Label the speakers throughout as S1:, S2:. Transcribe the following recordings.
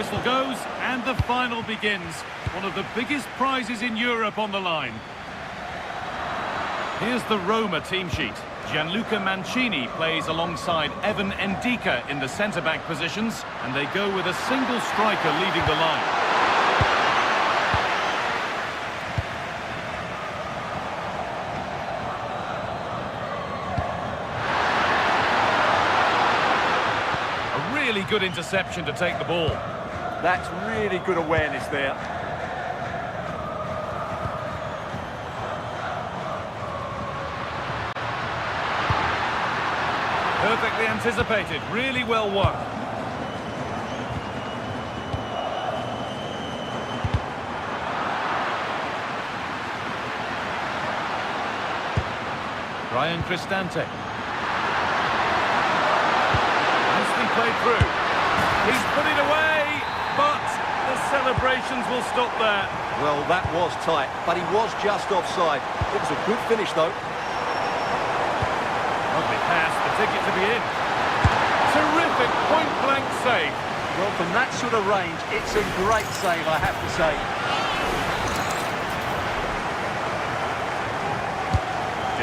S1: whistle goes and the final begins. One of the biggest prizes in Europe on the line. Here's the Roma team sheet. Gianluca Mancini plays alongside Evan Ndika in the centre-back positions, and they go with a single striker leading the line. A really good interception to take the ball.
S2: That's really good awareness there.
S1: Perfectly anticipated, really well won. Ryan Cristante. Nicely played through. He's put it away, but the celebrations will stop there.
S2: Well, that was tight, but he was just offside. It was a good finish, though.
S1: Lovely pass, the ticket to be in. Terrific point-blank save.
S2: Well, from that sort of range, it's a great save, I have to say.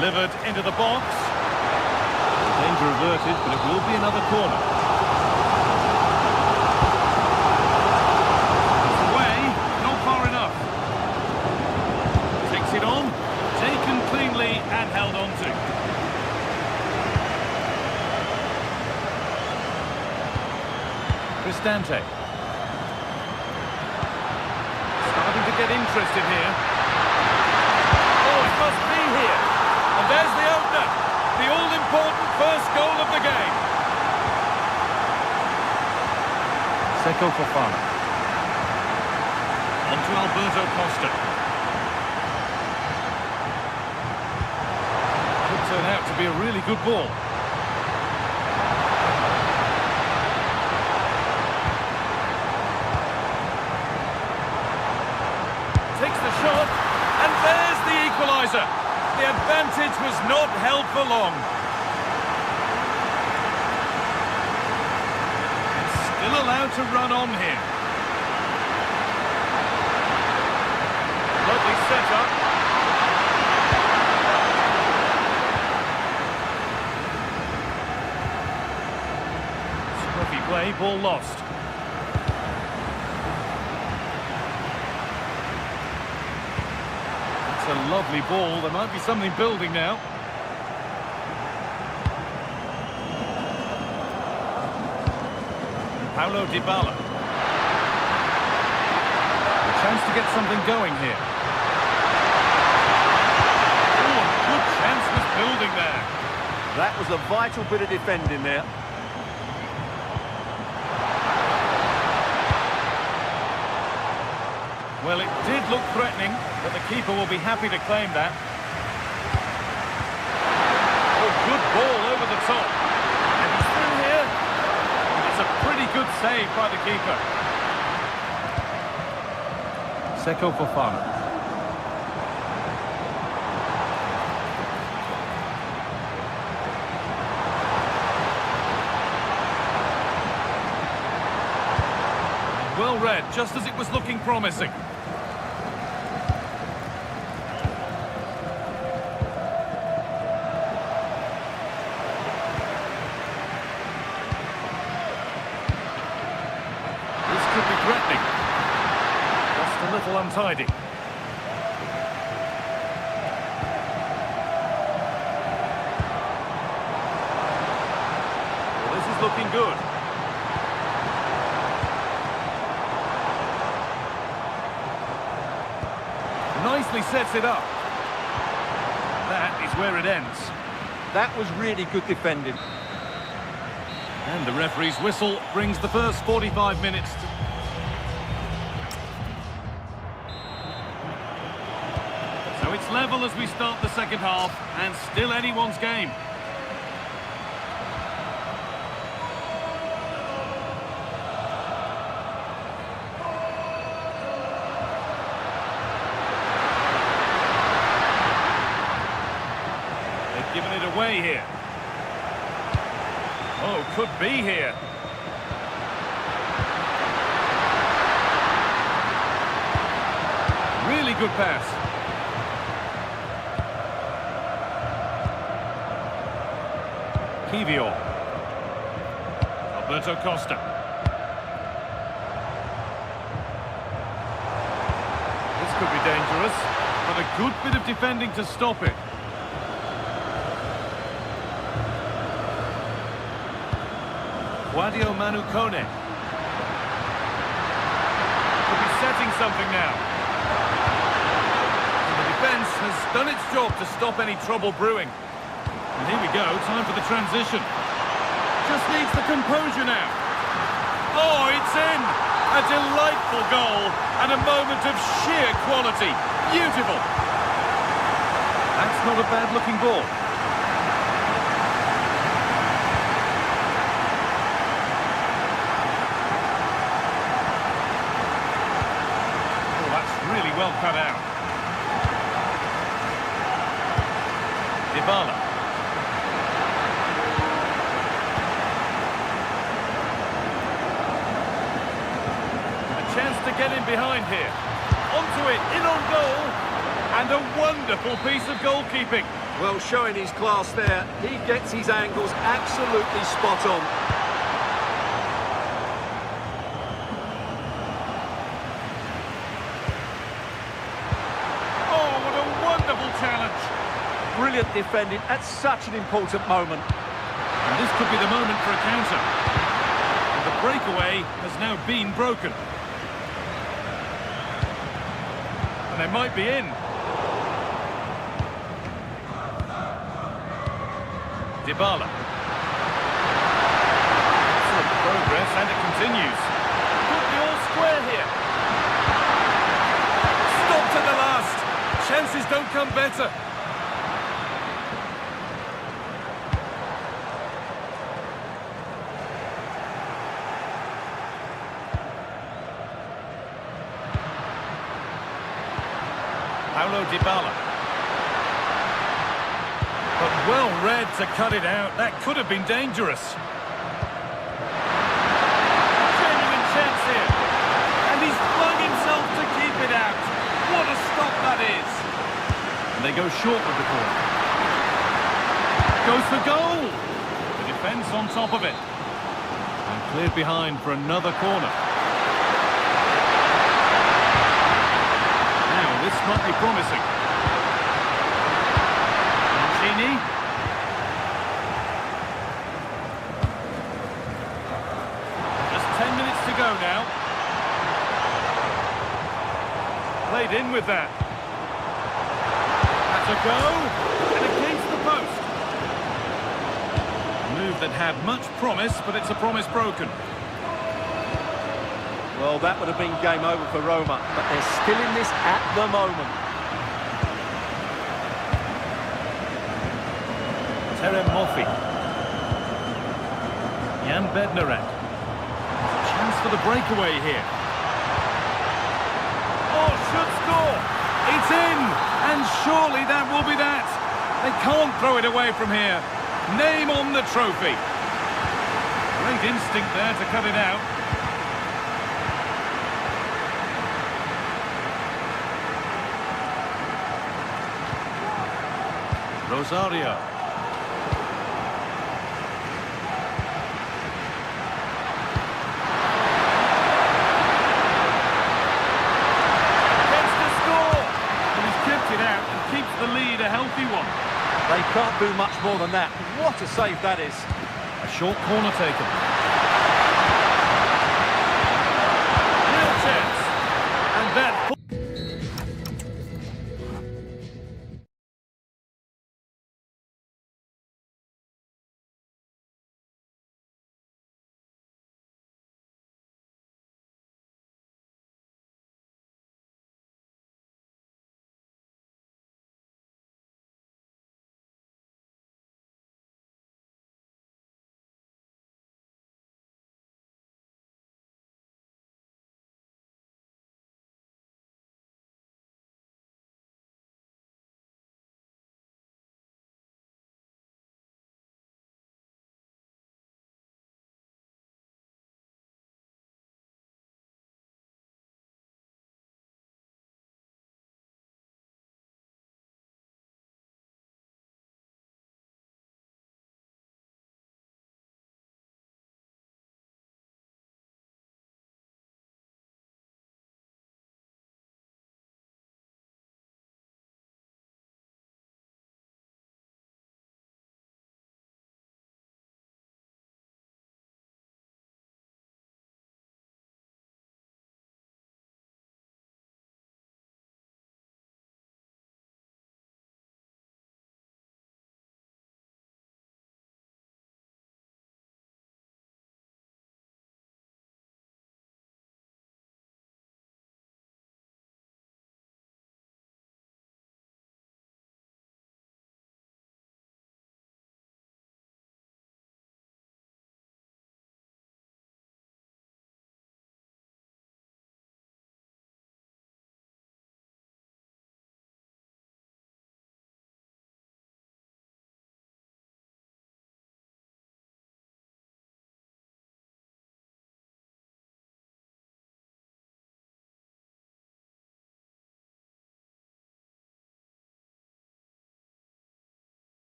S1: Delivered into the box. Danger averted, but it will be another corner. It's away, not far enough. Takes it on, taken cleanly and held on to. Cristante. Starting to get interested here. Oh, it must be here. And there's the opener. The all-important first goal of the game. Seko Fofana. On to Alberto Costa. Could turn out to be a really good ball. Takes the shot, and there's the equaliser. The advantage was not held for long. Still allowed to run on here. Lovely setup. Scruffy play, ball lost. It's a lovely ball. There might be something building now. Paulo Dybala. A chance to get something going here. Oh, a good chance was building there.
S2: That was a vital bit of defending there.
S1: Well, it did look threatening, but the keeper will be happy to claim that. Oh, good ball over the top. And he's through here. It's a pretty good save by the keeper. Seko Fofana. Well read, just as it was looking promising. Untidy. Well, this is looking good. Nicely sets it up. That is where it ends.
S2: That was really good defending.
S1: And the referee's whistle brings the first 45 minutes to... It's level as we start the second half, and still anyone's game. They've given it away here. Oh, could be here. Really good pass. Kivior. Alberto Costa. This could be dangerous, but a good bit of defending to stop it. Guadio Manu Kone. Could be setting something now. The defence has done its job to stop any trouble brewing. And here we go, time for the transition. Just needs the composure now. Oh, it's in! A delightful goal and a moment of sheer quality. Beautiful! That's not a bad-looking ball. Oh, that's really well cut out. Dybala. Chance to get in behind here. Onto it, in on goal, and a wonderful piece of goalkeeping.
S2: Well, showing his class there. He gets his angles absolutely spot on.
S1: Oh, what a wonderful challenge.
S2: Brilliant defending at such an important moment.
S1: And this could be the moment for a counter. And the breakaway has now been broken. And they might be in. Dybala. Excellent progress, and it continues. Could be all square here. Stopped at the last. Chances don't come better. Paulo Dybala. But well read to cut it out. That could have been dangerous. Genuine chance here. And he's flung himself to keep it out. What a stop that is. And they go short with the corner. Goes for goal. The defence on top of it. And cleared behind for another corner. This might be promising. Mancini. Just 10 minutes to go now. Played in with that. That's a go. And against the post. A move that had much promise, but it's a promise broken.
S2: Well, that would have been game over for Roma, but they're still in this at the moment.
S1: Terem Moffi. Jan Bednarek. Chance for the breakaway here. Oh, should score. It's in. And surely that will be that. They can't throw it away from here. Name on the trophy. Great instinct there to cut it out. Rosario. Gets to score! And he's kept it out and keeps the lead a healthy one.
S2: They can't do much more than that. What a save that is.
S1: A short corner taken. Real chance. And that...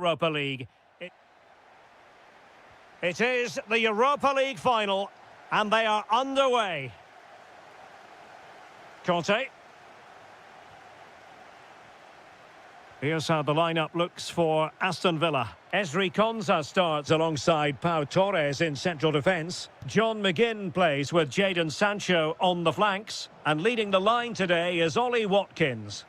S3: Europa League. It is the Europa League final, and they are underway. Conte. Here's how the lineup looks for Aston Villa. Esri Konsa starts alongside Pau Torres in central defence. John McGinn plays with Jadon Sancho on the flanks. And leading the line today is Ollie Watkins.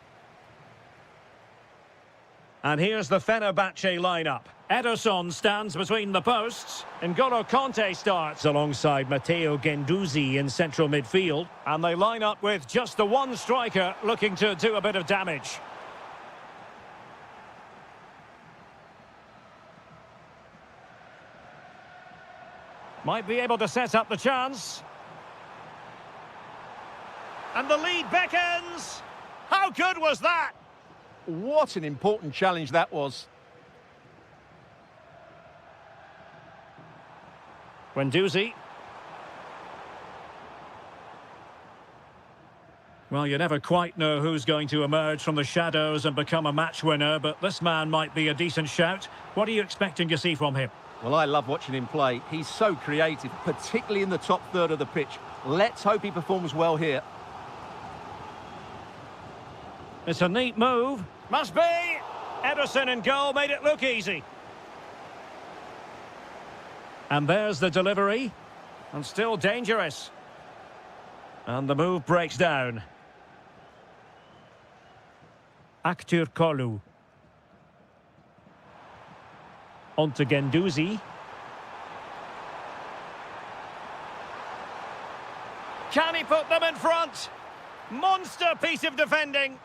S3: And here's the Fenerbahce lineup. Ederson stands between the posts. N'Golo Conte starts alongside Matteo Guendouzi in central midfield. And they line up with just the one striker looking to do a bit of damage. Might be able to set up the chance. And the lead beckons. How good was that?
S2: What an important challenge that was.
S3: Guendouzi. Well, you never quite know who's going to emerge from the shadows and become a match winner, but this man might be a decent shout. What are you expecting to see from him?
S2: Well, I love watching him play. He's so creative, particularly in the top third of the pitch. Let's hope he performs well here.
S3: It's a neat move. Must be! Ederson in goal made it look easy. And there's the delivery. And still dangerous. And the move breaks down. Aktür Kolu. On to Guendouzi. Can he put them in front? Monster piece of defending.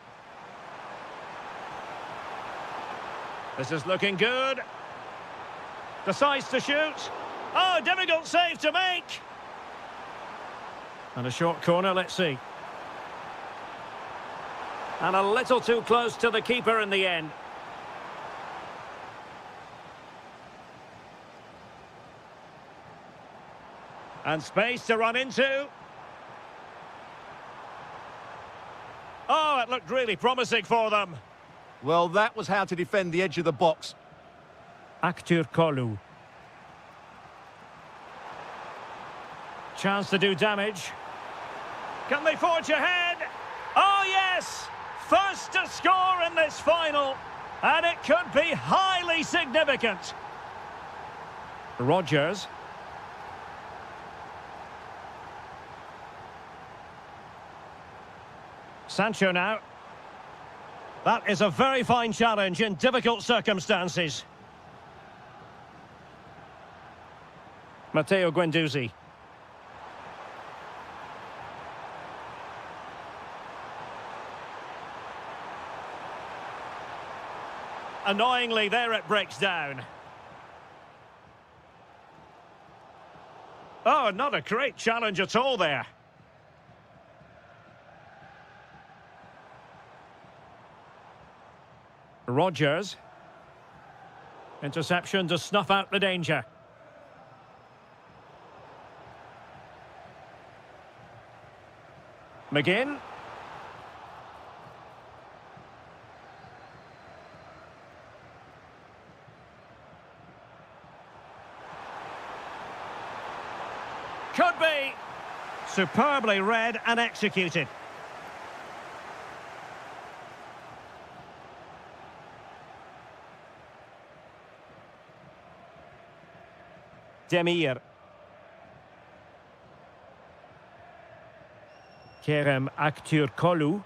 S3: This is looking good. Decides to shoot. Oh, difficult save to make. And a short corner, let's see. And a little too close to the keeper in the end. And space to run into. Oh, it looked really promising for them.
S2: Well, that was how to defend the edge of the box.
S3: Aktür Kolu. Chance to do damage. Can they forge ahead? Oh, yes! First to score in this final. And it could be highly significant. Rodgers. Sancho now. That is a very fine challenge in difficult circumstances. Matteo Guendouzi. Annoyingly, there it breaks down. Oh, not a great challenge at all there. Rodgers. Interception to snuff out the danger. McGinn. Could be. Superbly read and executed. Demir. Kerem Aktürkoğlu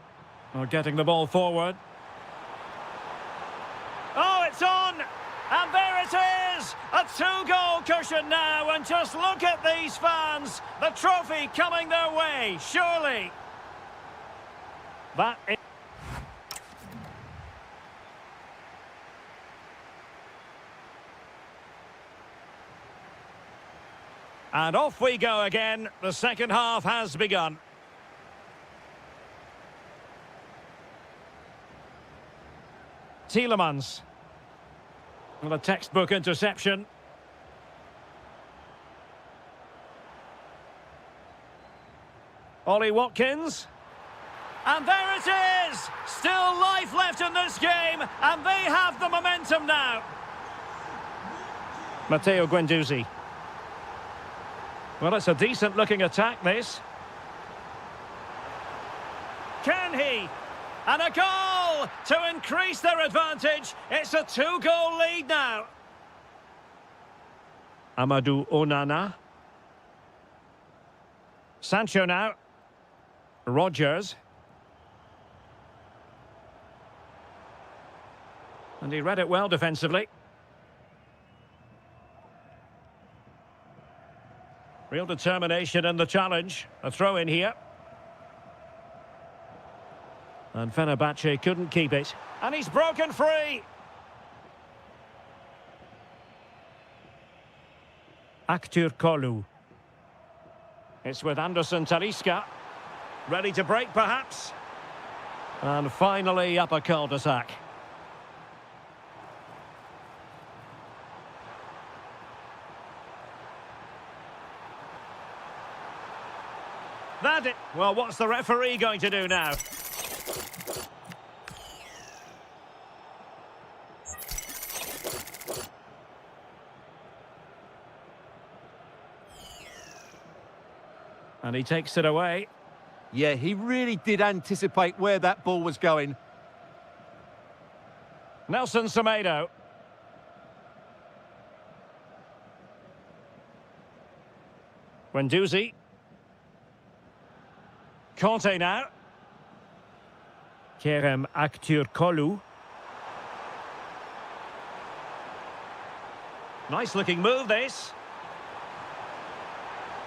S3: are getting the ball forward. Oh, it's on! And there it is! A two-goal cushion now, and just look at these fans! The trophy coming their way, surely! That is... And off we go again. The second half has begun. Tielemans. Well, a textbook interception. Ollie Watkins. And there it is! Still life left in this game, and they have the momentum now. Matteo Guendouzi. Well, it's a decent-looking attack, this. Can he? And a goal to increase their advantage. It's a 2-goal lead now. Amadou Onana. Sancho now. Rodgers. And he read it well defensively. Real determination in the challenge. A throw in here. And Fenerbahce couldn't keep it. And he's broken free. Aktür Kolu. It's with Anderson Talisca. Ready to break, perhaps. And finally up a cul-de-sac. That it. Well, what's the referee going to do now? And he takes it away.
S2: Yeah, he really did anticipate where that ball was going.
S3: Nelson Semedo. Guendouzi. Conte now. Kerem Aktürkoğlu. Nice looking move, this.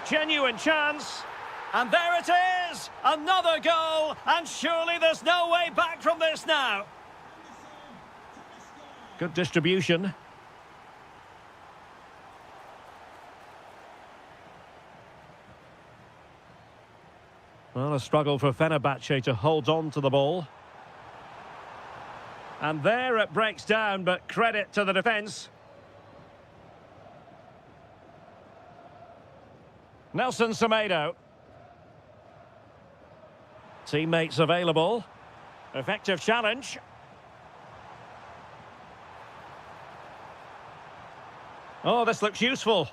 S3: Genuine chance. And there it is! Another goal! And surely there's no way back from this now. Good distribution. Well, a struggle for Fenerbahce to hold on to the ball. And there it breaks down, but credit to the defence. Nelson Semedo. Teammates available. Effective challenge. Oh, this looks useful.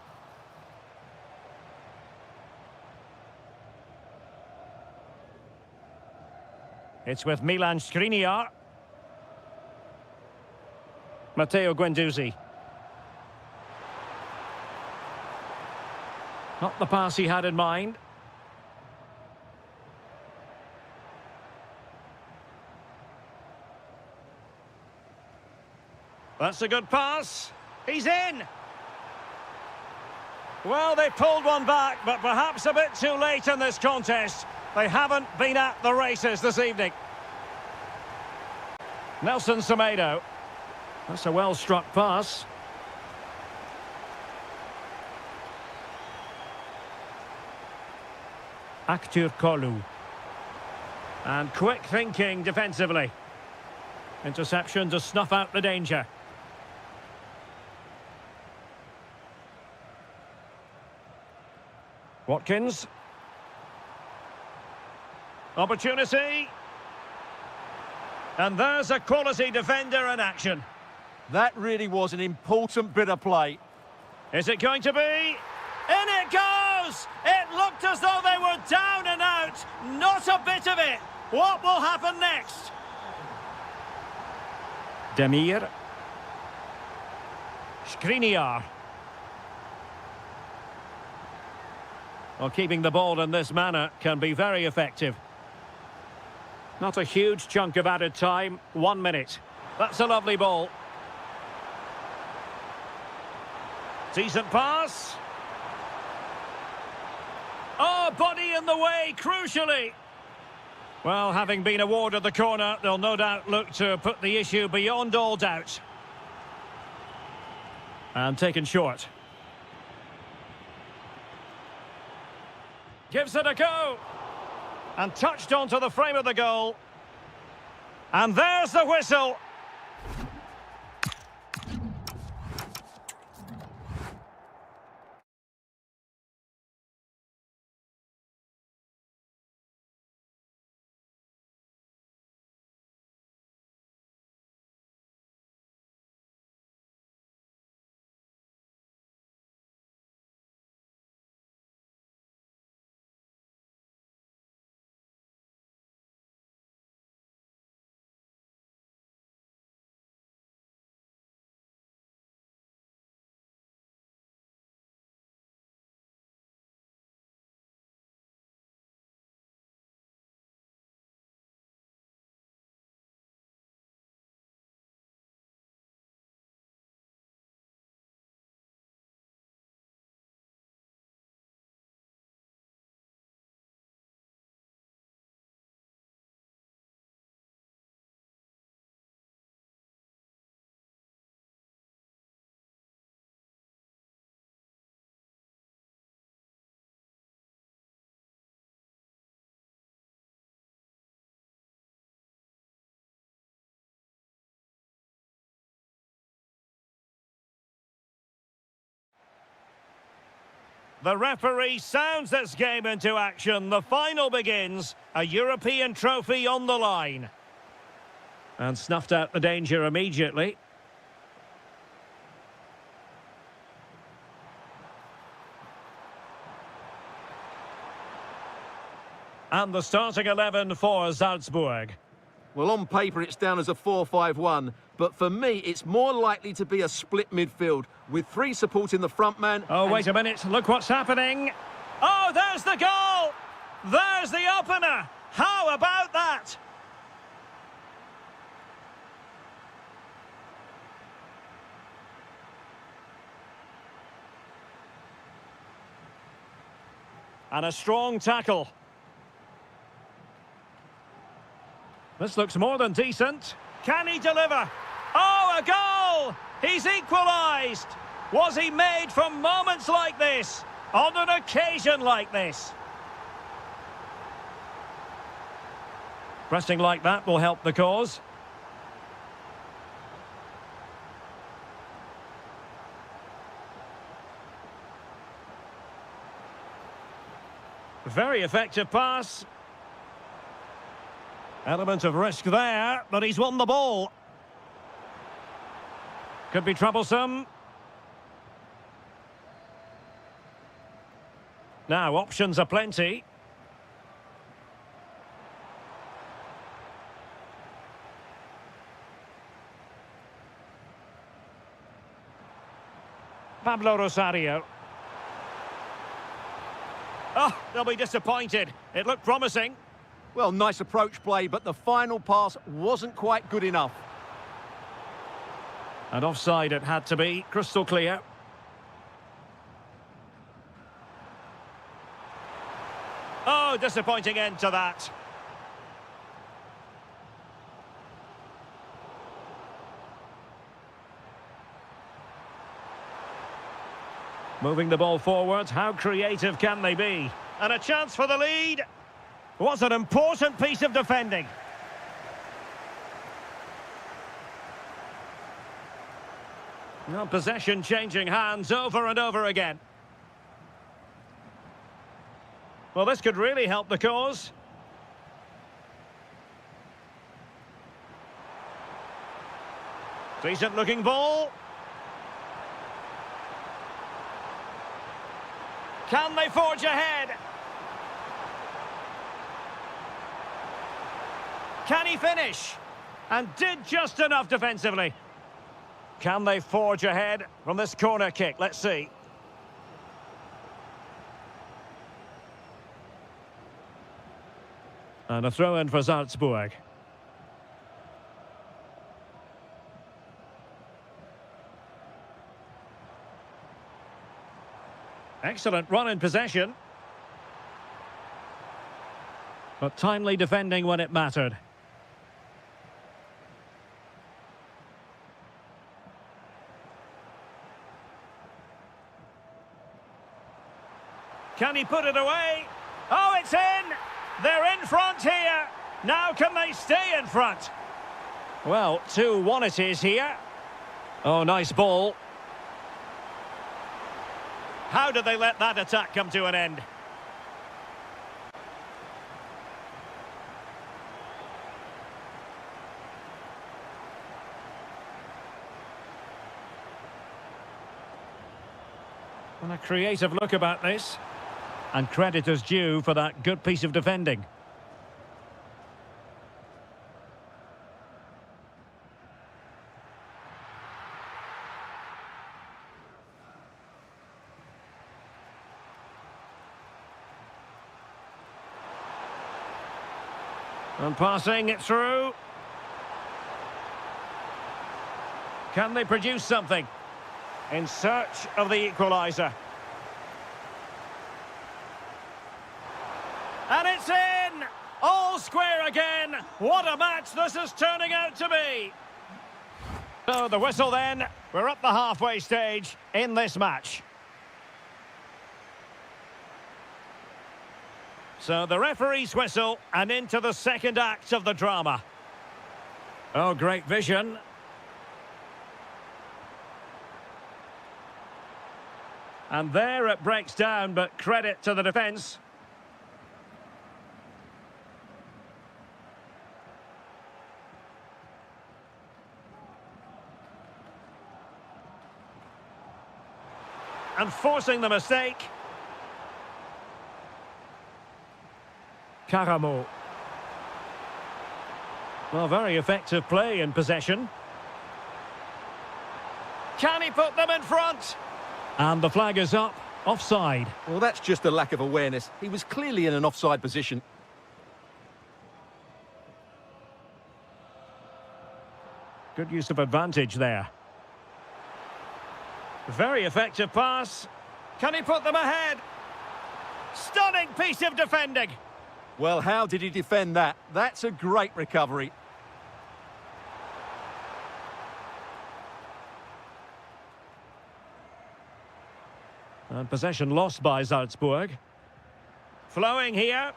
S3: It's with Milan Skriniar. Matteo Guendouzi. Not the pass he had in mind. That's a good pass. He's in. Well, they pulled one back, but perhaps a bit too late in this contest. They haven't been at the races this evening. Nelson Semedo. That's a well-struck pass. Aktürkoğlu. And quick thinking defensively. Interception to snuff out the danger. Watkins. Opportunity. And there's a quality defender in action.
S2: That really was an important bit of play.
S3: Is it going to be? In it goes! It looked as though they were down and out. Not a bit of it. What will happen next? Demir. Skriniar. Well, keeping the ball in this manner can be very effective. Not a huge chunk of added time. 1 minute. That's a lovely ball. Decent pass. Oh, body in the way, crucially. Well, having been awarded the corner, they'll no doubt look to put the issue beyond all doubt. And taken short. Gives it a go. And touched onto the frame of the goal. And there's the whistle. The referee sounds this game into action. The final begins. A European trophy on the line. And snuffed out the danger immediately. And the starting 11 for Salzburg.
S2: Well, on paper, it's down as a 4-5-1, but for me, it's more likely to be a split midfield, with three supporting the front man.
S3: Oh, wait a minute. Look what's happening. Oh, there's the goal! There's the opener! How about that? And a strong tackle. This looks more than decent. Can he deliver? Oh, a goal! He's equalised! Was he made from moments like this? On an occasion like this? Pressing like that will help the cause. Very effective pass. Element of risk there, but he's won the ball. Could be troublesome. Now, options are plenty. Pablo Rosario. Oh, they'll be disappointed. It looked promising.
S2: Well, nice approach play, but the final pass wasn't quite good enough.
S3: And offside it had to be, crystal clear. Oh, disappointing end to that. Moving the ball forward, how creative can they be? And a chance for the lead. Was an important piece of defending. Now possession changing hands over and over again. Well, this could really help the cause. Decent looking ball. Can they forge ahead? Can he finish? And did just enough defensively. Can they forge ahead from this corner kick? Let's see. And a throw in for Salzburg. Excellent run in possession. But timely defending when it mattered. Can he put it away? Oh, it's in! They're in front here. Now can they stay in front? Well, 2-1 it is here. Oh, nice ball. How did they let that attack come to an end? And a creative look about this. And credit is due for that good piece of defending. And passing it through. Can they produce something? In search of the equaliser. And it's in! All square again! What a match this is turning out to be! So the whistle then. We're up the halfway stage in this match. So the referee's whistle and into the second act of the drama. Oh, great vision. And there it breaks down, but credit to the defence. And forcing the mistake. Karamo. Well, very effective play in possession. Can he put them in front? And the flag is up. Offside.
S2: Well, that's just a lack of awareness. He was clearly in an offside position.
S3: Good use of advantage there. Very effective pass. Can he put them ahead? Stunning piece of defending.
S2: Well, how did he defend that? That's a great recovery.
S3: And possession lost by Salzburg. Flowing here.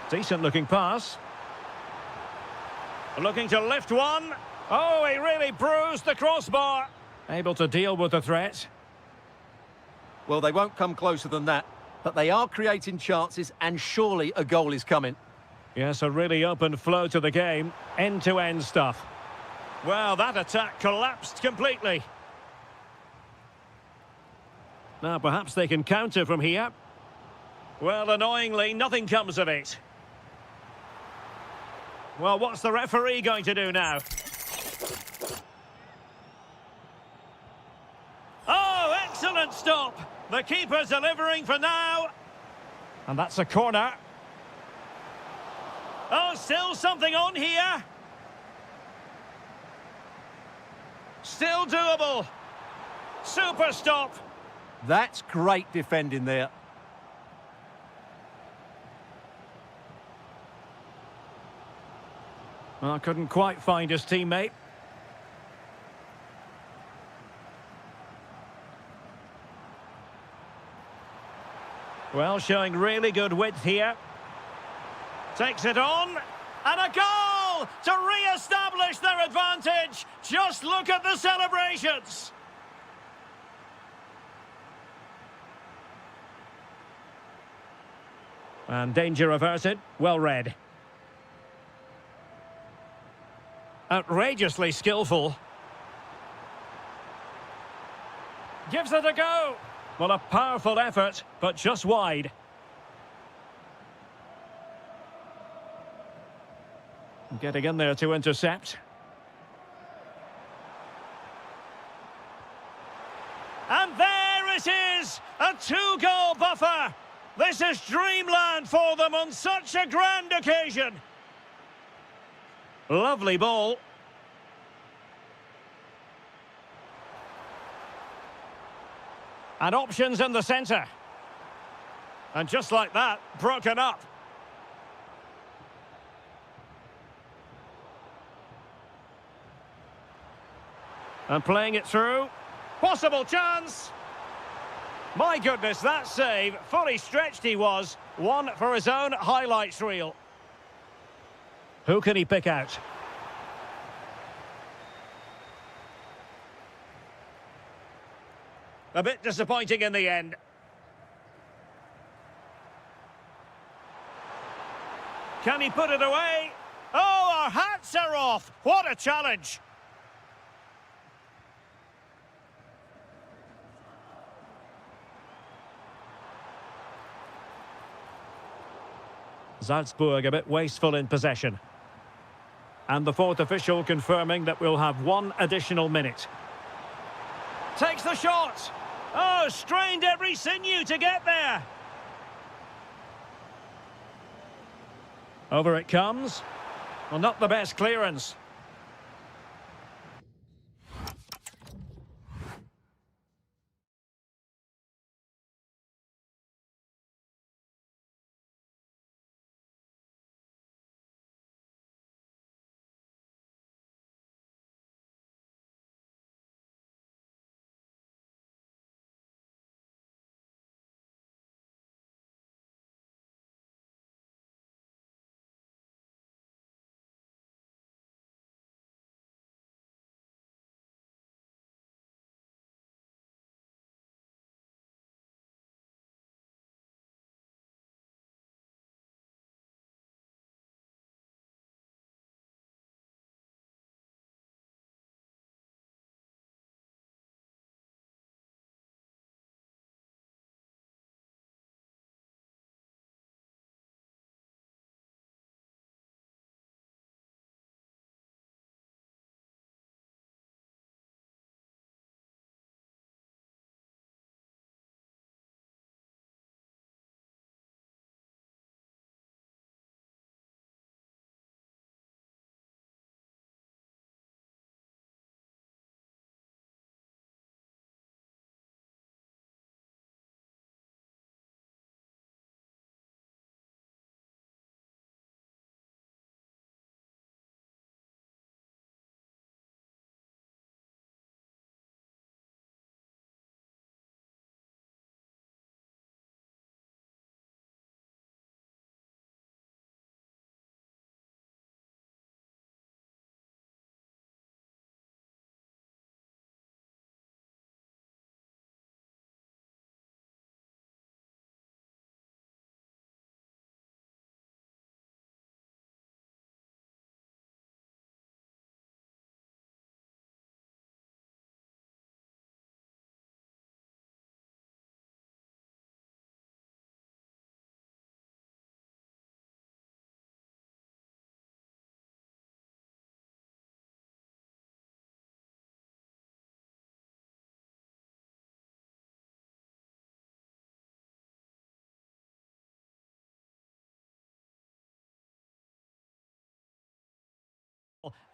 S3: Decent looking pass. Looking to lift one. Oh, he really bruised the crossbar. Able to deal with the threat.
S2: Well, they won't come closer than that, but they are creating chances, and surely a goal is coming.
S3: Yes, a really open flow to the game. End-to-end stuff. Well, that attack collapsed completely. Now, perhaps they can counter from here. Well, annoyingly, nothing comes of it. Well, what's the referee going to do now? Oh, excellent stop! The keeper's delivering for now. And that's a corner. Oh, still something on here. Still doable. Super stop.
S2: That's great defending there.
S3: Well, couldn't quite find his teammate. Well, showing really good width here. Takes it on, and a goal to re-establish their advantage. Just look at the celebrations. And danger averted, well read. Outrageously skillful. Gives it a go. Well, a powerful effort, but just wide. Getting in there to intercept. And there it is! A two-goal buffer! This is dreamland for them on such a grand occasion. Lovely ball. And options in the centre. And just like that, broken up. And playing it through. Possible chance. My goodness, that save. Fully stretched he was. One for his own highlights reel. Who can he pick out? A bit disappointing in the end. Can he put it away? Oh, our hats are off. What a challenge. Salzburg a bit wasteful in possession. And the fourth official confirming that we'll have one additional minute. Takes the shot. Oh, strained every sinew to get there. Over it comes. Well, not the best clearance.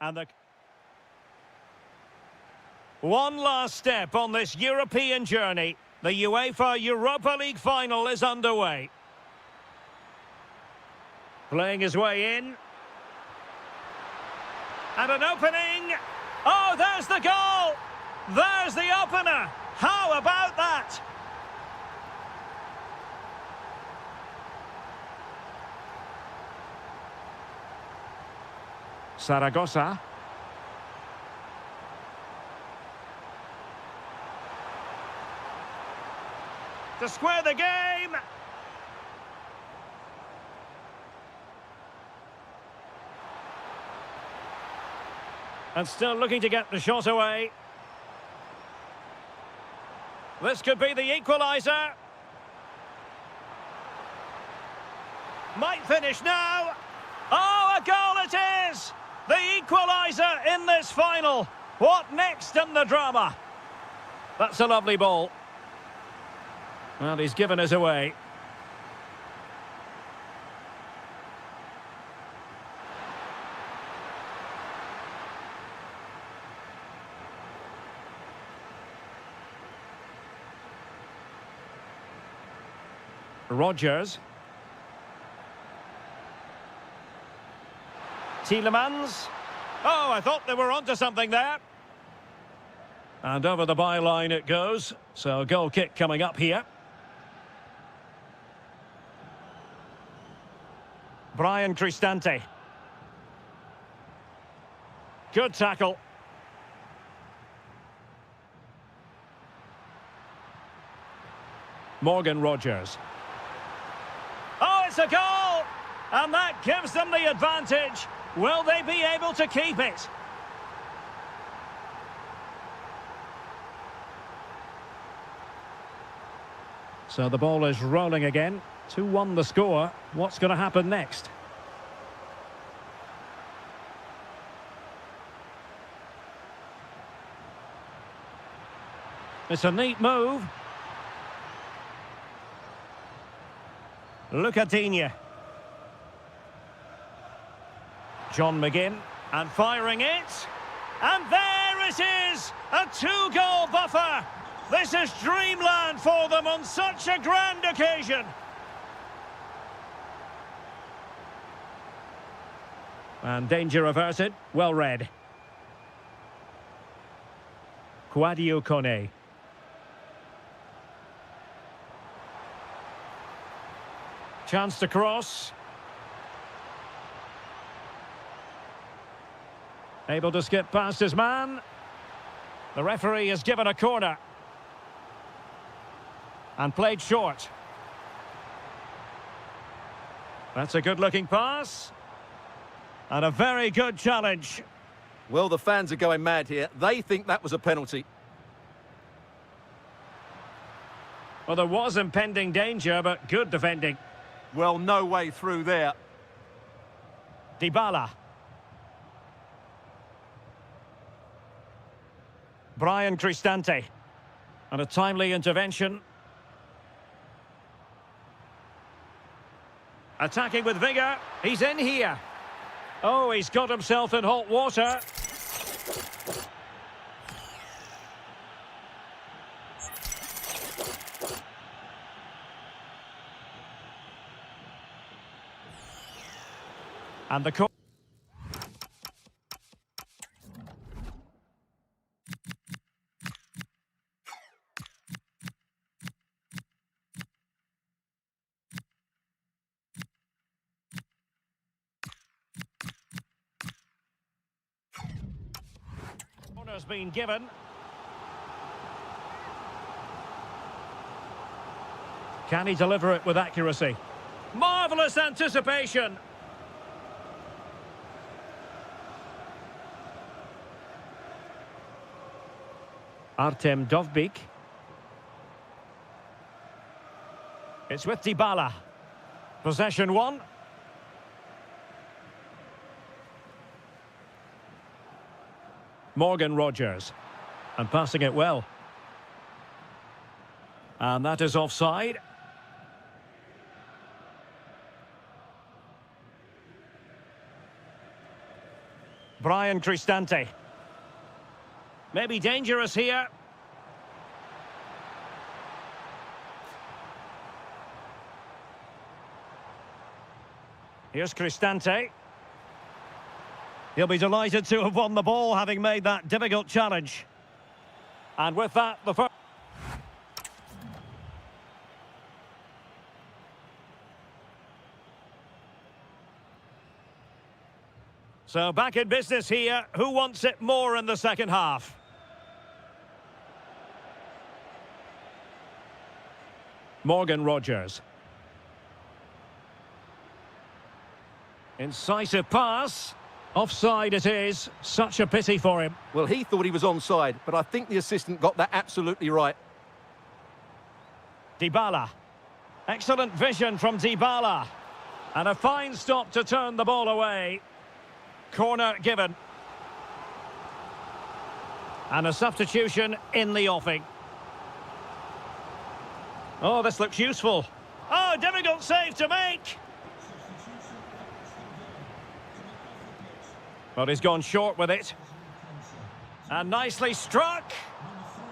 S3: And the one last step on this European journey. The UEFA Europa League final is underway. Playing his way in. And an opening. Oh, there's the goal! There's the opener! How about that? Zaragoza. To square the game. And still looking to get the shot away. This could be the equaliser. Might finish now. Oh, a goal it is! The equaliser in this final. What next in the drama? That's a lovely ball. Well, he's given us away. Rogers. Tielemans. Oh, I thought they were onto something there. And over the byline it goes. So goal kick coming up here. Brian Cristante. Good tackle. Morgan Rogers. Oh, it's a goal! And that gives them the advantage. Will they be able to keep it? So the ball is rolling again. 2-1 the score. What's going to happen next? It's a neat move. Look at Digne. John McGinn, and firing it. And there it is! A 2-goal buffer! This is dreamland for them on such a grand occasion. And danger averted. Well read. Kouadio Kone. Chance to cross. Able to skip past his man. The referee has given a corner. And played short. That's a good-looking pass. And a very good challenge.
S2: Well, the fans are going mad here. They think that was a penalty.
S3: Well, there was impending danger, but good defending.
S2: Well, no way through there.
S3: Dybala. Brian Cristante. And a timely intervention. Attacking with vigour. He's in here. Oh, he's got himself in hot water. And the corner's been given. Can he deliver it with accuracy? Marvellous anticipation. Artem Dovbyk. It's with Dybala. Possession one. Morgan Rogers. And passing it well. And that is offside. Brian Cristante. Maybe dangerous here. Here's Cristante. He'll be delighted to have won the ball, having made that difficult challenge. And with that, the first... So back in business here. Who wants it more in the second half? Morgan Rogers. Incisive pass. Offside it is. Such a pity for him.
S2: Well, he thought he was onside, but I think the assistant got that absolutely right.
S3: Dybala. Excellent vision from Dybala. And a fine stop to turn the ball away. Corner given. And a substitution in the offing. Oh, this looks useful. Oh, difficult save to make. But he's gone short with it. And nicely struck.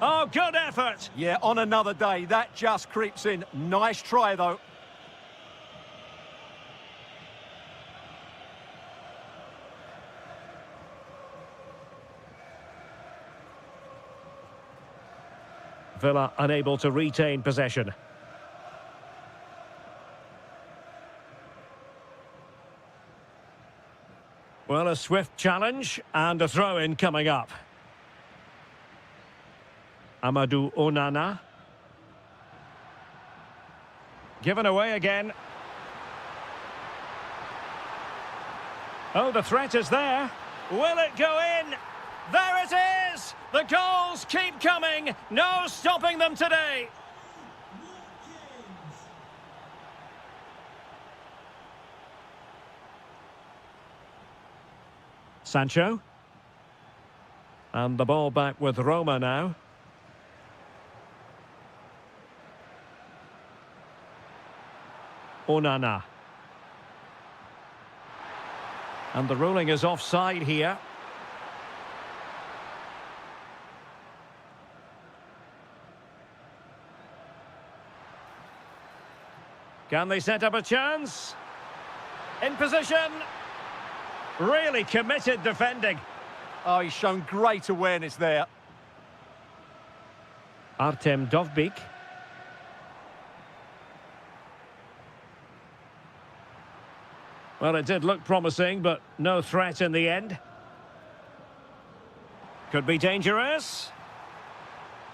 S3: Oh, good effort.
S2: Yeah, on another day, that just creeps in. Nice try, though.
S3: Villa unable to retain possession. Well, a swift challenge and a throw-in coming up. Amadou Onana. Given away again. Oh, the threat is there. Will it go in? There it is! The goals keep coming. No stopping them today. Sancho. And the ball back with Roma now. Onana. And the ruling is offside here. Can they set up a chance? In position. Really committed defending.
S2: Oh, he's shown great awareness there.
S3: Artem Dovbyk. Well, it did look promising, but no threat in the end. Could be dangerous.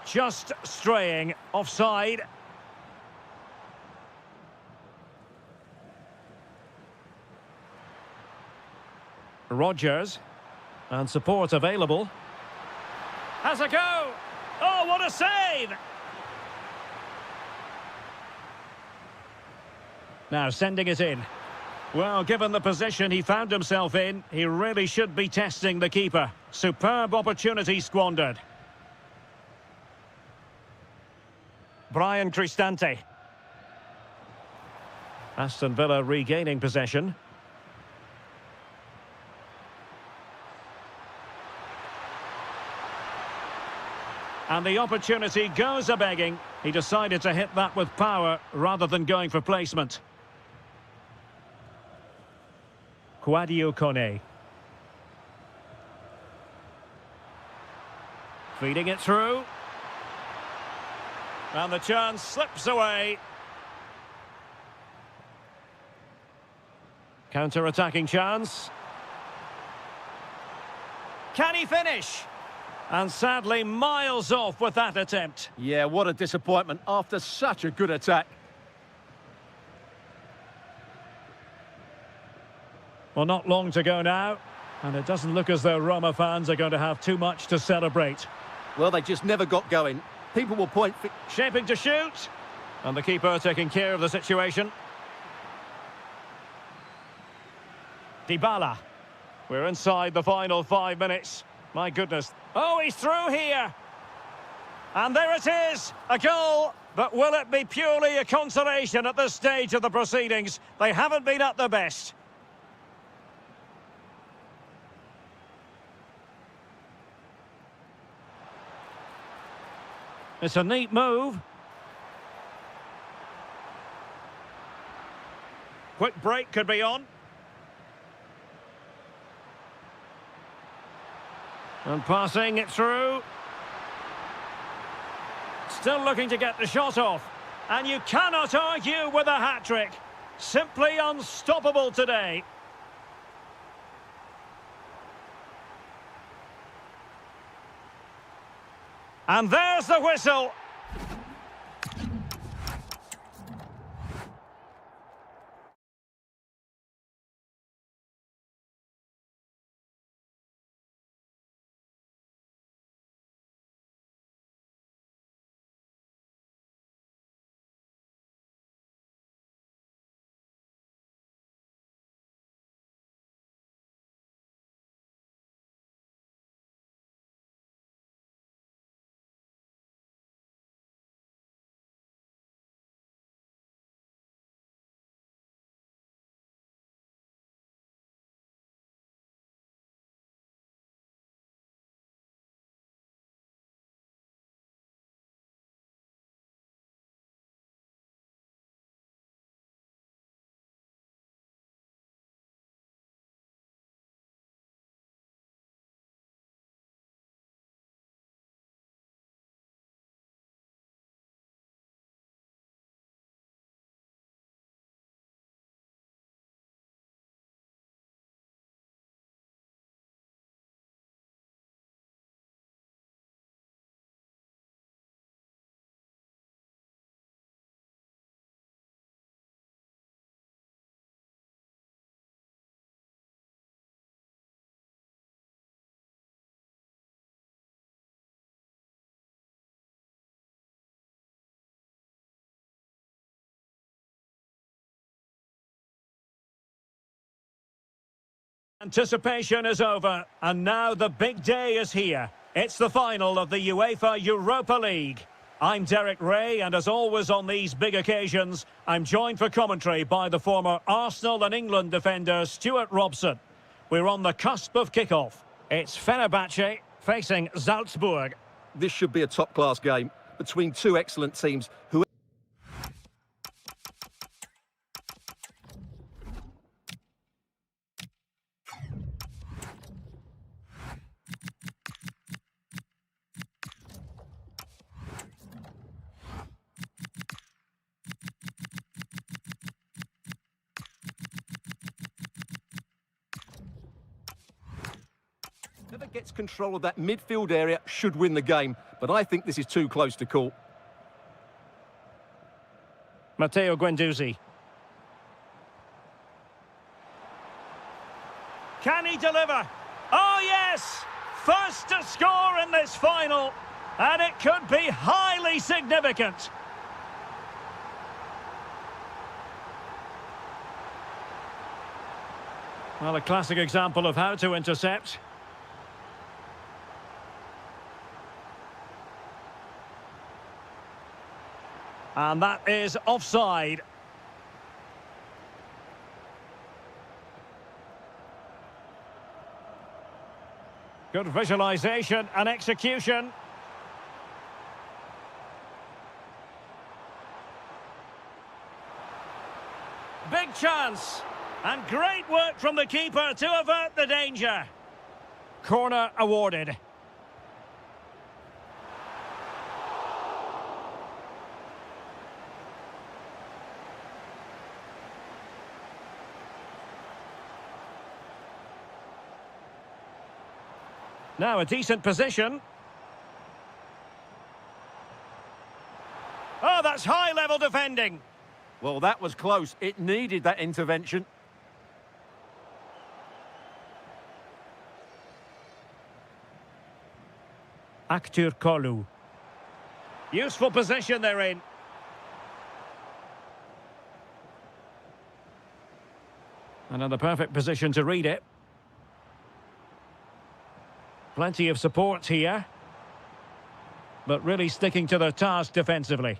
S3: Just straying offside. Rogers, and support available. Has a go! Oh, what a save! Now sending it in. Well, given the position he found himself in, he really should be testing the keeper. Superb opportunity squandered. Brian Cristante. Aston Villa regaining possession. And the opportunity goes a-begging. He decided to hit that with power rather than going for placement. Kouadio Kone. Feeding it through. And the chance slips away. Counter-attacking chance. Can he finish? And sadly, miles off with that attempt.
S2: Yeah, what a disappointment after such a good attack.
S3: Well, not long to go now. And it doesn't look as though Roma fans are going to have too much to celebrate.
S2: Well, they just never got going. People will point...
S3: Shaping to shoot. And the keeper taking care of the situation. Dybala. We're inside the final 5 minutes. My goodness. Oh, he's through here. And there it is, a goal. But will it be purely a consolation at this stage of the proceedings? They haven't been at their best. It's a neat move. Quick break could be on. And passing it through. Still looking to get the shot off. And you cannot argue with a hat-trick. Simply unstoppable today. And there's the whistle. Anticipation is over, and now the big day is here. It's the final of the UEFA Europa League. I'm Derek Ray, and as always on these big occasions, I'm joined for commentary by the former Arsenal and England defender Stuart Robson. We're on the cusp of kickoff. It's Fenerbahce facing Salzburg.
S2: This should be a top-class game between two excellent teams who... Whoever gets control of that midfield area should win the game, but I think this is too close to call.
S3: Matteo Guendouzi. Can he deliver? Oh yes! First to score in this final, and it could be highly significant. Well, a classic example of how to intercept. And that is offside. Good visualization and execution. Big chance. And great work from the keeper to avert the danger. Corner awarded. Now a decent position. Oh, that's high-level defending.
S2: Well, that was close. It needed that intervention.
S3: Aktur Kolu. Useful position they're in. Another perfect position to read it. Plenty of support here. But really sticking to their task defensively.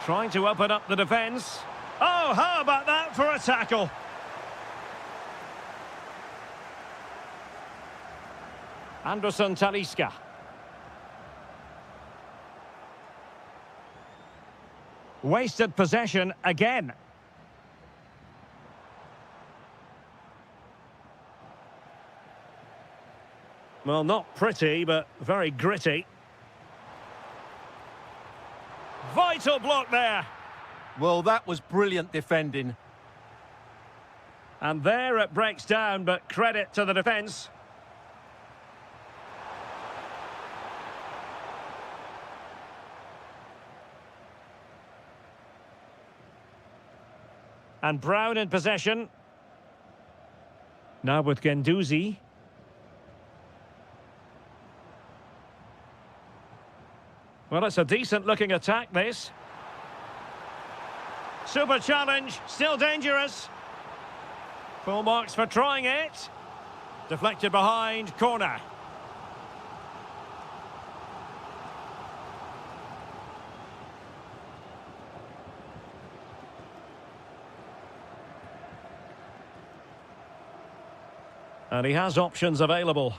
S3: Trying to open up the defence. Oh, how about that for a tackle? Anderson Talisca. Wasted possession again. Well, not pretty, but very gritty. Vital block there.
S2: Well, that was brilliant defending.
S3: And there it breaks down, but credit to the defence. And Brown in possession. Now with Guendouzi. Well, it's a decent-looking attack, this. Super challenge, still dangerous. Full marks for trying it. Deflected behind, corner. And he has options available.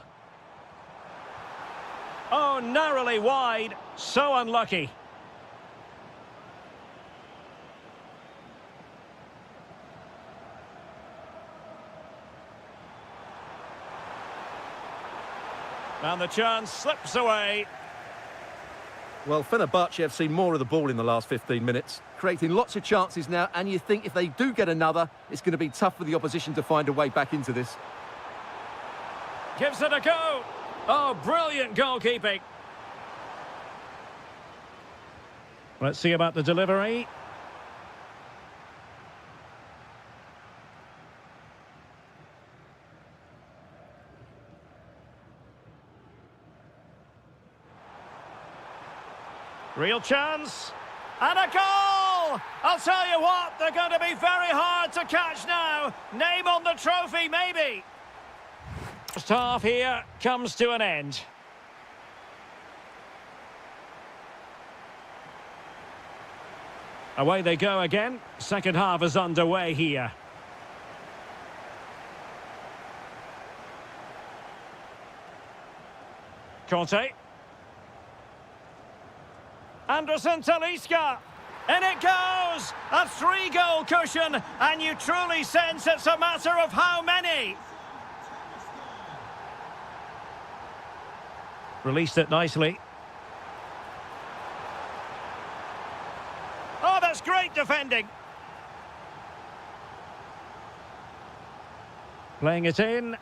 S3: Oh, narrowly wide. So unlucky. And the chance slips away.
S2: Well, Fenerbahce have seen more of the ball in the last 15 minutes, creating lots of chances now, and you think if they do get another, it's going to be tough for the opposition to find a way back into this.
S3: Gives it a go. Oh, brilliant goalkeeping. Let's see about the delivery. Real chance. And a goal! I'll tell you what, they're going to be very hard to catch now. Name on the trophy, maybe. First half here comes to an end. Away they go again. Second half is underway here. Conte. Anderson Talisca. In it goes! A 3-goal cushion, and you truly sense it's a matter of how many. Released it nicely. Oh, that's great defending. Playing it in.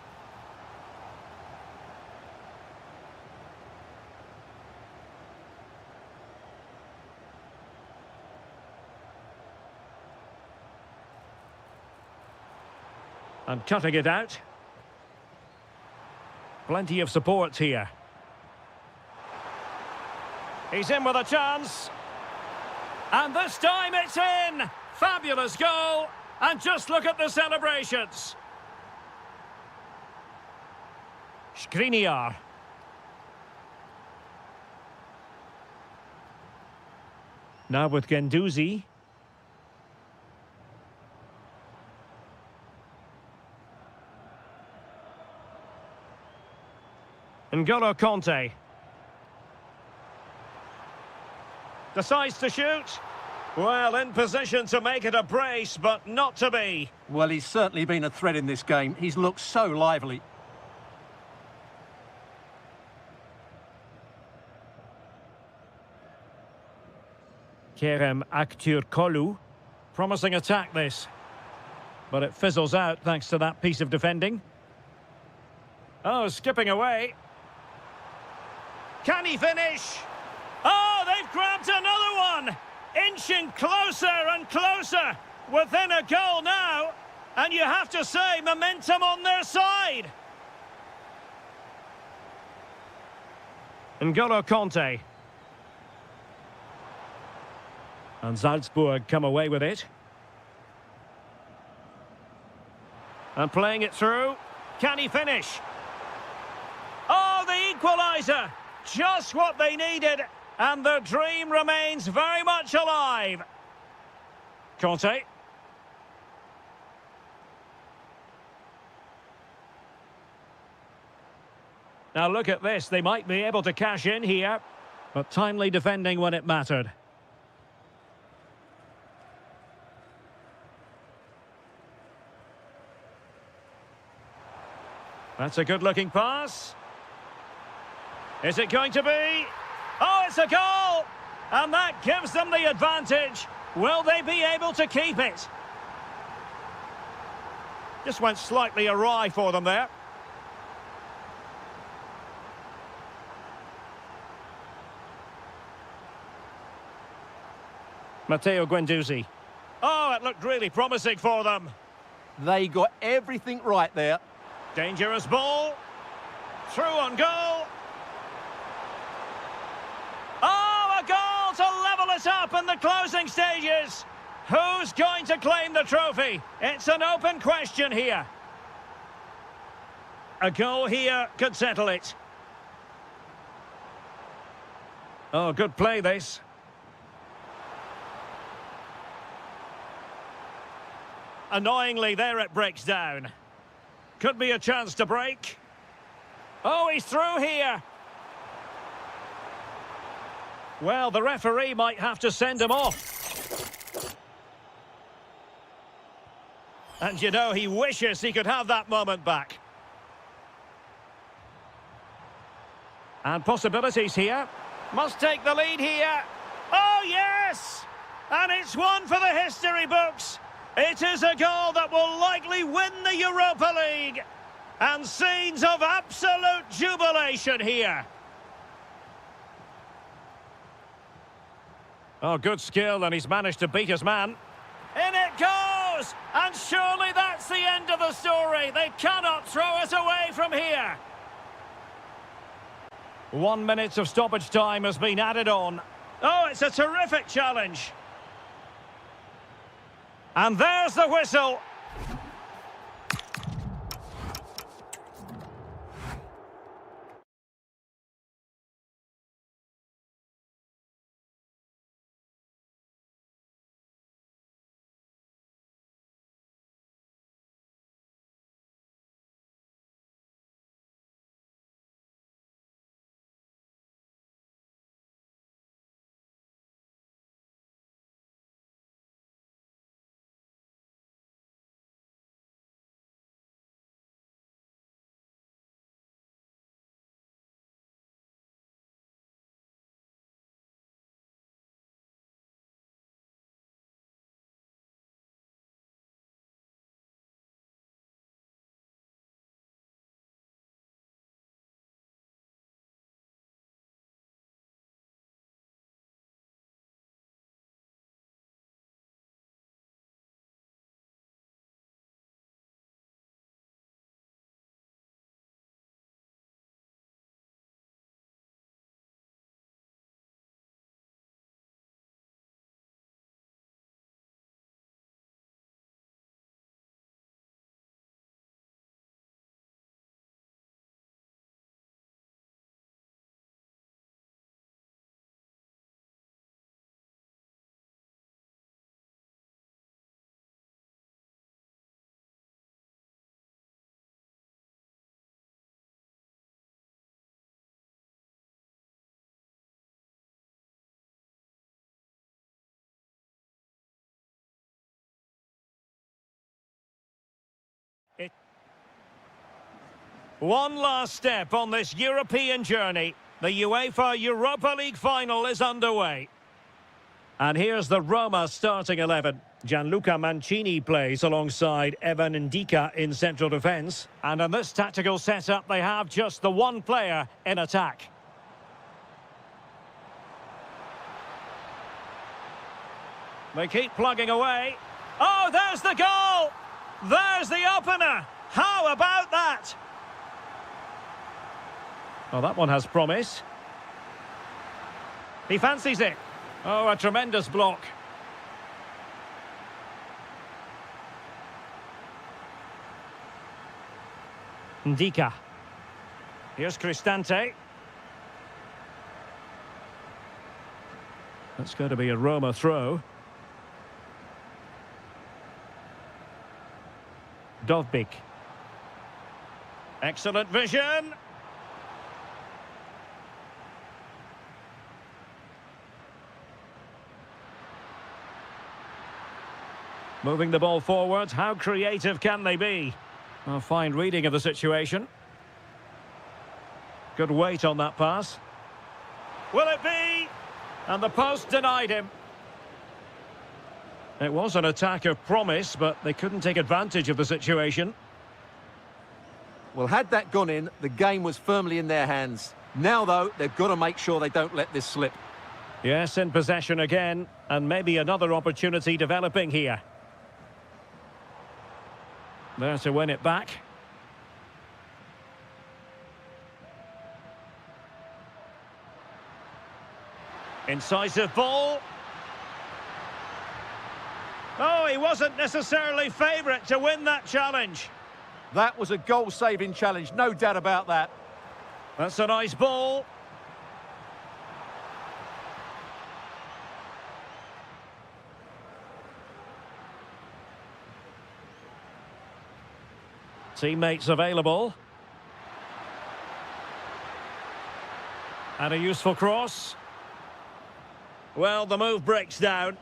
S3: And cutting it out. Plenty of support here. He's in with a chance. And this time it's in! Fabulous goal! And just look at the celebrations. Skriniar. Now with Guendouzi. N'Golo Conte. Decides to shoot. Well, in position to make it a brace, but not to be.
S2: Well, he's certainly been a threat in this game. He's looked so lively.
S3: Kerem Aktürkoğlu. Promising attack, this. But it fizzles out thanks to that piece of defending. Oh, skipping away. Can he finish? Oh, they've grabbed another one! Inching closer and closer. Within a goal now. And you have to say, momentum on their side. N'Golo Conte. And Salzburg come away with it. And playing it through. Can he finish? Oh, the equaliser! Just what they needed. And their dream remains very much alive. Conte. Now look at this, they might be able to cash in here, but timely defending when it mattered. That's a good-looking pass. Is it going to be? Oh, it's a goal! And that gives them the advantage. Will they be able to keep it? Just went slightly awry for them there. Matteo Guendouzi. Oh, it looked really promising for them.
S2: They got everything right there.
S3: Dangerous ball. Through on goal. Oh, a goal to level it up in the closing stages. Who's going to claim the trophy? It's an open question here. A goal here could settle it. Oh, good play this. Annoyingly, there it breaks down. Could be a chance to break. Oh, he's through here. Well, the referee might have to send him off. And you know, he wishes he could have that moment back. And possibilities here. Must take the lead here. Oh, yes! And it's one for the history books. It is a goal that will likely win the Europa League. And scenes of absolute jubilation here. Oh, good skill, and he's managed to beat his man. In it goes! And surely that's the end of the story. They cannot throw us away from here. 1 minute of stoppage time has been added on. Oh, it's a terrific challenge. And there's the whistle. One last step on this European journey. The UEFA Europa League final is underway. And here's the Roma starting 11. Gianluca Mancini plays alongside Evan Ndika in central defence. And in this tactical setup, they have just the one player in attack. They keep plugging away. Oh, there's the goal! There's the opener! How about that? Well, that one has promise. He fancies it. Oh, a tremendous block. Ndika. Here's Cristante. That's going to be a Roma throw. Dovbik. Excellent vision. Moving the ball forward, how creative can they be? A fine reading of the situation. Good weight on that pass. Will it be? And the post denied him. It was an attack of promise, but they couldn't take advantage of the situation.
S2: Well, had that gone in, the game was firmly in their hands. Now, though, they've got to make sure they don't let this slip.
S3: Yes, in possession again, and maybe another opportunity developing here. There to win it back. Incisive ball. Oh, he wasn't necessarily favourite to win that challenge.
S2: That was a goal-saving challenge, no doubt about that.
S3: That's a nice ball. Teammates available. And a useful cross. Well, the move breaks down.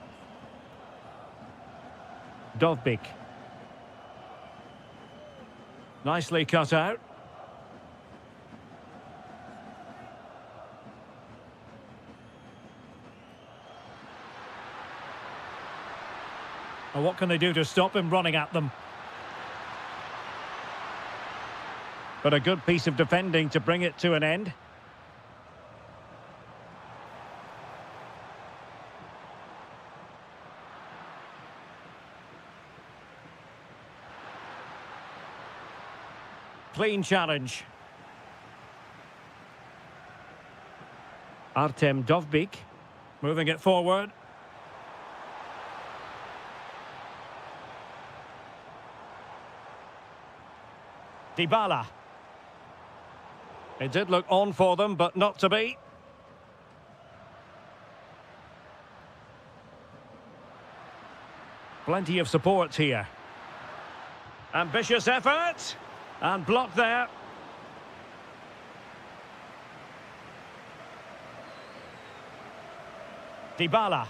S3: Dovbik. Nicely cut out. And what can they do to stop him running at them? But a good piece of defending to bring it to an end. Clean challenge. Artem Dovbik moving it forward. Dybala. It did look on for them, but not to be. Plenty of support here. Ambitious effort. And blocked there. Dybala.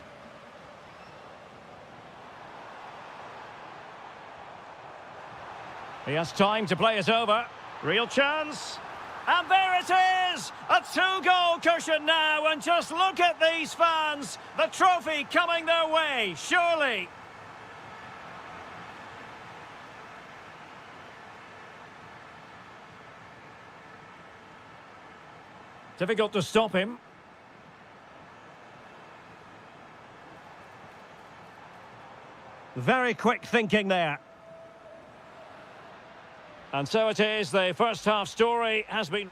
S3: He has time to play it over. Real chance. And there it is! A two-goal cushion now, and just look at these fans. The trophy coming their way, surely. Difficult to stop him. Very quick thinking there. And so it is, the first half story has been...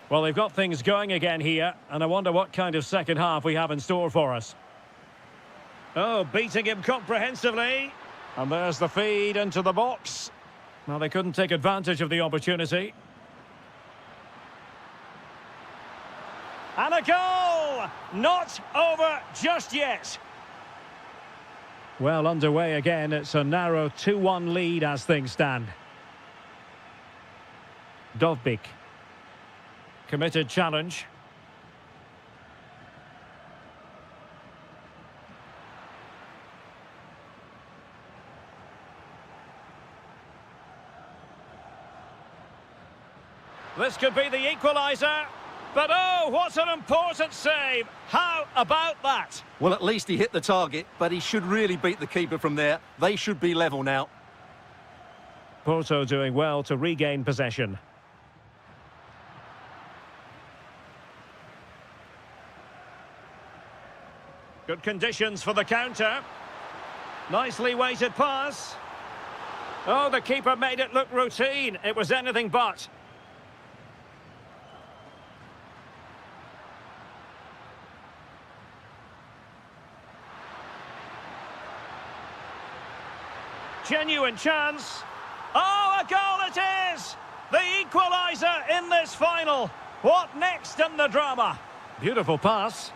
S3: Well, they've got things going again here, and I wonder what kind of second half we have in store for us. Oh, beating him comprehensively. And there's the feed into the box. Now, they couldn't take advantage of the opportunity. And a goal! Not over just yet. Well, underway again. It's a narrow 2-1 lead as things stand. Dovbik. Committed challenge. This could be the equaliser. But oh, what an important save. How about that?
S2: Well, at least he hit the target, but he should really beat the keeper from there. They should be level now.
S3: Porto doing well to regain possession. Good conditions for the counter. Nicely weighted pass. Oh, the keeper made it look routine. It was anything but. Genuine chance. Oh, a goal it is! The equaliser in this final. What next in the drama? Beautiful pass.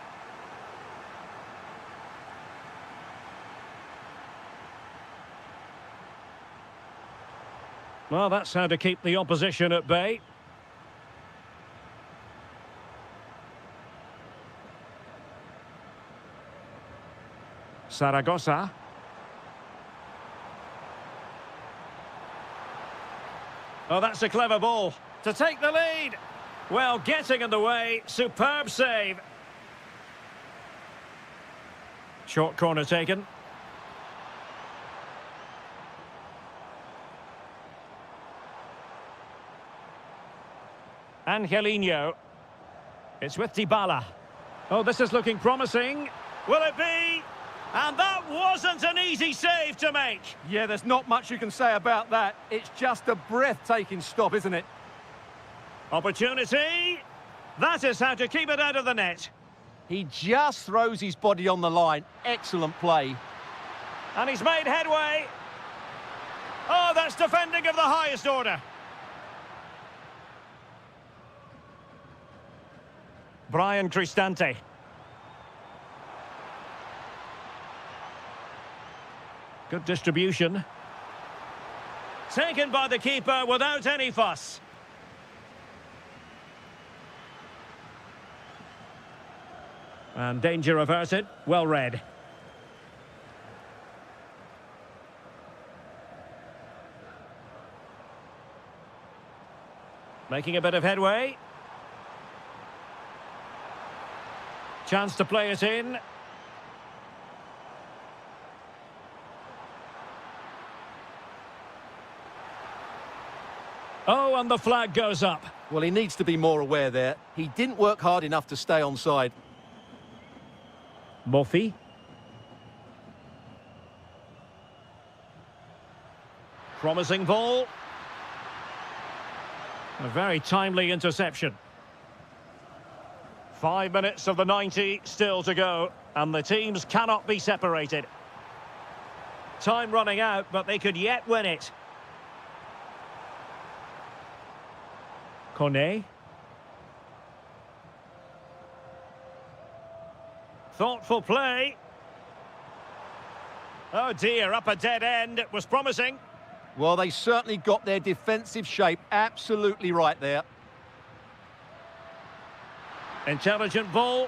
S3: Well, that's how to keep the opposition at bay. Saragossa. Oh, that's a clever ball to take the lead. Well, getting in the way. Superb save. Short corner taken. Angelino. It's with Dybala. Oh, this is looking promising. Will it be? And that wasn't an easy save to make.
S2: Yeah, there's not much you can say about that. It's just a breathtaking stop, isn't it?
S3: Opportunity. That is how to keep it out of the net.
S2: He just throws his body on the line. Excellent play.
S3: And he's made headway. Oh, that's defending of the highest order. Brian Cristante. Good distribution. Taken by the keeper without any fuss. And danger averted. Well read. Making a bit of headway. Chance to play it in. Oh, and the flag goes up.
S2: Well, he needs to be more aware there. He didn't work hard enough to stay onside.
S3: Murphy. Promising ball. A very timely interception. 5 minutes of the 90 still to go, and the teams cannot be separated. Time running out, but they could yet win it. Cornet. Thoughtful play. Oh dear, up a dead end. It was promising.
S2: Well, they certainly got their defensive shape absolutely right there.
S3: Intelligent ball.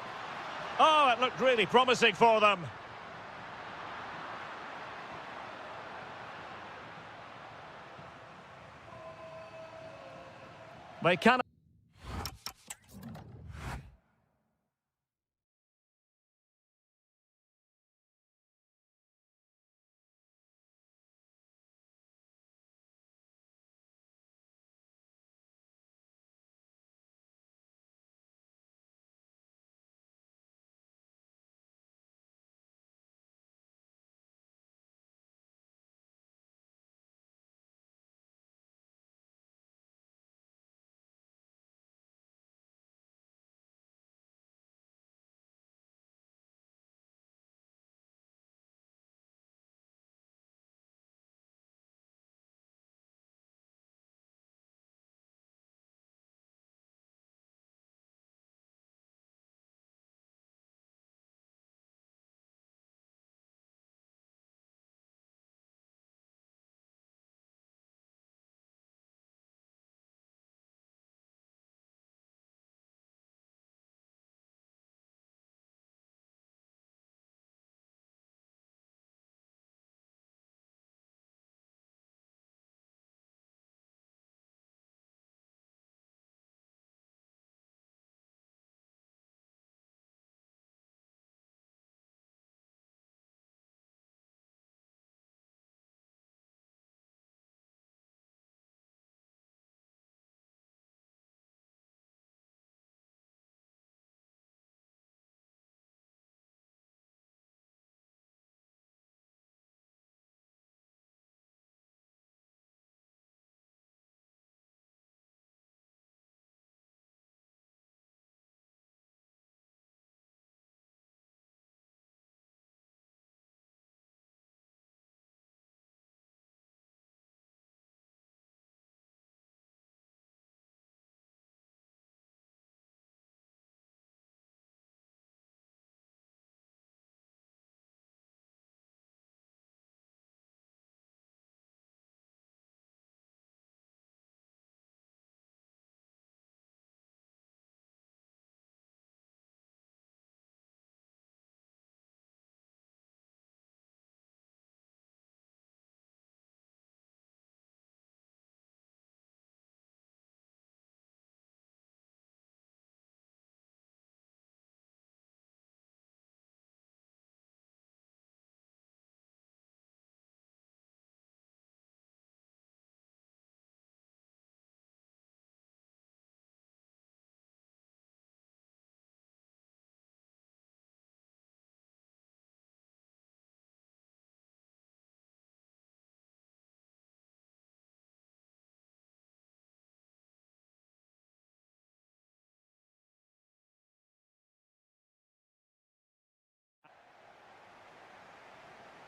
S3: Oh, it looked really promising for them. They cannot.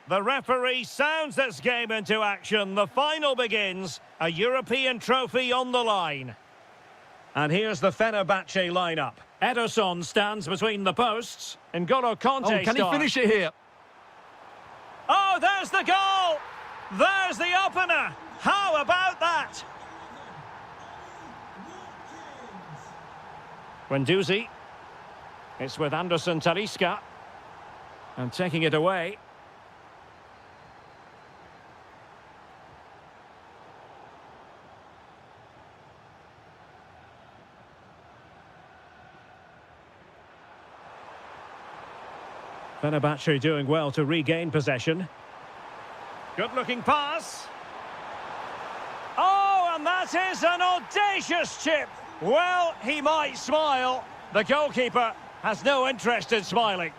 S3: The referee sounds this game into action. The final begins. A European trophy on the line. And here's the Fenerbahce lineup. Ederson stands between the posts. N'Golo Kanté
S2: can he finish it here?
S3: Oh, there's the goal! There's the opener! How about that? Guendouzi. It's with Anderson Talisca. And taking it away. Fenerbahce doing well to regain possession. Good-looking pass. Oh, and that is an audacious chip. Well, he might smile. The goalkeeper has no interest in smiling.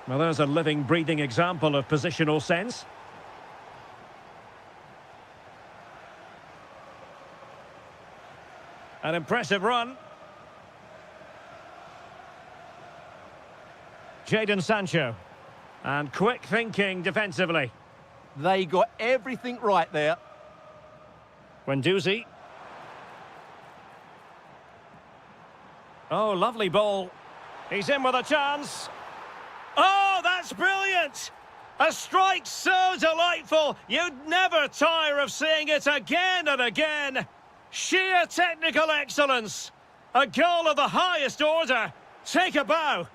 S3: Well, there's a living, breathing example of positional sense. An impressive run. Jadon Sancho. And quick thinking defensively.
S2: They got everything right there.
S3: Guendouzi. Oh, lovely ball. He's in with a chance. Oh, that's brilliant! A strike so delightful, you'd never tire of seeing it again and again. Sheer technical excellence. A goal of the highest order. Take a bow.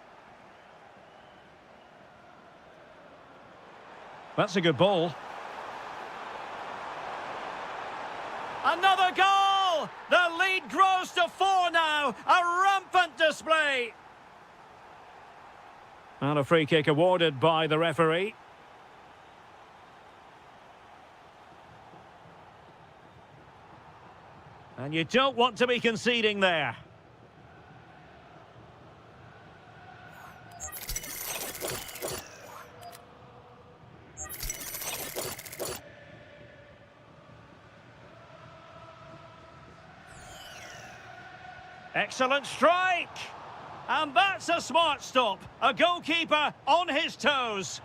S3: That's a good ball. Another goal! The lead grows to 4 now. A rampant display. And a free kick awarded by the referee. And you don't want to be conceding there. Excellent strike! And that's a smart stop. A goalkeeper on his toes.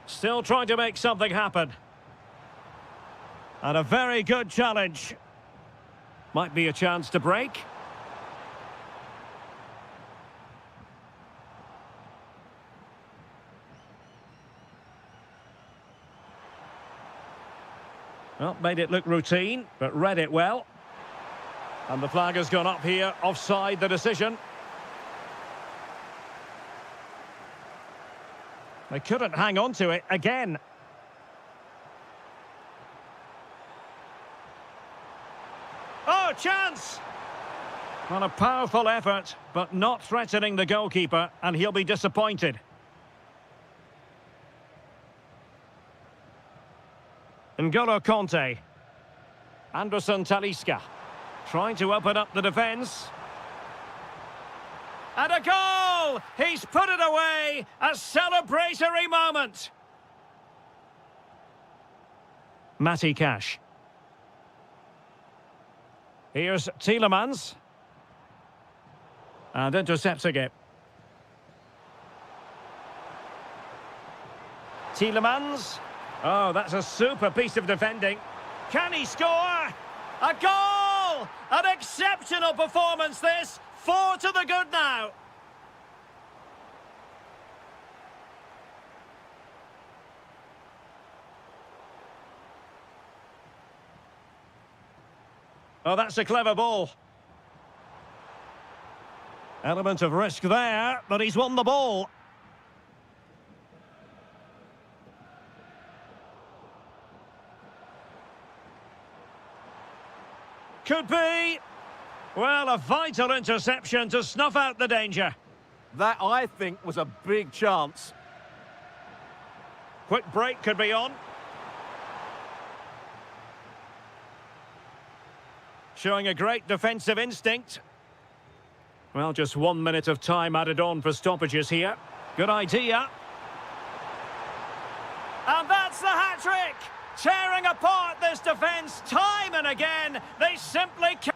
S3: Still trying to make something happen. And a very good challenge. Might be a chance to break. Well, made it look routine, but read it well. And the flag has gone up here, offside the decision. They couldn't hang on to it again. Oh, chance! Well, a powerful effort, but not threatening the goalkeeper, and he'll be disappointed. N'Golo Kanté. Anderson Talisca. Trying to open up the defence. And a goal! He's put it away! A celebratory moment! Matty Cash. Here's Tielemans. And intercepts again. Tielemans. Oh, that's a super piece of defending. Can he score? A goal! An exceptional performance this. 4 to the good now. Oh, that's a clever ball. Element of risk there, but he's won the ball. Could be. Well, a vital interception to snuff out the danger.
S2: That, I think, was a big chance.
S3: Quick break could be on. Showing a great defensive instinct. Well, just 1 minute of time added on for stoppages here. Good idea. And that's the hat-trick! Tearing apart this defence time and again. They simply can't.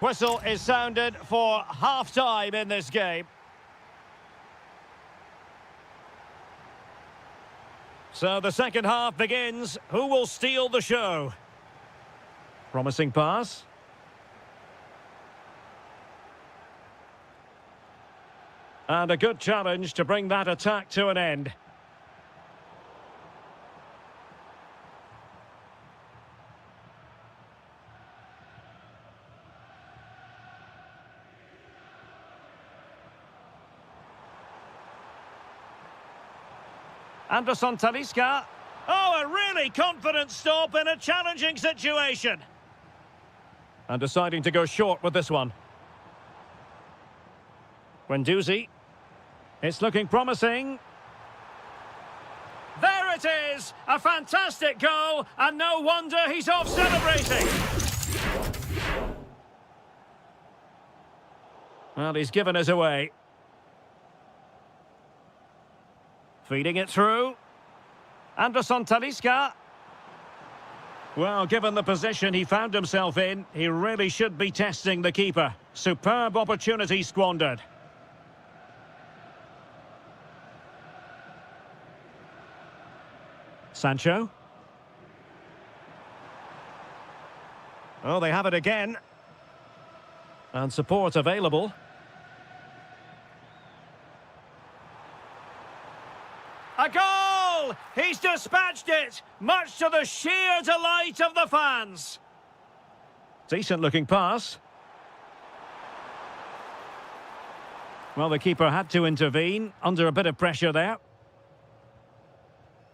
S3: Whistle is sounded for half-time in this game. So the second half begins. Who will steal the show? Promising pass. And a good challenge to bring that attack to an end. Anderson Talisca. Oh, a really confident stop in a challenging situation. And deciding to go short with this one. Guendouzi. It's looking promising. There it is! A fantastic goal, and no wonder he's off celebrating. Well, he's given us away. Feeding it through. Anderson Talisca. Well, given the position he found himself in, he really should be testing the keeper. Superb opportunity squandered. Sancho. Oh, they have it again. And support available. A goal! He's dispatched it, much to the sheer delight of the fans. Decent looking pass. Well, the keeper had to intervene, under a bit of pressure there.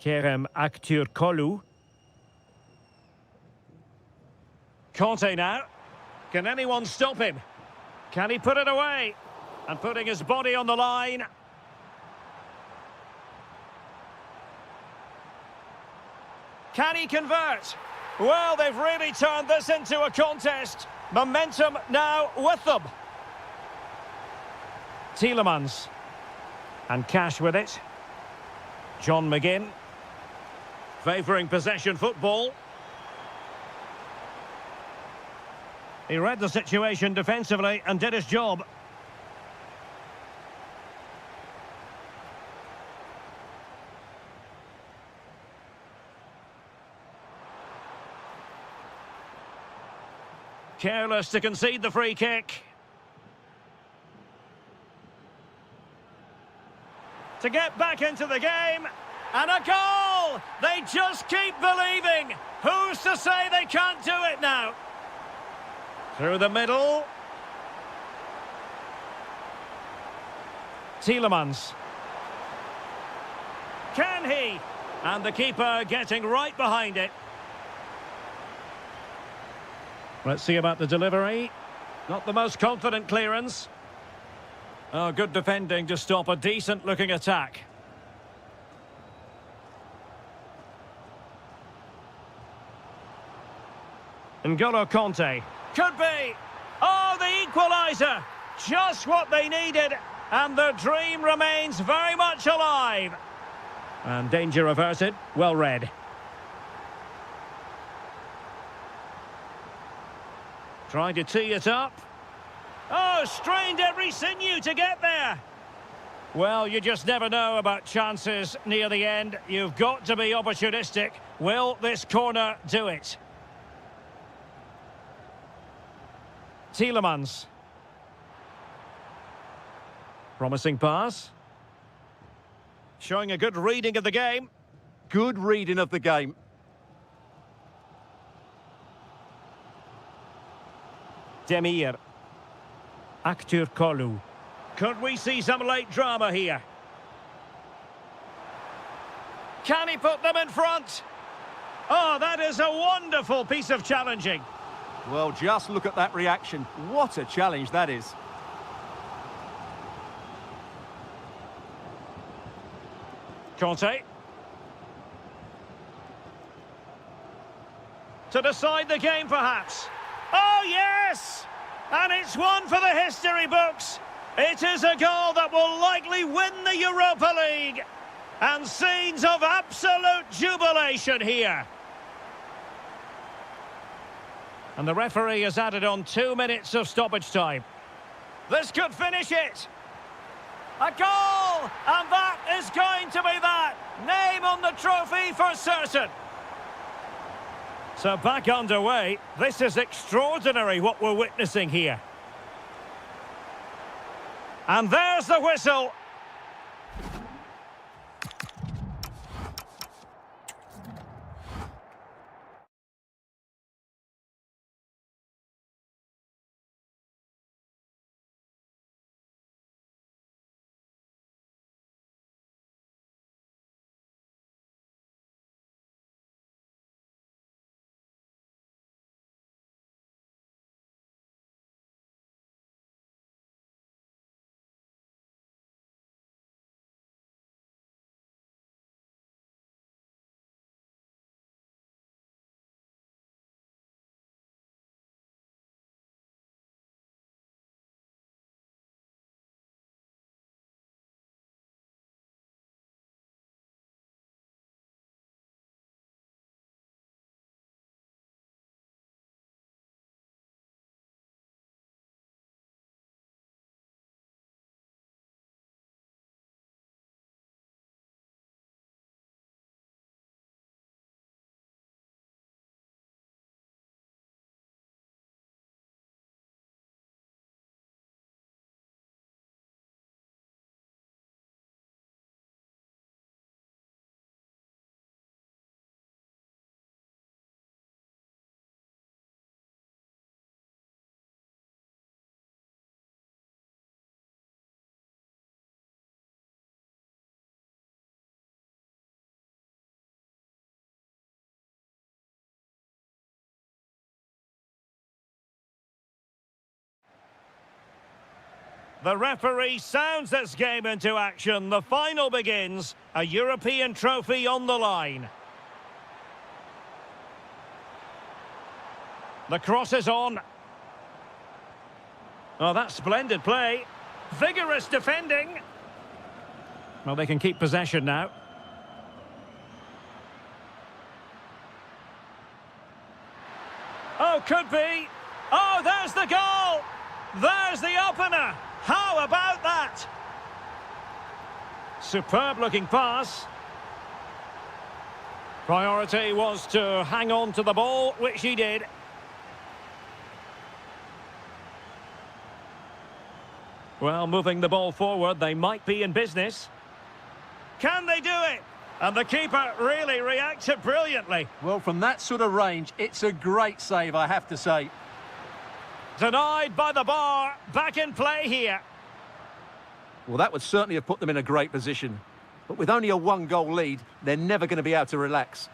S3: Kerem Aktürkoğlu. Conte now. Can anyone stop him? Can he put it away? And putting his body on the line. Can he convert? Well, they've really turned this into a contest. Momentum now with them. Tielemans. And Cash with it. John McGinn. Favouring possession football. He read the situation defensively and did his job. Careless to concede the free kick. To get back into the game. And a goal! They just keep believing. Who's to say they can't do it now? Through the middle. Tielemans. Can he? And the keeper getting right behind it. Let's see about the delivery. Not the most confident clearance. Oh, good defending to stop a decent-looking attack. N'Golo Conte. Could be. Oh, the equaliser. Just what they needed. And the dream remains very much alive. And danger averted. Well read. Trying to tee it up. Oh, strained every sinew to get there. Well, you just never know about chances near the end. You've got to be opportunistic. Will this corner do it? Tielemans. Promising pass. Showing a good reading of the game.
S2: Good reading of the game.
S3: Demir. Aktürkoğlu. Could we see some late drama here? Can he put them in front? Oh, that is a wonderful piece of challenging.
S2: Well, just look at that reaction. What a challenge that is.
S3: Conte. To decide the game, perhaps. Oh, yes! And it's one for the history books. It is a goal that will likely win the Europa League. And scenes of absolute jubilation here. And the referee has added on 2 minutes of stoppage time. This could finish it. A goal! And that is going to be that. Name on the trophy for certain. So back underway. This is extraordinary what we're witnessing here. And there's the whistle. The referee sounds this game into action. The final begins. A European trophy on the line. The cross is on. Oh, that's splendid play. Vigorous defending. Well, they can keep possession now. Oh, could be. Oh, there's the goal. There's the opener. How about that? Superb looking pass. Priority was to hang on to the ball, which he did. Well, moving the ball forward, they might be in business. Can they do it? And the keeper really reacted brilliantly.
S2: Well, from that sort of range, it's a great save, I have to say.
S3: Denied by the bar. Back in play here.
S2: Well, that would certainly have put them in a great position. But with only a one-goal lead, they're never going to be able to relax.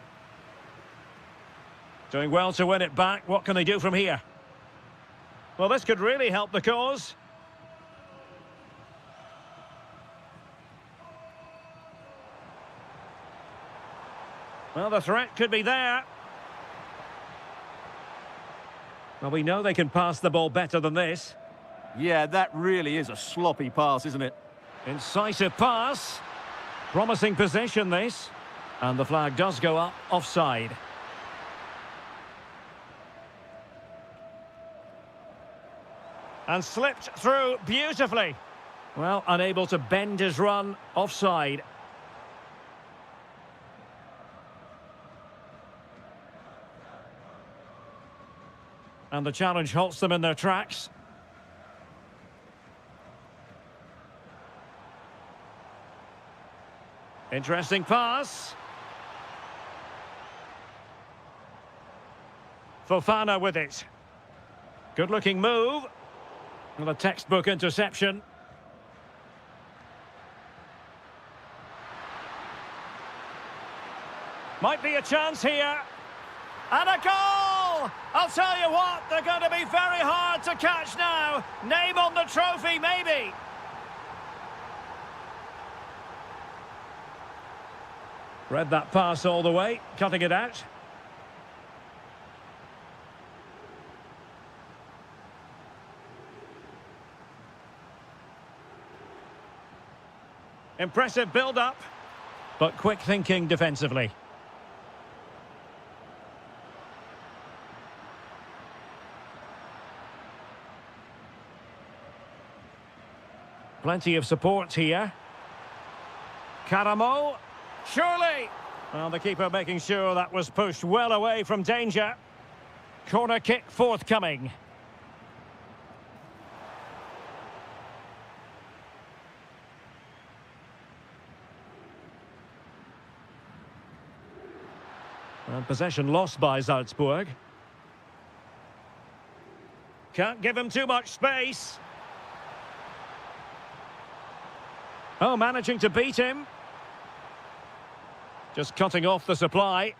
S3: Doing well to win it back. What can they do from here? Well, this could really help the cause. Well, the threat could be there. Well, we know they can pass the ball better than this.
S2: Yeah, that really is a sloppy pass, isn't it?
S3: Incisive pass. Promising possession, this. And the flag does go up offside. And slipped through beautifully. Well, unable to bend his run, offside. And the challenge halts them in their tracks. Interesting pass. Fofana with it. Good-looking move. And a textbook interception. Might be a chance here. And a goal! I'll tell you what, they're going to be very hard to catch now. Name on the trophy, maybe. Read that pass all the way, cutting it out. Impressive build-up, but quick thinking defensively. Plenty of support here. Karamo. Surely! Well, the keeper making sure that was pushed well away from danger. Corner kick forthcoming. And possession lost by Salzburg. Can't give him too much space. Oh, managing to beat him. Just cutting off the supply.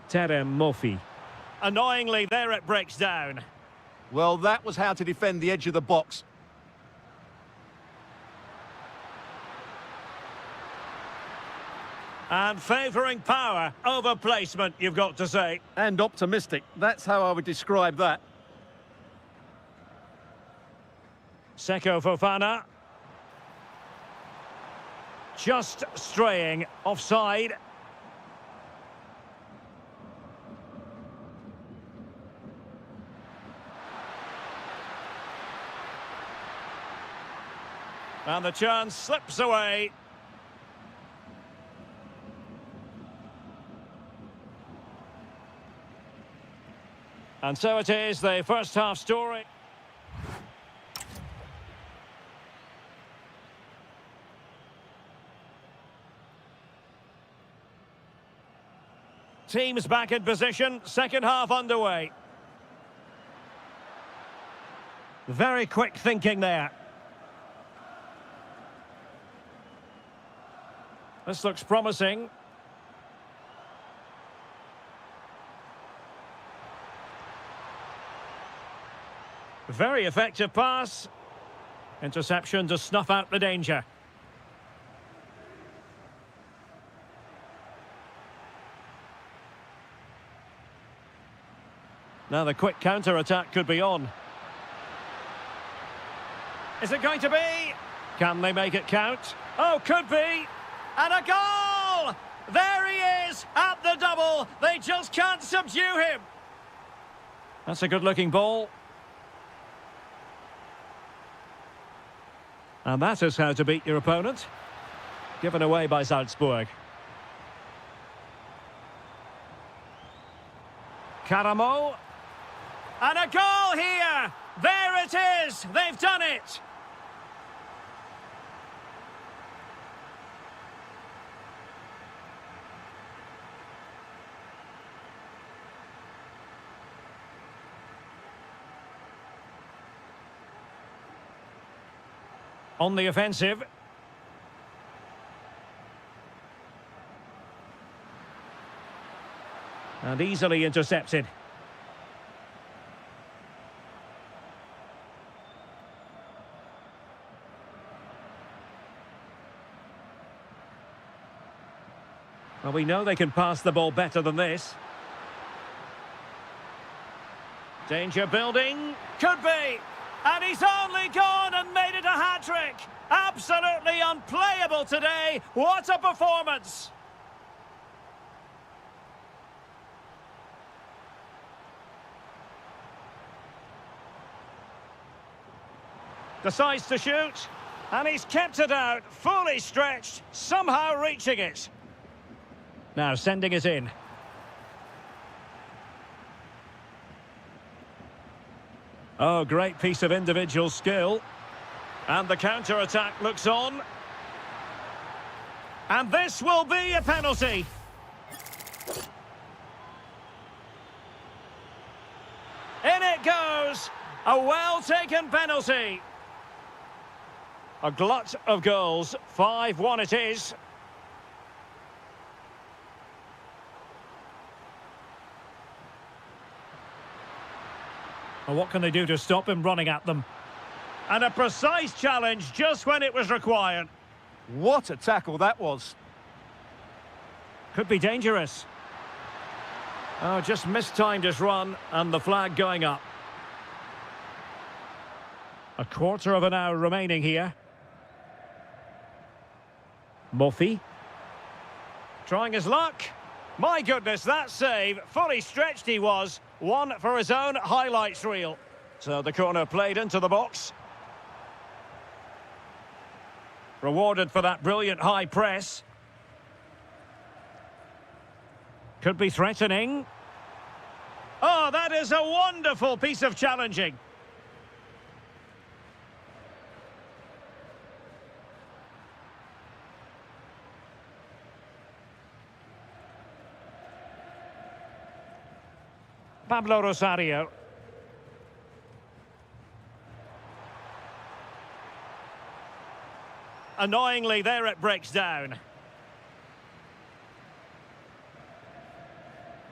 S3: Terem Mofi. Annoyingly, there it breaks down.
S2: Well, that was how to defend the edge of the box.
S3: And favouring power over placement, you've got to say.
S2: And optimistic. That's how I would describe that.
S3: Seko Fofana. Just straying offside. And the chance slips away. And so it is, the first half story. Teams back in position, second half underway. Very quick thinking there. This looks promising. Very effective pass. Interception to snuff out the danger. Now the quick counter-attack could be on. Is it going to be? Can they make it count? Oh, could be. And a goal! There he is at the double. They just can't subdue him. That's a good-looking ball. And that is how to beat your opponent. Given away by Salzburg. Karamo. And a goal here! There it is! They've done it! On the offensive. And easily intercepted. Well, we know they can pass the ball better than this. Danger building. Could be. And he's only gone and made it a hat-trick. Absolutely unplayable today. What a performance. Decides to shoot. And he's kept it out, fully stretched, somehow reaching it. Now sending it in. Oh, great piece of individual skill. And the counter-attack looks on. And this will be a penalty. In it goes. A well-taken penalty. A glut of goals. 5-1 it is. Well, what can they do to stop him running at them? And a precise challenge just when it was required.
S2: What a tackle that was.
S3: Could be dangerous. Oh, just mistimed his run and the flag going up. A quarter of an hour remaining here. Mofi. Trying his luck. My goodness, that save. Fully stretched he was. One for his own highlights reel. So the corner played into the box. Rewarded for that brilliant high press. Could be threatening. Oh, that is a wonderful piece of challenging. Pablo Rosario. Annoyingly, there it breaks down.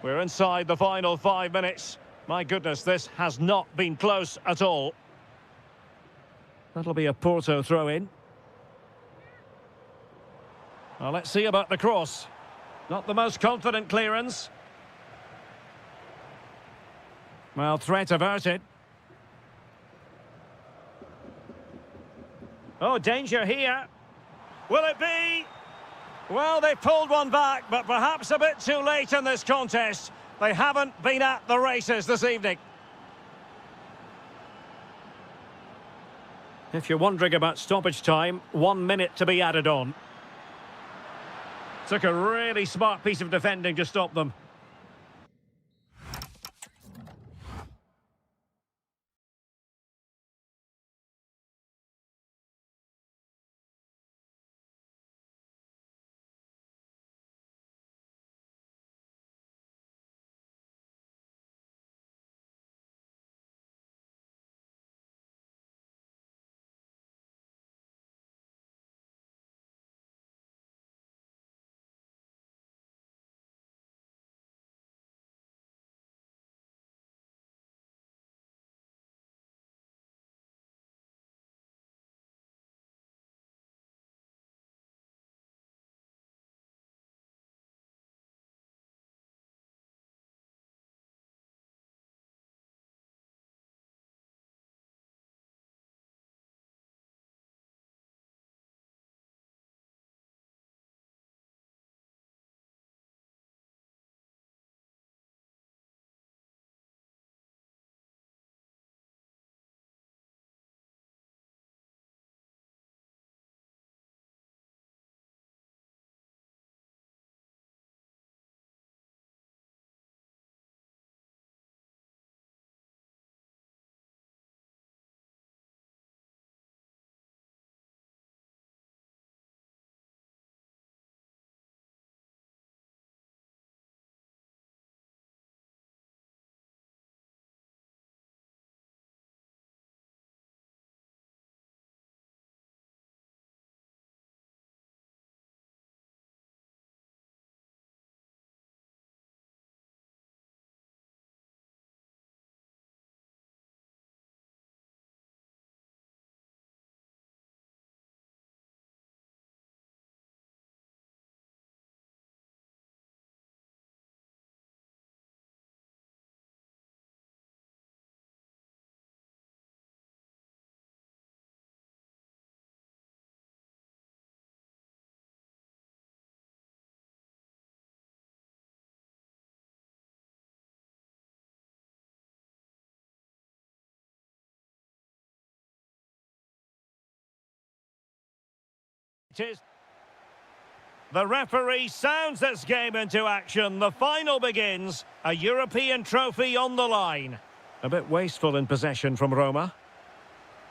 S3: We're inside the final 5 minutes. My goodness, this has not been close at all. That'll be a Porto throw-in. Well, let's see about the cross. Not the most confident clearance. Well, threat averted. Oh, danger here. Will it be? Well, they pulled one back, but perhaps a bit too late in this contest. They haven't been at the races this evening. If you're wondering about stoppage time, 1 minute to be added on. Took a really smart piece of defending to stop them. The referee sounds this game into action. The final begins. A European trophy on the line. A bit wasteful in possession from Roma.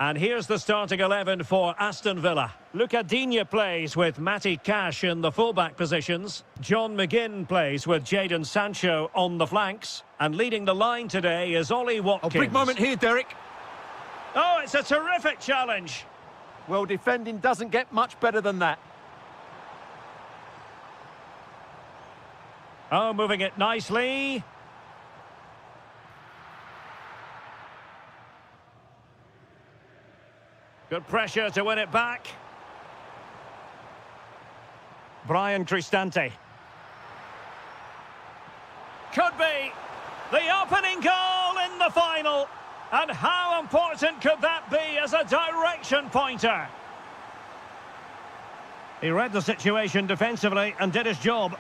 S3: And here's the starting 11 for Aston Villa. Luca Digne plays with Matty Cash in the fullback positions. John McGinn plays with Jadon Sancho on the flanks. And leading the line today is Ollie Watkins.
S2: A big moment here, Derek.
S3: Oh, it's a terrific challenge.
S2: Well, defending doesn't get much better than that.
S3: Oh, moving it nicely. Good pressure to win it back. Brian Cristante. Could be the opening goal in the final. And how important could that be as a direction pointer? He read the situation defensively and did his job.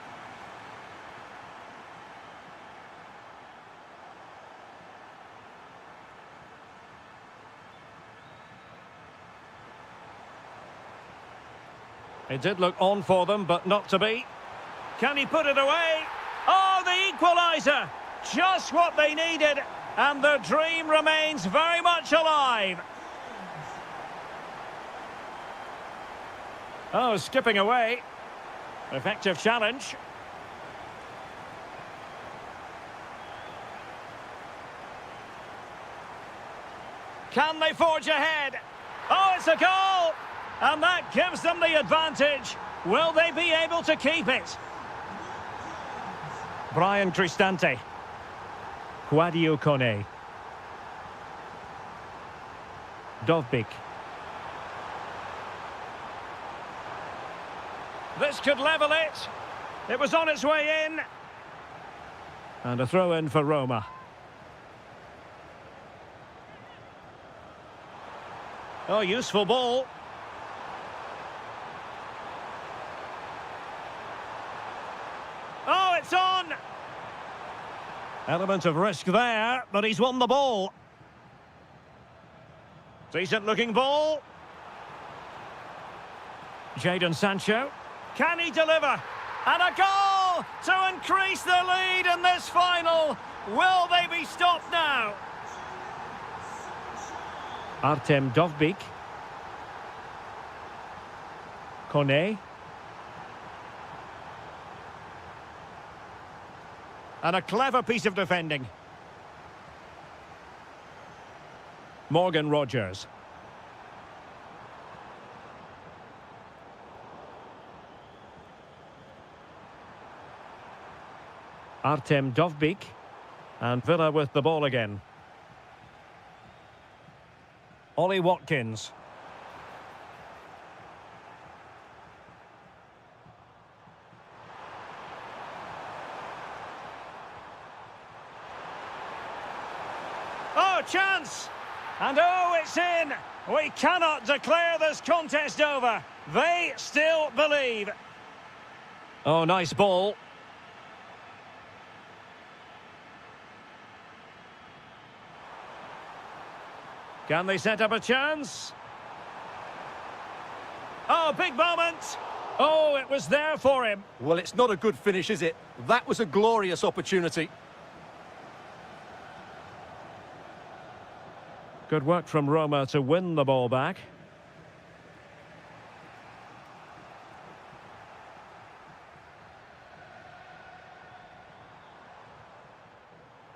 S3: It did look on for them, but not to be. Can he put it away? Oh, the equaliser! Just what they needed, and the dream remains very much alive. Oh, skipping away. Effective challenge. Can they forge ahead? Oh, it's a goal! And that gives them the advantage. Will they be able to keep it? Brian Cristante. Quadio Kone. Dovbik. This could level it. It was on its way in. And a throw in for Roma. Oh, useful ball. Oh, it's on! Element of risk there, but he's won the ball. Decent looking ball. Jadon Sancho. Can he deliver? And a goal to increase the lead in this final. Will they be stopped now? Artem Dovbik. Kone. And a clever piece of defending. Morgan Rogers. Artem Dovbik. And Villa with the ball again. Ollie Watkins. Oh, chance! And oh, it's in! We cannot declare this contest over. They still believe. Oh, nice ball. Can they set up a chance? Oh, big moment! Oh, it was there for him.
S2: Well, it's not a good finish, is it? That was a glorious opportunity.
S3: Good work from Roma to win the ball back.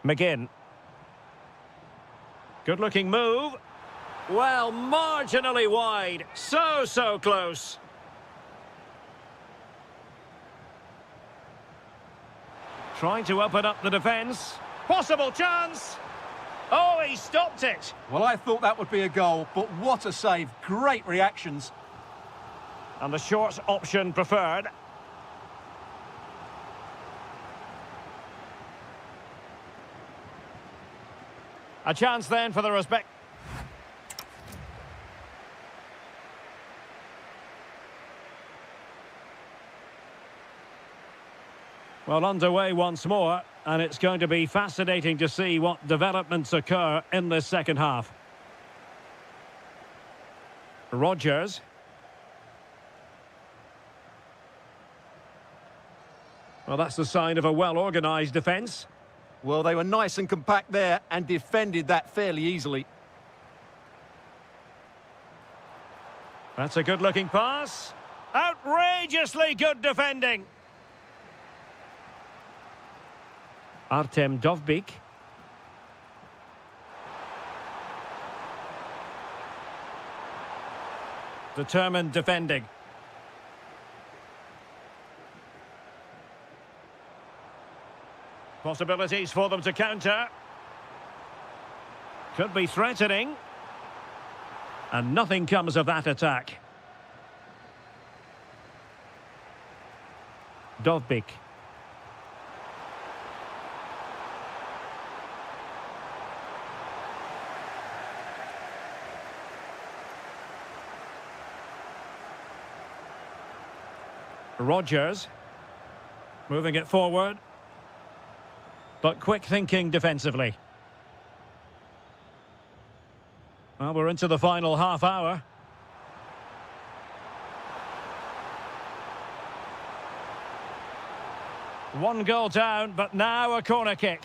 S3: McGinn. Good-looking move. Well, marginally wide. So close. Trying to open up the defence. Possible chance. Oh, he stopped it.
S2: Well, I thought that would be a goal, but what a save. Great reactions.
S3: And the short option preferred. A chance then for the respect. Well, underway once more, and it's going to be fascinating to see what developments occur in this second half. Rogers. Well, that's the sign of a well-organised defence.
S2: Well, they were nice and compact there and defended that fairly easily.
S3: That's a good-looking pass. Outrageously good defending. Artem Dovbik. Determined defending. Possibilities for them to counter. Could be threatening. And nothing comes of that attack. Dovbik. Rogers. Moving it forward. But quick thinking defensively. Well, we're into the final half hour. One goal down, but now a corner kick.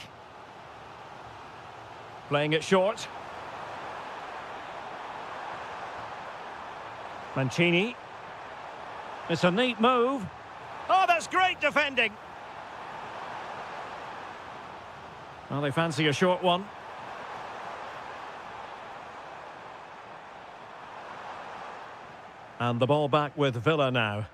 S3: Playing it short. Mancini. It's a neat move. Oh, that's great defending. Well, they fancy a short one. And the ball back with Villa now.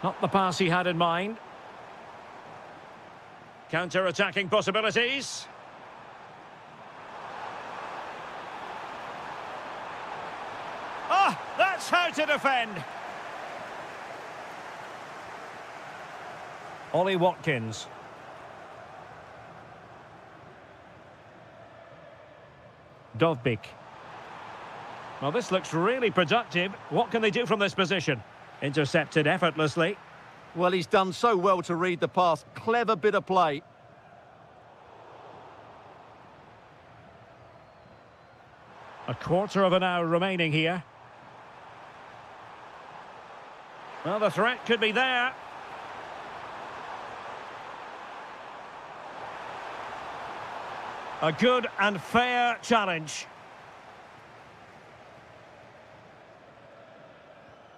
S3: Not the pass he had in mind. Counter-attacking possibilities. Ah, that's how to defend. Ollie Watkins. Dovbik. Well, this looks really productive. What can they do from this position? Intercepted effortlessly.
S2: Well, he's done so well to read the pass. Clever bit of play.
S3: A quarter of an hour remaining here. Well, the threat could be there. A good and fair challenge.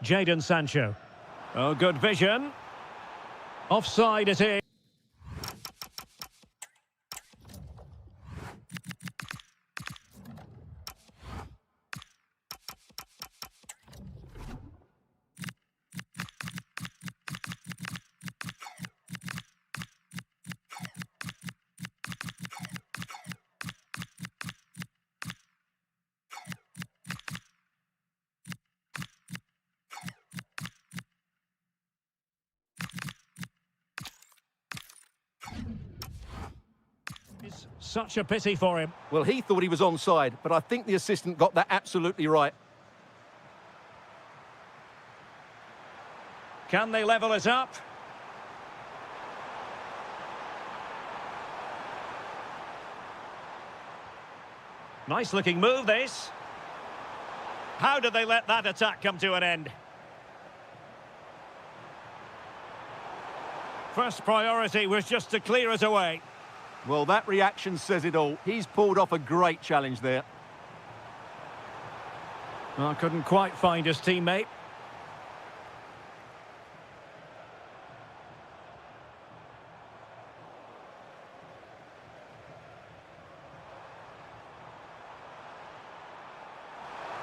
S3: Jadon Sancho. Oh, good vision. Offside it is. It's such a pity for him.
S2: Well, he thought he was onside, but I think the assistant got that absolutely right.
S3: Can they level it up? Nice looking move, this. How did they let that attack come to an end? First priority was just to clear it away.
S2: Well, that reaction says it all. He's pulled off a great challenge there.
S3: Well, couldn't quite find his teammate.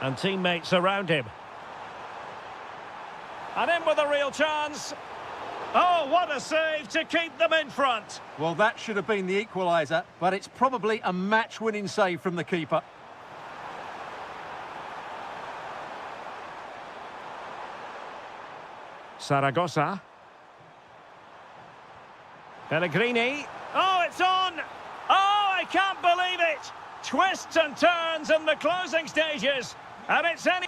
S3: And teammates around him. And in with a real chance. Oh, what a save to keep them in front.
S2: Well, that should have been the equaliser, but it's probably a match-winning save from the keeper.
S3: Saragossa. Pellegrini. Oh, it's on! Oh, I can't believe it! Twists and turns in the closing stages. And it's any...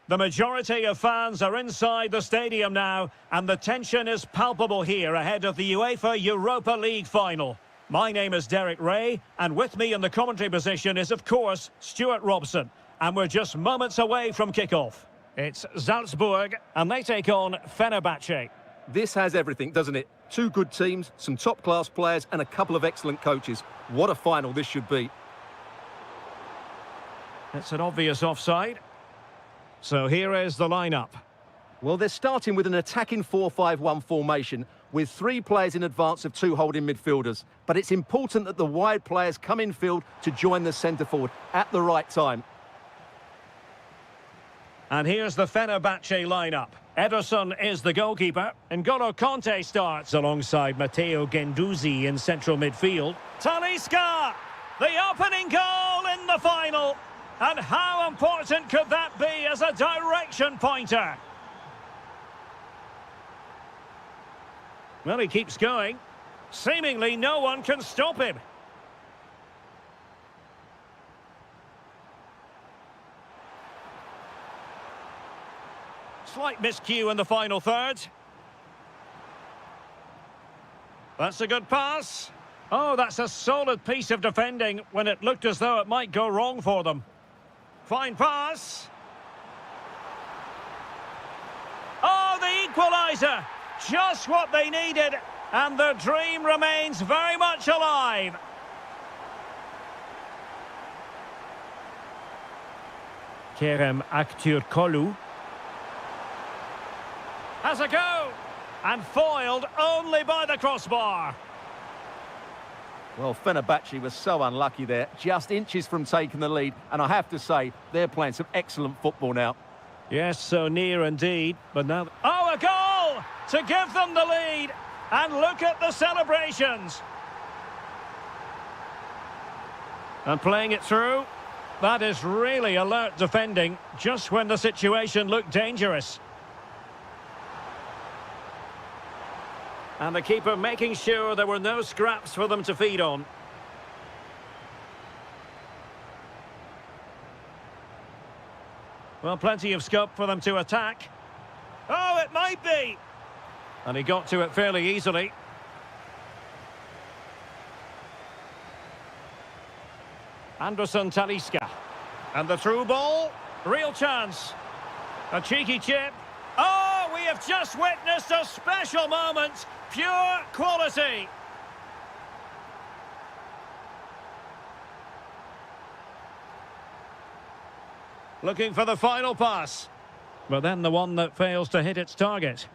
S3: The majority of fans are inside the stadium now, and the tension is palpable here ahead of the UEFA Europa League final. My name is Derek Ray, and with me in the commentary position is, of course, Stuart Robson. And we're just moments away from kickoff. It's Salzburg, and they take on Fenerbahce.
S2: This has everything, doesn't it? Two good teams, some top-class players, and a couple of excellent coaches. What a final this should be.
S3: It's an obvious offside. So here is the lineup.
S2: Well, they're starting with an attacking 4-5-1 formation with three players in advance of two holding midfielders. But it's important that the wide players come in field to join the centre-forward at the right time.
S3: And here's the Fenerbahce lineup. Ederson is the goalkeeper. N'Golo Kanté starts alongside Matteo Guendouzi in central midfield. Talisca, the opening goal in the final. And how important could that be as a direction pointer? Well, he keeps going. Seemingly no one can stop him. Slight miscue in the final third. That's a good pass. Oh, that's a solid piece of defending when it looked as though it might go wrong for them. Fine pass. Oh, the equaliser. Just what they needed. And their dream remains very much alive. Kerem Aktürkoğlu has a go. And foiled only by the crossbar.
S2: Well, Fenerbahce was so unlucky there, just inches from taking the lead, and I have to say, they're playing some excellent football now.
S3: Yes, so near indeed, but now... Oh, a goal to give them the lead, and look at the celebrations. And playing it through, that is really alert defending, just when the situation looked dangerous. And the keeper making sure there were no scraps for them to feed on. Well, plenty of scope for them to attack. Oh, it might be! And he got to it fairly easily. Anderson Talisca. And the through ball. Real chance. A cheeky chip. Oh, we have just witnessed a special moment. Pure quality. Looking for the final pass. But then the one that fails to hit its target.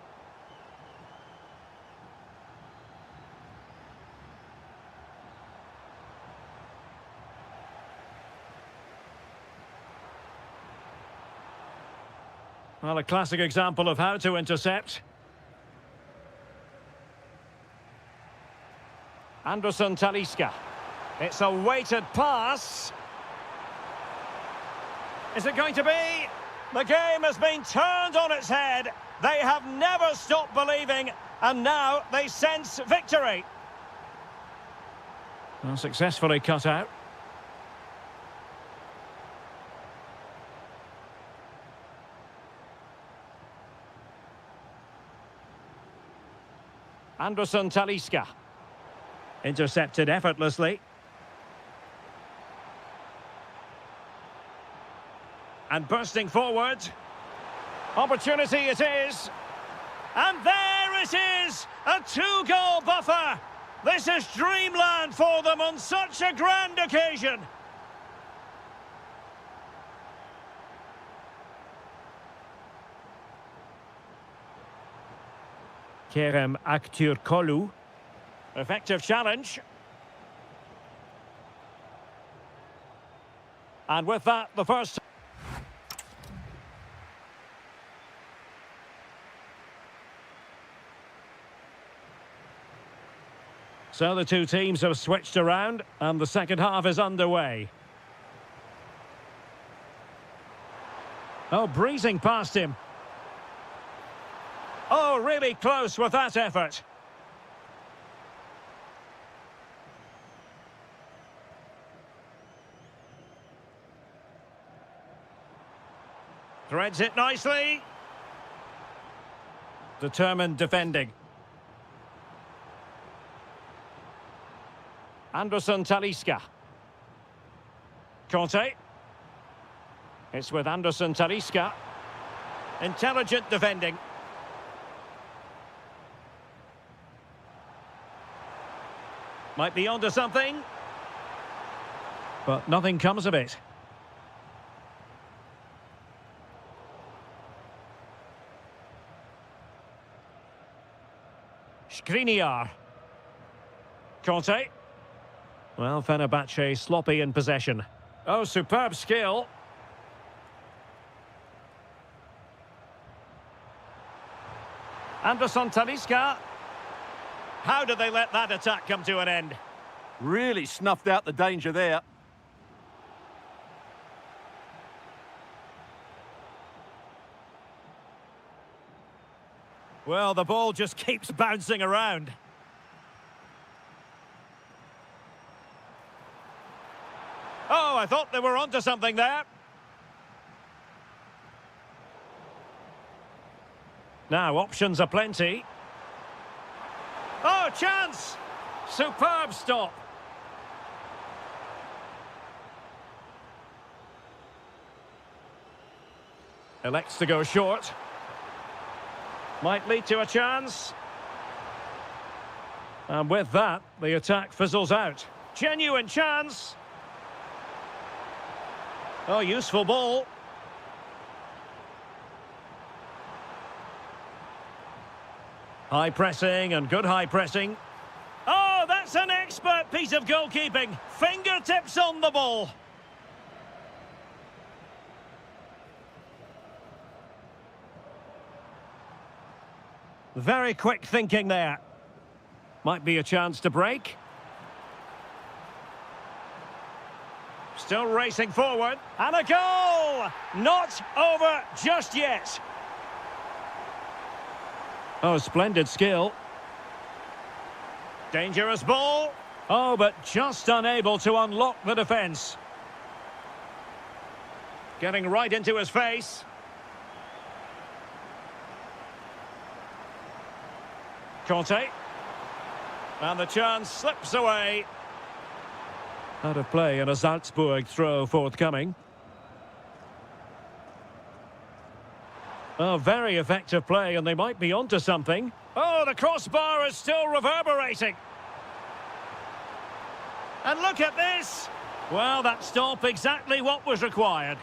S3: Well, a classic example of how to intercept. Anderson Talisca. It's a weighted pass. Is it going to be? The game has been turned on its head. They have never stopped believing, and now they sense victory. Well, successfully cut out. Anderson Talisca. Intercepted effortlessly. And bursting forward. Opportunity it is. And there it is! A two-goal buffer! This is dreamland for them on such a grand occasion! Kerem Aktürkoğlu. Effective challenge. And with that, the first... So the two teams have switched around, and the second half is underway. Oh, breezing past him. Oh, really close with that effort. Threads it nicely. Determined defending. Anderson Talisca. Conte. It's with Anderson Talisca. Intelligent defending. Might be onto something. But nothing comes of it. Skriniar. Conte. Well, Fenerbahce sloppy in possession. Oh, superb skill. Anderson Talisca. How did they let that attack come to an end?
S2: Really snuffed out the danger there.
S3: Well, the ball just keeps bouncing around. Oh, I thought they were onto something there. Now, options are plenty. Oh, chance! Superb stop. Elects to go short. Might lead to a chance. And with that, the attack fizzles out. Genuine chance. Oh, useful ball. High pressing and good high pressing. Oh, that's an expert piece of goalkeeping. Fingertips on the ball. Very quick thinking there. Might be a chance to break. Still racing forward. And a goal! Not over just yet. Oh, splendid skill. Dangerous ball. Oh, but just unable to unlock the defence. Getting right into his face. Conte. And the chance slips away. Out of play and a Salzburg throw forthcoming. Oh, very effective play, and they might be onto something. Oh, the crossbar is still reverberating. And look at this. Well, that stop exactly what was required.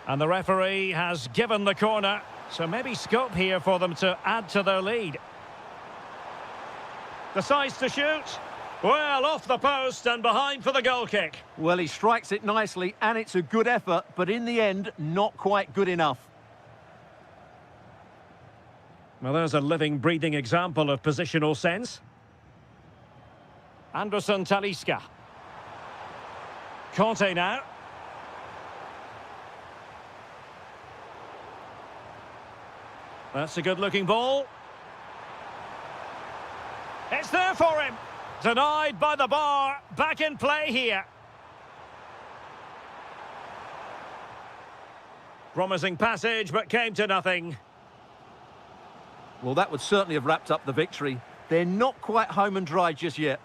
S3: And the referee has given the corner, so maybe scope here for them to add to their lead. Decides to shoot. Well, off the post and behind for the goal kick.
S2: Well, he strikes it nicely, and it's a good effort, but in the end, not quite good enough.
S3: Well, there's a living, breathing example of positional sense. Anderson Talisca. Conte now. That's a good-looking ball. It's there for him. Denied by the bar. Back in play here. Promising passage, but came to nothing.
S2: Well, that would certainly have wrapped up the victory. They're not quite home and dry just yet.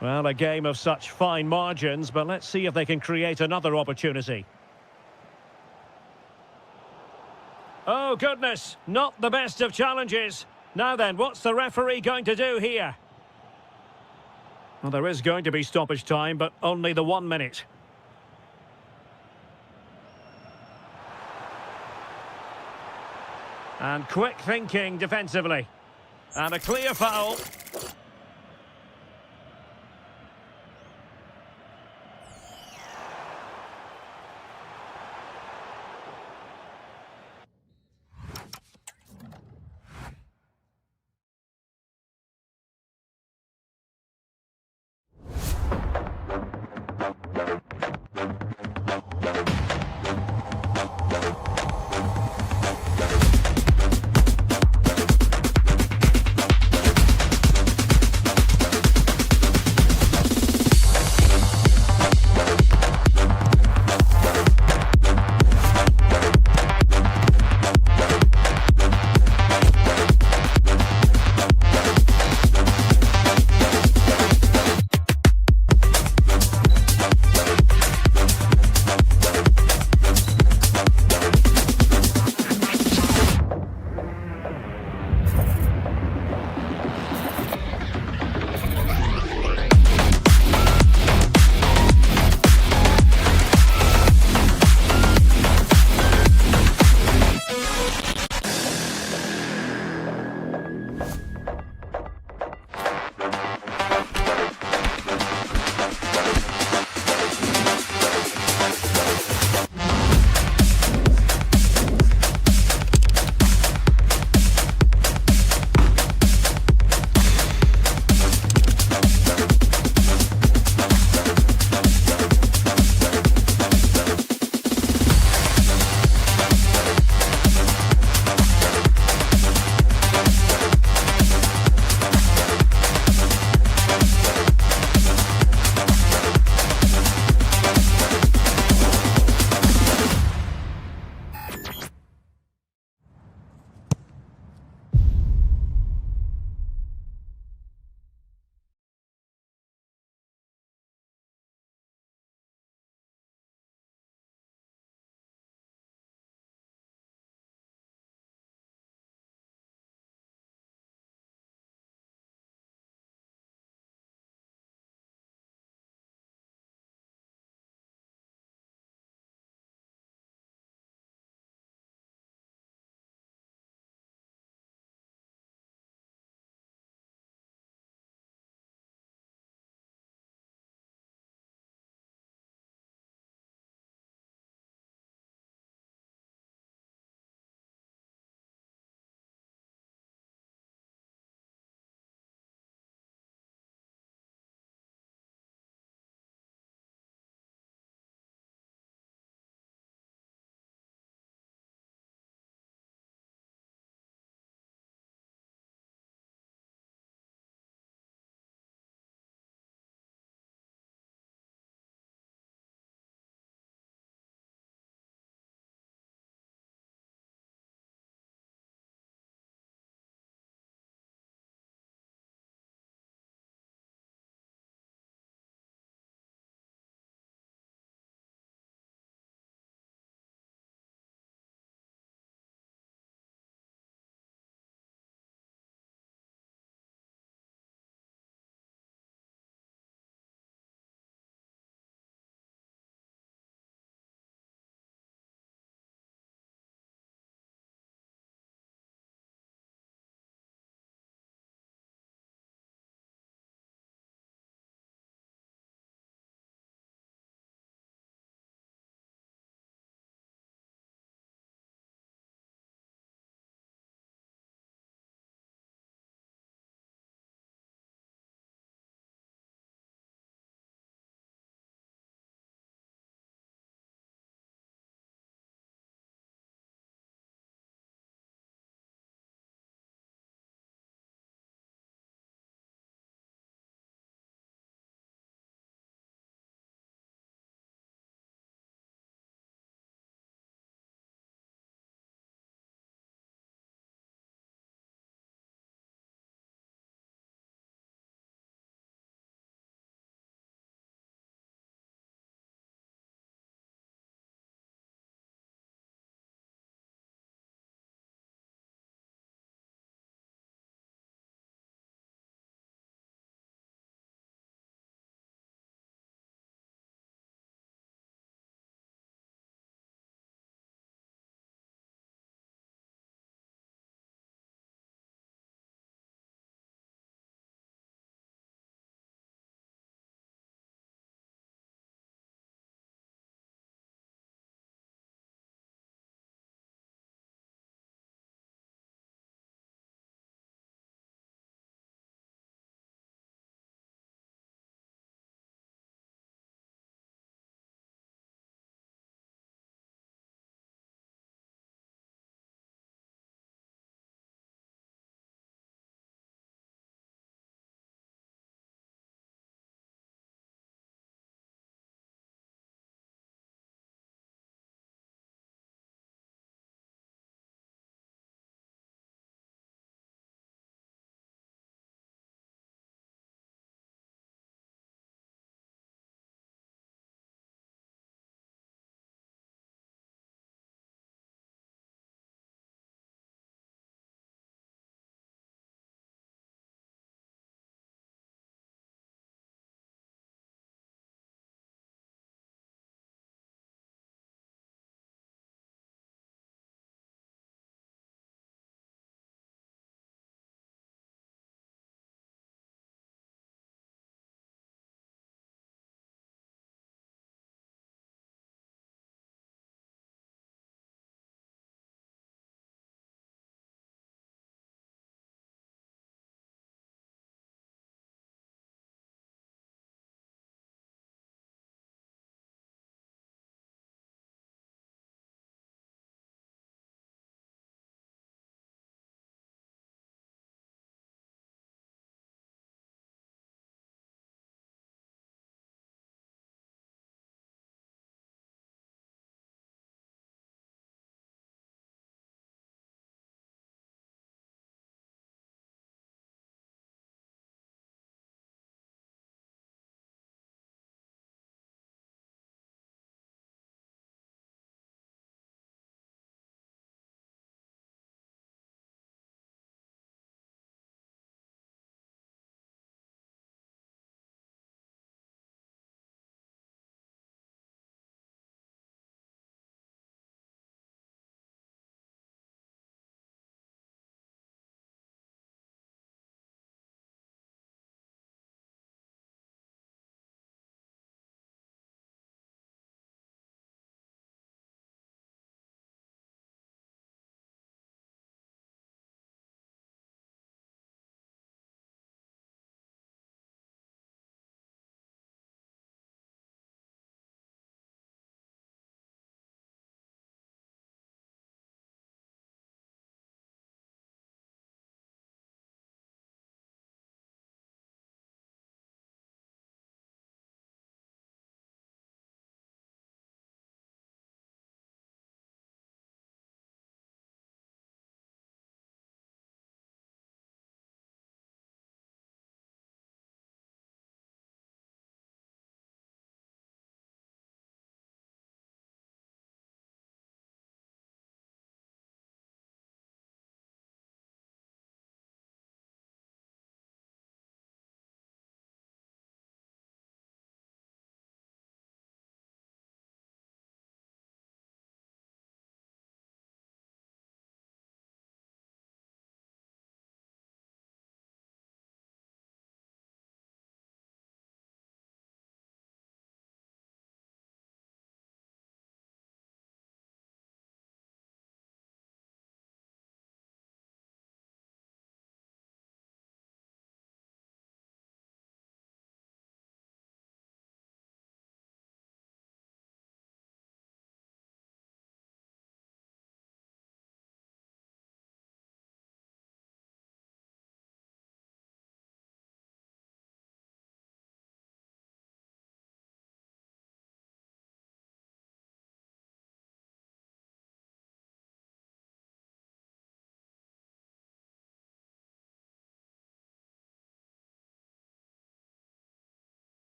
S3: Well, a game of such fine margins, but let's see if they can create another opportunity. Oh, goodness, not the best of challenges. Now then, what's the referee going to do here? Well, there is going to be stoppage time, but only the 1 minute. And quick thinking defensively. And a clear foul.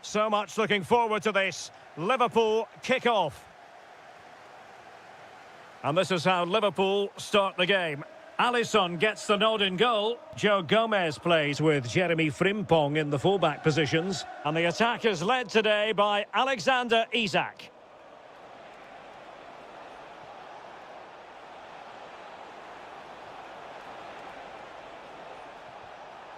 S3: So much looking forward to this. Liverpool kick off. And this is how Liverpool start the game. Alisson gets the nod in goal. Joe Gomez plays with Jeremy Frimpong in the fullback positions. And the attack is led today by Alexander Isak.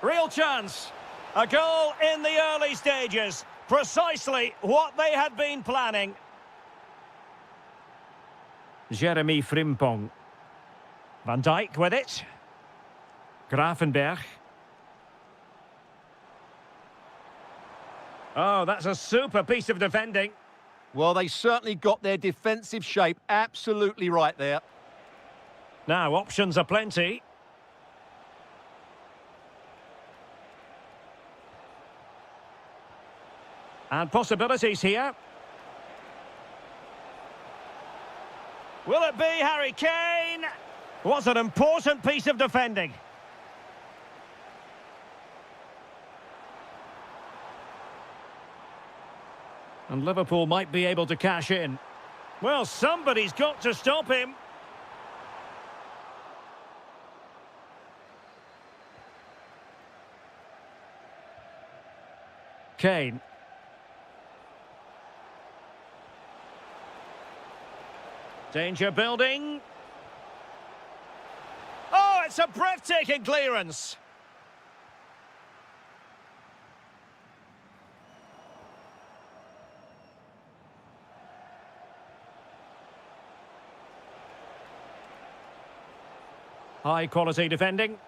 S3: Real chance. A goal in the early stages. Precisely what they had been planning. Jeremy Frimpong. Van Dijk with it. Gravenberg. Oh, that's a super piece of defending.
S2: Well, they certainly got their defensive shape absolutely right there.
S3: Now, options are plenty. And possibilities here. Will it be Harry Kane? Was an important piece of defending. And Liverpool might be able to cash in. Well, somebody's got to stop him. Kane. Danger building. Oh, it's a breathtaking clearance. High quality defending.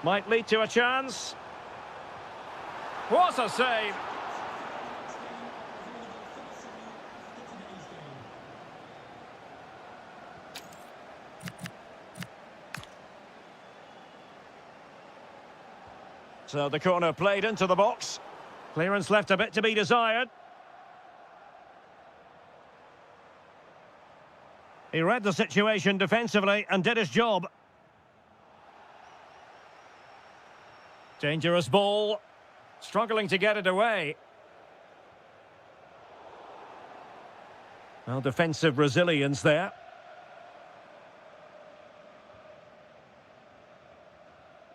S3: Might lead to a chance. What a save! So the corner played into the box. Clearance left a bit to be desired. He read the situation defensively and did his job. Dangerous ball. Struggling to get it away. Well, defensive resilience there.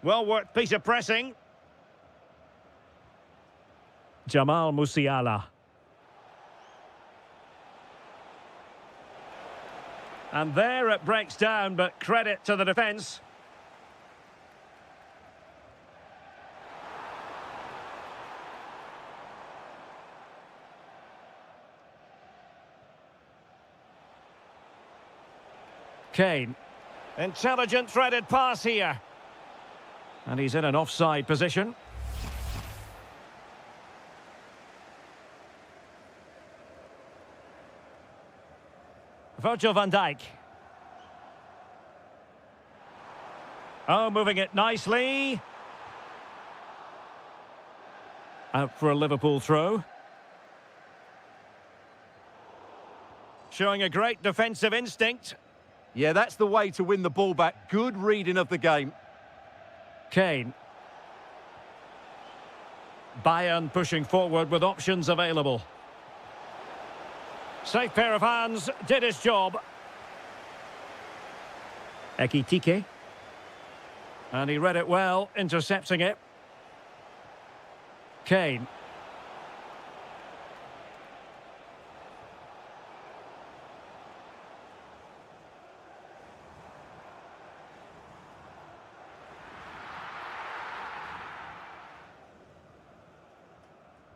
S3: Well-worked piece of pressing. Jamal Musiala. And there it breaks down, but credit to the defence. Kane. Intelligent threaded pass here. And he's in an offside position. Virgil van Dijk. Oh, moving it nicely. Out for a Liverpool throw. Showing a great defensive instinct.
S2: Yeah, that's the way to win the ball back. Good reading of the game.
S3: Kane. Bayern pushing forward with options available. Safe pair of hands, did his job. Ekitike. And he read it well, intercepting it. Kane.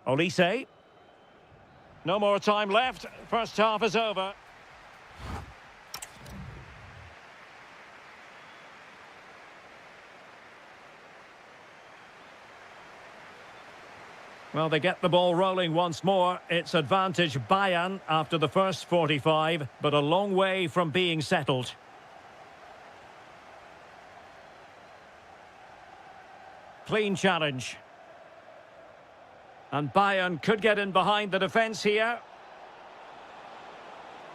S3: Olise. No more time left. First half is over. Well, they get the ball rolling once more. It's advantage Bayern after the first 45, but a long way from being settled. Clean challenge. And Bayern could get in behind the defence here.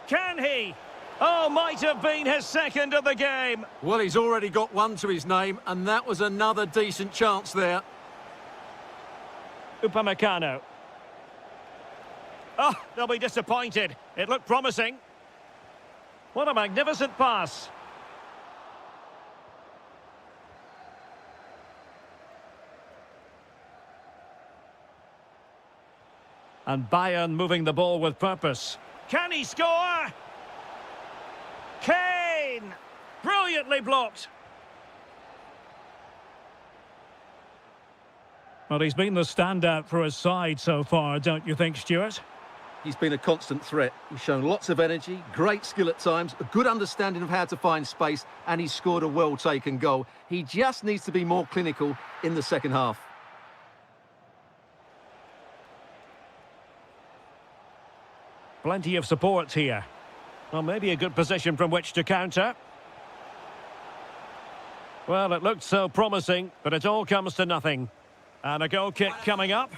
S3: Can he? Oh, might have been his second of the game.
S2: Well, he's already got one to his name, and that was another decent chance there.
S3: Upamecano. Oh, they'll be disappointed. It looked promising. What a magnificent pass. And Bayern moving the ball with purpose. Can he score? Kane! Brilliantly blocked. Well, he's been the standout for his side so far, don't you think, Stuart?
S2: He's been a constant threat. He's shown lots of energy, great skill at times, a good understanding of how to find space, and he's scored a well-taken goal. He just needs to be more clinical in the second half.
S3: Plenty of support here. Well, maybe a good position from which to counter. Well, it looked so promising, but it all comes to nothing. And a goal kick coming up.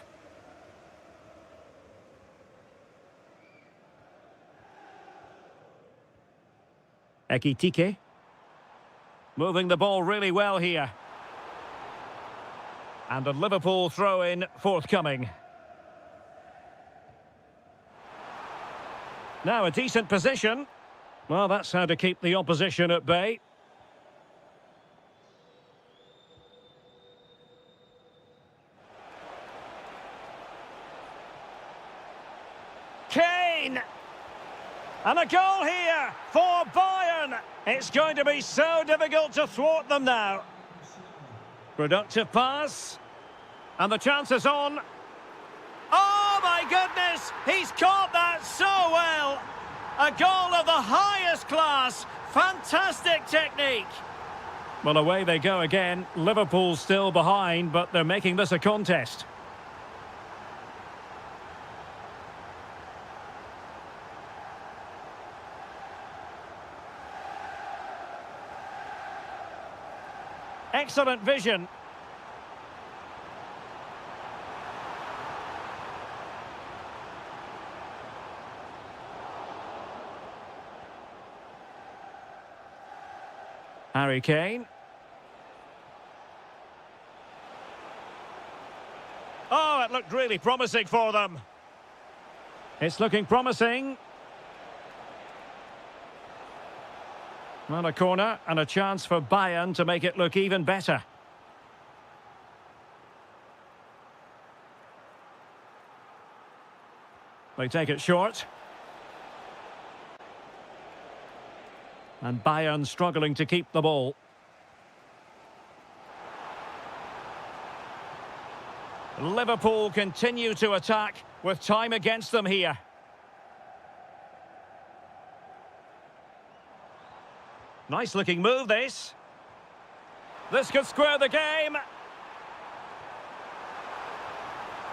S3: Ekitike. Moving the ball really well here. And a Liverpool throw-in forthcoming. Now a decent position. Well, that's how to keep the opposition at bay. Kane! And a goal here for Bayern. It's going to be so difficult to thwart them now. Productive pass. And the chance is on. Oh, my goodness! He's caught that so well! A goal of the highest class. Fantastic technique. Well, away they go again. Liverpool still behind, but they're making this a contest. Excellent vision. Harry Kane. Oh, it looked really promising for them. It's looking promising. Well, a corner and a chance for Bayern to make it look even better. They take it short. And Bayern struggling to keep the ball. Liverpool continue to attack with time against them here. Nice looking move, this. This could square the game.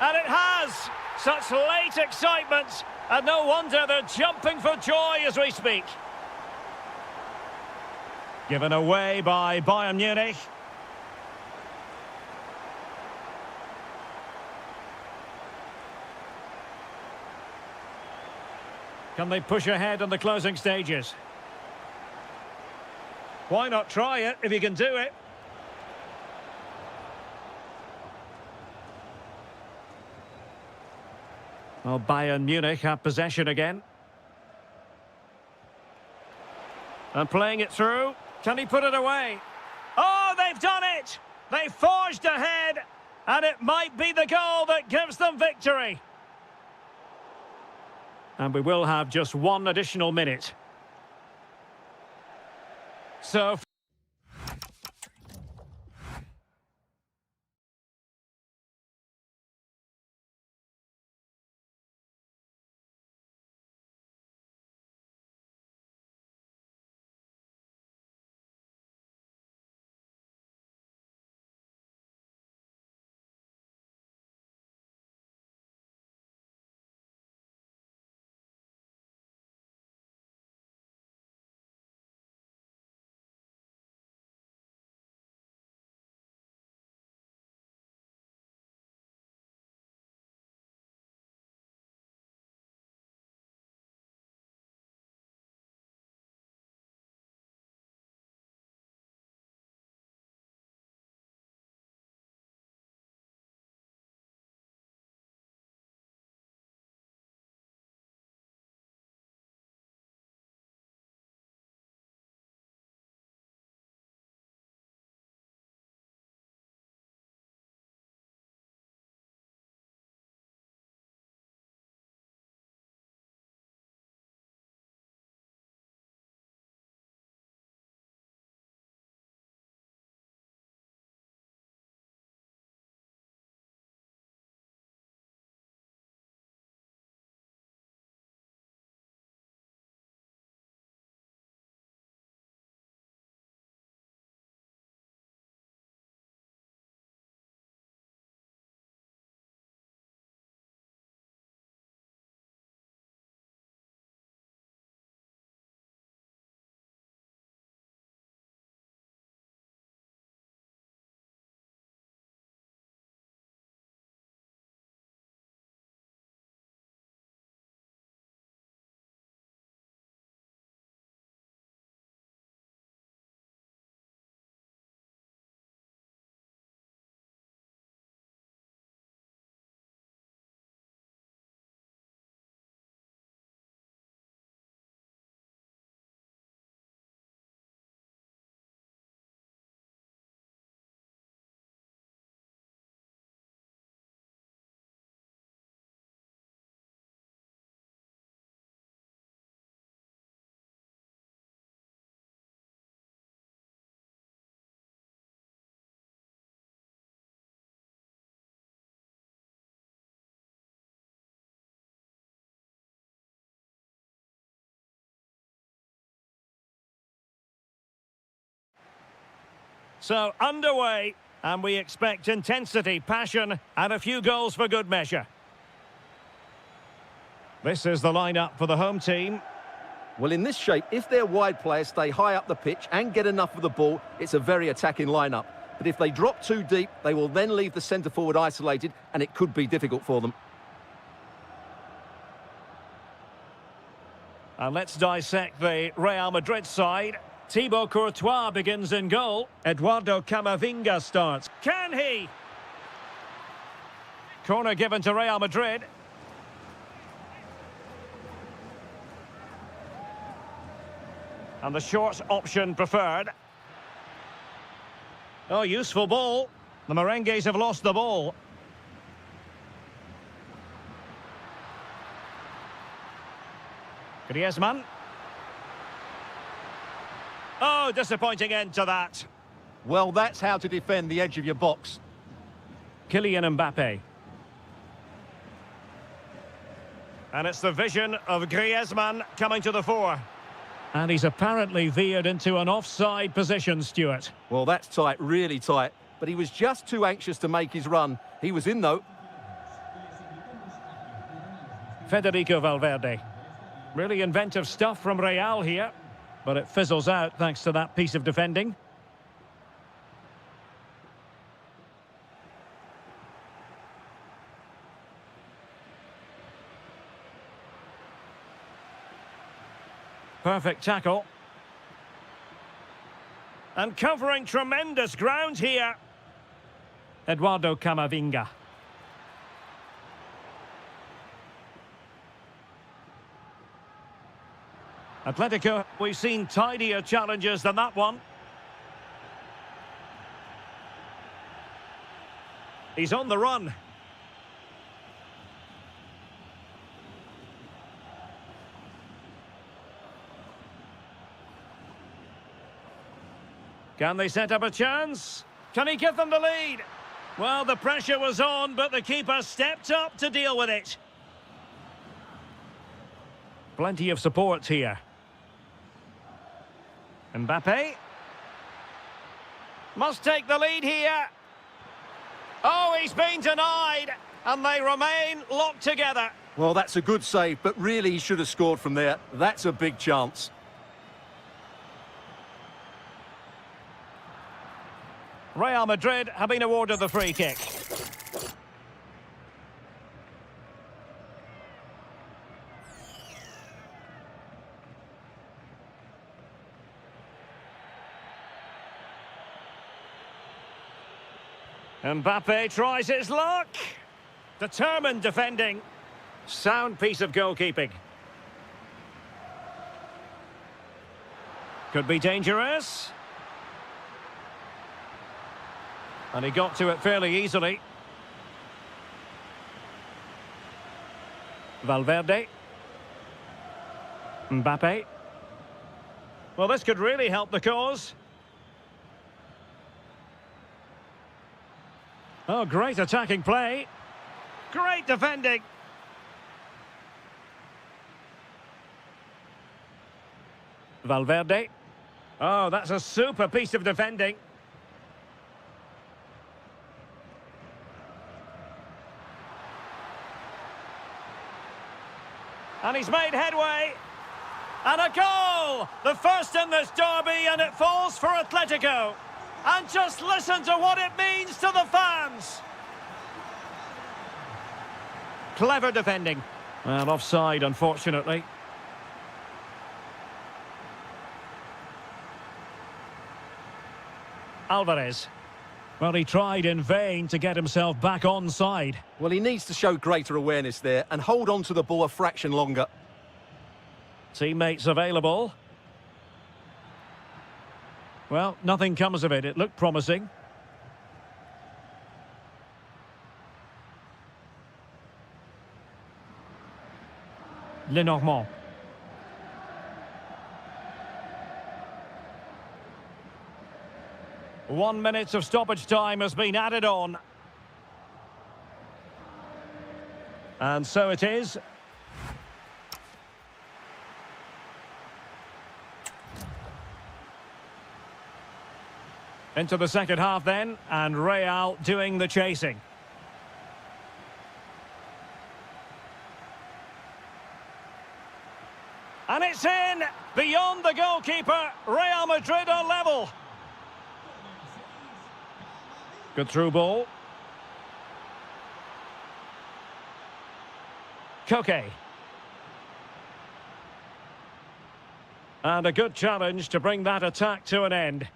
S3: And it has! Such late excitement. And no wonder they're jumping for joy as we speak. Given away by Bayern Munich. Can they push ahead in the closing stages? Why not try it if you can do it? Well, Bayern Munich have possession again. And playing it through. Can he put it away? Oh, they've done it! They forged ahead, and it might be the goal that gives them victory. And we will have just one additional minute. So... So, underway, and we expect intensity, passion, and a few goals for good measure. This is the lineup for the home team.
S2: Well, in this shape, if their wide players stay high up the pitch and get enough of the ball, it's a very attacking lineup. But if they drop too deep, they will then leave the centre-forward isolated, and it could be difficult for them.
S3: And let's dissect the Real Madrid side. Thibaut Courtois begins in goal. Eduardo Camavinga starts. Can he? Corner given to Real Madrid. And the short option preferred. Oh, useful ball. The Merengues have lost the ball. Griezmann. Oh, disappointing end to that.
S2: Well, that's how to defend the edge of your box.
S3: Kylian Mbappe. And it's the vision of Griezmann coming to the fore. And he's apparently veered into an offside position, Stuart.
S2: Well, that's tight, really tight. But he was just too anxious to make his run. He was in, though.
S3: Federico Valverde. Really inventive stuff from Real here. But it fizzles out thanks to that piece of defending. Perfect tackle. And covering tremendous ground here. Eduardo Camavinga. Atletico, we've seen tidier challenges than that one. He's on the run. Can they set up a chance? Can he give them the lead? Well, the pressure was on, but the keeper stepped up to deal with it. Plenty of support here. Mbappe. Must take the lead here. Oh, he's been denied. And they remain locked together.
S2: Well, that's a good save, but really he should have scored from there. That's a big chance.
S3: Real Madrid have been awarded the free kick. Mbappe tries his luck. Determined defending. Sound piece of goalkeeping. Could be dangerous. And he got to it fairly easily. Valverde. Mbappe. Well, this could really help the cause. Oh, great attacking play. Great defending. Valverde. Oh, that's a super piece of defending. And he's made headway. And a goal! The first in this derby, and it falls for Atletico. And just listen to what it means to the fans. Clever defending. Well, offside, unfortunately. Alvarez. Well, he tried in vain to get himself back onside.
S2: Well, he needs to show greater awareness there and hold on to the ball a fraction longer.
S3: Teammates available. Well, nothing comes of it. It looked promising. Lenormand. One minute of stoppage time has been added on. And so it is. Into the second half then, and Real doing the chasing. And it's in! Beyond the goalkeeper, Real Madrid are level. Good through ball. Koke. And a good challenge to bring that attack to an end.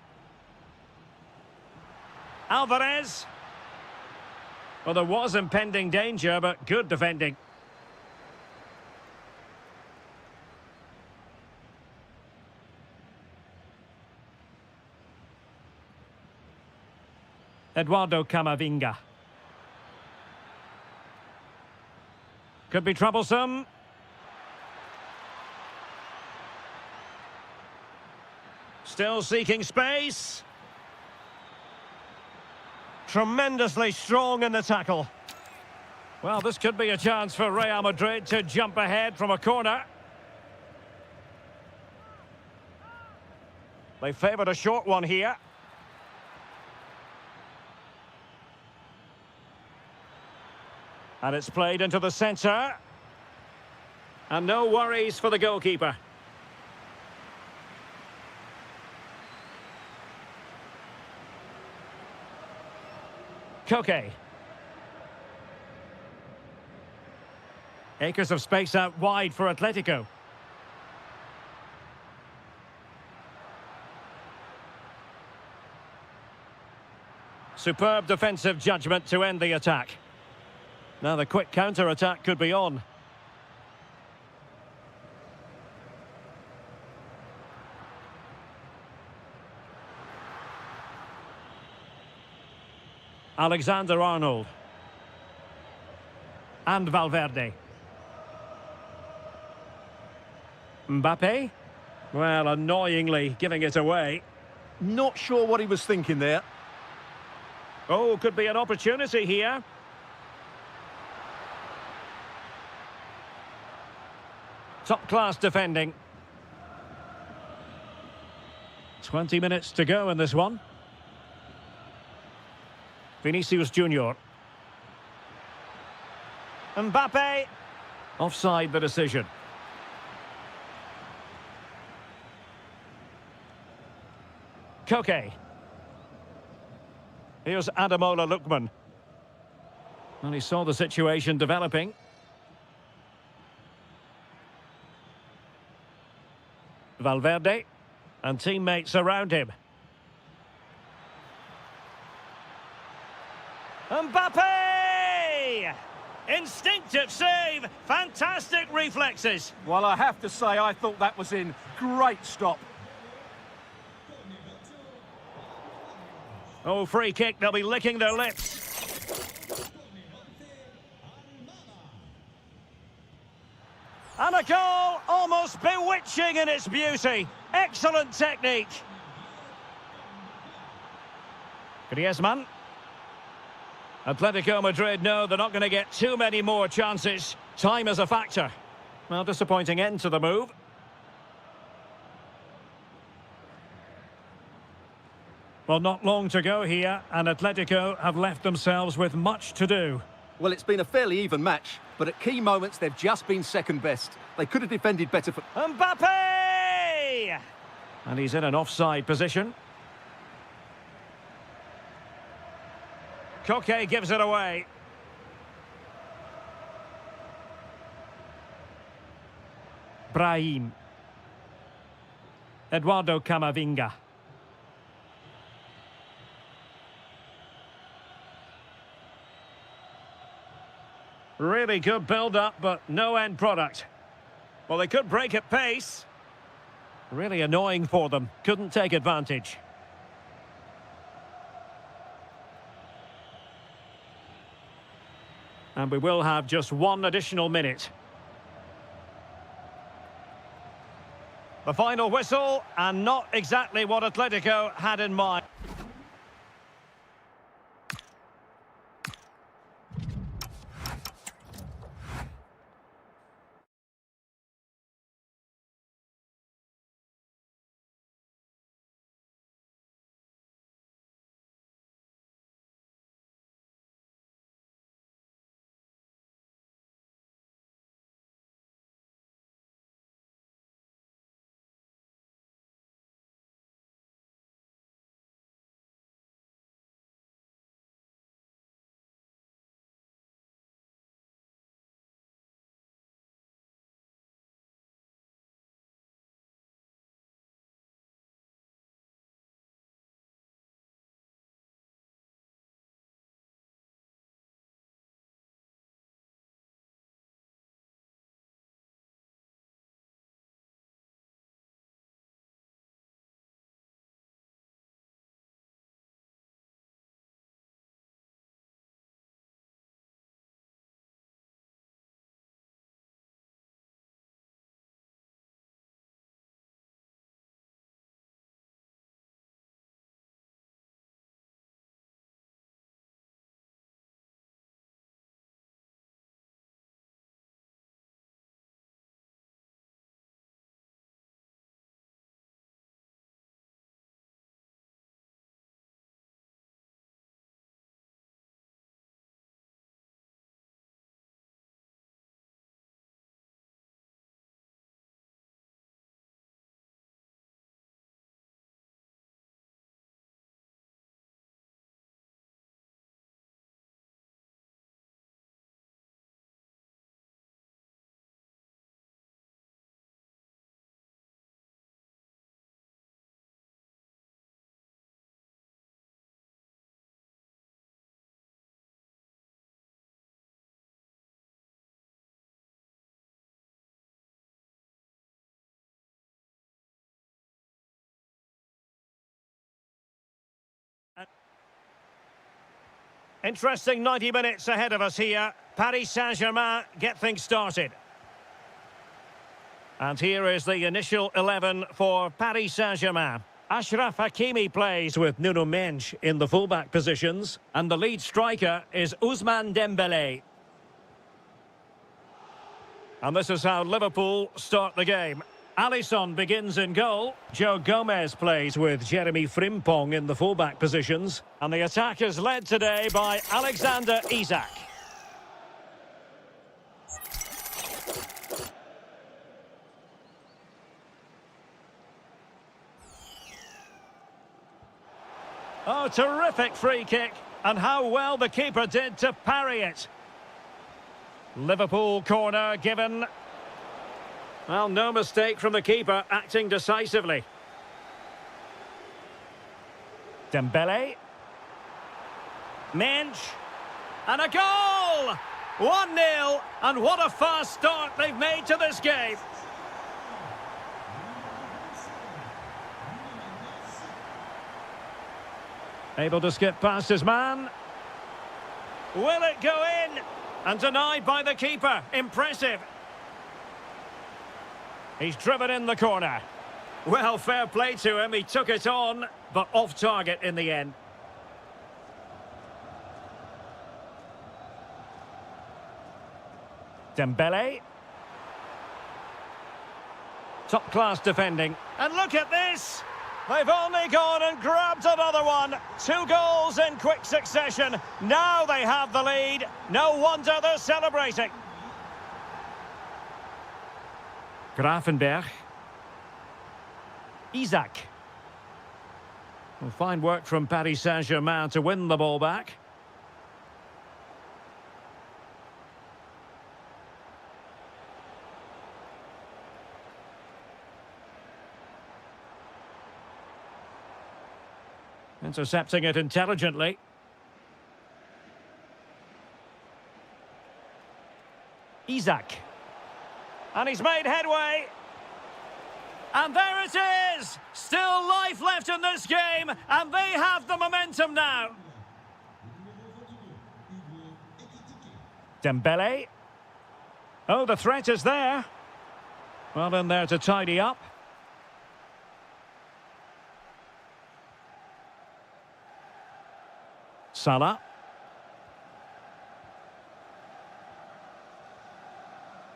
S3: Alvarez. Well, there was impending danger, but good defending. Eduardo Camavinga. Could be troublesome. Still seeking space. Tremendously strong in the tackle. Well, this could be a chance for Real Madrid to jump ahead from a corner. They favoured a short one here. And it's played into the centre. And no worries for the goalkeeper. Koke. Acres of space out wide for Atletico. Superb defensive judgment to end the attack. Now the quick counter-attack could be on. Alexander-Arnold. And Valverde. Mbappe? Well, annoyingly giving it away.
S2: Not sure what he was thinking there.
S3: Oh, could be an opportunity here. Top-class defending. 20 minutes to go in this one. Vinicius Junior. Mbappe. Offside the decision. Koke. Here's Ademola Lookman. And he saw the situation developing. Valverde. And teammates around him. Mbappe! Instinctive save. Fantastic reflexes.
S2: Well, I have to say, I thought that was in. Great stop.
S3: Oh, free kick. They'll be licking their lips. And a goal almost bewitching in its beauty. Excellent technique. Griezmann. Atletico Madrid know they're not going to get too many more chances. Time is a factor. Well, disappointing end to the move. Well, not long to go here, and Atletico have left themselves with much to do.
S2: Well, it's been a fairly even match, but at key moments they've just been second best. They could have defended better for...
S3: Mbappe! And he's in an offside position. Koke gives it away. Brahim. Eduardo Camavinga. Really good build-up, but no end product. Well, they could break at pace. Really annoying for them. Couldn't take advantage. And we will have just one additional minute. The final whistle, and not exactly what Atletico had in mind. Interesting 90 minutes ahead of us here. Paris Saint-Germain get things started. And here is the initial 11 for Paris Saint-Germain. Achraf Hakimi plays with Nuno Mendes in the fullback positions. And the lead striker is Ousmane Dembélé. And this is how Liverpool start the game. Alisson begins in goal. Joe Gomez plays with Jeremy Frimpong in the fullback positions. And the attack is led today by Alexander Isak. Oh, terrific free kick. And how well the keeper did to parry it. Liverpool corner given. Well, no mistake from the keeper, acting decisively. Dembele. Mendes. And a goal! 1-0. And what a fast start they've made to this game. Able to skip past his man. Will it go in? And denied by the keeper. Impressive. He's driven in the corner. Well, fair play to him. He took it on, but off target in the end. Dembele. Top-class defending. And look at this! They've only gone and grabbed another one. 2 goals in quick succession. Now they have the lead. No wonder they're celebrating. Grafenberg. Isak. Well, fine work from Paris Saint-Germain to win the ball back. Intercepting it intelligently. Isak. And he's made headway. And there it is! Still life left in this game, and they have the momentum now. Dembele. Oh, the threat is there. Well in there to tidy up. Salah.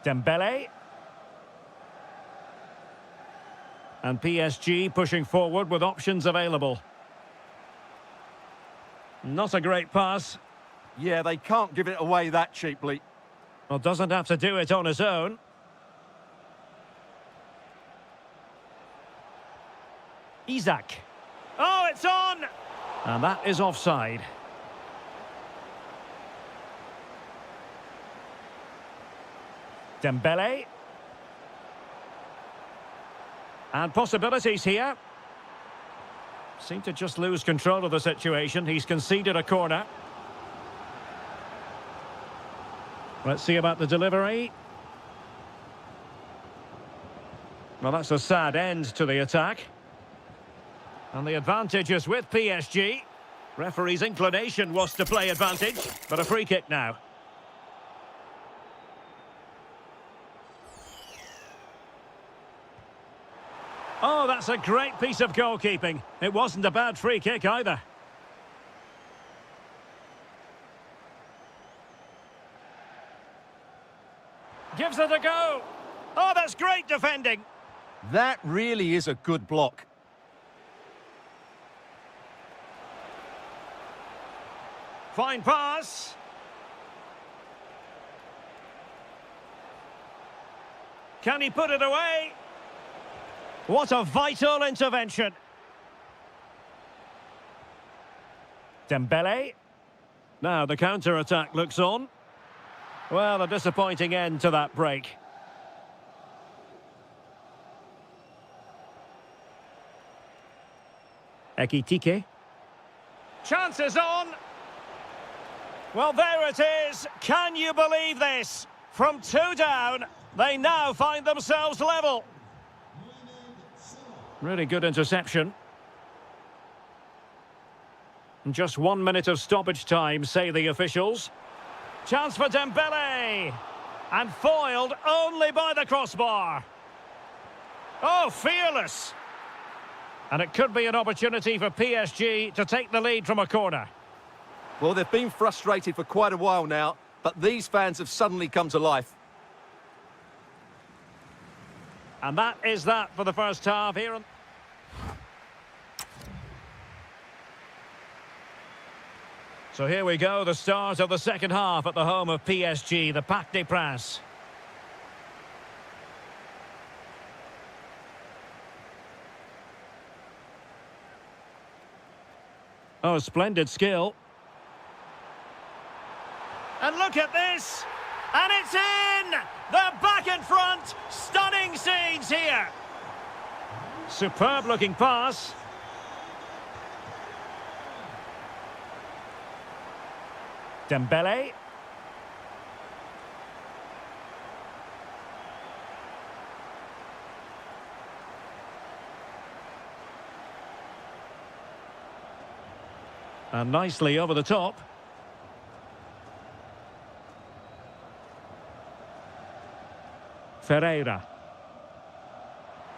S3: Dembele. And PSG pushing forward with options available. Not a great pass.
S2: Yeah, they can't give it away that cheaply.
S3: Well, doesn't have to do it on his own. Isak. Oh, it's on! And that is offside. Dembele. And possibilities here. Seem to just lose control of the situation. He's conceded a corner. Let's see about the delivery. Well, that's a sad end to the attack. And the advantage is with PSG. Referee's inclination was to play advantage, but a free kick now. Oh, that's a great piece of goalkeeping. It wasn't a bad free kick either. Gives it a go. Oh, that's great defending.
S2: That really is a good block.
S3: Fine pass. Can he put it away? What a vital intervention. Dembele. Now the counter-attack looks on. Well, a disappointing end to that break. Ekitike. Chance is on. Well, there it is. Can you believe this? From 2 down, they now find themselves level. Really good interception. Just 1 minute of stoppage time, say the officials. Chance for Dembele. And foiled only by the crossbar. Oh, fearless. And it could be an opportunity for PSG to take the lead from a corner.
S2: Well, they've been frustrated for quite a while now, but these fans have suddenly come to life.
S3: And that is that for the first half here. So here we go, the start of the second half at the home of PSG, the Parc des Princes. Oh, splendid skill. And look at this! And it's in! They're back in front! Stunning scenes here! Superb looking pass. Dembele. And nicely over the top. Ferreira.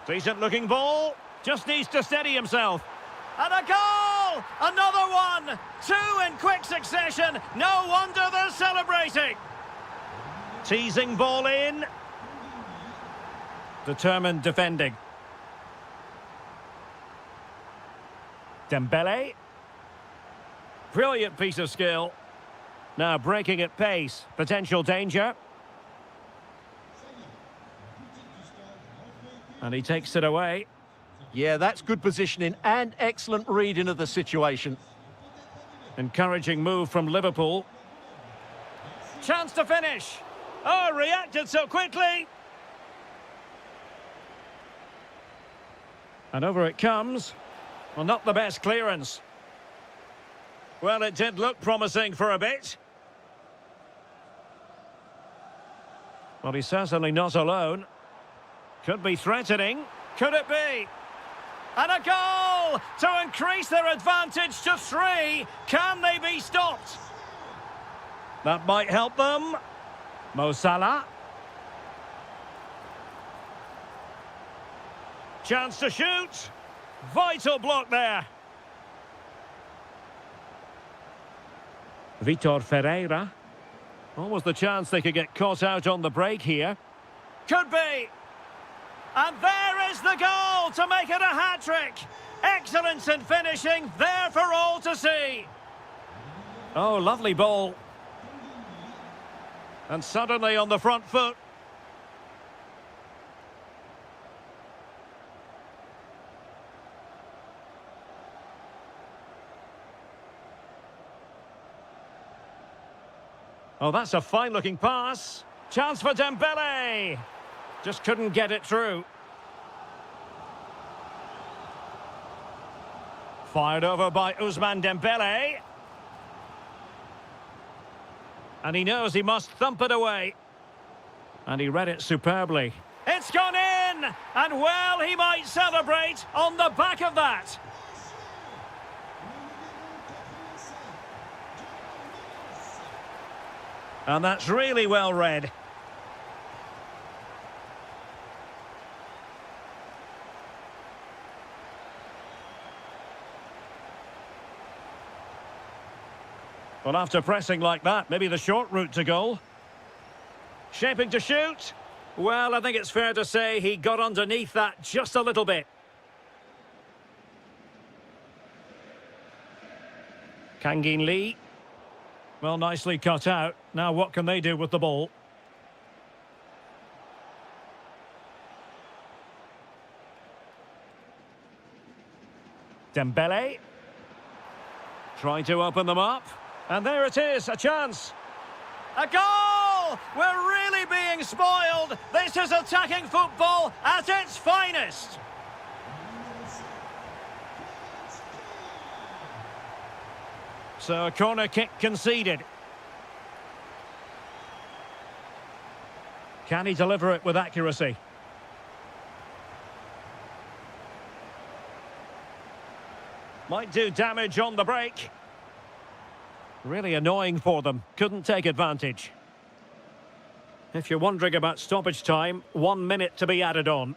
S3: Decent looking ball. Just needs to steady himself. And a goal! Another one! Two in quick succession. No wonder they're celebrating. Teasing ball in. Determined defending. Dembele. Brilliant piece of skill. Now breaking at pace. Potential danger. And he takes it away.
S2: Yeah, that's good positioning and excellent reading of the situation.
S3: Encouraging move from Liverpool. Chance to finish. Oh, reacted so quickly. And over it comes. Well, not the best clearance. Well, it did look promising for a bit. Well, he's certainly not alone. Could be threatening. Could it be? And a goal to increase their advantage to 3. Can they be stopped? That might help them. Mo Salah. Chance to shoot. Vital block there. Vitor Ferreira. Almost the chance they could get caught out on the break here. Could be. And there is the goal to make it a hat-trick. Excellence in finishing, there for all to see. Oh, lovely ball. And suddenly on the front foot. Oh, that's a fine-looking pass. Chance for Dembele. Just couldn't get it through. Fired over by Ousmane Dembele. And he knows he must thump it away. And he read it superbly. It's gone in! And well, he might celebrate on the back of that. And that's really well read. Well, after pressing like that, maybe the short route to goal. Shaping to shoot. Well, I think it's fair to say he got underneath that just a little bit. Kangin Lee. Well, nicely cut out. Now what can they do with the ball? Dembele. Trying to open them up. And there it is, a chance. A goal! We're really being spoiled. This is attacking football at its finest. So a corner kick conceded. Can he deliver it with accuracy? Might do damage on the break. Really annoying for them. Couldn't take advantage. If you're wondering about stoppage time, 1 minute to be added on.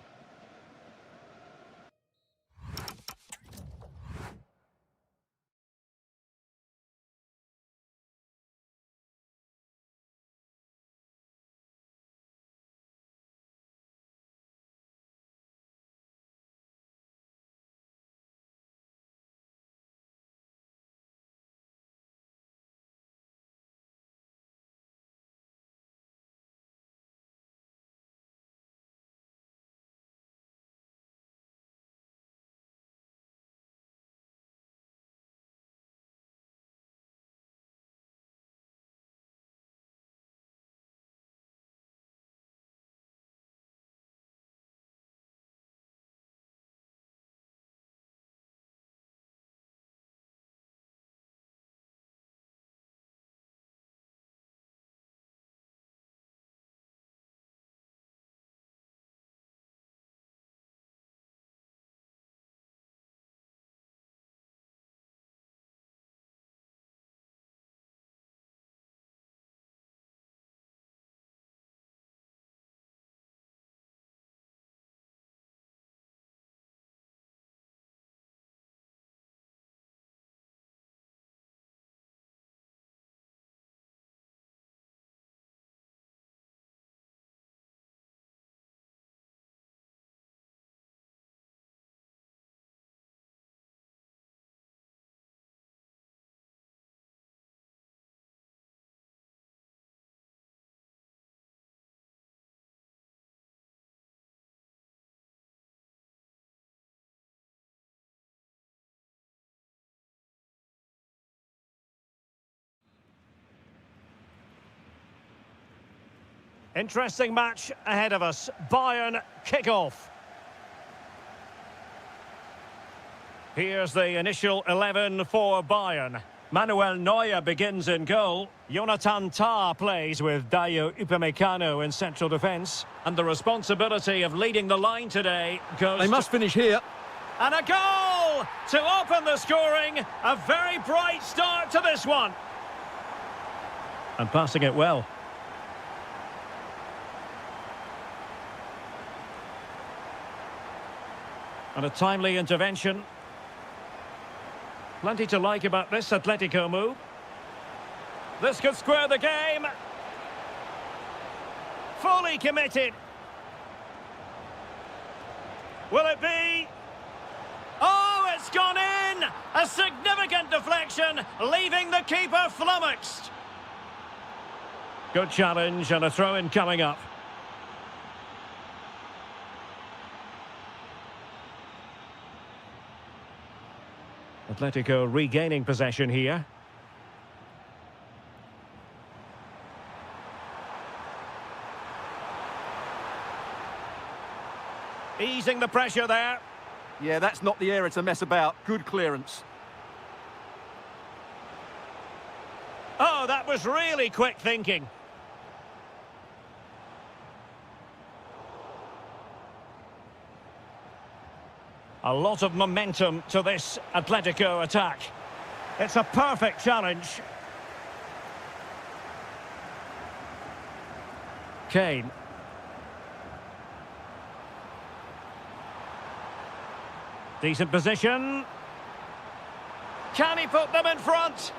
S3: Interesting match ahead of us. Bayern kick-off. Here's the initial 11 for Bayern. Manuel Neuer begins in goal. Jonathan Tah plays with Dayo Upamecano in central defence. And the responsibility of leading the line today goes
S2: They must finish here.
S3: And a goal to open the scoring. A very bright start to this one. And passing it well. And a timely intervention. Plenty to like about this Atletico move. This could square the game. Fully committed. Will it be? Oh, it's gone in! A significant deflection, leaving the keeper flummoxed. Good challenge and a throw-in coming up. Atletico regaining possession here. Easing the pressure there.
S2: Yeah, that's not the area to mess about. Good clearance.
S3: Oh, that was really quick thinking. A lot of momentum to this Atletico attack. It's a perfect challenge. Kane. Decent position. Can he put them in front?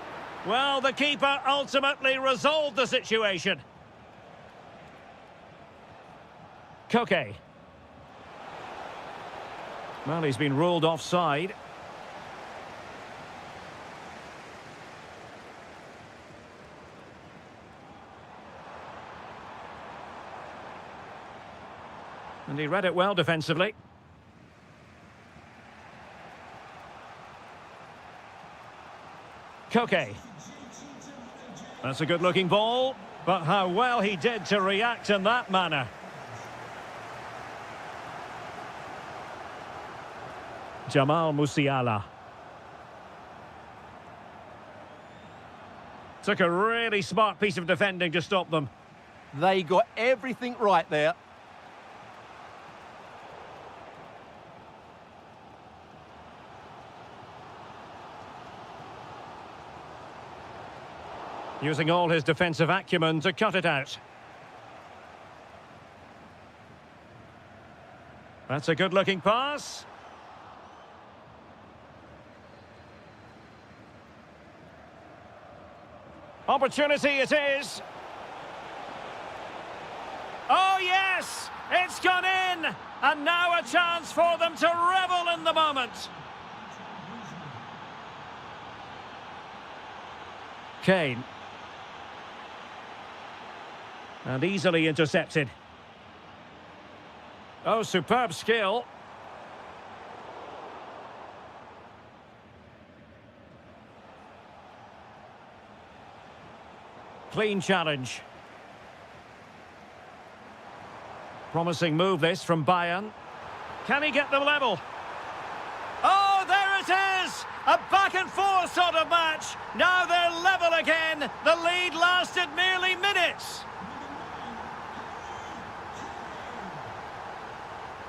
S3: Well, the keeper ultimately resolved the situation. Koke. Well, he's been ruled offside. And he read it well defensively. Koke. That's a good-looking ball, but how well he did to react in that manner. Jamal Musiala. Took a really smart piece of defending to stop them.
S2: They got everything right there.
S3: Using all his defensive acumen to cut it out. That's a good-looking pass. Opportunity it is. Oh, yes! It's gone in! And now a chance for them to revel in the moment. Kane. And easily intercepted. Oh, superb skill. Clean challenge. Promising move this from Bayern. Can he get them level? Oh, there it is! A back and forth sort of match. Now they're level again. The lead lasted merely minutes.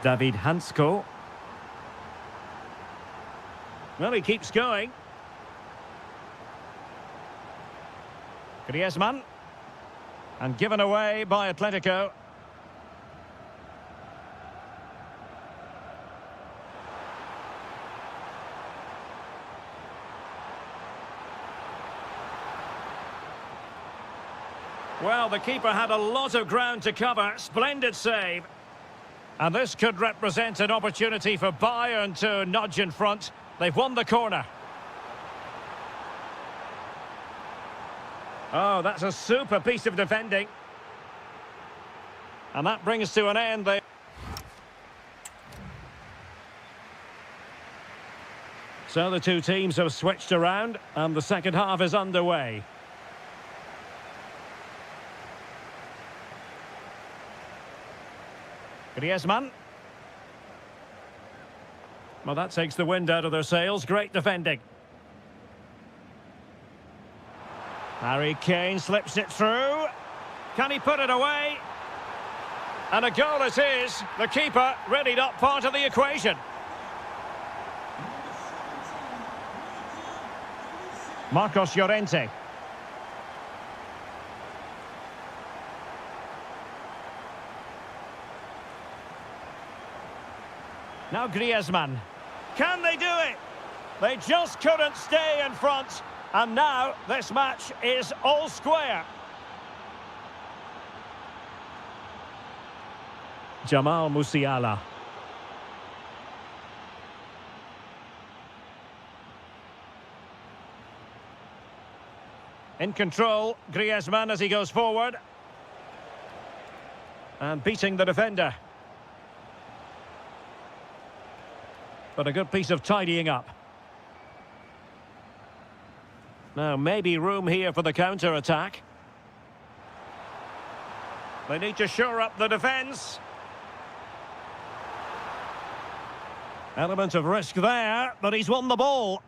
S3: David Hansko. Well, he keeps going. Griezmann. And given away by Atletico. Well, the keeper had a lot of ground to cover. Splendid save. And this could represent an opportunity for Bayern to nudge in front. They've won the corner. Oh, that's a super piece of defending. And that brings to an end the... So the two teams have switched around and the second half is underway. Griezmann. Well, that takes the wind out of their sails. Great defending. Harry Kane slips it through. Can he put it away? And a goal it is. The keeper readied up part of the equation. Marcos Llorente. Now Griezmann. Can they do it? They just couldn't stay in front. And now this match is all square. Jamal Musiala. In control, Griezmann as he goes forward. And beating the defender. But a good piece of tidying up. Now, maybe room here for the counter-attack. They need to shore up the defence. Element of risk there, but he's won the ball.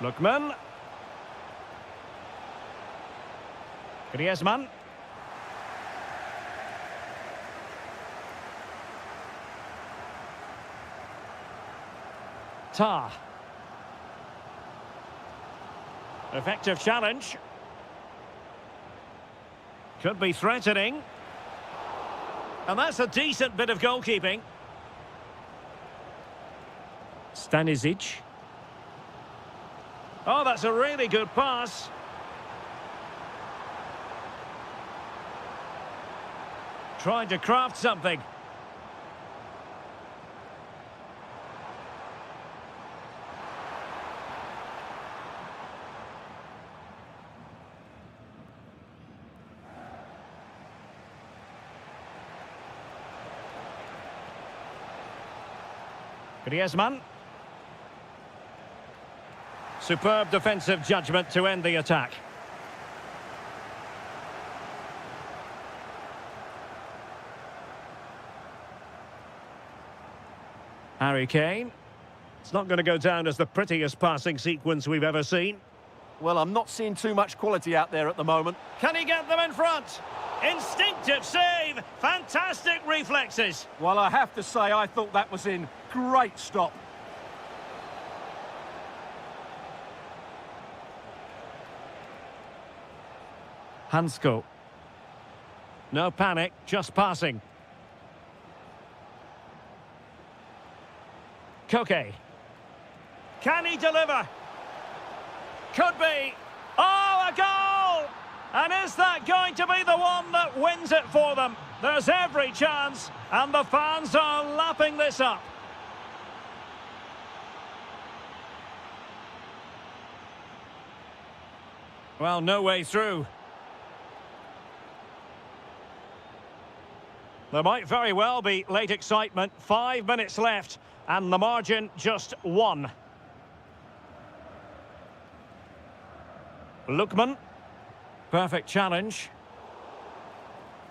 S3: Lookman. Griezmann. Tah. Effective challenge. Could be threatening. And that's a decent bit of goalkeeping. Stanisic. Oh, that's a really good pass. Trying to craft something. Griezmann. Superb defensive judgment to end the attack. Harry Kane. It's not going to go down as the prettiest passing sequence we've ever seen.
S2: Well, I'm not seeing too much quality out there at the moment.
S3: Can he get them in front? Instinctive save! Fantastic reflexes!
S2: Well, I have to say, I thought that was in. Great stop.
S3: Hansko. No panic, just passing. Koke. Can he deliver? Could be. Oh, a goal! And is that going to be the one that wins it for them? There's every chance, and the fans are lapping this up. Well, no way through. There might very well be late excitement. 5 minutes left, and the margin just 1. Lukman. Perfect challenge.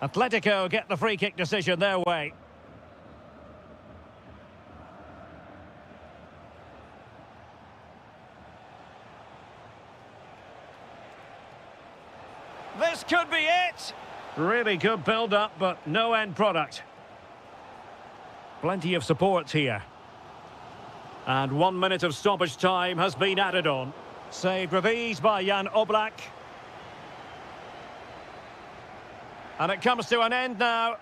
S3: Atletico get the free kick decision their way. This could be it. Really good build-up, but no end product. Plenty of support here. And 1 minute of stoppage time has been added on. Saved with ease by Jan Oblak. And it comes to an end now.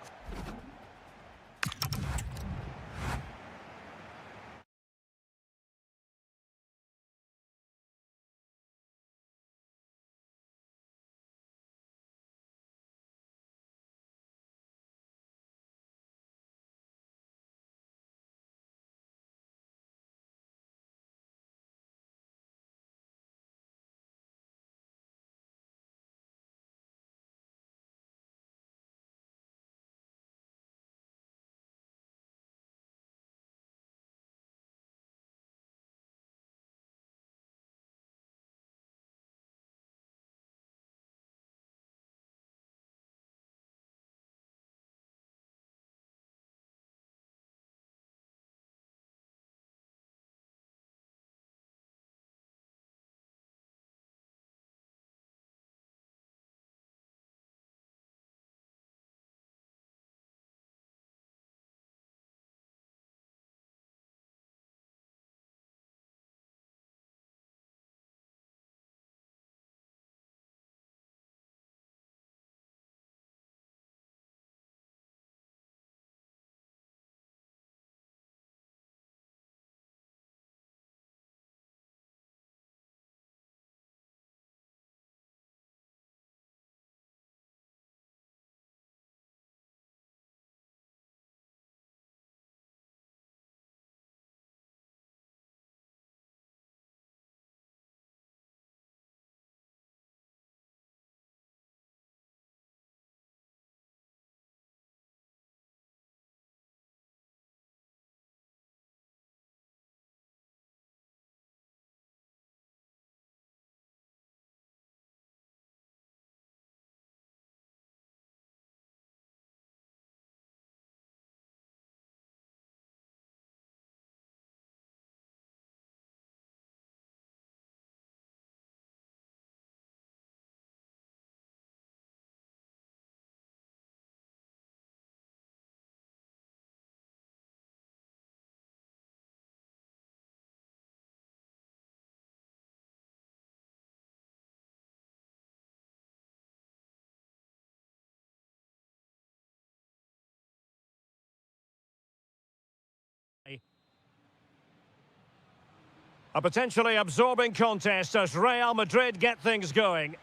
S3: A potentially absorbing contest as Real Madrid get things going.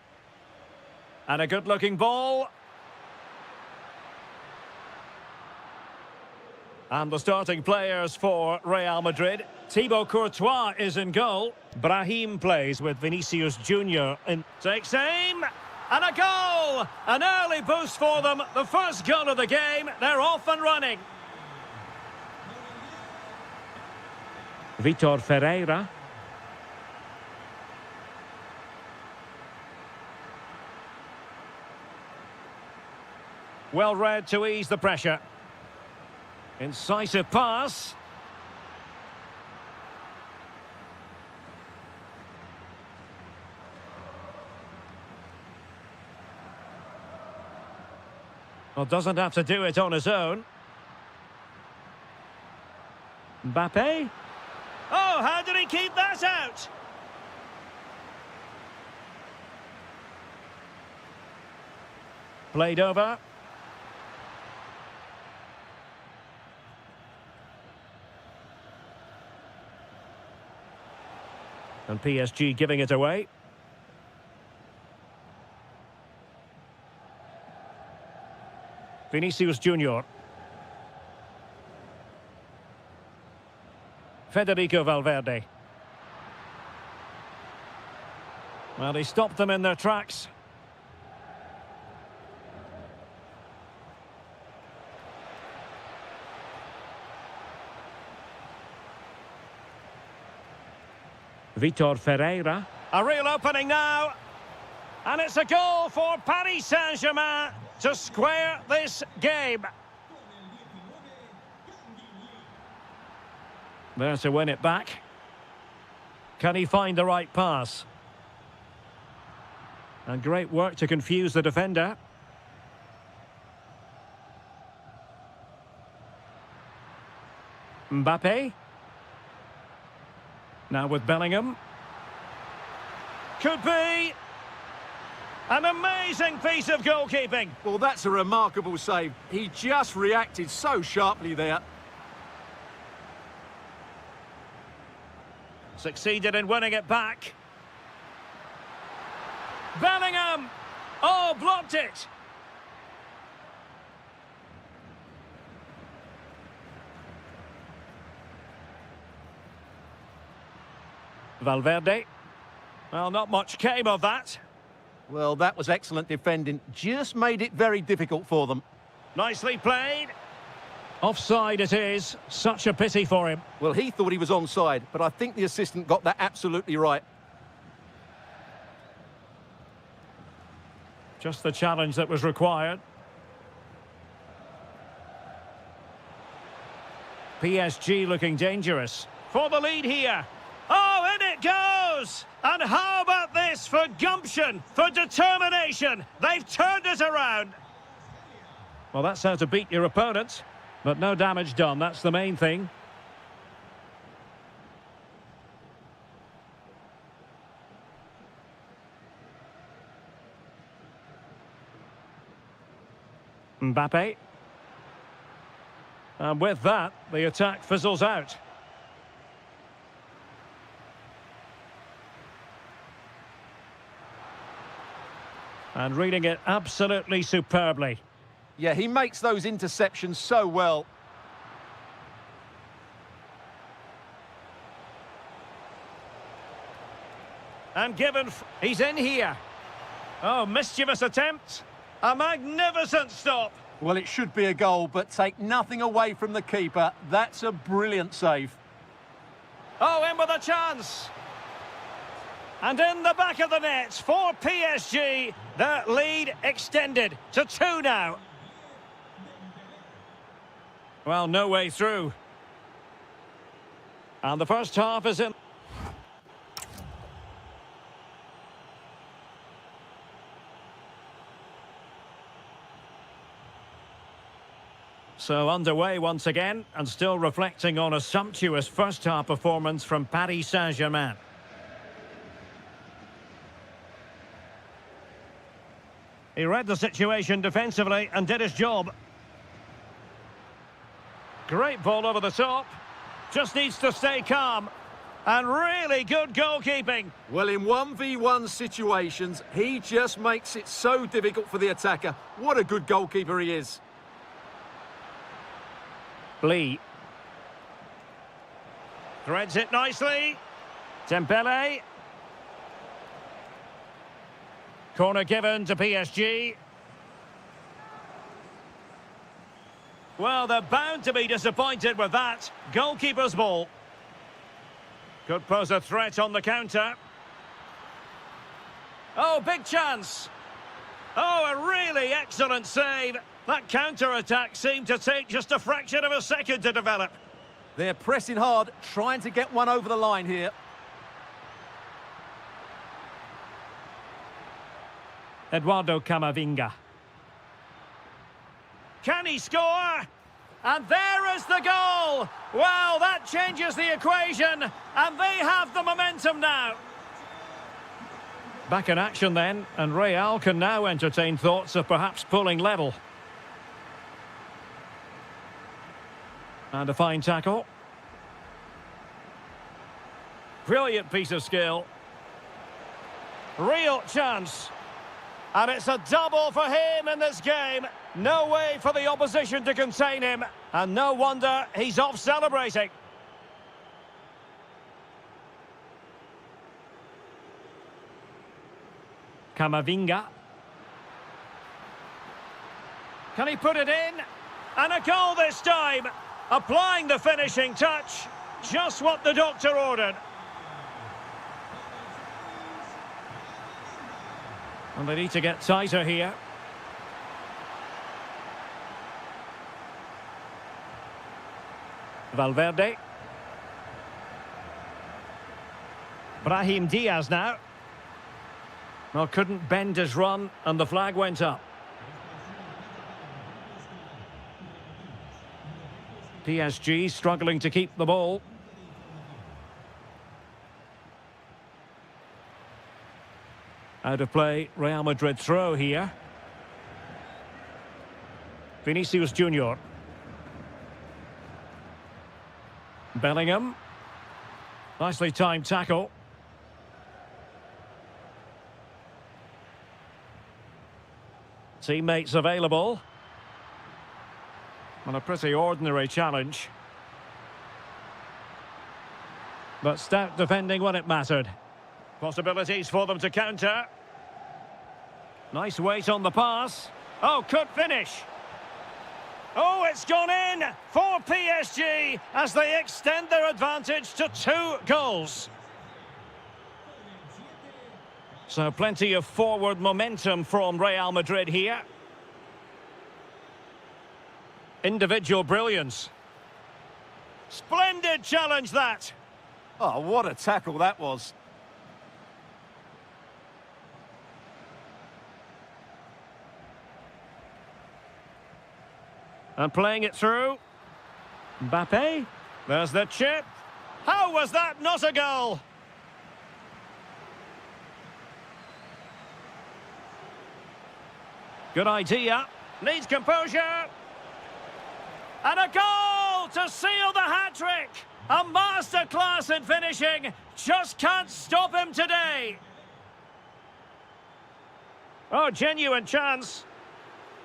S3: And a good-looking ball. And the starting players for Real Madrid. Thibaut Courtois is in goal. Brahim plays with Vinicius Junior and takes aim. And a goal! An early boost for them. The first goal of the game. They're off and running. Vitor Ferreira. Well read to ease the pressure. Incisive pass. Well, doesn't have to do it on his own. Mbappe. Oh, how did he keep that out? Played over. And PSG giving it away. Vinicius Junior. Federico Valverde. Well, he stopped them in their tracks. Vitor Ferreira. A real opening now. And it's a goal for Paris Saint-Germain to square this game. There to win it back. Can he find the right pass? And great work to confuse the defender. Mbappe. Now with Bellingham. Could be an amazing piece of goalkeeping.
S2: Well, that's a remarkable save. He just reacted so sharply there.
S3: Succeeded in winning it back. Bellingham! Oh, blocked it! Valverde. Well, not much came of that.
S2: Well, that was excellent defending. Just made it very difficult for them.
S3: Nicely played. Offside it is. Such a pity for him.
S2: Well, he thought he was onside, but I think the assistant got that absolutely right.
S3: Just the challenge that was required. PSG looking dangerous. For the lead here. Oh, in it goes! And how about this for gumption, for determination? They've turned it around. Well, that's how to beat your opponent. But no damage done, that's the main thing. Mbappe. And with that, the attack fizzles out. And reading it absolutely superbly.
S2: Yeah, he makes those interceptions so well.
S3: And given... He's in here. Oh, mischievous attempt. A magnificent stop.
S2: Well, it should be a goal, but take nothing away from the keeper. That's a brilliant save.
S3: Oh, in with a chance. And in the back of the net for PSG. Their lead extended to 2 now. Well, no way through. And the first half is in. So underway once again, and still reflecting on a sumptuous first half performance from Paris Saint-Germain. He read the situation defensively and did his job. Great ball over the top. Just needs to stay calm. And really good goalkeeping.
S2: Well, in 1v1 situations, he just makes it so difficult for the attacker. What a good goalkeeper he is.
S3: Lee. Threads it nicely. Dembele. Corner given to PSG. Well, they're bound to be disappointed with that. Goalkeeper's ball. Could pose a threat on the counter. Oh, big chance. Oh, a really excellent save. That counter-attack seemed to take just a fraction of a second to develop.
S2: They're pressing hard, trying to get one over the line here.
S3: Eduardo Camavinga. Can he score? And there is the goal! Well, that changes the equation, and they have the momentum now. Back in action then, and Real can now entertain thoughts of perhaps pulling level. And a fine tackle. Brilliant piece of skill. Real chance. And it's a double for him in this game. No way for the opposition to contain him. And no wonder he's off celebrating. Camavinga. Can he put it in? And a goal this time. Applying the finishing touch. Just what the doctor ordered. And they need to get tighter here. Valverde. Brahim Diaz now. Well, couldn't bend his run, and the flag went up. PSG struggling to keep the ball. Out of play, Real Madrid throw here. Vinicius Junior. Bellingham. Nicely timed tackle. Teammates available. On a pretty ordinary challenge. But stout defending when it mattered. Possibilities for them to counter. Nice weight on the pass. Oh, could finish. Oh, it's gone in for PSG as they extend their advantage to 2 goals. So plenty of forward momentum from Real Madrid here. Individual brilliance. Splendid challenge that.
S2: Oh, what a tackle that was.
S3: And playing it through. Mbappe. There's the chip. How was that not a goal? Good idea. Needs composure. And a goal to seal the hat-trick. A masterclass in finishing. Just can't stop him today. Oh, genuine chance.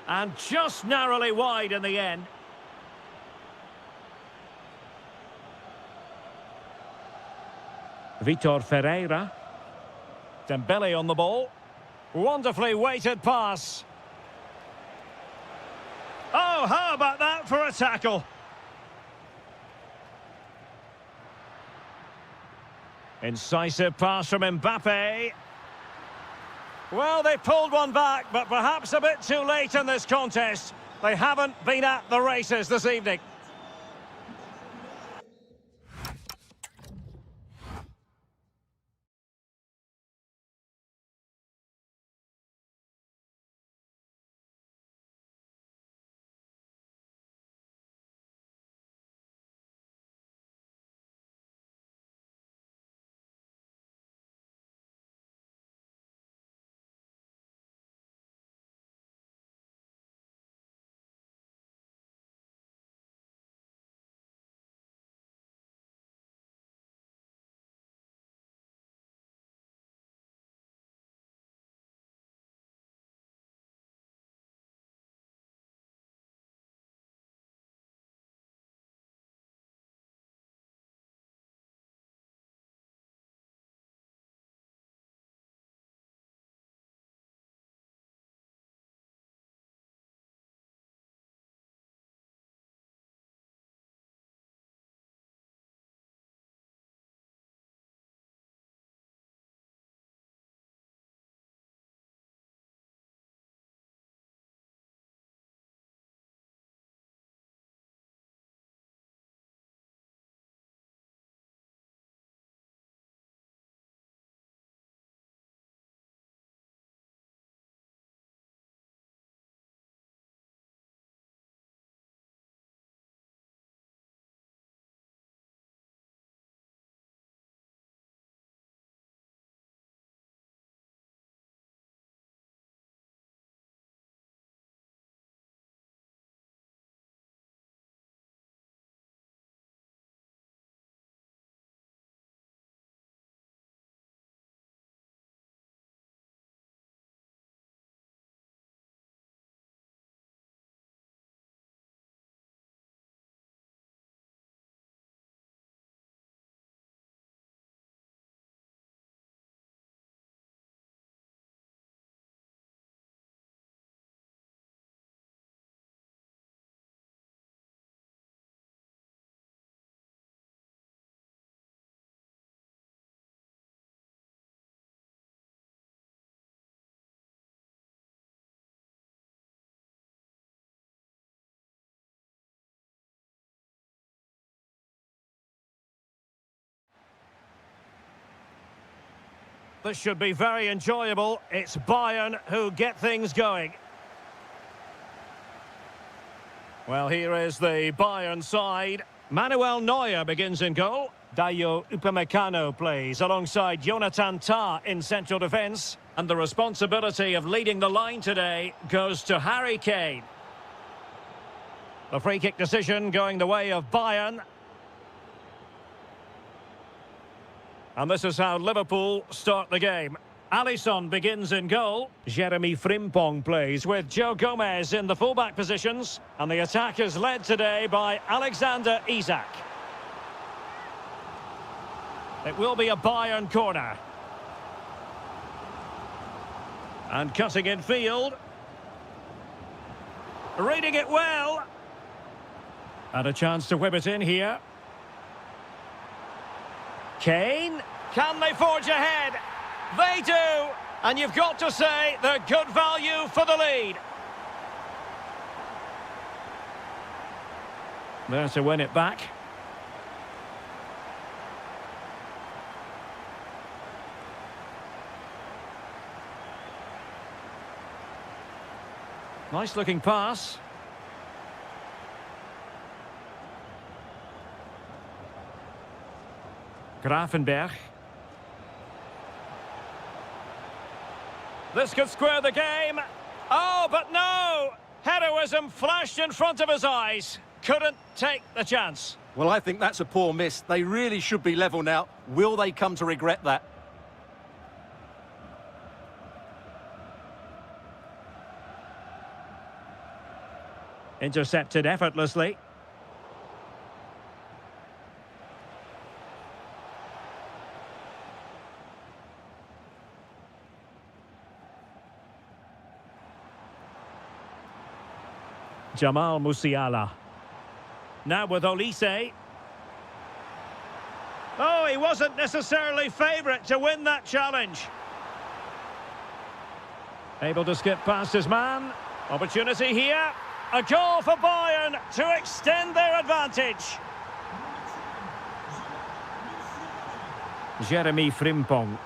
S3: And just narrowly wide in the end. Vitor Ferreira. Dembele on the ball. Wonderfully weighted pass. Oh, how about that for a tackle? Incisive pass from Mbappe. Well, they pulled one back, but perhaps a bit too late in this contest. They haven't been at the races this evening. this should be very enjoyable. It's Bayern who get things going. Well, here is the Bayern side. Manuel Neuer begins in goal. Dayo Upamecano plays alongside Jonathan Tah in central defence. And the responsibility of leading the line today goes to Harry Kane. The free kick decision going the way of Bayern. And this is how Liverpool start the game. Alisson begins in goal. Jeremy Frimpong plays with Joe Gomez in the fullback positions. And the attack is led today by Alexander Isak. It will be a Bayern corner. And cutting in field. Reading it well. And a chance to whip it in here. Kane. Can they forge ahead? They do. And you've got to say they're good value for the lead. There to win it back. Nice looking pass. Grafenberg. This could square the game. Oh, but no! Heroism flashed in front of his eyes. Couldn't take the chance.
S2: Well, I think that's a poor miss. They really should be level now. Will they come to regret that?
S3: Intercepted effortlessly. Jamal Musiala. Now with Olise. Oh, he wasn't necessarily favourite to win that challenge. Able to skip past his man. Opportunity here. A goal for Bayern to extend their advantage. Jeremy Frimpong.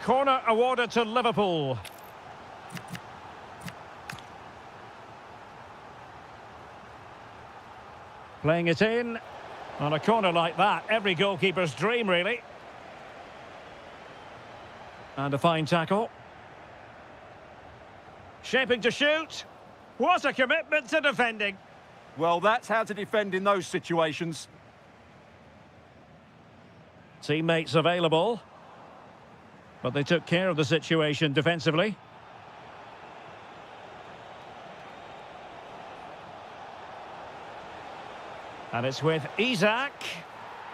S3: Corner awarded to Liverpool. Playing it in. On a corner like that, every goalkeeper's dream, really. And a fine tackle. Shaping to shoot. What a commitment to defending.
S2: Well, that's how to defend in those situations.
S3: Teammates available. But they took care of the situation defensively. And it's with Isak.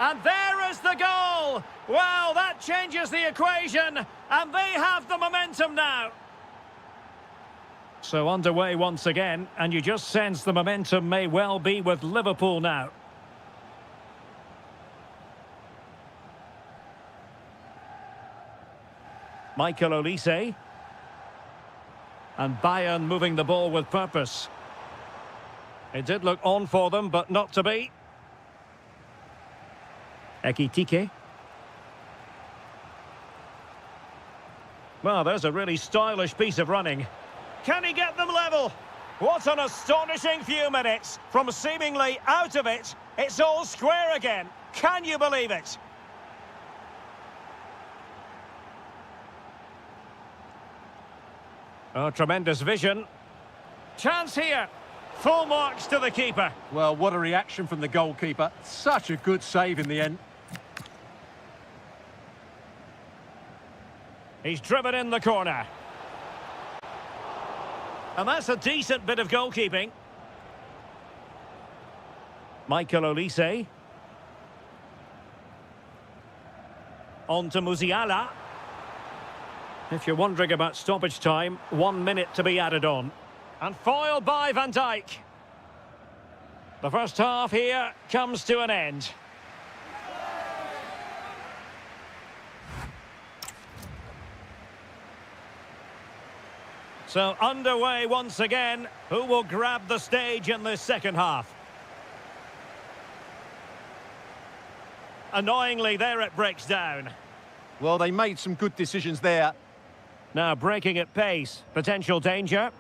S3: And there is the goal! Well, that changes the equation. And they have the momentum now. So underway once again. And you just sense the momentum may well be with Liverpool now. Michael Olise. And Bayern moving the ball with purpose. It did look on for them, but not to be. Ekitike. Well, there's a really stylish piece of running. Can he get them level? What an astonishing few minutes. From seemingly out of it, it's all square again. Can you believe it? Oh, tremendous vision. Chance here. Full marks to the keeper.
S2: Well, what a reaction from the goalkeeper. Such a good save in the end.
S3: He's driven in the corner. And that's a decent bit of goalkeeping. Michael Olise. On to Musiala. If you're wondering about stoppage time, 1 minute to be added on. And foiled by Van Dijk. The first half here comes to an end. So underway once again. Who will grab the stage in this second half? annoyingly, there it breaks down.
S2: Well, they made some good decisions there.
S3: Now breaking at pace. Potential danger.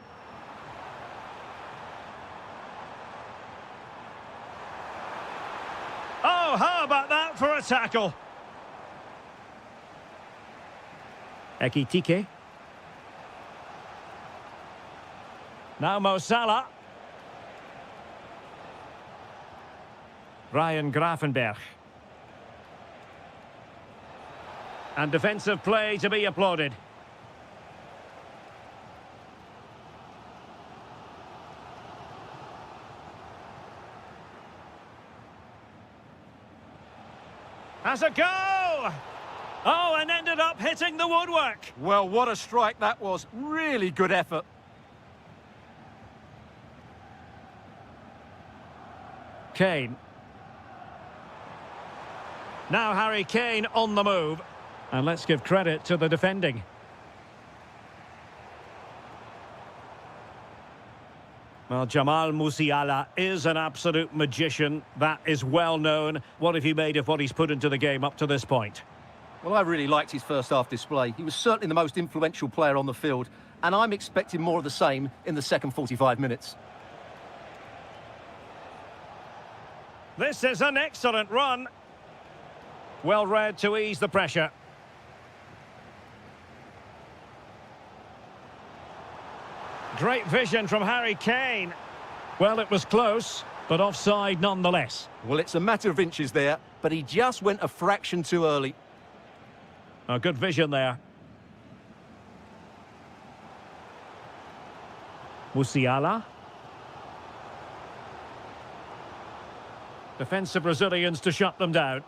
S3: Oh, how about that for a tackle? Ekitike. Now Mo Salah. Ryan Grafenberg. And defensive play to be applauded. Has a go! Oh, and ended up hitting the woodwork.
S2: Well, what a strike that was. Really good effort.
S3: Kane. Now Harry Kane on the move. And let's give credit to the defending. Well, Jamal Musiala is an absolute magician. That is well known. What have you made of what he's put into the game up to this point?
S2: Well, I really liked his first half display. He was certainly the most influential player on the field, and I'm expecting more of the same in the second 45 minutes.
S3: This is an excellent run. Well read to ease the pressure. Great vision from Harry Kane. Well, it was close, but offside nonetheless.
S2: Well, it's a matter of inches there, but he just went a fraction too early.
S3: A good vision there. Musiala. Defensive Brazilians to shut them down.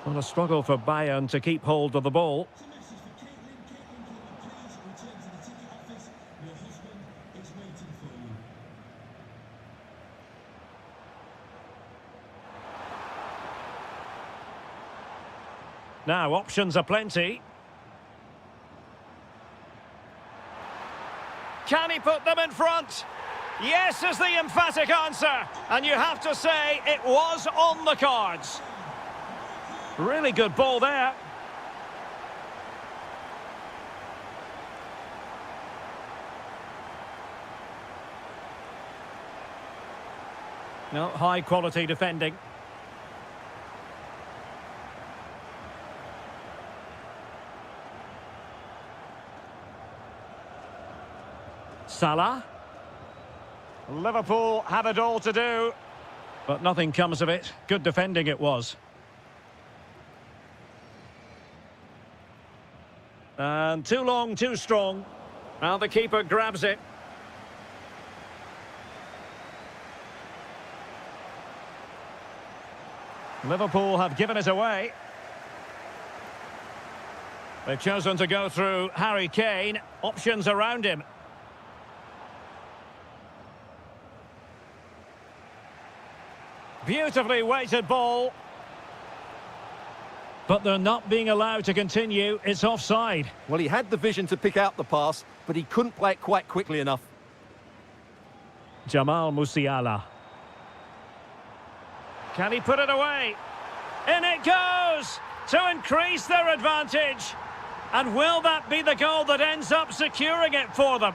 S3: Well, a struggle for Bayern to keep hold of the ball. Now, options are plenty. Can he put them in front? Yes is the emphatic answer. And you have to say it was on the cards. Really good ball there. No, high quality defending. Salah. Liverpool have it all to do, but nothing comes of it. Good defending it was. And too long, too strong. Now the keeper grabs it. Liverpool have given it away. They've chosen to go through Harry Kane. Options around him. Beautifully weighted ball. But they're not being allowed to continue. It's offside.
S2: Well, he had the vision to pick out the pass, but he couldn't play it quite quickly enough.
S3: Jamal Musiala. Can he put it away? In it goes to increase their advantage. And will that be the goal that ends up securing it for them?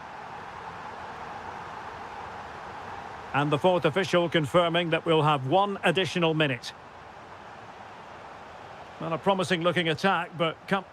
S3: And the fourth official confirming that we'll have one additional minute. Well, a promising looking attack, but come...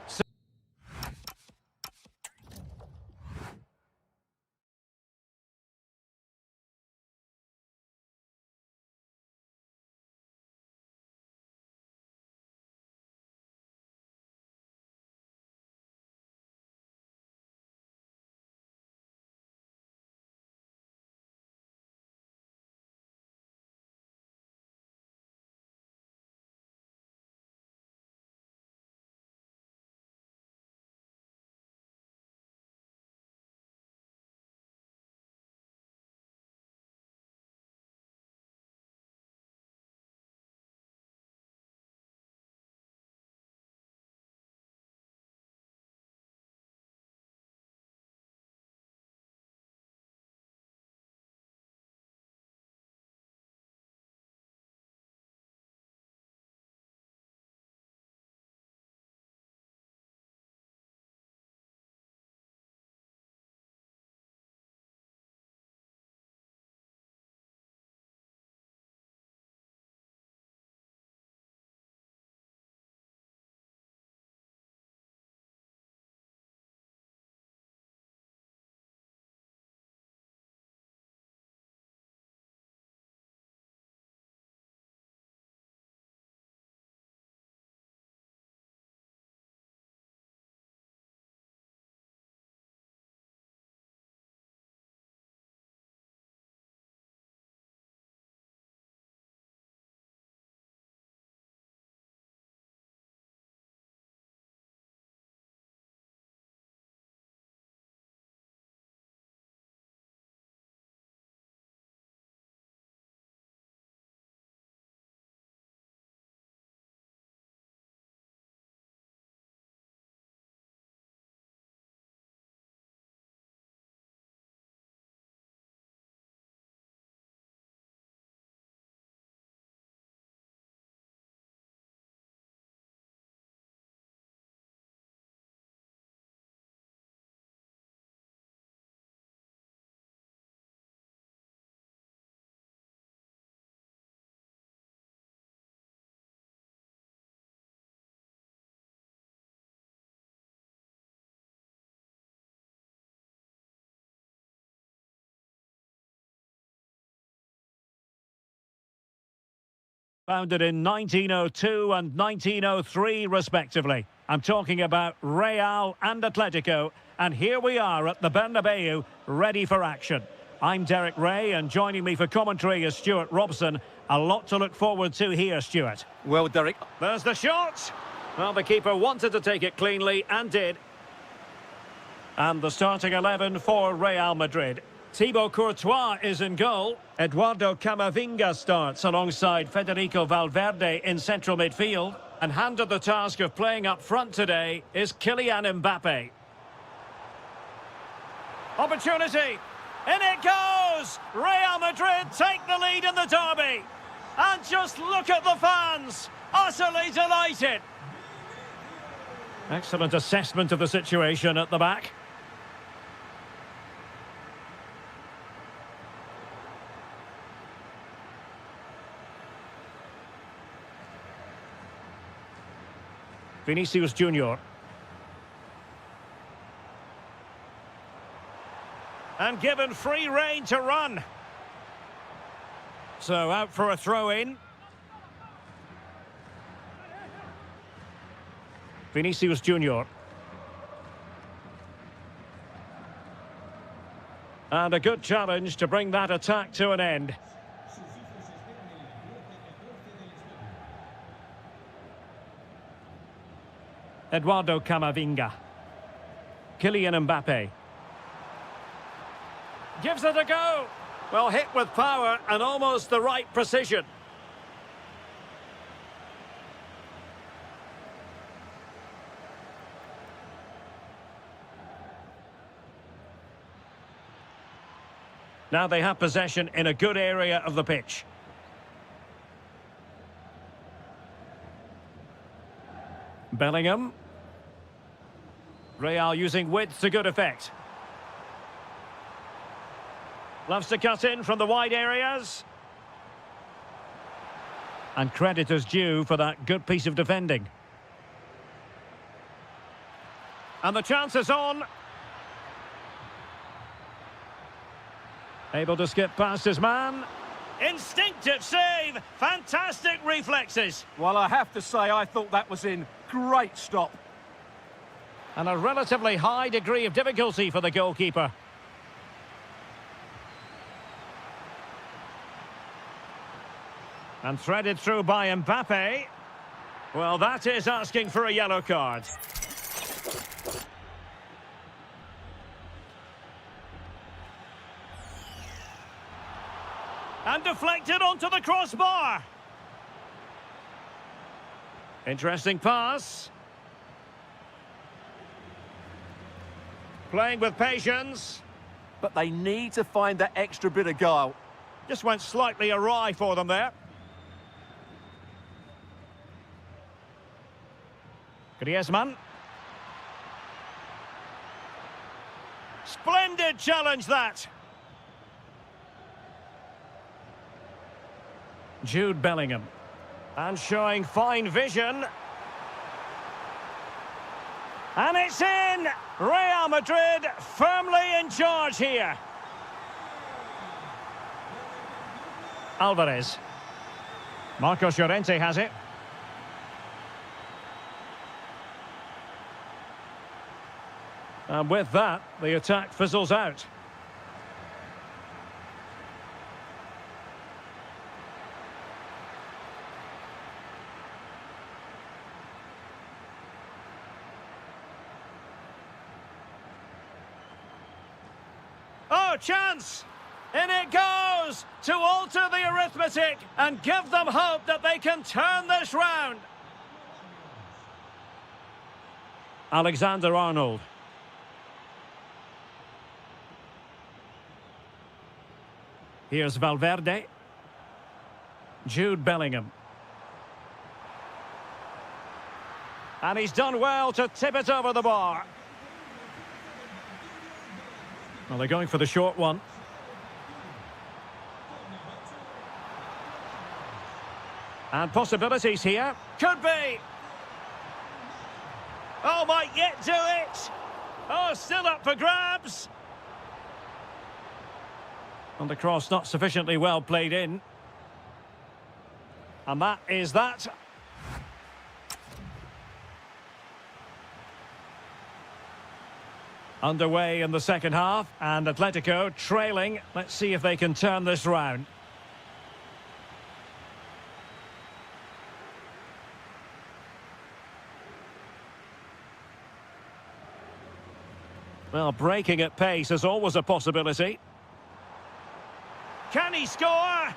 S3: Founded in 1902 and 1903, respectively. I'm talking about Real and Atletico. And here we are at the Bernabeu, ready for action. I'm Derek Ray, and joining me for commentary is Stuart Robson. A lot to look forward to here, Stuart.
S2: Well, Derek.
S3: There's the shot. Well, the keeper wanted to take it cleanly and did. And the starting 11 for Real Madrid. Thibaut Courtois is in goal. Eduardo Camavinga starts alongside Federico Valverde in central midfield. And handed the task of playing up front today is Kylian Mbappe. Opportunity. In it goes! Real Madrid take the lead in the derby. And just look at the fans. Utterly delighted. Excellent assessment of the situation at the back. Vinicius Junior. And given free rein to run. So out for a throw-in. Vinicius Junior. And a good challenge to bring that attack to an end. Eduardo Camavinga. Kylian Mbappe. Gives it a go. Well, hit with power and almost the right precision. Now they have possession in a good area of the pitch. Bellingham. Real using width to good effect. Loves to cut in from the wide areas. And credit is due for that good piece of defending. And the chance is on. Able to skip past his man. Instinctive save. Fantastic reflexes.
S2: Well, I have to say, I thought that was in. Great stop.
S3: And a relatively high degree of difficulty for the goalkeeper. And threaded through by Mbappe. Well, that is asking for a yellow card. And deflected onto the crossbar. Interesting pass. Playing with patience.
S2: But they need to find that extra bit of guile.
S3: Just went slightly awry for them there. Griezmann. Splendid challenge that. Jude Bellingham. And showing fine vision. And it's in! Real Madrid firmly in charge here. Alvarez. Marcos Llorente has it. And with that, the attack fizzles out. Oh, chance! In it goes to alter the arithmetic and give them hope that they can turn this round. Alexander-Arnold. Here's Valverde. Jude Bellingham. And he's done well to tip it over the bar. Well, they're going for the short one. And possibilities here. Could be. Oh, might yet do it. Oh, still up for grabs. And the cross not sufficiently well played in. And that is that. Underway in the second half, and Atletico trailing. Let's see if they can turn this round. Well, breaking at pace is always a possibility. Can he score?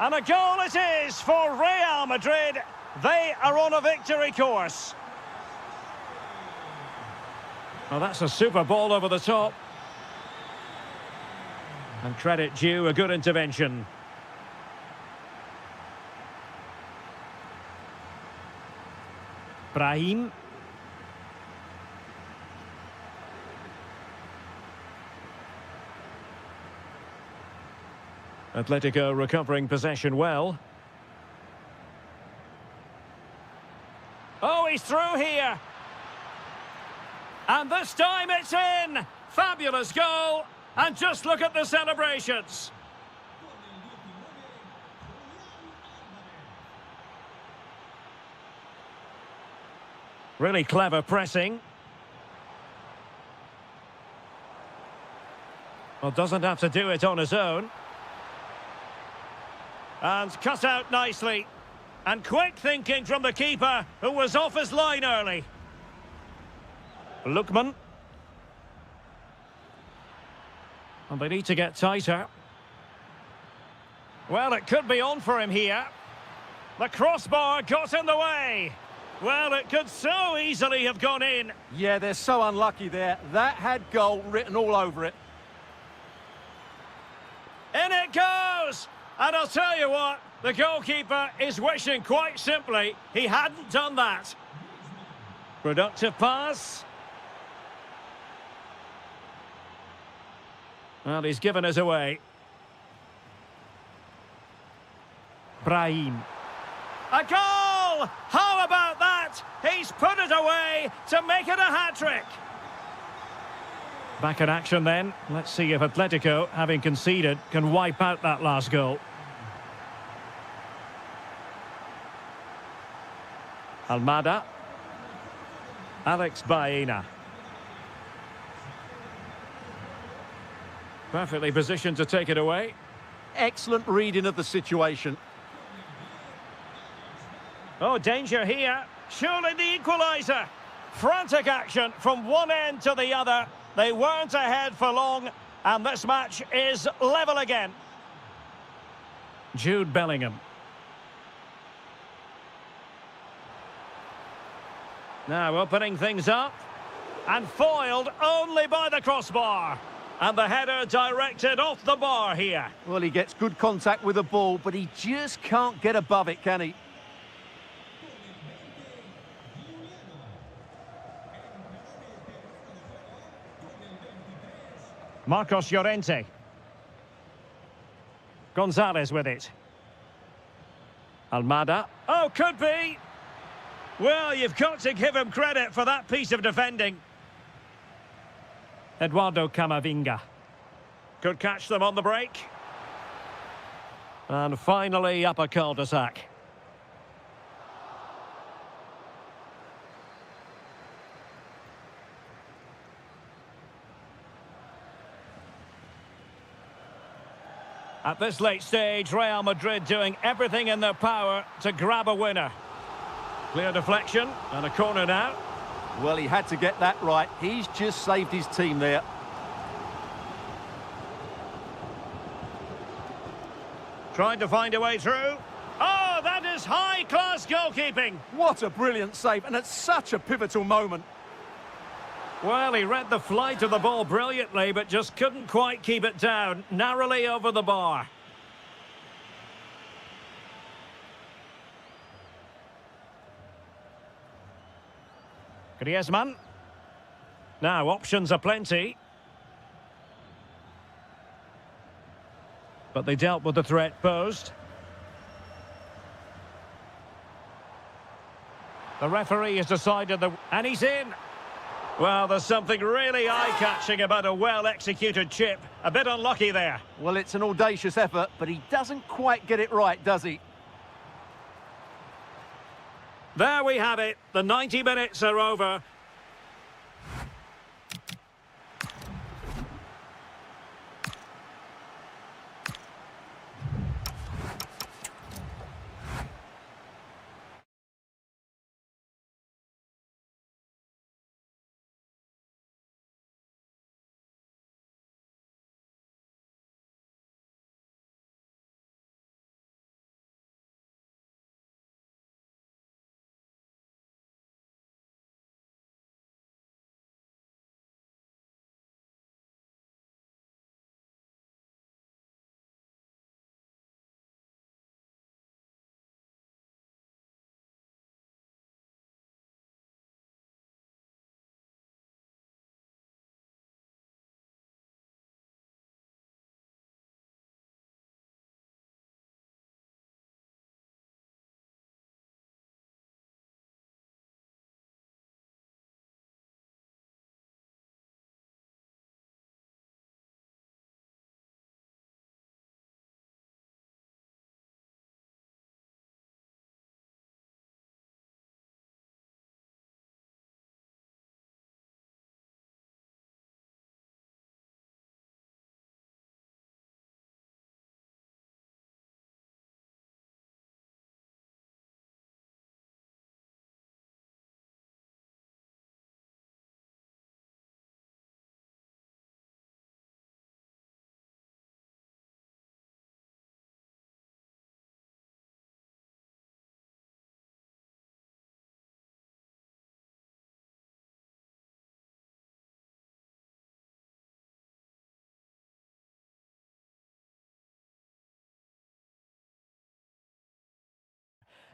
S3: And a goal it is for Real Madrid. They are on a victory course. Well, that's a super ball over the top. And credit due, a good intervention. Brahim. Atletico recovering possession well. Oh, he's through here. And this time it's in. Fabulous goal. And just look at the celebrations. Really clever pressing. Well, doesn't have to do it on his own. And cut out nicely. And quick thinking from the keeper, who was off his line early. Lookman. And they need to get tighter. Well, it could be on for him here. The crossbar got in the way. Well, it could so easily have gone in.
S2: Yeah, they're so unlucky there. That had goal written all over it.
S3: In it goes! And I'll tell you what, the goalkeeper is wishing quite simply he hadn't done that. Productive pass. Well, he's given us away. Brahim. A goal! How about that? He's put it away to make it a hat-trick. Back in action then. Let's see if Atletico, having conceded, can wipe out that last goal. Almada. Alex Baena. Perfectly positioned to take it away.
S2: Excellent reading of the situation.
S3: Oh, danger here. Surely the equaliser. Frantic action from one end to the other. They weren't ahead for long, and this match is level again. Jude Bellingham. Now opening things up. And foiled only by the crossbar. And the header directed off the bar here.
S2: Well, he gets good contact with the ball, but he just can't get above it, can he?
S3: Marcos Llorente. Gonzalez with it. Almada. Oh, could be. Well, you've got to give him credit for that piece of defending. Eduardo Camavinga. Could catch them on the break. And finally up a cul-de-sac. At this late stage, Real Madrid doing everything in their power to grab a winner. Clear deflection and a corner now.
S2: Well, he had to get that right. He's just saved his team there.
S3: Trying to find a way through. Oh, that is high-class goalkeeping.
S2: What a brilliant save, and at such a pivotal moment.
S3: Well, he read the flight of the ball brilliantly, but just couldn't quite keep it down. Narrowly over the bar. Griezmann. Now, options are plenty. But they dealt with the threat posed. The referee has decided that... And he's in! Well, there's something really eye-catching about a well-executed chip. A bit unlucky there.
S2: Well, it's an audacious effort, but he doesn't quite get it right, does he?
S3: There we have it. The 90 minutes are over.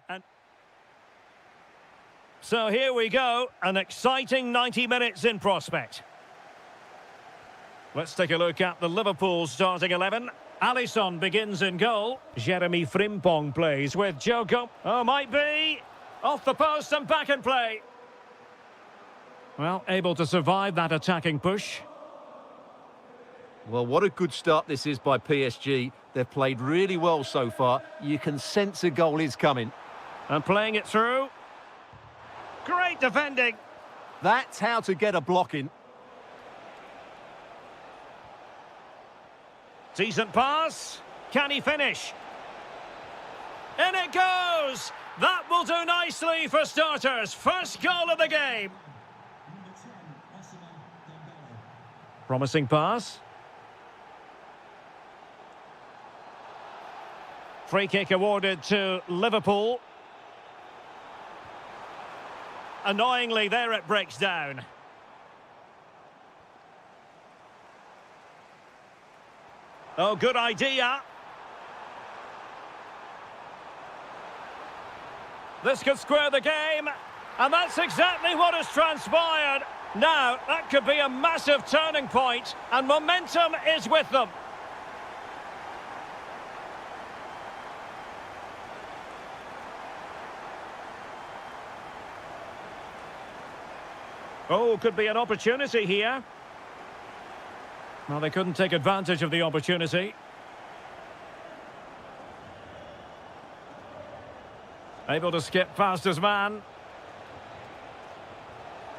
S3: And so here we go, an exciting 90 minutes in prospect. Let's take a look at the Liverpool starting 11. Alisson begins in goal. Jeremy Frimpong plays with Joko. Oh, might be. Off the post and back in play. Well, able to survive that attacking push.
S2: Well, what a good start this is by PSG. They've played really well so far. You can sense a goal is coming.
S3: And playing it through. Great defending.
S2: That's how to get a block in.
S3: Decent pass. Can he finish? In it goes! That will do nicely for starters. First goal of the game. Promising pass. Free kick awarded to Liverpool. Annoyingly, there it breaks down. Oh, good idea. This could square the game. And that's exactly what has transpired. Now, that could be a massive turning point, and momentum is with them. Oh, could be an opportunity here. Well, they couldn't take advantage of the opportunity. Able to skip past his man.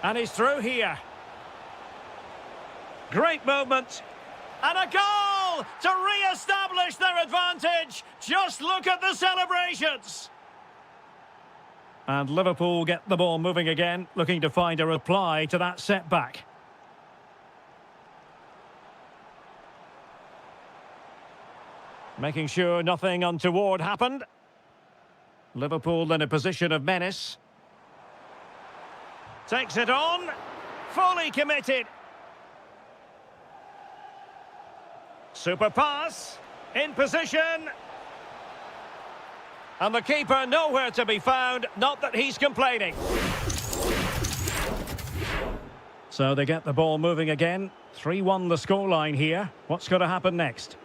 S3: And he's through here. Great movement. And a goal to re-establish their advantage. Just look at the celebrations. And Liverpool get the ball moving again, looking to find a reply to that setback. Making sure nothing untoward happened. Liverpool in a position of menace. Takes it on. Fully committed. Super pass. In position. And the keeper nowhere to be found. Not that he's complaining. So they get the ball moving again. 3-1 the scoreline here. What's going to happen next?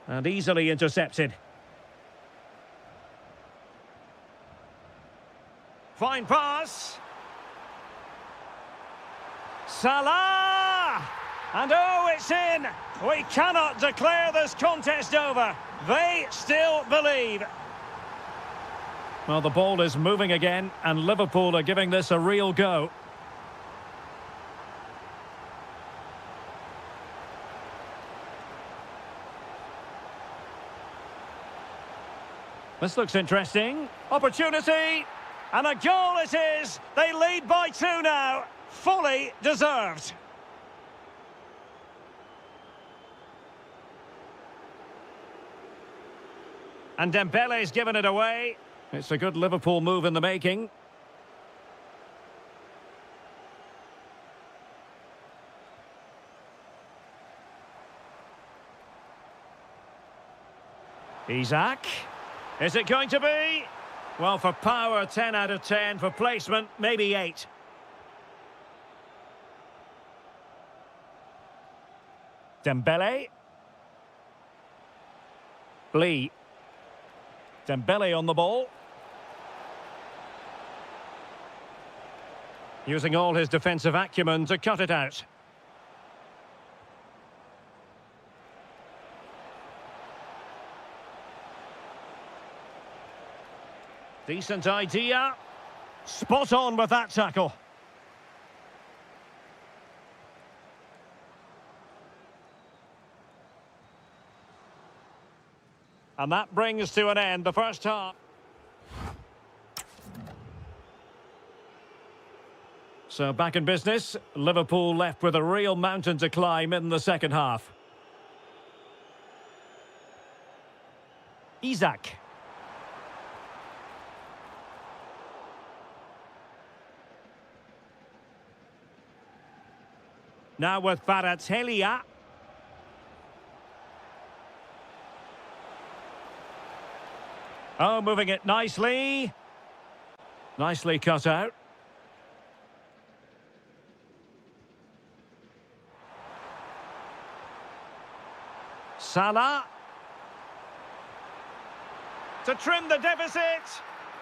S3: And easily intercepted. Fine pass. Salah! And oh, it's in! We cannot declare this contest over. They still believe. Well, the ball is moving again, and Liverpool are giving this a real go. This looks interesting. Opportunity! And a goal it is! They lead by 2 now. Fully deserved. And Dembele's given it away. It's a good Liverpool move in the making. Isak. Is it going to be? Well, for power, 10 out of 10. For placement, maybe 8. Dembele. Lee. Dembele on the ball. Using all his defensive acumen to cut it out. Decent idea. Spot on with that tackle. And that brings to an end the first half. So back in business, Liverpool left with a real mountain to climb in the second half. Isak. Now with Kvaratskhelia. Oh, moving it nicely. Nicely cut out. Salah. To trim the deficit.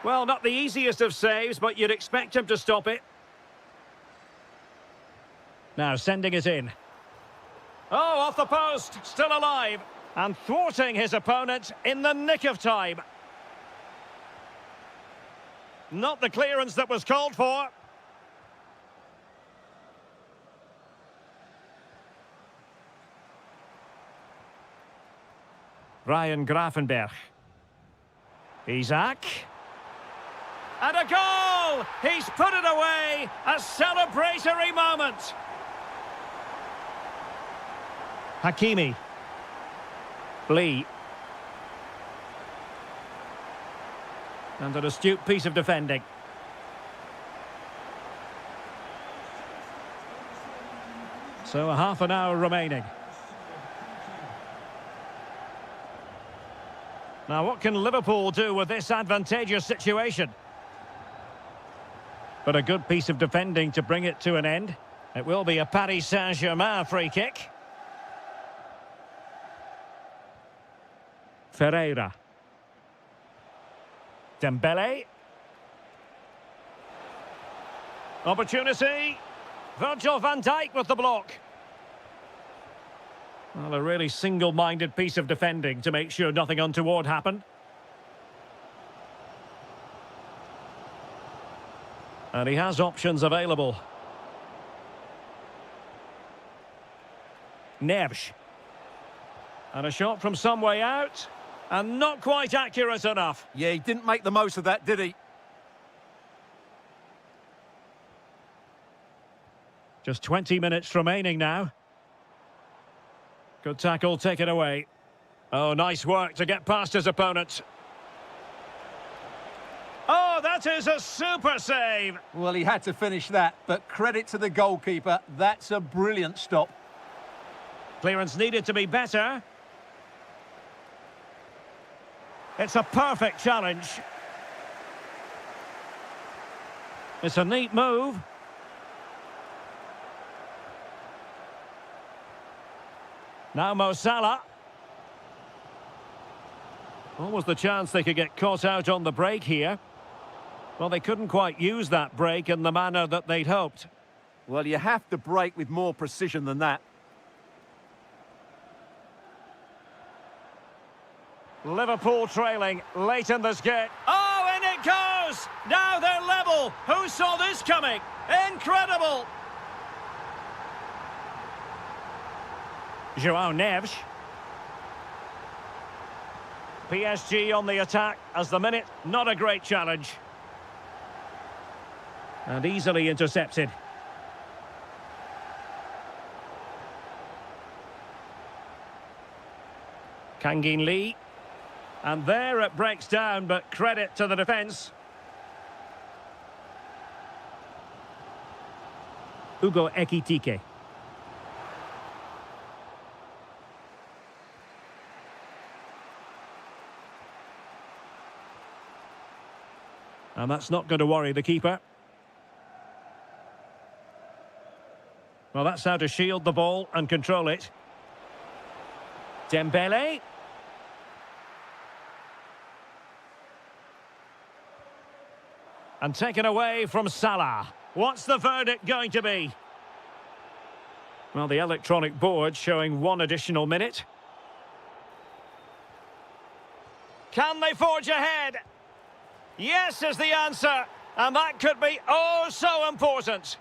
S3: Well, not the easiest of saves, but you'd expect him to stop it. Now sending it in. Oh, off the post. Still alive. And thwarting his opponent in the nick of time. Not the clearance that was called for. Ryan Gravenberch. Isak. And a goal! He's put it away! A celebratory moment! Hakimi. Lee. And an astute piece of defending. So a half an hour remaining. Now what can Liverpool do with this advantageous situation? But a good piece of defending to bring it to an end. It will be a Paris Saint-Germain free kick. Ferreira. Dembele. Opportunity. Virgil van Dijk with the block. Well, a really single-minded piece of defending to make sure nothing untoward happened. And he has options available. Neves. And a shot from some way out. And not quite accurate enough.
S2: Yeah, he didn't make the most of that, did he?
S3: Just 20 minutes remaining now. Good tackle, take it away. Oh, nice work to get past his opponent. Oh, that is a super save.
S2: Well, he had to finish that, but credit to the goalkeeper. That's a brilliant stop.
S3: Clearance needed to be better. It's a perfect challenge. It's a neat move. Now Mo Salah. What was the chance they could get caught out on the break here? Well, they couldn't quite use that break in the manner that they'd hoped.
S2: Well, you have to break with more precision than that.
S3: Liverpool trailing late in this game. Oh, and it goes! Now they're level. Who saw this coming? Incredible! João Neves. PSG on the attack as the minute. Not a great challenge. And easily intercepted. Kangin Lee. And there it breaks down, but credit to the defence. Hugo Ekitike. And that's not going to worry the keeper. Well, that's how to shield the ball and control it. Dembele. And taken away from Salah. What's the verdict going to be? Well, the electronic board showing 1 additional minute. Can they forge ahead? Yes is the answer. And that could be oh so important.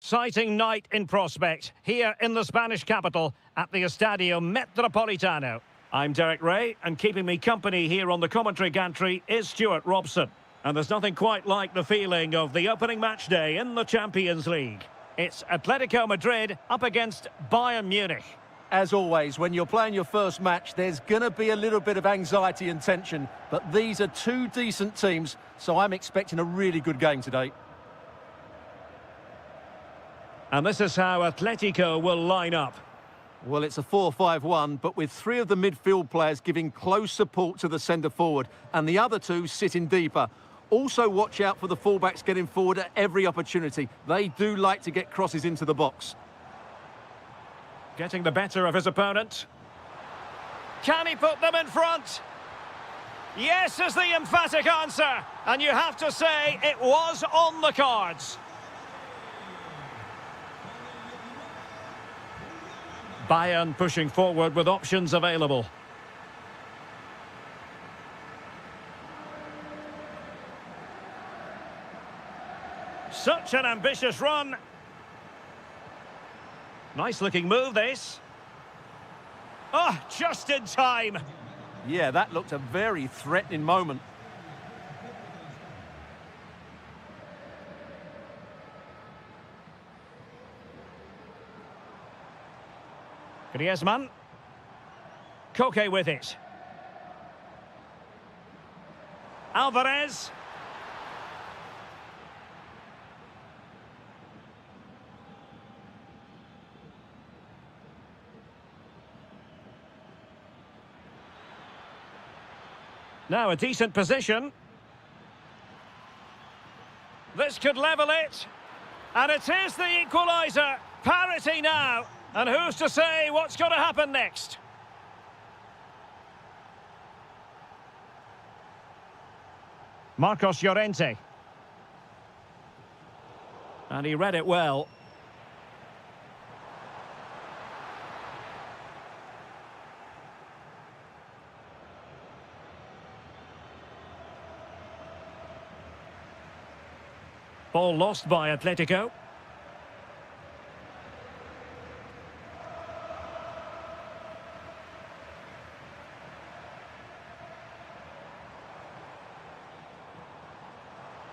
S3: Exciting night in prospect here in the Spanish capital at the Estadio Metropolitano. I'm Derek Ray, and keeping me company here on the commentary gantry is Stuart Robson. And there's nothing quite like the feeling of the opening match day in the Champions League. It's Atletico Madrid up against Bayern Munich.
S2: As always, when you're playing your first match, there's going to be a little bit of anxiety and tension. But these are two decent teams, so I'm expecting a really good game today.
S3: And this is how Atletico will line up.
S2: Well, it's a 4-5-1, but with 3 of the midfield players giving close support to the centre-forward, and the other 2 sitting deeper. Also watch out for the fullbacks getting forward at every opportunity. They do like to get crosses into the box.
S3: Getting the better of his opponent. Can he put them in front? Yes is the emphatic answer. And you have to say it was on the cards. Bayern pushing forward with options available. Such an ambitious run. Nice looking move, this. Oh, just in time.
S2: Yeah, that looked a very threatening moment.
S3: Griezmann. Koke with it. Alvarez. Now a decent position. This could level it. And it is the equaliser. Parity now. And who's to say what's going to happen next? Marcos Llorente. And he read it well. Ball lost by Atletico.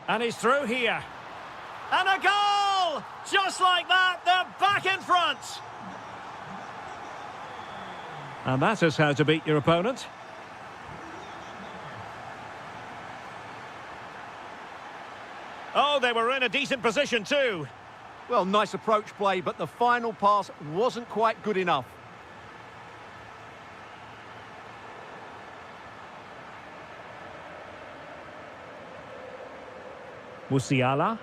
S3: And he's through here. And a goal! Just like that, they're back in front. And that is how to beat your opponent. Oh, they were in a decent position too.
S2: Well, nice approach play, but the final pass wasn't quite good enough.
S3: Musiala.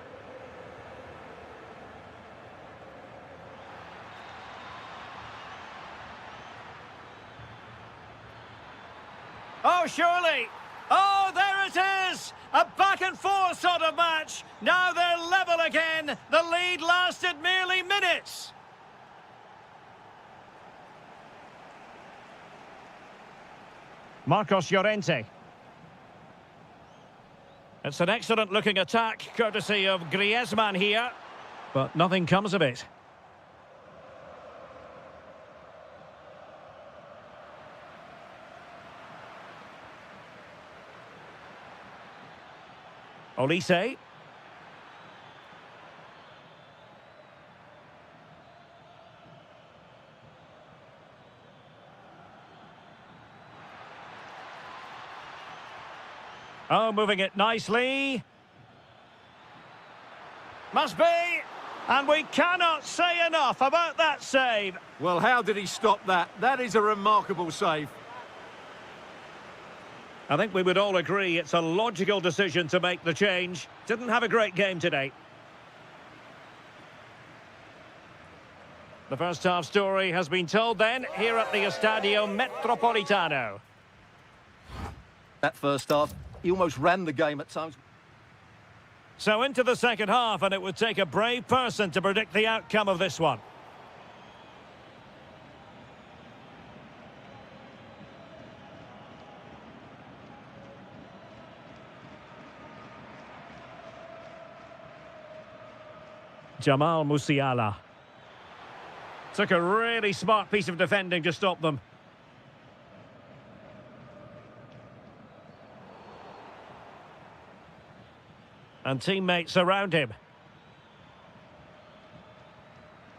S3: Oh, surely. Oh, there it is. A back and forth sort of match. Now they're level again. The lead lasted merely minutes. Marcos Llorente. It's an excellent looking attack, courtesy of Griezmann here. But nothing comes of it. Olise. Oh, moving it nicely. Must be. And we cannot say enough about that save.
S2: Well, how did he stop that? That is a remarkable save.
S3: I think we would all agree it's a logical decision to make the change. Didn't have a great game today. The first half story has been told then here at the Estadio Metropolitano.
S2: That first half, he almost ran the game at times.
S3: So into the second half, and it would take a brave person to predict the outcome of this one. Jamal Musiala. Took a really smart piece of defending to stop them. And teammates around him.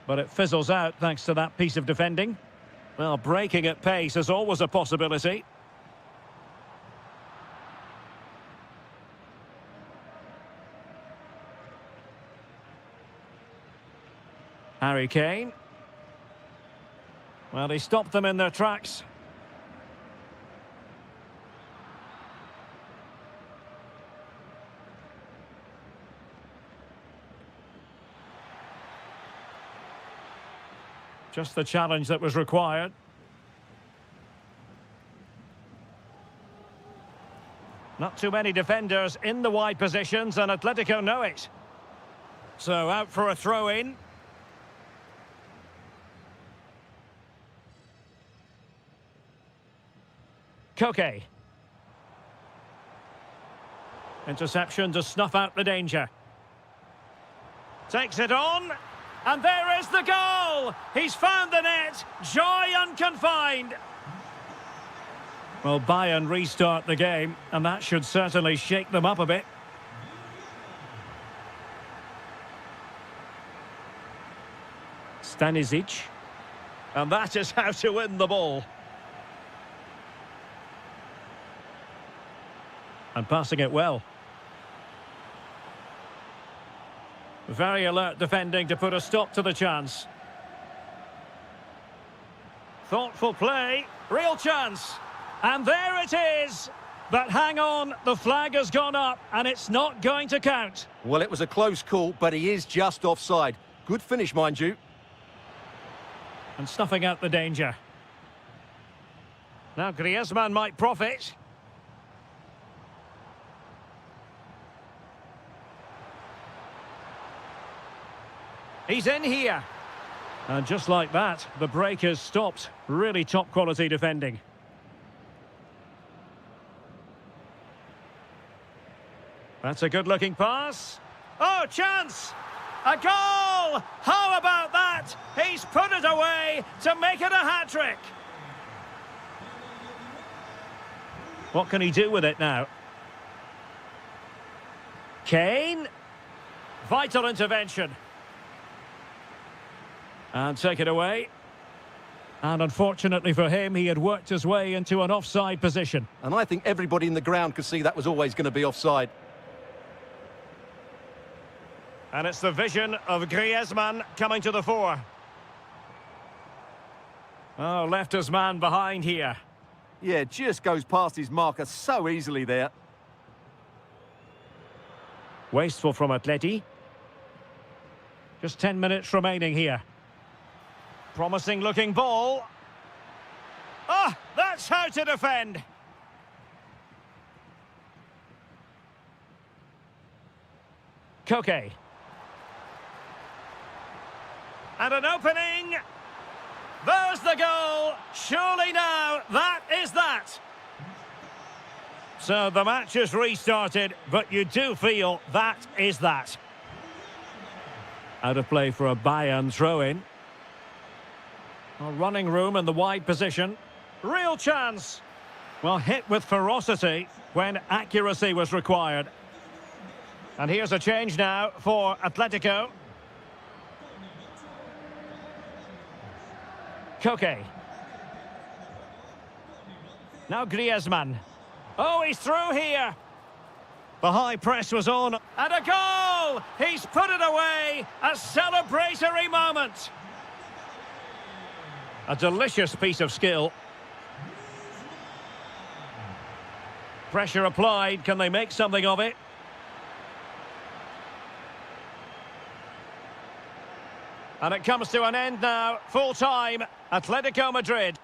S3: But it fizzles out thanks to that piece of defending. Well, breaking at pace is always a possibility. Harry Kane. Well, he stopped them in their tracks. Just the challenge that was required. Not too many defenders in the wide positions, and Atletico know it. So out for a throw-in. Koke. Interception to snuff out the danger. Takes it on. And there is the goal! He's found the net. Joy unconfined. Well, Bayern restart the game, and that should certainly shake them up a bit. Stanisic. And that is how to win the ball. And passing it well. Very alert defending to put a stop to the chance. Thoughtful play. Real chance. And there it is. But hang on, the flag has gone up and it's not going to count.
S2: Well, it was a close call, but he is just offside. Good finish, mind you.
S3: And snuffing out the danger. Now Griezmann might profit. He's in here. And just like that, the break is stopped. Really top quality defending. That's a good looking pass. Oh, chance! A goal! How about that? He's put it away to make it a hat-trick. What can he do with it now? Kane. Vital intervention. And take it away. And unfortunately for him, he had worked his way into an offside position.
S2: And I think everybody in the ground could see that was always going to be offside.
S3: And it's the vision of Griezmann coming to the fore. Oh, left his man behind here.
S2: Yeah, just goes past his marker so easily there.
S3: Wasteful from Atleti. Just 10 minutes remaining here. Promising looking ball. Ah, that's how to defend. Koke. And an opening. There's the goal. Surely now, that is that. So the match is restarted, but you do feel that is that. Out of play for a Bayern throw-in. Running room in the wide position. Real chance. Well, hit with ferocity when accuracy was required. And here's a change now for Atletico. Koke. Now Griezmann. Oh, he's through here. The high press was on. And a goal! He's put it away. A celebratory moment. A delicious piece of skill. Pressure applied. Can they make something of it? And it comes to an end now. Full time. Atletico Madrid.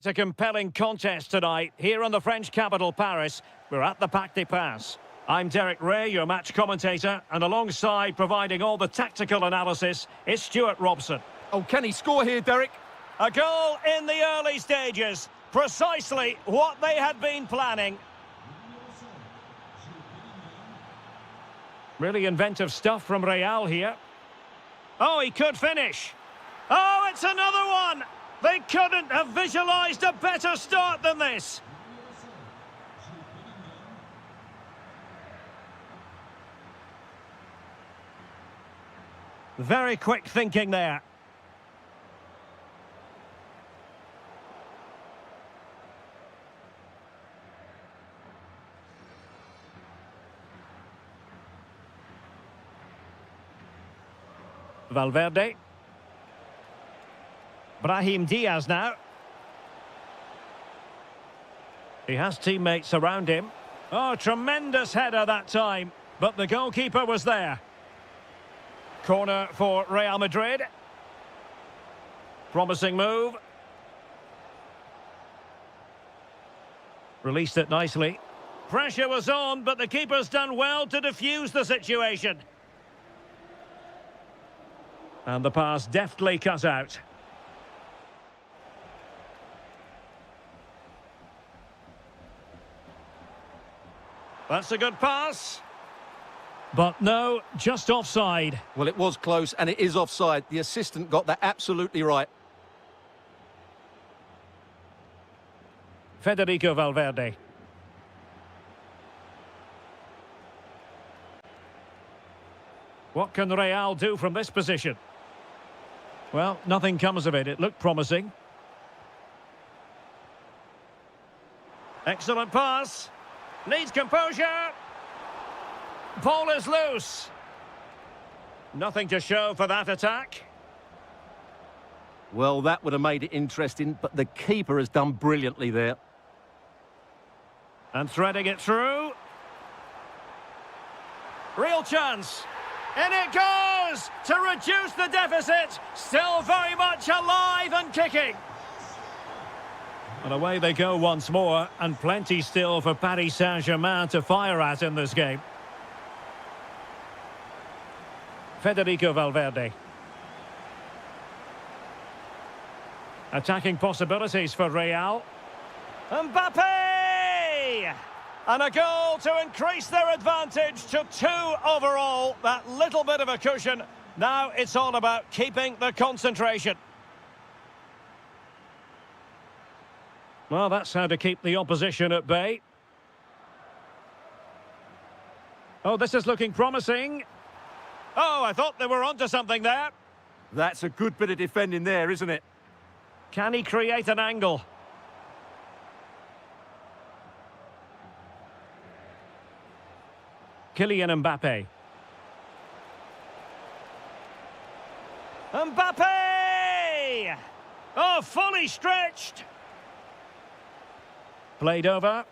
S3: It's a compelling contest tonight here in the French capital, Paris. We're at the Parc des Princes. I'm Derek Ray, your match commentator, and alongside providing all the tactical analysis is Stuart Robson.
S2: Oh, can he score here, Derek?
S3: A goal in the early stages. Precisely what they had been planning. Really inventive stuff from Real here. Oh, he could finish. Oh, it's another one! They couldn't have visualised a better start than this. Very quick thinking there. Valverde. Brahim Diaz now. He has teammates around him. Oh, tremendous header that time, but the goalkeeper was there. Corner for Real Madrid. Promising move. Released it nicely. Pressure was on, but the keeper's done well to defuse the situation. And the pass deftly cut out. That's a good pass. But no, just offside.
S2: Well, it was close, and it is offside. The assistant got that absolutely right.
S3: Federico Valverde. What can Real do from this position? Well, nothing comes of it. It looked promising. Excellent pass. Needs composure. Ball is loose. Nothing to show for that attack.
S2: Well, that would have made it interesting, but the keeper has done brilliantly there.
S3: And threading it through. Real chance. In it goes to reduce the deficit. Still very much alive and kicking. And away they go once more, and plenty still for Paris Saint-Germain to fire at in this game. Federico Valverde. Attacking possibilities for Real. Mbappe! And a goal to increase their advantage to 2 overall. That little bit of a cushion. Now it's all about keeping the concentration. Well, that's how to keep the opposition at bay. Oh, this is looking promising. Oh, I thought they were onto something there.
S2: That's a good bit of defending there, isn't it?
S3: Can he create an angle? Kylian Mbappe. Mbappe! Oh, fully stretched. Played over.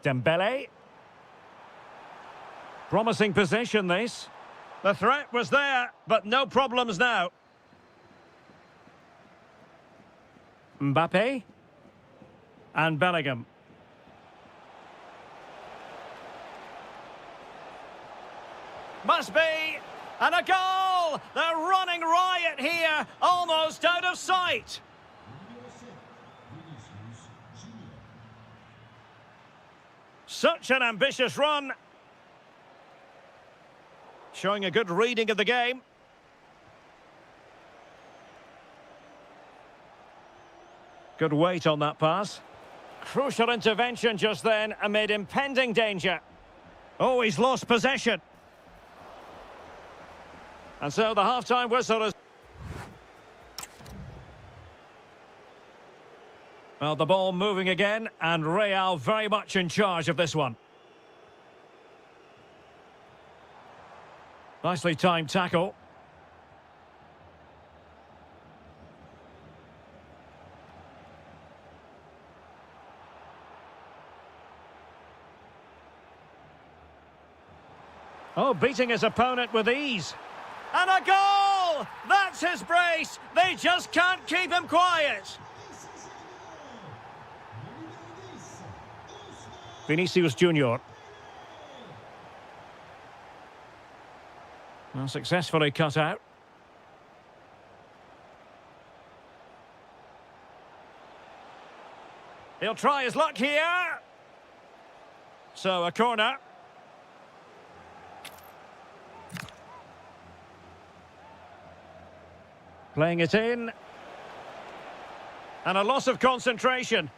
S3: Dembele. Promising position, this. The threat was there, but no problems now. Mbappe. And Bellingham. Must be. And a goal! They're running riot here, almost out of sight. Such an ambitious run. Showing a good reading of the game. Good weight on that pass. Crucial intervention just then amid impending danger. Oh, he's lost possession. And so the half-time whistle is... Well, the ball moving again, and Real very much in charge of this one. Nicely timed tackle. Oh, beating his opponent with ease. And a goal! That's his brace! They just can't keep him quiet! Vinicius Junior. Well, successfully cut out. He'll try his luck here. So, a corner. Playing it in. And a loss of concentration.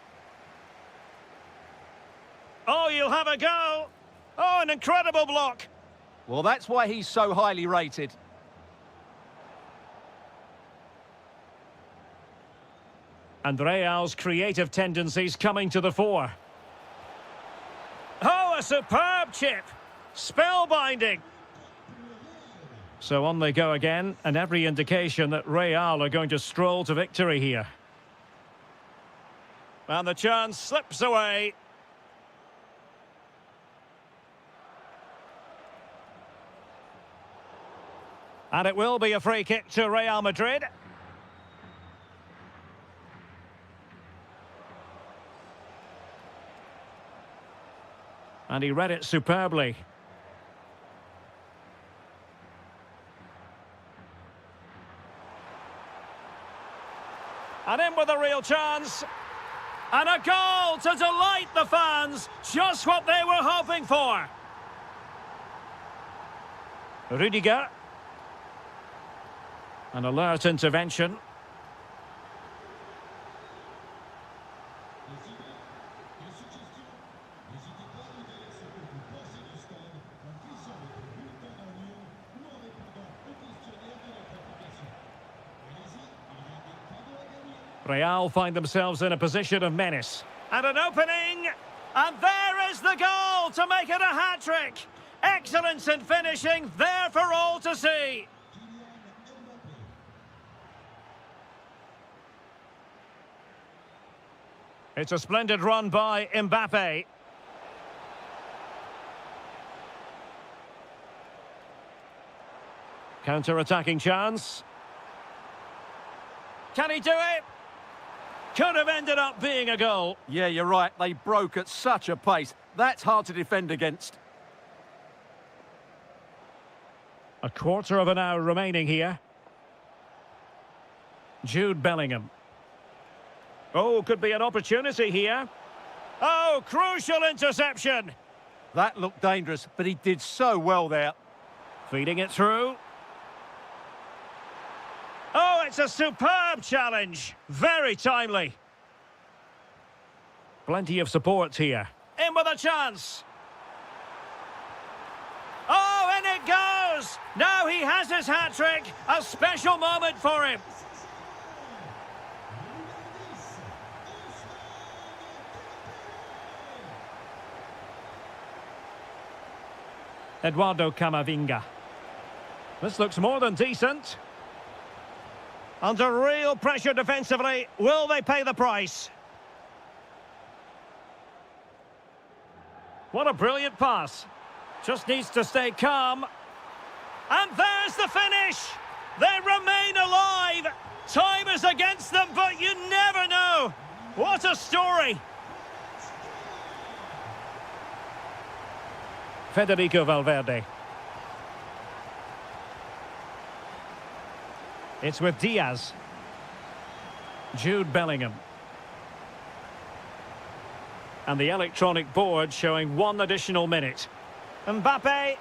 S3: Oh, you'll have a go. Oh, an incredible block.
S2: Well, that's why he's so highly rated.
S3: And Real's creative tendencies coming to the fore. Oh, a superb chip. Spellbinding. So on they go again, and every indication that Real are going to stroll to victory here. And the chance slips away. And it will be a free kick to Real Madrid. And he read it superbly. And in with a real chance. And a goal to delight the fans. Just what they were hoping for. Rudiger. An alert intervention. Real find themselves in a position of menace. And an opening! And there is the goal to make it a hat-trick! Excellence in finishing, there for all to see! It's a splendid run by Mbappe. Counter-attacking chance. Can he do it? Could have ended up being a goal.
S2: Yeah, you're right. They broke at such a pace. That's hard to defend against.
S3: A quarter of an hour remaining here. Jude Bellingham. Oh, could be an opportunity here. Oh, crucial interception.
S2: That looked dangerous, but he did so well there.
S3: Feeding it through. Oh, it's a superb challenge. Very timely. Plenty of support here. In with a chance. Oh, and it goes. Now he has his hat-trick. A special moment for him. Eduardo Camavinga. This looks more than decent. Under real pressure defensively, will they pay the price? What a brilliant pass. Just needs to stay calm. And there's the finish! They remain alive! Time is against them, but you never know! What a story! Federico Valverde. It's with Diaz. Jude Bellingham. And the electronic board showing 1 additional minute. Mbappe.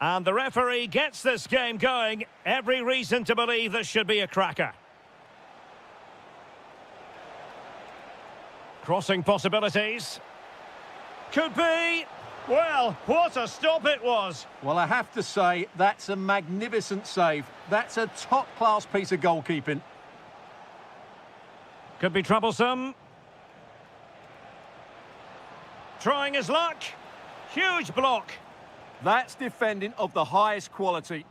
S3: And the referee gets this game going. Every reason to believe this should be a cracker. Crossing possibilities. Could be. Well, what a stop it was.
S2: Well, I have to say, that's a magnificent save. That's a top-class piece of goalkeeping.
S3: Could be troublesome. Trying his luck. Huge block.
S2: That's defending of the highest quality.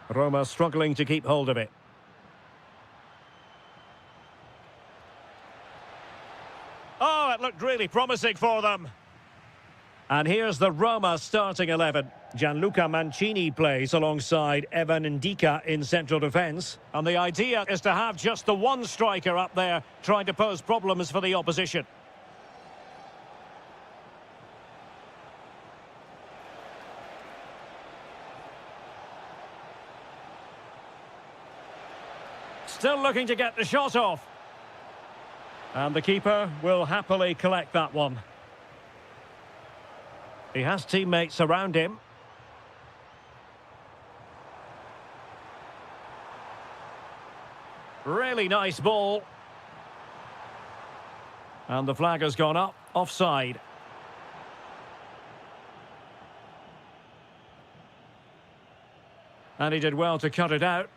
S3: Roma struggling to keep hold of it. Oh, it looked really promising for them. And here's the Roma starting 11. Gianluca Mancini plays alongside Evan Ndika in central defence. And the idea is to have just the one striker up there trying to pose problems for the opposition. Still looking to get the shot off. And the keeper will happily collect that one. He has teammates around him. Really nice ball. And the flag has gone up, offside. And he did well to cut it out.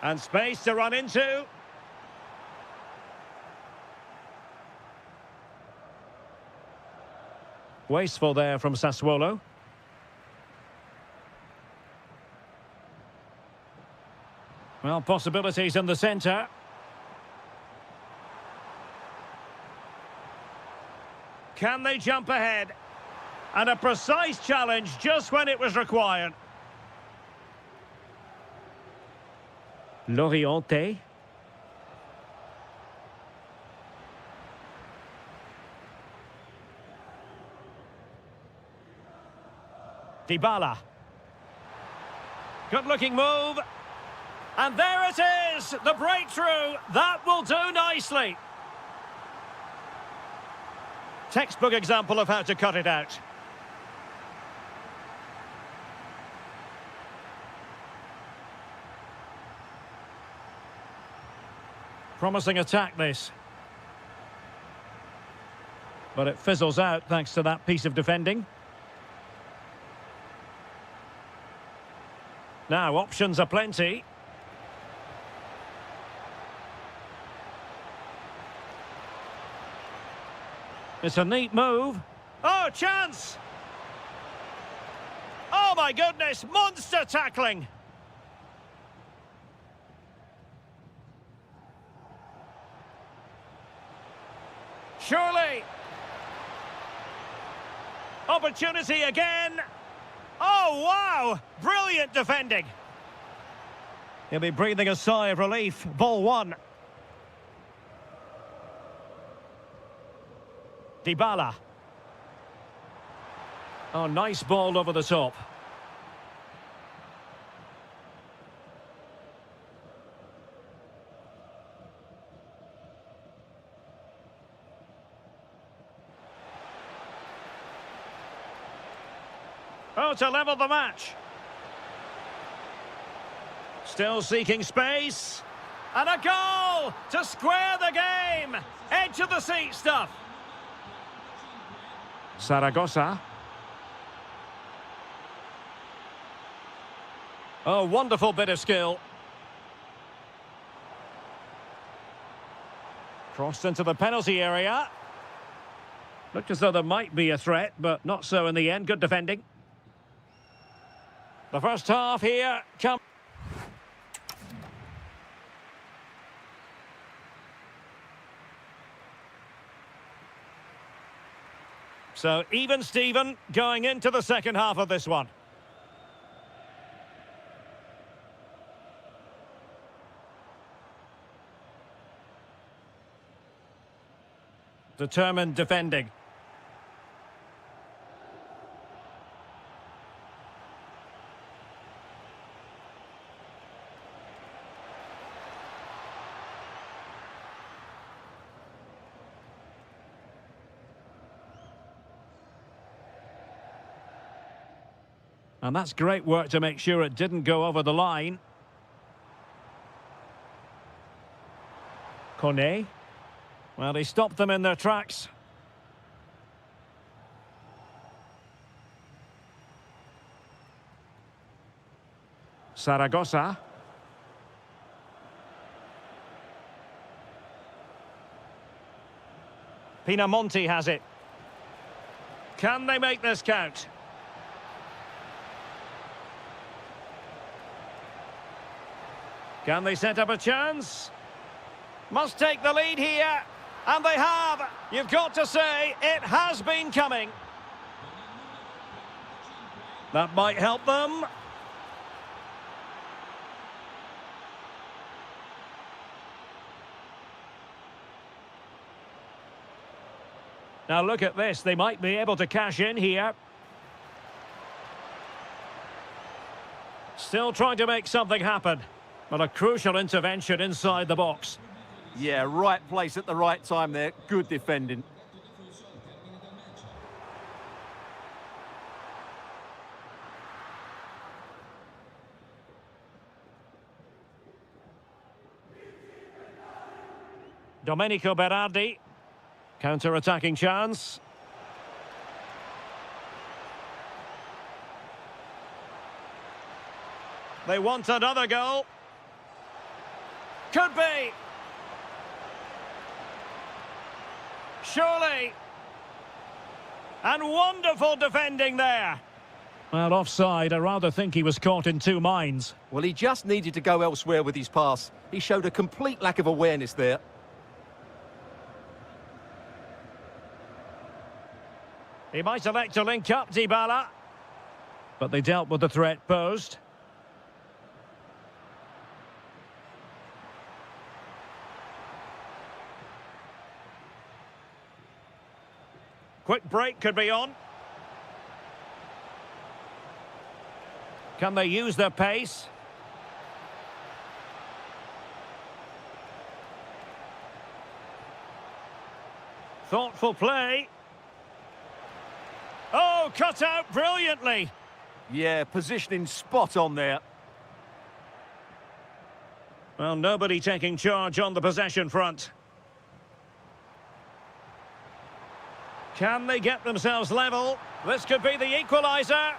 S3: And space to run into. Wasteful there from Sassuolo. Well, possibilities in the centre. Can they jump ahead? And a precise challenge just when it was required. Loriente. Dybala. Good-looking move. And there it is, the breakthrough. That will do nicely. Textbook example of how to cut it out. Promising attack, this. But it fizzles out thanks to that piece of defending. Now, options are plenty. It's a neat move. Oh, chance! Oh, my goodness, monster tackling! Surely. Opportunity again. Oh, wow! Brilliant defending. He'll be breathing a sigh of relief. Ball one. Dybala. Oh, nice ball over the top. Oh, to level the match. Still seeking space. And a goal to square the game. Edge of the seat stuff. Zaragoza. Oh, wonderful bit of skill. Crossed into the penalty area. Looked as though there might be a threat, but not so in the end. Good defending. The first half here comes. So even Steven going into the second half of this one. Determined defending. And that's great work to make sure it didn't go over the line. Kone. Well, he stopped them in their tracks. Saragossa. Pinamonti has it. Can they make this count? Can they set up a chance? Must take the lead here. And they have. You've got to say, it has been coming. That might help them. Now look at this, they might be able to cash in here. Still trying to make something happen, but a crucial intervention inside the box.
S2: Yeah, right place at the right time there. Good defending.
S3: Domenico Berardi. Counter-attacking chance. They want another goal. Could be. Surely. And wonderful defending there. Well, offside. I rather think he was caught in two minds.
S2: Well, he just needed to go elsewhere with his pass. He showed a complete lack of awareness there.
S3: He might elect to link up Dybala. But they dealt with the threat posed. Quick break could be on. Can they use their pace? Thoughtful play. Oh, cut out brilliantly.
S2: Yeah, positioning spot on there.
S3: Well, nobody taking charge on the possession front. Can they get themselves level? This could be the equaliser.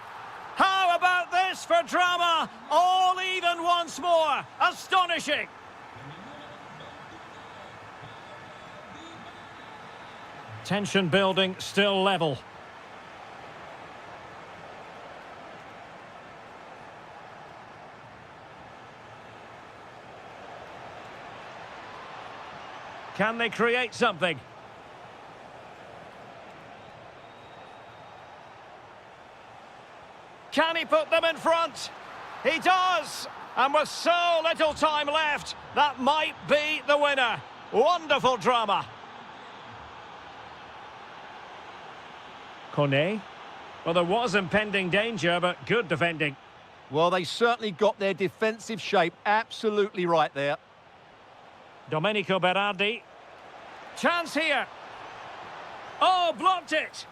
S3: How about this for drama? All even once more. Astonishing. Tension building, still level. Can they create something? Can he put them in front? He does! And with so little time left, that might be the winner. Wonderful drama. Kone. Well, there was impending danger, but good defending.
S2: Well, they certainly got their defensive shape absolutely right there.
S3: Domenico Berardi. Chance here. Oh, blocked it.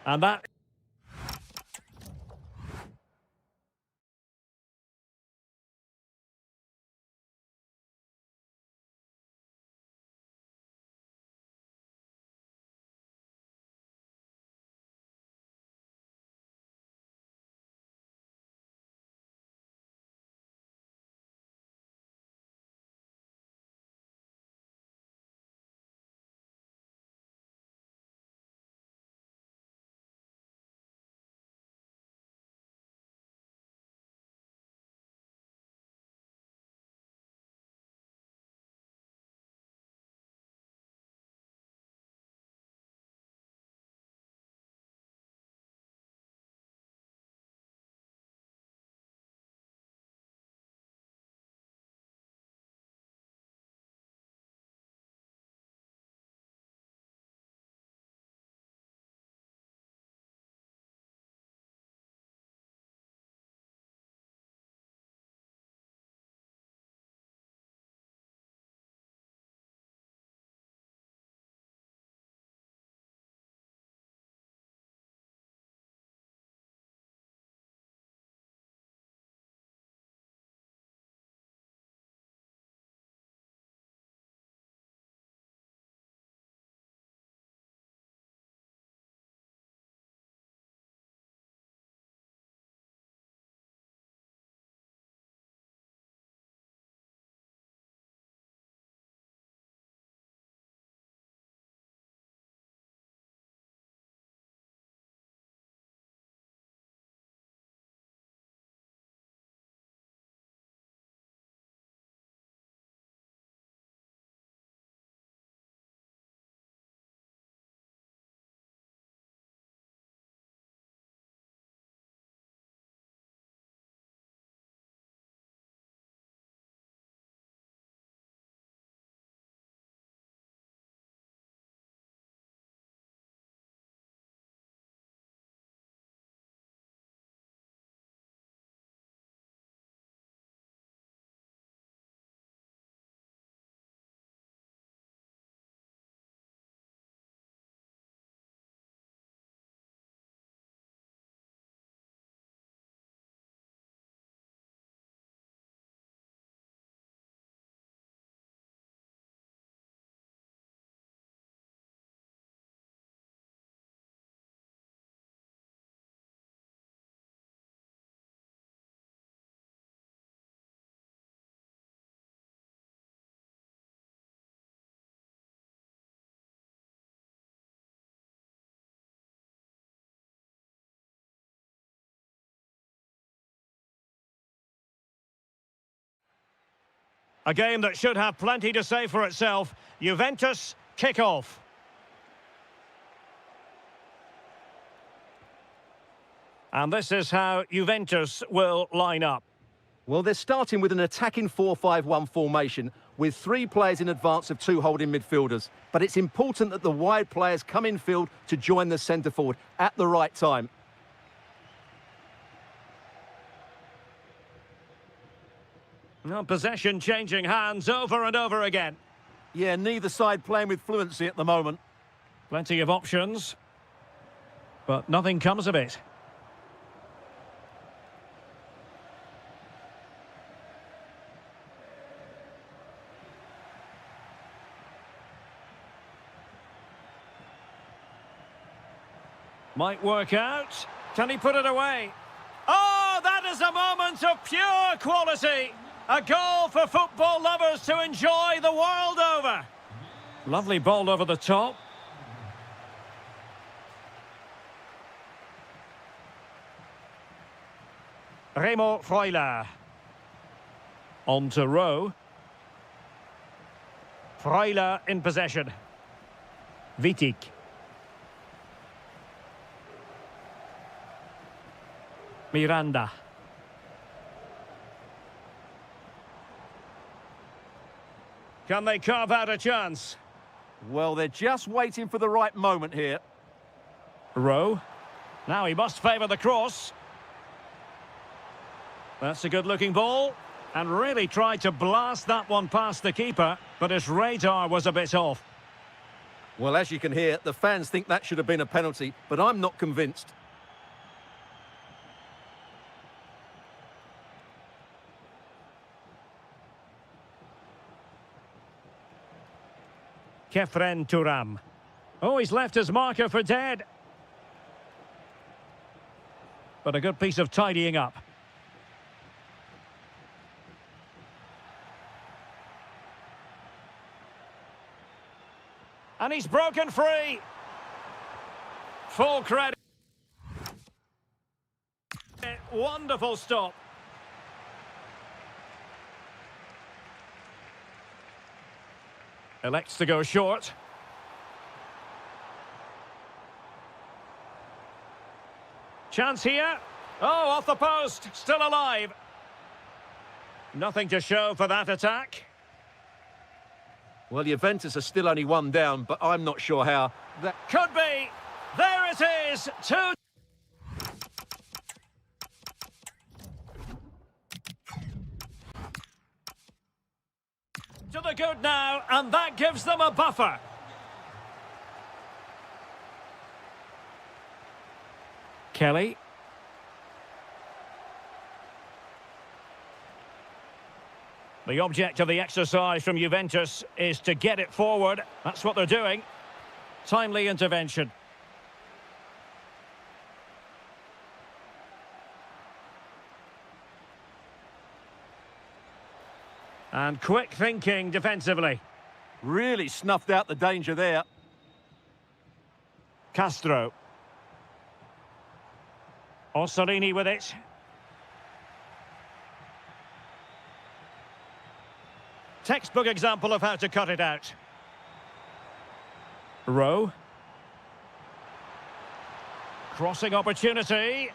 S3: And that... A game that should have plenty to say for itself. Juventus kick off. And this is how Juventus will line up.
S2: Well, they're starting with an attacking 4-5-1 formation with 3 players in advance of 2 holding midfielders. But it's important that the wide players come in field to join the centre forward at the right time.
S3: Well, possession changing hands over and over again.
S2: Yeah, neither side playing with fluency at the moment.
S3: Plenty of options, but nothing comes of it. Might work out. Can he put it away? Oh, that is a moment of pure quality. A goal for football lovers to enjoy the world over. Lovely ball over the top. Remo Freuler. On to Rowe. Freuler in possession. Vitic. Miranda. Can they carve out a chance?
S2: Well, they're just waiting for the right moment here.
S3: Rowe. Now he must favour the cross. That's a good-looking ball. And really tried to blast that one past the keeper, but his radar was a bit off.
S2: Well, as you can hear, the fans think that should have been a penalty, but I'm not convinced.
S3: Kefren Turam. Oh, he's left his marker for dead. But a good piece of tidying up. And he's broken free. Full credit. Wonderful stop. Elects to go short. Chance here. Oh, off the post. Still alive. Nothing to show for that attack.
S2: Well, Juventus are still only 1 down, but I'm not sure how. That
S3: Could be. There it is. 2. To the good now, and that gives them a buffer. Kelly. The object of the exercise from Juventus is to get it forward. That's what they're doing. Timely intervention. And quick thinking defensively.
S2: really snuffed out the danger there.
S3: Castro. Orsolini with it. Textbook example of how to cut it out. Rowe. Crossing opportunity.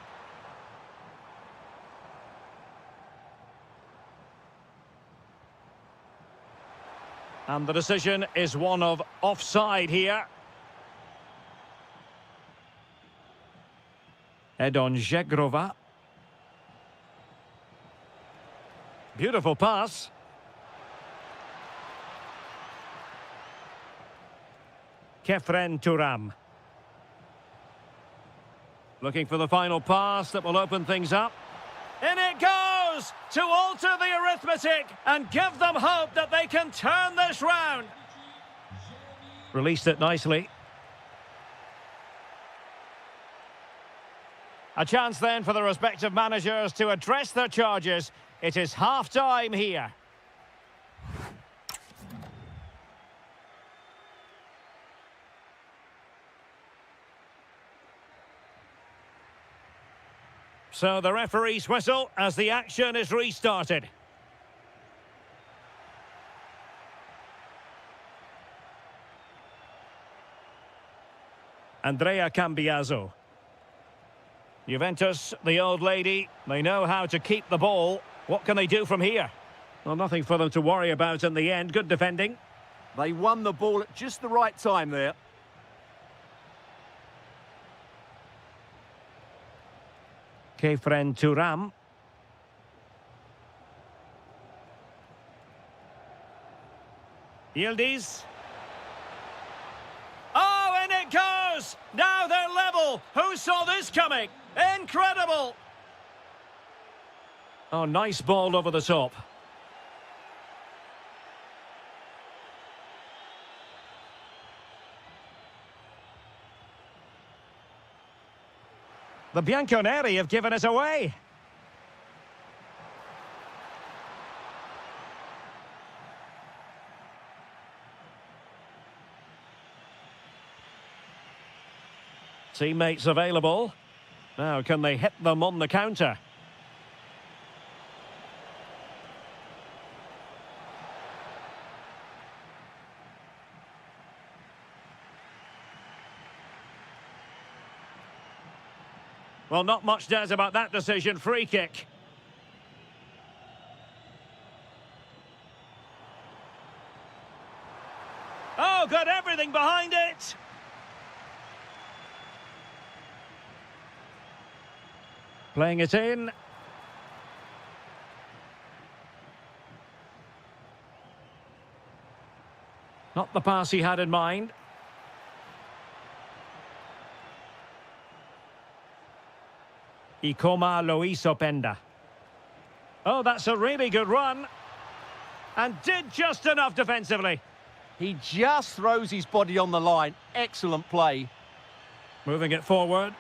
S3: And the decision is one of offside here. Edon Zegrova. Beautiful pass. Kefren Turam. Looking for the final pass that will open things up. In it goes to alter the arithmetic and give them hope that they can turn this round. Released it nicely. A chance then for the respective managers to address their charges. It is half-time here. So the referee's whistle as the action is restarted. Andrea Cambiaso. Juventus, the old lady, they know how to keep the ball. What can they do from here? Well, nothing for them to worry about in the end. Good defending.
S2: They won the ball at just the right time there.
S3: Kefren Turam. Yildiz. Oh, and it goes! Now they're level. Who saw this coming? Incredible! Oh, nice ball over the top. The Bianconeri have given us away. Teammates available. Now, can they hit them on the counter? Well, not much doubt about that decision. Free kick. Oh, got everything behind it. Playing it in. Not the pass he had in mind. Ikoma Loisopenda. Oh, that's a really good run. And did just enough defensively.
S2: He just throws his body on the line. Excellent play.
S3: Moving it forward.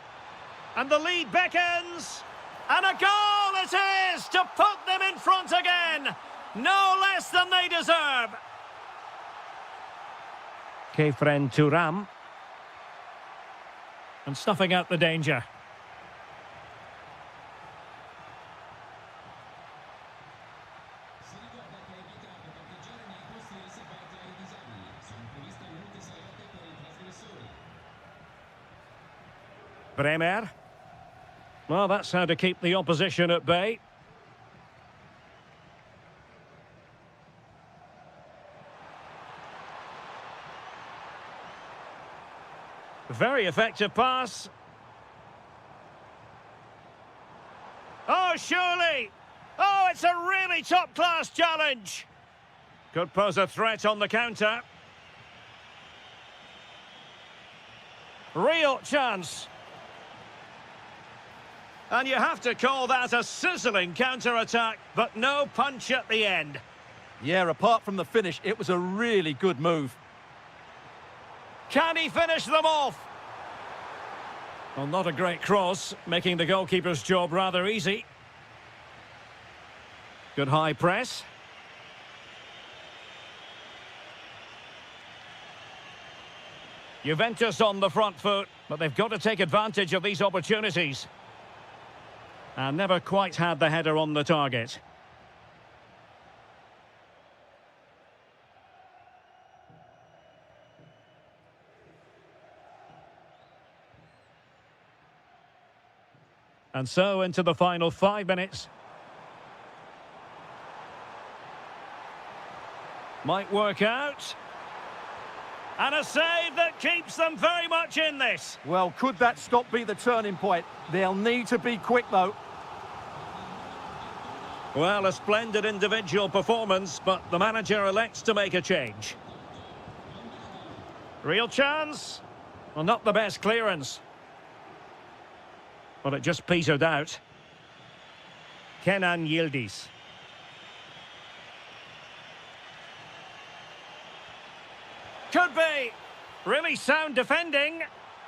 S3: And the lead beckons. And a goal it is to put them in front again. No less than they deserve. Kefren Turam. And snuffing out the danger. Bremer. Well, that's how to keep the opposition at bay. Very effective pass. Oh, surely! Oh, it's a really top-class challenge. Could pose a threat on the counter. Real chance. And you have to call that a sizzling counter-attack, but no punch at the end.
S2: Yeah, apart from the finish, it was a really good move.
S3: Can he finish them off? Well, not a great cross, making the goalkeeper's job rather easy. Good high press. Juventus on the front foot, but they've got to take advantage of these opportunities. And never quite had the header on the target. And so into the final 5 minutes. Might work out. And a save that keeps them very much in this.
S2: Well, could that stop be the turning point? They'll need to be quick, though.
S3: Well, a splendid individual performance, but the manager elects to make a change. Real chance. Well, not the best clearance. Well, it just petered out. Kenan Yildiz. Could be. Really sound defending.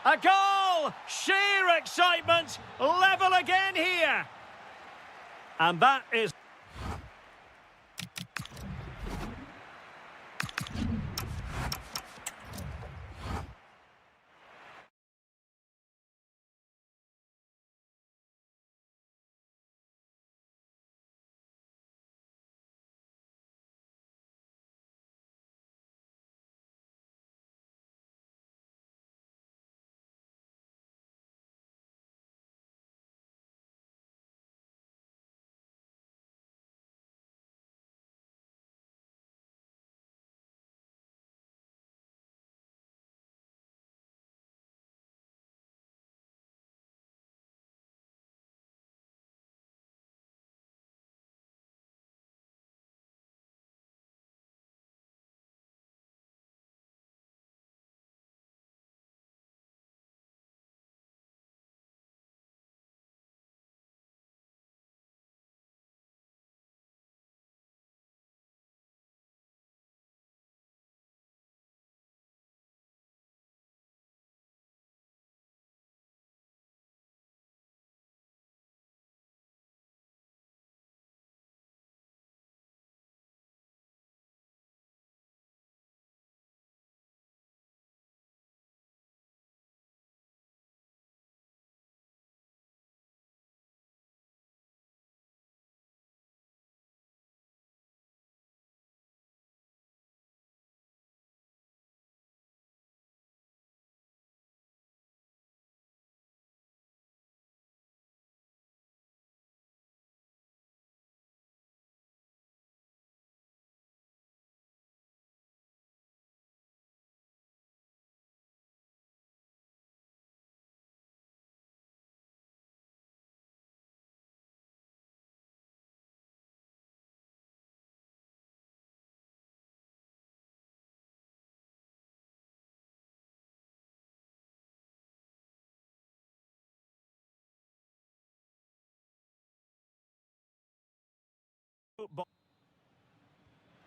S3: A goal! Sheer excitement. Level again here. And that is...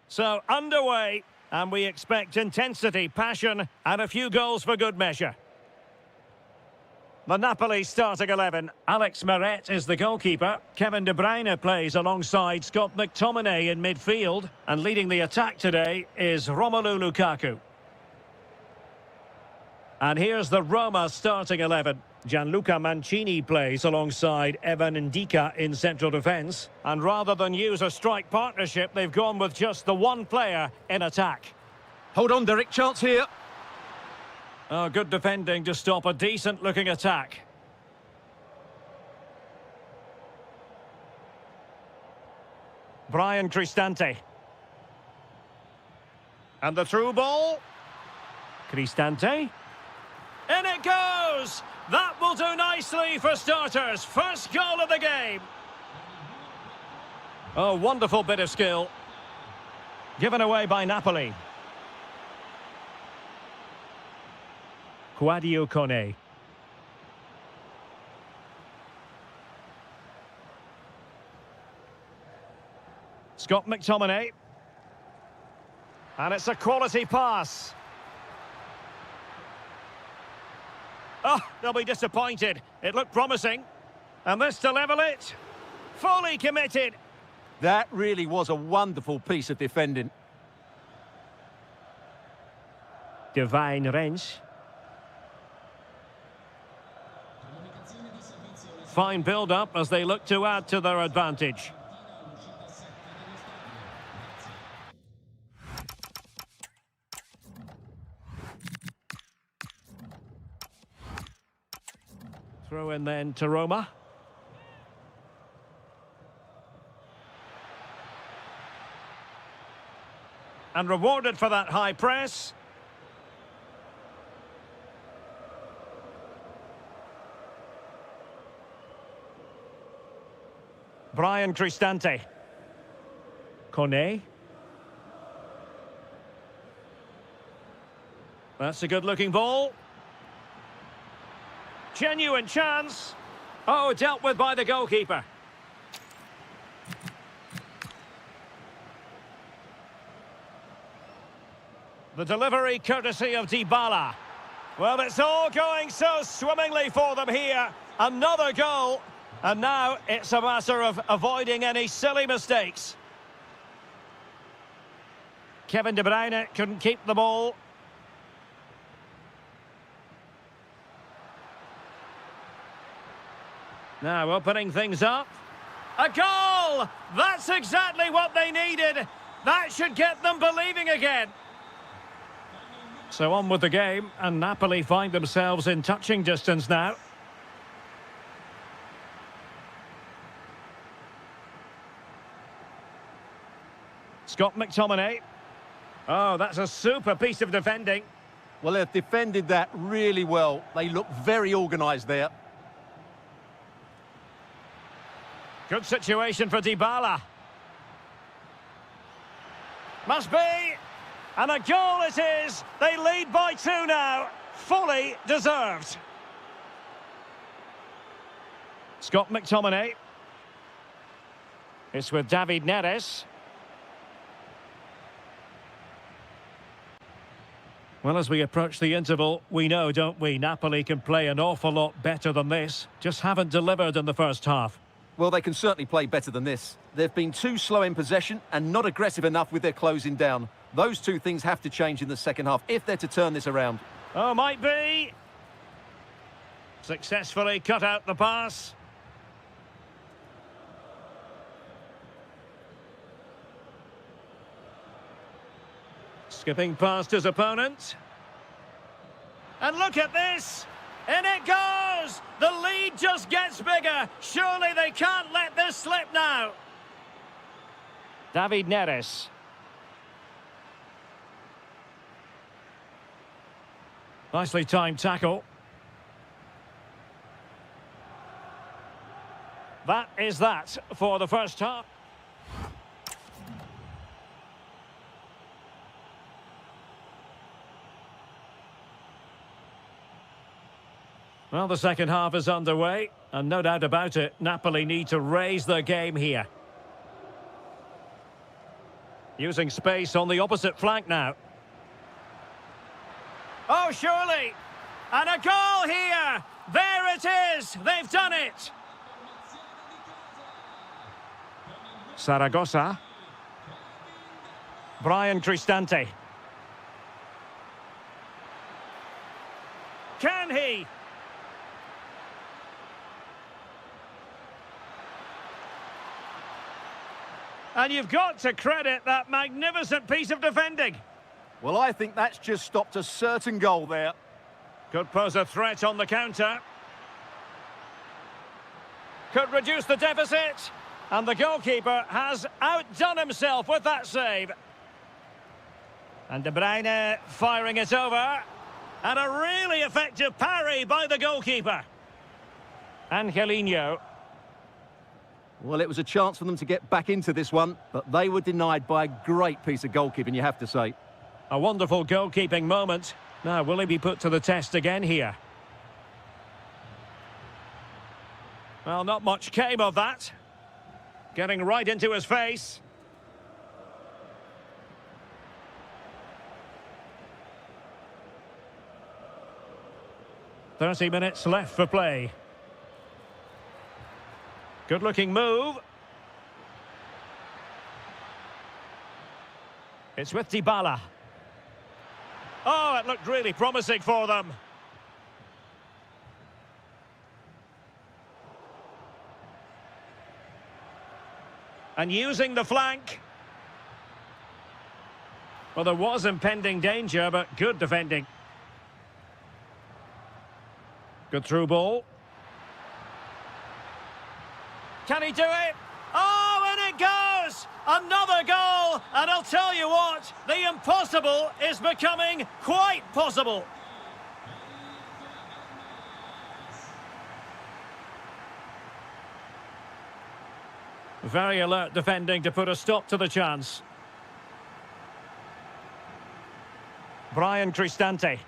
S3: So, underway, and we expect intensity, passion, and a few goals for good measure. The Napoli starting 11. Alex Meret is the goalkeeper. Kevin De Bruyne plays alongside Scott McTominay in midfield. And leading the attack today is Romelu Lukaku. And here's the Roma starting 11. Gianluca Mancini plays alongside Evan Ndika in central defence. And rather than use a strike partnership, they've gone with just the one player in attack.
S2: Hold on, Derek, chance here.
S3: Oh, good defending to stop a decent-looking attack. Brian Cristante. And the through ball. Cristante. In it goes! That will do nicely for starters. First goal of the game. Oh, wonderful bit of skill. Given away by Napoli. Quadio Kone. Scott McTominay. And it's a quality pass. Oh, they'll be disappointed. It looked promising. And this to level it. Fully committed.
S2: That really was a wonderful piece of defending.
S3: Divine Rens. Fine build-up as they look to add to their advantage. Throw in then to Roma. And rewarded for that high press. Brian Cristante. Kone. That's a good-looking ball. Genuine chance. Oh, dealt with by the goalkeeper. The delivery courtesy of Dybala. Well, it's all going so swimmingly for them here. Another goal. And now it's a matter of avoiding any silly mistakes. Kevin De Bruyne couldn't keep the ball. Now opening things up. A goal! That's exactly what they needed. That should get them believing again. So on with the game, and Napoli find themselves in touching distance now. Scott McTominay. Oh, that's a super piece of defending.
S2: Well, they've defended that really well. They look very organised there.
S3: Good situation for Dybala. Must be. And a goal it is. They lead by 2 now. Fully deserved. Scott McTominay. It's with David Neres. Well, as we approach the interval, we know, don't we, Napoli can play an awful lot better than this. Just haven't delivered in the first half.
S2: Well, they can certainly play better than this. They've been too slow in possession and not aggressive enough with their closing down. Those two things have to change in the second half if they're to turn this around.
S3: Oh, might be. Successfully cut out the pass. Skipping past his opponent. And look at this! In it goes! The lead just gets bigger. Surely they can't let this slip now. David Neres. Nicely timed tackle. That is that for the first half. Well, the second half is underway, and no doubt about it, Napoli need to raise their game here. Using space on the opposite flank now. Oh, surely! And a goal here! There it is! They've done it! Saragossa. Brian Cristante. Can he? And you've got to credit that magnificent piece of defending.
S2: Well, I think that's just stopped a certain goal there.
S3: Could pose a threat on the counter. Could reduce the deficit. And the goalkeeper has outdone himself with that save. And De Bruyne firing it over. And a really effective parry by the goalkeeper. Angelino.
S2: Well, it was a chance for them to get back into this one, but they were denied by a great piece of goalkeeping, you have to say.
S3: A wonderful goalkeeping moment. Now, will he be put to the test again here? Well, not much came of that. Getting right into his face. "30 minutes left for play. Good-looking move. It's with Dybala. Oh, it looked really promising for them. And using the flank. Well, there was impending danger, but good defending. Good through ball. Can he do it? Oh, and it goes! Another goal! And I'll tell you what, the impossible is becoming quite possible. Very alert defending to put a stop to the chance. Brian Cristante.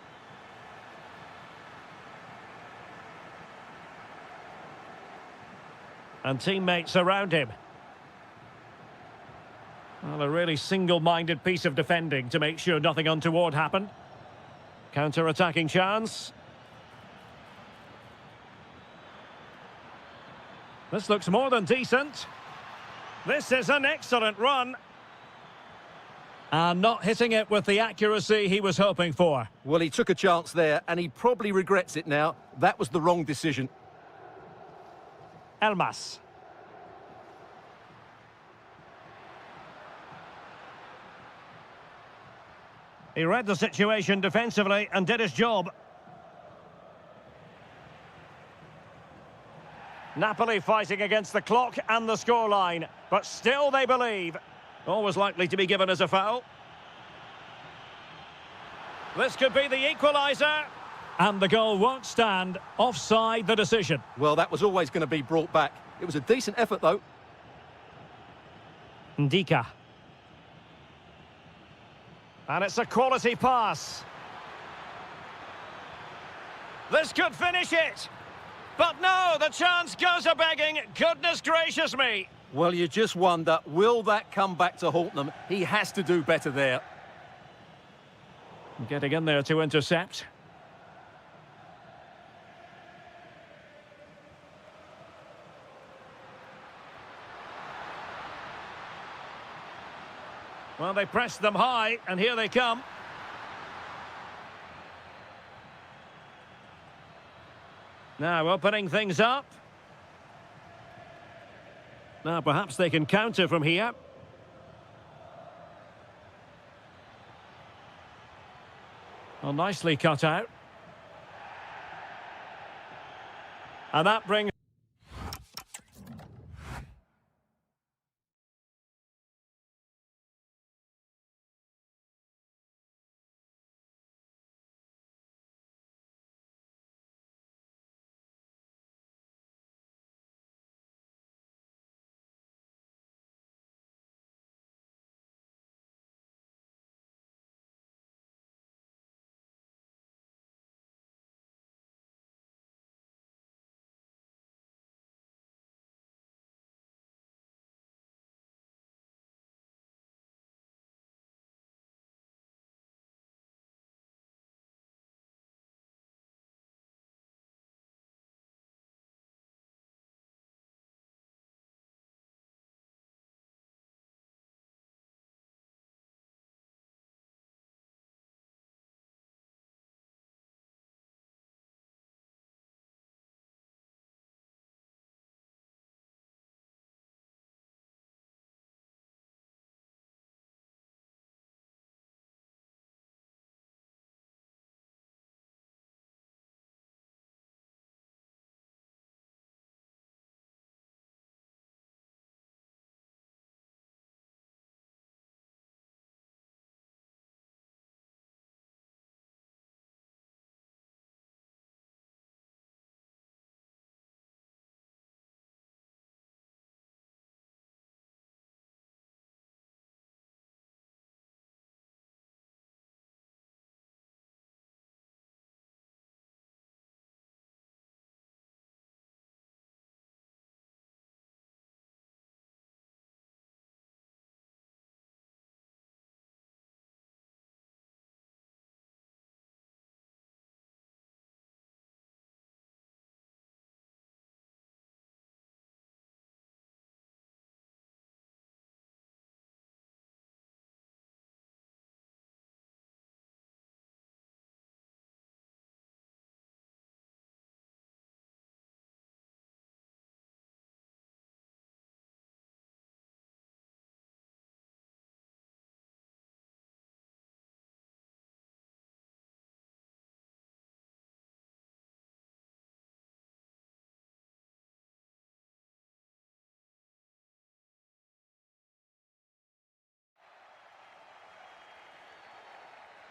S3: And teammates around him. Well, a really single-minded piece of defending to make sure nothing untoward happened. Counter-attacking chance. This looks more than decent. This is an excellent run. And not hitting it with the accuracy he was hoping for.
S2: Well, he took a chance there, and he probably regrets it now. That was the wrong decision.
S3: Elmas. He read the situation defensively and did his job. Napoli fighting against the clock and the scoreline, but still they believe. Always likely to be given as a foul. This could be the equaliser. And the goal won't stand. Offside the decision.
S2: Well, that was always going to be brought back. It was a decent effort, though.
S3: Ndika. And it's a quality pass. This could finish it. But no, the chance goes a-begging. Goodness gracious me.
S2: Well, you just wonder, will that come back to haunt them? He has to do better there.
S3: Getting in there to intercept. Well, they pressed them high, and here they come. Now, opening things up. Now, perhaps they can counter from here. Well, nicely cut out. And that brings...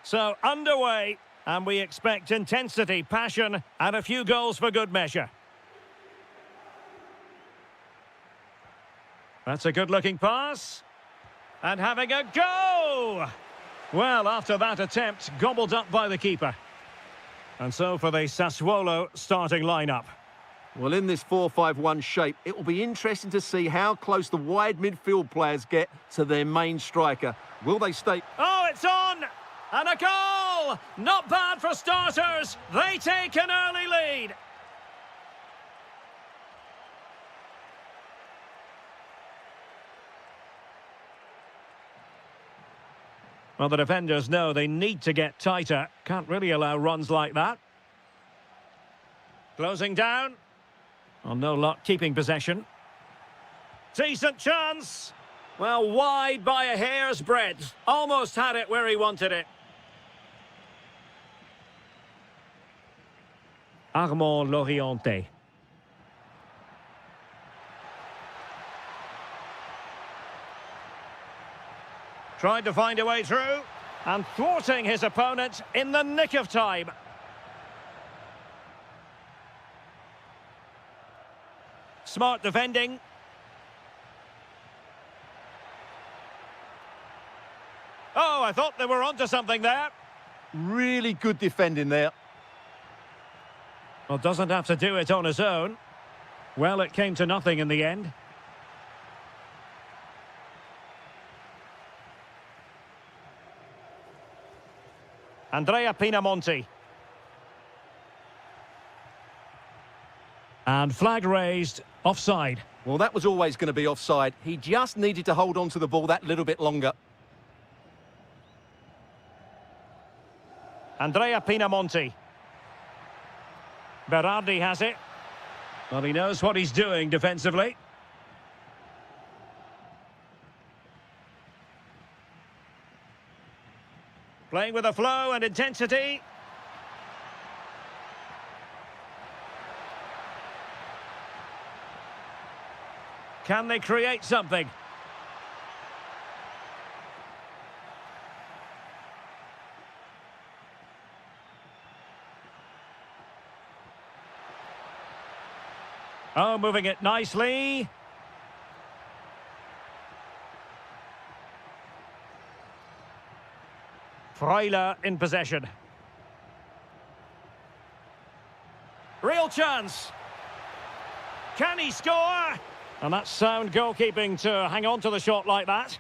S3: So, underway, and we expect intensity, passion, and a few goals for good measure. That's a good-looking pass. And having a go! Well, after that attempt, gobbled up by the keeper. And so for the Sassuolo starting lineup.
S2: Well, in this 4-5-1 shape, it will be interesting to see how close the wide midfield players get to their main striker. Will they stay...
S3: Oh, it's on! And a goal! Not bad for starters. They take an early lead. Well, the defenders know they need to get tighter. Can't really allow runs like that. Closing down. Oh, no luck keeping possession. Decent chance. Well, wide by a hair's breadth. Almost had it where he wanted it. Armand Loriente. Tried to find a way through, and thwarting his opponent in the nick of time. Smart defending. Oh, I thought they were onto something there.
S2: Really good defending there.
S3: Well, doesn't have to do it on his own. Well, it came to nothing in the end. Andrea Pinamonti. And flag raised, offside.
S2: Well, that was always going to be offside. He just needed to hold on to the ball that little bit longer.
S3: Andrea Pinamonti. Berardi has it. Well, he knows what he's doing defensively. Playing with a flow and intensity. Can they create something? Oh, moving it nicely. Freuler in possession. Real chance. Can he score? And that's sound goalkeeping to hang on to the shot like that.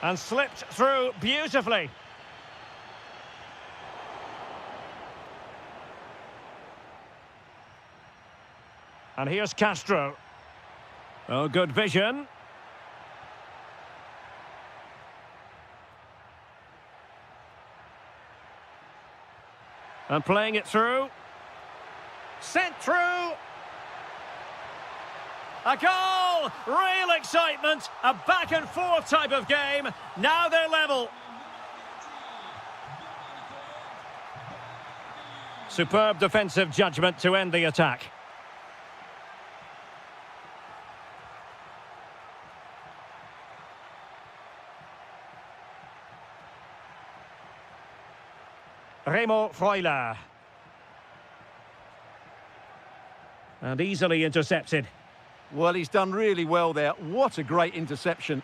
S3: And slipped through beautifully. And here's Castro. Oh, good vision. And playing it through. Sent through. A goal! Real excitement. A back and forth type of game. Now they're level. Superb defensive judgment to end the attack. Remo Freuler. And easily intercepted.
S2: Well, he's done really well there. What a great interception.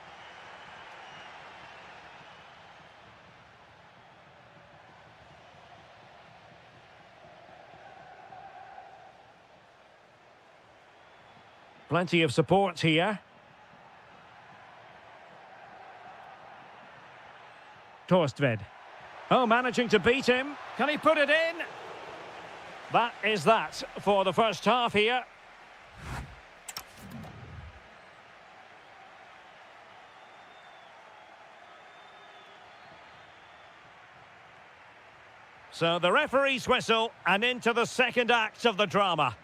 S3: Plenty of support here. Torstved. Oh, managing to beat him. Can he put it in? That is that for the first half here. So the referee's whistle and into the second act of the drama.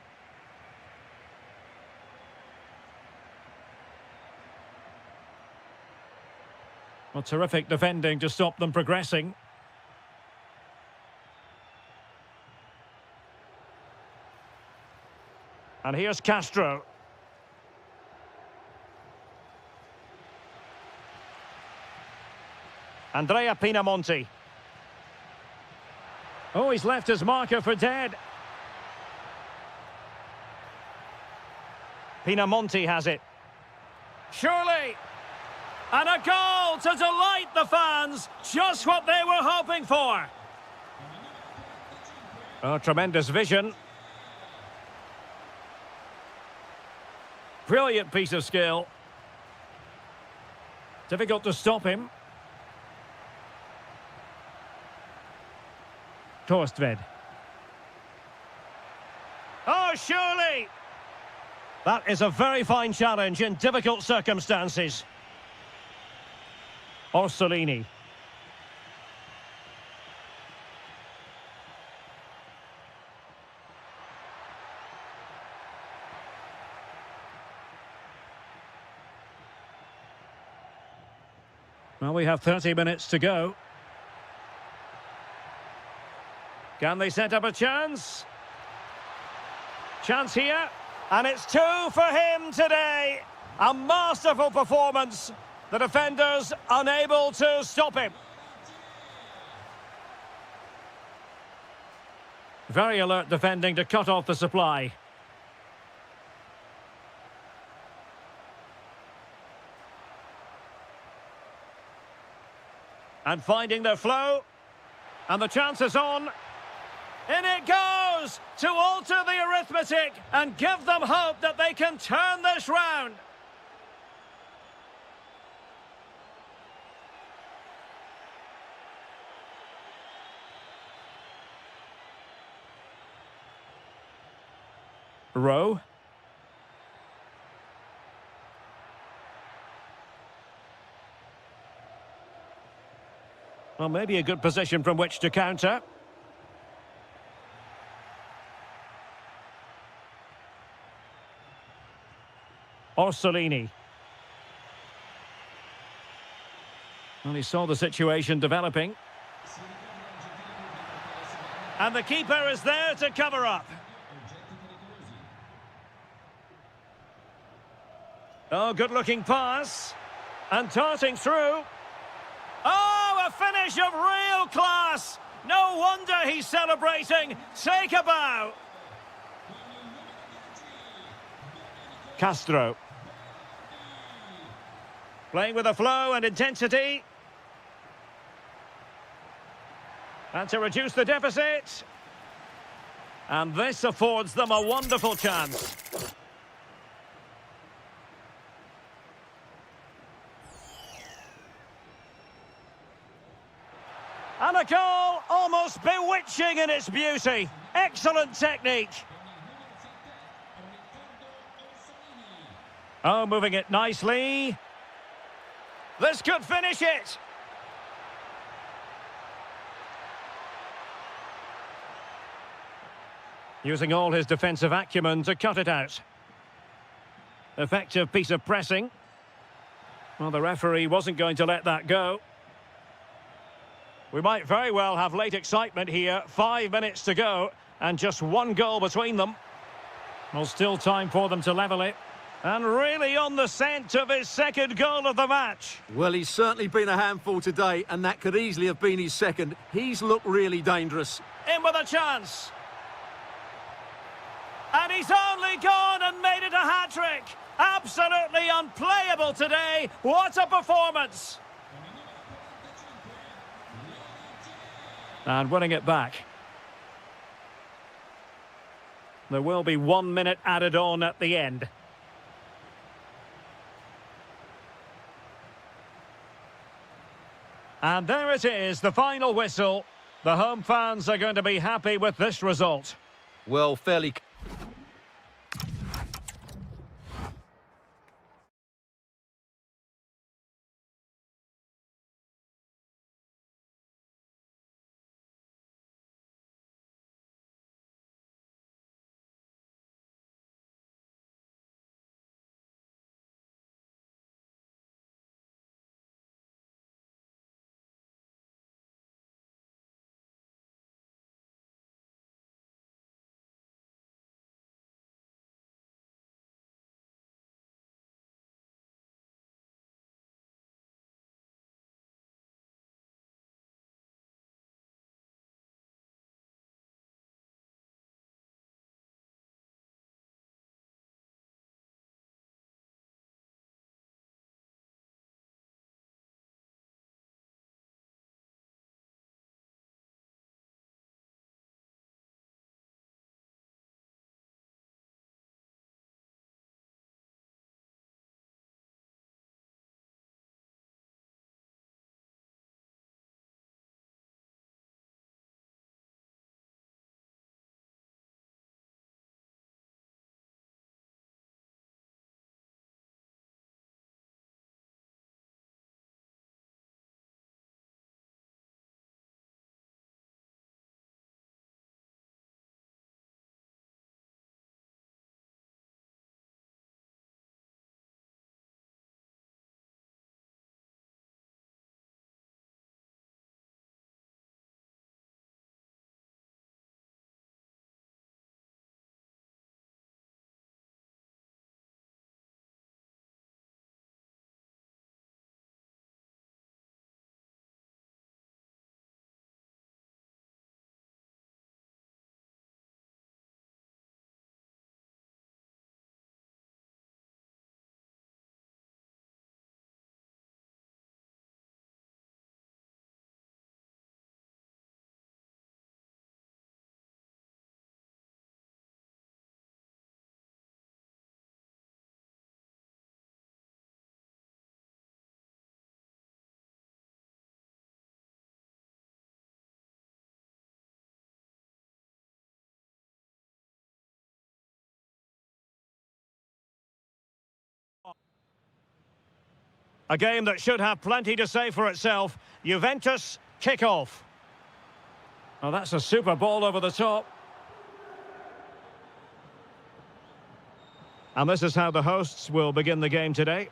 S3: Well, terrific defending to stop them progressing. And here's Castro. Andrea Pinamonti. Oh, he's left his marker for dead. Pinamonti has it. Surely! And a goal to delight the fans! Just what they were hoping for! Oh, tremendous vision. Brilliant piece of skill. Difficult to stop him. Torstved. Oh, surely! That is a very fine challenge in difficult circumstances. Orsolini. Well, we have 30 minutes to go. Can they set up a chance? Chance here. And it's 2 for him today. A masterful performance. The defenders unable to stop him. Very alert defending to cut off the supply. And finding their flow. And the chance is on. In it goes to alter the arithmetic and give them hope that they can turn this round. Rowe. Well, maybe a good position from which to counter. Orsolini. Well, he saw the situation developing. And the keeper is there to cover up. Oh, good-looking pass. And darting through. Oh, a finish of real class. No wonder he's celebrating. Take a bow. Castro. Playing with a flow and intensity. And to reduce the deficit. And this affords them a wonderful chance. And a goal almost bewitching in its beauty. Excellent technique. Oh, moving it nicely. This could finish it. Using all his defensive acumen to cut it out. Effective piece of pressing. Well, the referee wasn't going to let that go. We might very well have late excitement here. 5 minutes to go and just one goal between them. Well, still time for them to level it. And really on the scent of his second goal of the match.
S2: Well, he's certainly been a handful today, and that could easily have been his second. He's looked really dangerous.
S3: In with a chance. And he's only gone and made it a hat-trick. Absolutely unplayable today. What a performance. And winning it back. There will be 1 minute added on at the end. And there it is, the final whistle. The home fans are going to be happy with this result.
S2: Well, fairly...
S3: A game that should have plenty to say for itself. Juventus kick-off. Oh, that's a super ball over the top. And this is how the hosts will begin the game today.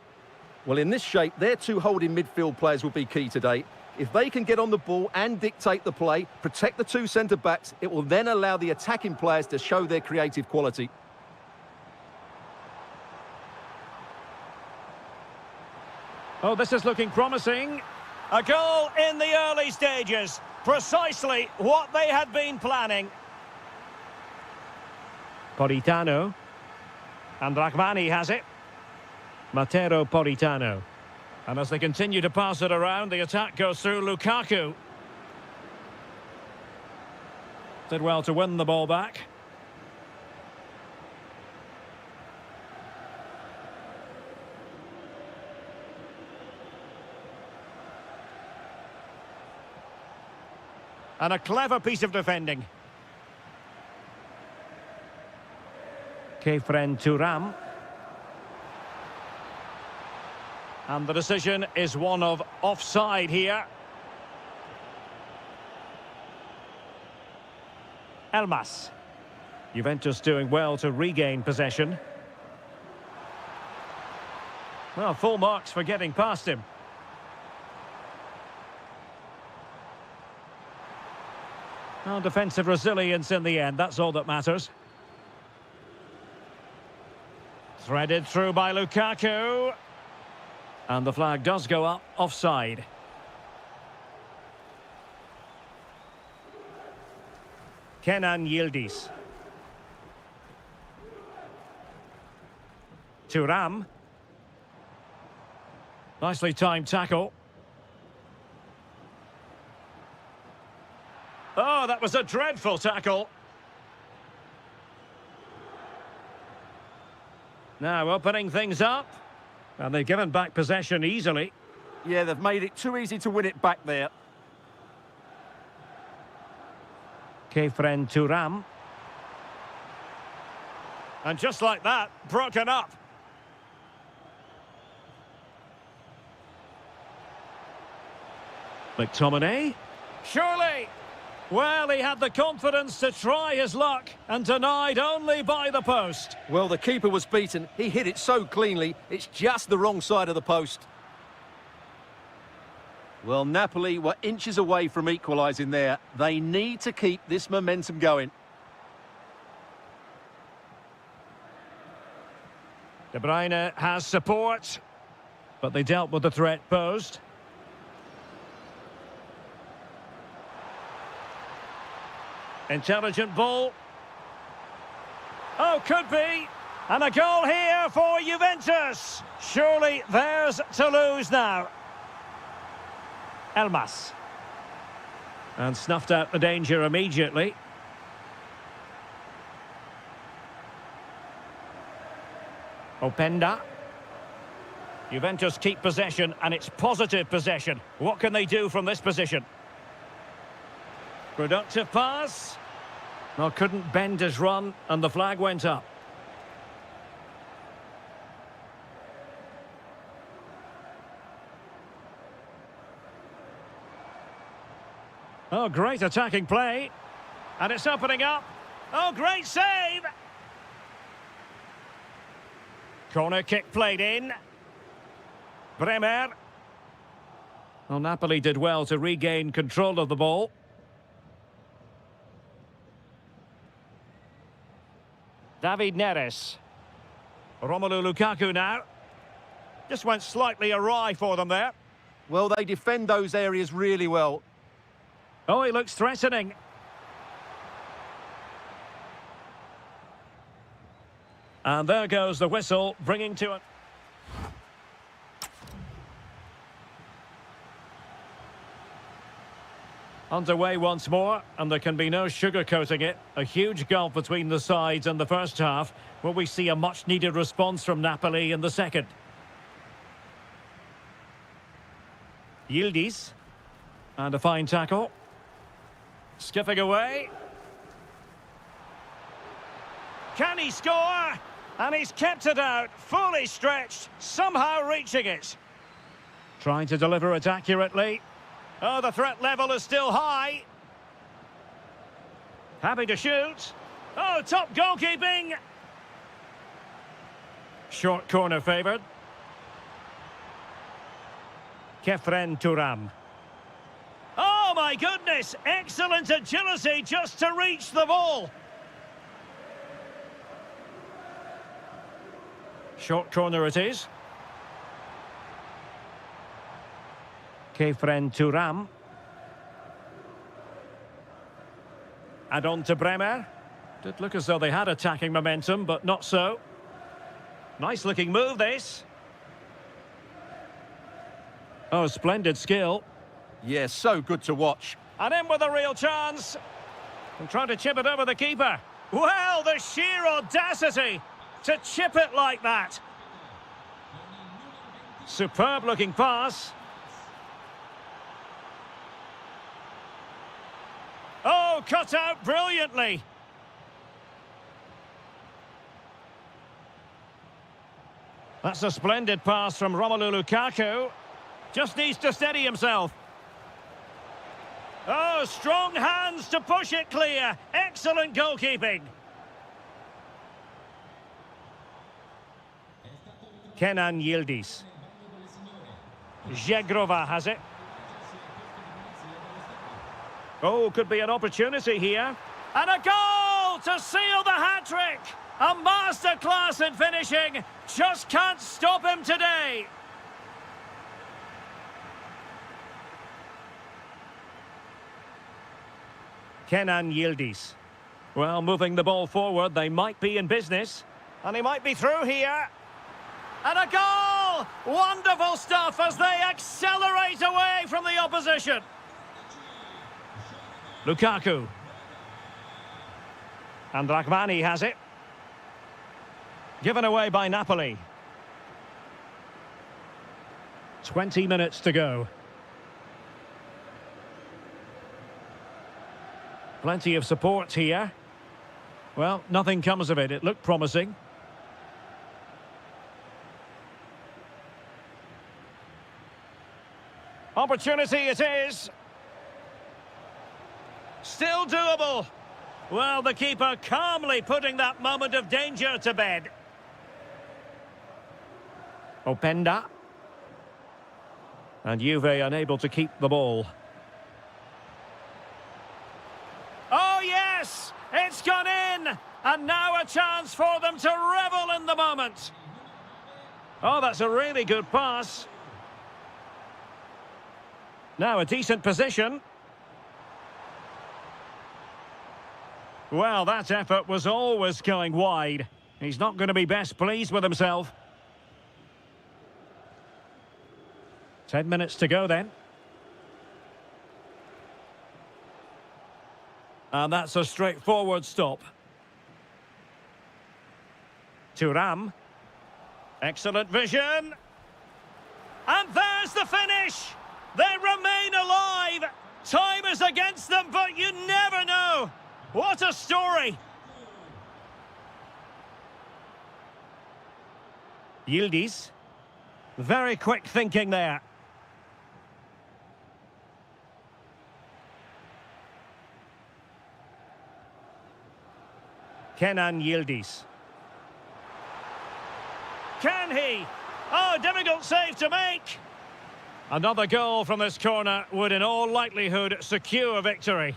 S2: Well, in this shape, their two holding midfield players will be key today. If they can get on the ball and dictate the play, protect the two centre-backs, it will then allow the attacking players to show their creative quality.
S3: Oh, this is looking promising. A goal in the early stages. Precisely what they had been planning. Politano. And Rahmani has it. Matero Politano. And as they continue to pass it around, the attack goes through Lukaku. Did well to win the ball back. And a clever piece of defending. Kefren Turam. And the decision is one of offside here. Elmas. Juventus doing well to regain possession. Well, full marks for getting past him. Well, defensive resilience in the end, that's all that matters. Threaded through by Lukaku. And the flag does go up, offside. Kenan Yildiz. Thuram. Nicely timed tackle. Oh, that was a dreadful tackle. Now opening things up. And they've given back possession easily.
S2: Yeah, they've made it too easy to win it back there.
S3: Kefren Turam. And just like that, broken up. McTominay. Surely. Well, he had the confidence to try his luck and denied only by the post.
S2: Well, the keeper was beaten. He hit it so cleanly, it's just the wrong side of the post. Well, Napoli were inches away from equalising there. They need to keep this momentum going.
S3: De Bruyne has support, but they dealt with the threat posed. Intelligent ball. Oh, could be. And a goal here for Juventus. Surely theirs to lose now. Elmas. And snuffed out the danger immediately. Openda. Juventus keep possession, and it's positive possession. What can they do from this position? Productive pass. Well, couldn't bend his run, and the flag went up. Oh, great attacking play. And it's opening up. Oh, great save! Corner kick played in. Bremer. Well, Napoli did well to regain control of the ball. David Neres. Romelu Lukaku now. Just went slightly awry for them there.
S2: Well, they defend those areas really well.
S3: Oh, he looks threatening. And there goes the whistle, bringing to it. Underway once more, and there can be no sugarcoating it. A huge gulf between the sides in the first half. Will we see a much-needed response from Napoli in the second? Yildiz. And a fine tackle. Skipping away. Can he score? And he's kept it out, fully stretched, somehow reaching it. Trying to deliver it accurately. Oh, the threat level is still high. Happy to shoot. Oh, top goalkeeping. Short corner favoured. Kefren Turam. Oh, my goodness! Excellent agility just to reach the ball. Short corner it is. Kefren Turam. And on to Bremer. Did look as though they had attacking momentum, but not so. Nice looking move, this. Oh, splendid skill.
S2: Yeah, so good to watch.
S3: And in with a real chance. And trying to chip it over the keeper. Well, the sheer audacity to chip it like that. Superb looking pass. Oh, cut out brilliantly. That's a splendid pass from Romelu Lukaku. Just needs to steady himself. Oh, strong hands to push it clear. Excellent goalkeeping. Kenan Yildiz. Zegrova has it. Oh, could be an opportunity here. And a goal to seal the hat-trick. A masterclass in finishing. Just can't stop him today. Kenan Yildiz. Well, moving the ball forward, they might be in business. And he might be through here. And a goal! Wonderful stuff as they accelerate away from the opposition. Lukaku. And Rachmani has it. Given away by Napoli. 20 minutes to go. Plenty of support here. Well, nothing comes of it. It looked promising. Opportunity it is. Still doable. Well, the keeper calmly putting that moment of danger to bed. Openda. And Juve unable to keep the ball. Oh, yes! It's gone in! And now a chance for them to revel in the moment. Oh, that's a really good pass. Now a decent position. Well, that effort was always going wide. He's not going to be best pleased with himself. 10 minutes to go then. And that's a straightforward stop. Turam. Excellent vision. And there's the finish. They remain alive. Time is against them, but you never know. What a story. Yildiz. Very quick thinking there. Kenan Yildiz. Can he? Oh, difficult save to make. Another goal from this corner would in all likelihood secure victory.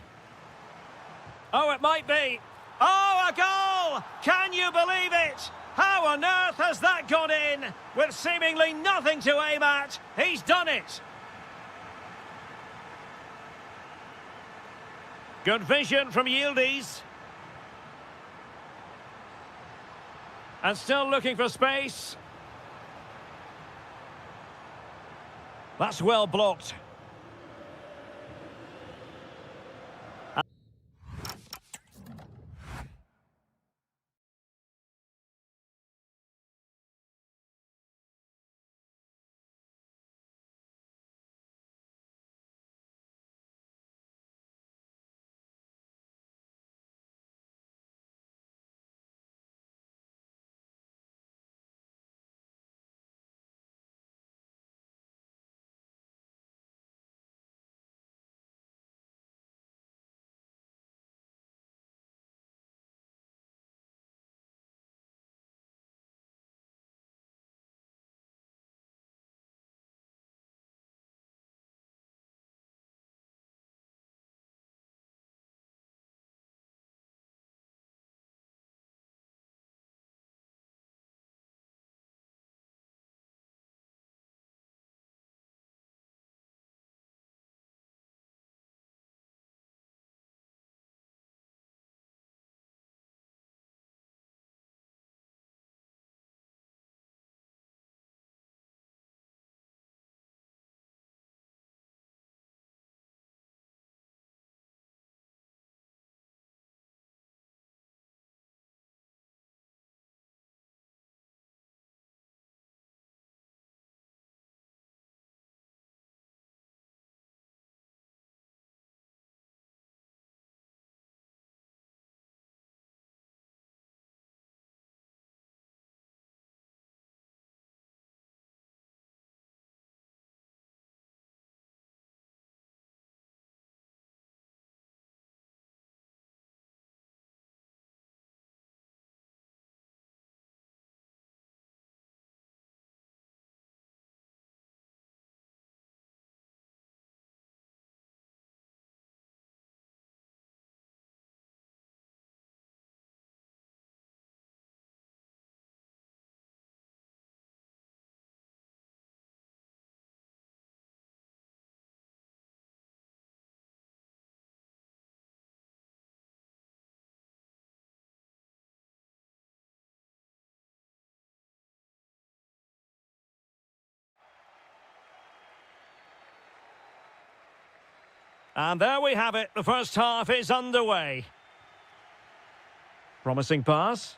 S3: Oh, it might be. Oh, a goal! Can you believe it? How on earth has that gone in? With seemingly nothing to aim at, he's done it. Good vision from Yildiz. And still looking for space. That's well blocked. And there we have it. The first half is underway. Promising pass.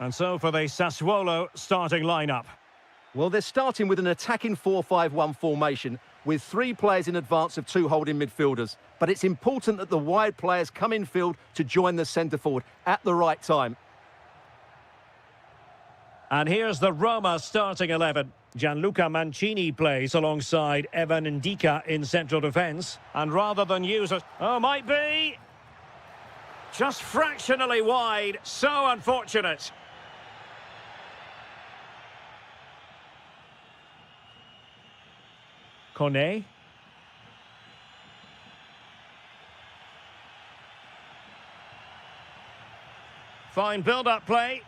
S3: And so for the Sassuolo starting lineup.
S2: Well, they're starting with an attacking 4-5-1 formation with 3 players in advance of 2 holding midfielders. But it's important that the wide players come in field to join the centre forward at the right time.
S3: And here's the Roma starting 11. Gianluca Mancini plays alongside Evan Ndika in central defence. And rather than use it... Oh, might be... just fractionally wide. So unfortunate. Kone. Fine build-up play.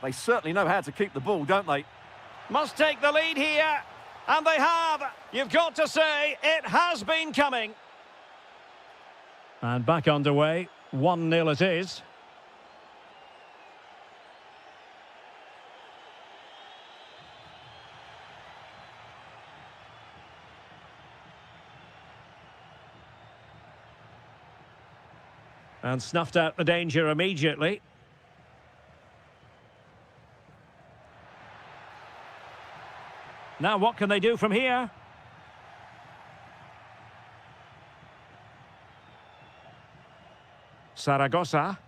S2: They certainly know how to keep the ball, don't they?
S3: Must take the lead here. And they have. You've got to say, it has been coming. And back underway. 1-0 it is. And snuffed out the danger immediately. Now what can they do from here? Saragossa.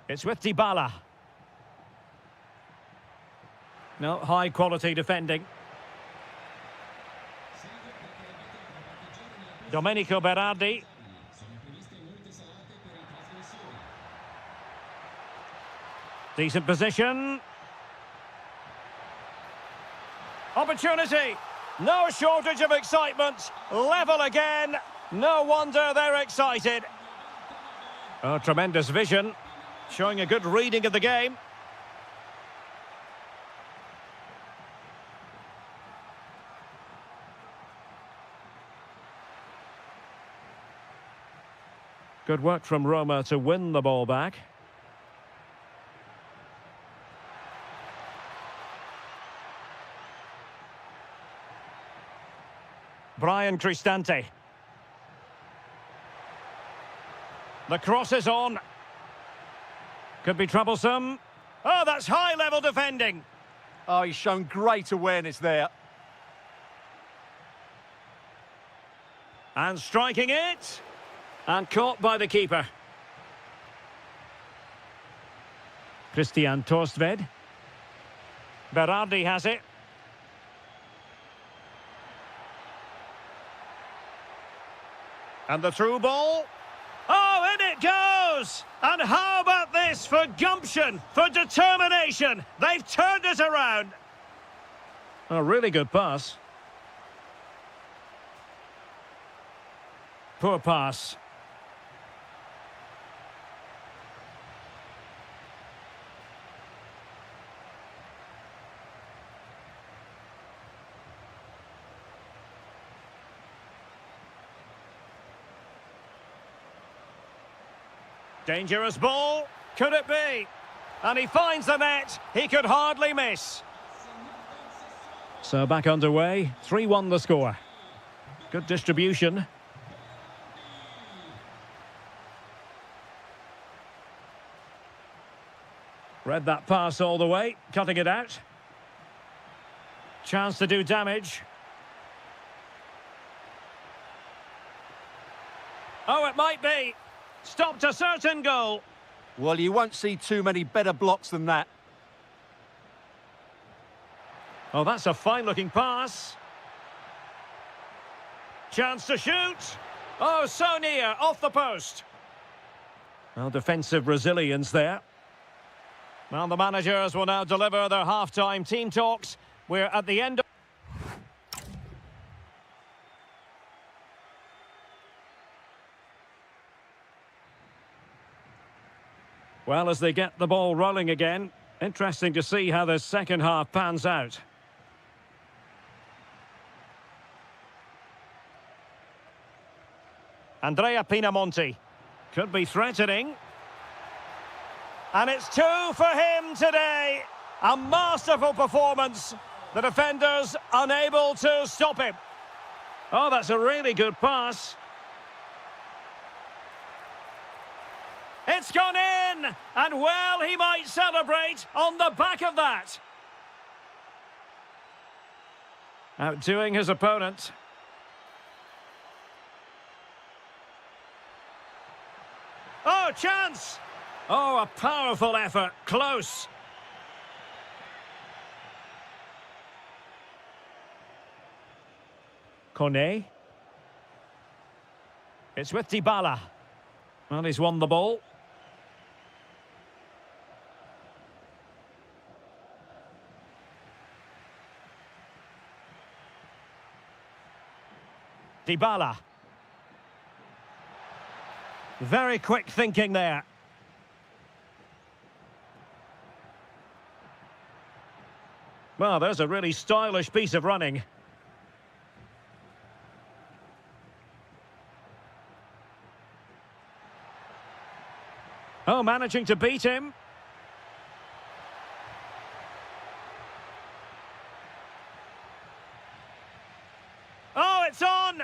S3: It's with Dybala. No, high quality defending. Domenico Berardi. Decent position. Opportunity. No shortage of excitement. Level again. No wonder they're excited. Oh, tremendous vision. Showing a good reading of the game. Good work from Roma to win the ball back. Brian Cristante. The cross is on. Could be troublesome. Oh, that's high-level defending.
S2: Oh, he's shown great awareness there.
S3: And striking it. And caught by the keeper. Christian Torstved. Berardi has it. And the through ball. Oh, in it goes! And how about this for gumption, for determination? They've turned it around. A really good pass. Poor pass. Dangerous ball. Could it be? And he finds the net. He could hardly miss. So back underway. 3-1 the score. Good distribution. Read that pass all the way. Cutting it out. Chance to do damage. Oh, it might be. Stopped a certain goal.
S2: Well, you won't see too many better blocks than that.
S3: Oh, that's a fine-looking pass. Chance to shoot. Oh, so near, off the post. Well, defensive resilience there. Well, the managers will now deliver their half-time team talks. We're at the end of... Well, as they get the ball rolling again, interesting to see how the second half pans out. Andrea Pinamonti could be threatening. And it's 2 for him today. A masterful performance. The defenders unable to stop him. Oh, that's a really good pass. It's gone in! And well, he might celebrate on the back of that. Outdoing his opponent. Oh, chance! Oh, a powerful effort. Close. Kone. It's with Dybala. Well, he's won the ball. Dybala. Very quick thinking there. Well, there's a really stylish piece of running. Oh, managing to beat him. Oh, it's on!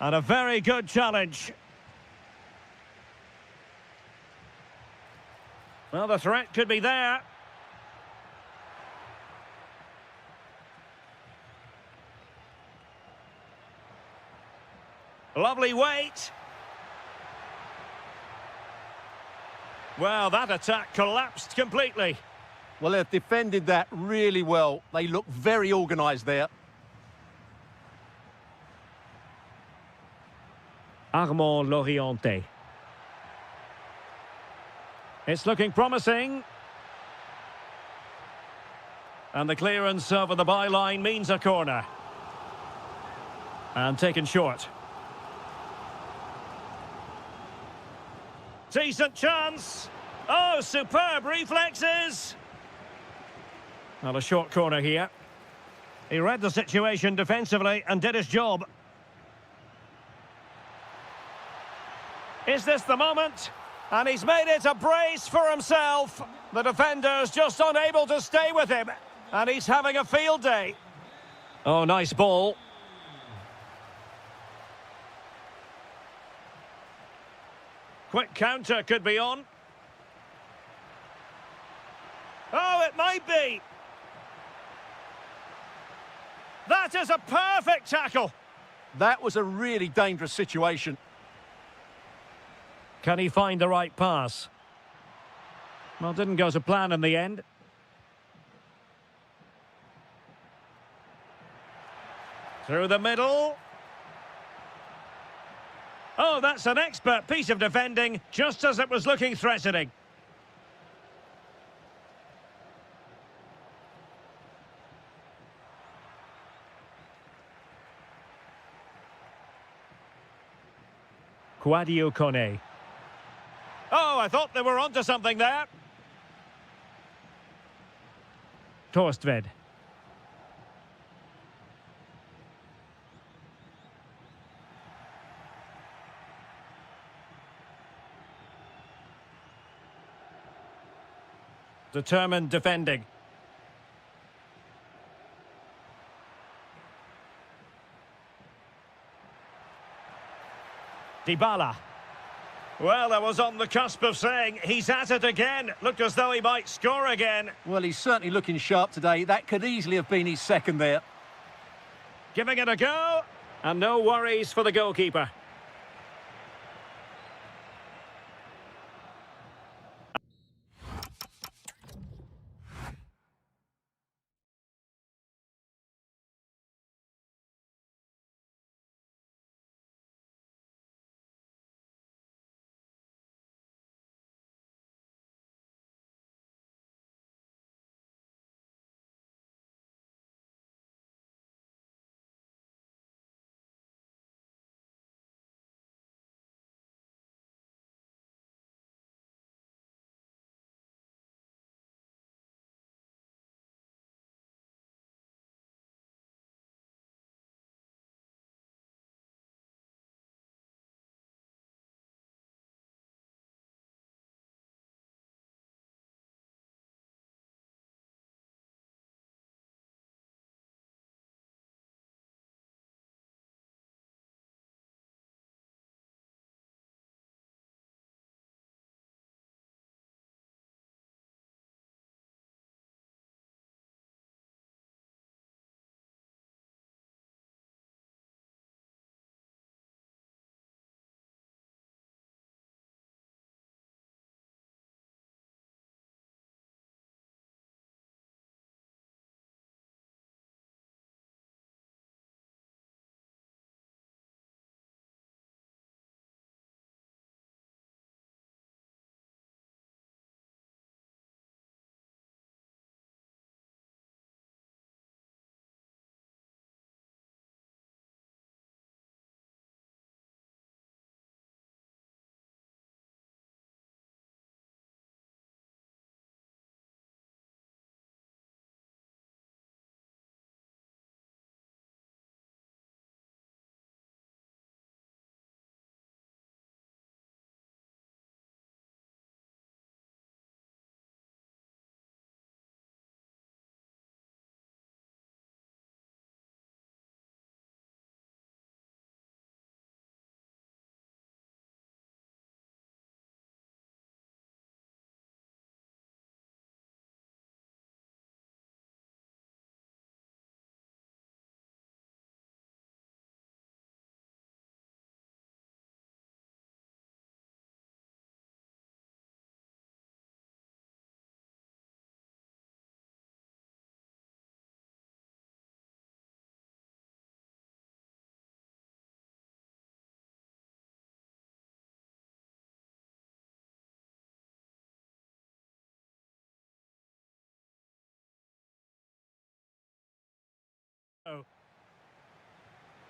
S3: And a very good challenge. Well, the threat could be there. Lovely weight. Well, that attack collapsed completely.
S2: Well, they've defended that really well. They look very organised there.
S3: Armand Loriente. It's looking promising. And the clearance over the byline means a corner. And taken short. Decent chance. Oh, superb reflexes. Well, a short corner here. He read the situation defensively and did his job. Is this the moment? And he's made it a brace for himself. The defender's just unable to stay with him. And he's having a field day. Oh, nice ball. Quick counter could be on. Oh, it might be. That is a perfect tackle.
S2: That was a really dangerous situation.
S3: Can he find the right pass? Well, didn't go to plan in the end. Through the middle. Oh, that's an expert piece of defending, just as it was looking threatening. Quadio Kone. Oh, I thought they were onto something there. Torstved. Determined defending. Dybala. Well, I was on the cusp of saying he's at it again. Looked as though he might score again.
S2: Well, he's certainly looking sharp today. That could easily have been his second there.
S3: Giving it a go. And no worries for the goalkeeper.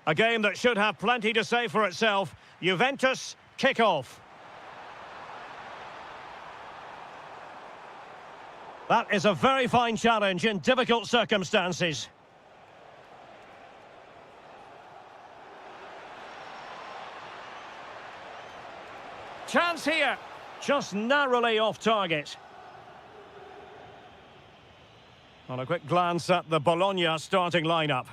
S3: A game that should have plenty to say for itself. Juventus kick-off. That is a very fine challenge in difficult circumstances. Chance here. Just narrowly off target. On a quick glance at the Bologna starting lineup.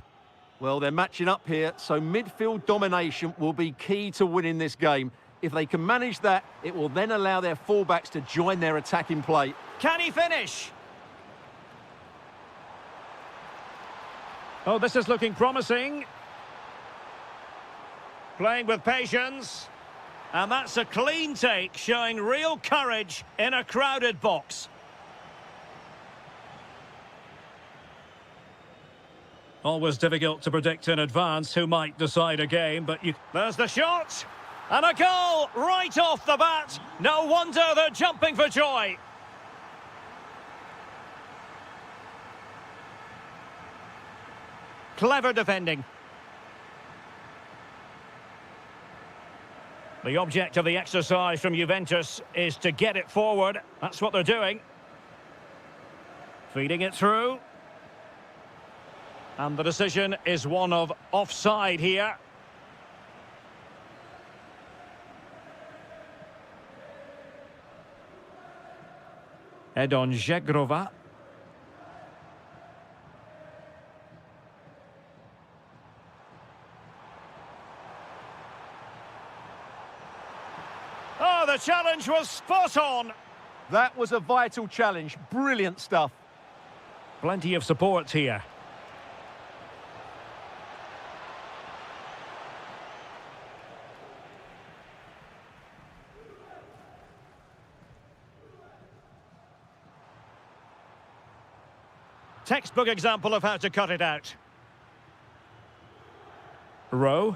S2: Well, they're matching up here, so midfield domination will be key to winning this game. If they can manage that, it will then allow their fullbacks to join their attacking play.
S3: Can he finish? Oh, this is looking promising. Playing with patience. And that's a clean take, showing real courage in a crowded box. Always difficult to predict in advance who might decide a game, but there's the shot! And a goal right off the bat! No wonder they're jumping for joy! Clever defending. The object of the exercise from Juventus is to get it forward. That's what they're doing. Feeding it through. And the decision is one of offside here. Edon Žegrova. Oh, the challenge was spot on.
S2: That was a vital challenge. Brilliant stuff.
S3: Plenty of support here. Textbook example of how to cut it out. Rowe.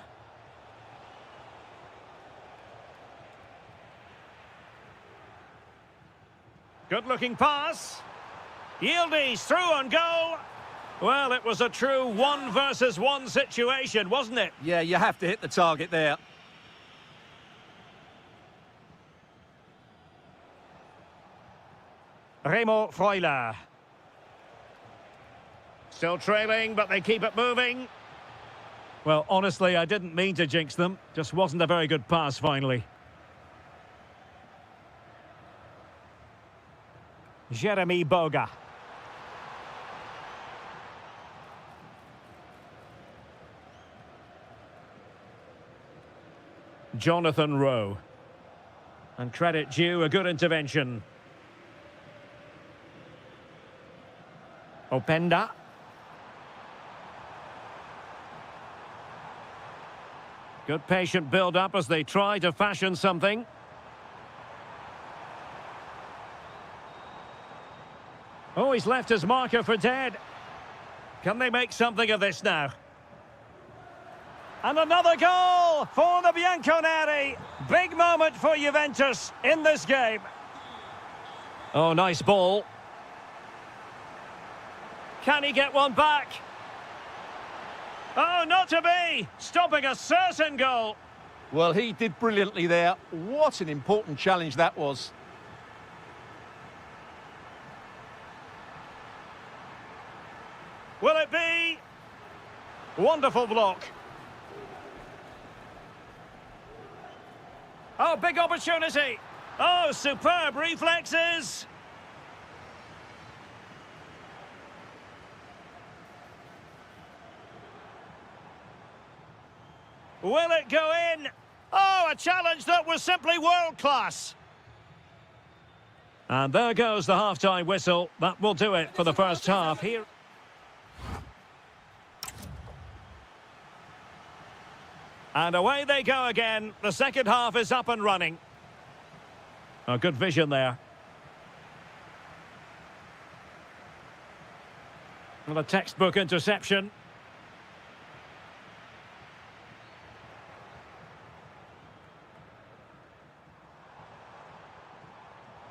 S3: Good-looking pass. Yildiz through on goal. Well, it was a true 1 versus 1 situation, wasn't it?
S2: Yeah, you have to hit the target there.
S3: Remo Freuler. Still trailing, but they keep it moving. Well, honestly, I didn't mean to jinx them. Just wasn't a very good pass, finally. Jeremy Boga. Jonathan Rowe. And credit due, a good intervention. Openda. Good patient build-up as they try to fashion something. Oh, he's left his marker for dead. Can they make something of this now? And another goal for the Bianconeri. Big moment for Juventus in this game. Oh, nice ball. Can he get one back? Oh, not to be! Stopping a certain goal.
S2: Well, he did brilliantly there. What an important challenge that was.
S3: Will it be? Wonderful block. Oh, big opportunity. Oh, superb reflexes. Will it go in? Oh, a challenge that was simply world-class. And there goes the half-time whistle. That will do it for the first half here. And away they go again. The second half is up and running. Oh, good vision there. Well, a textbook interception.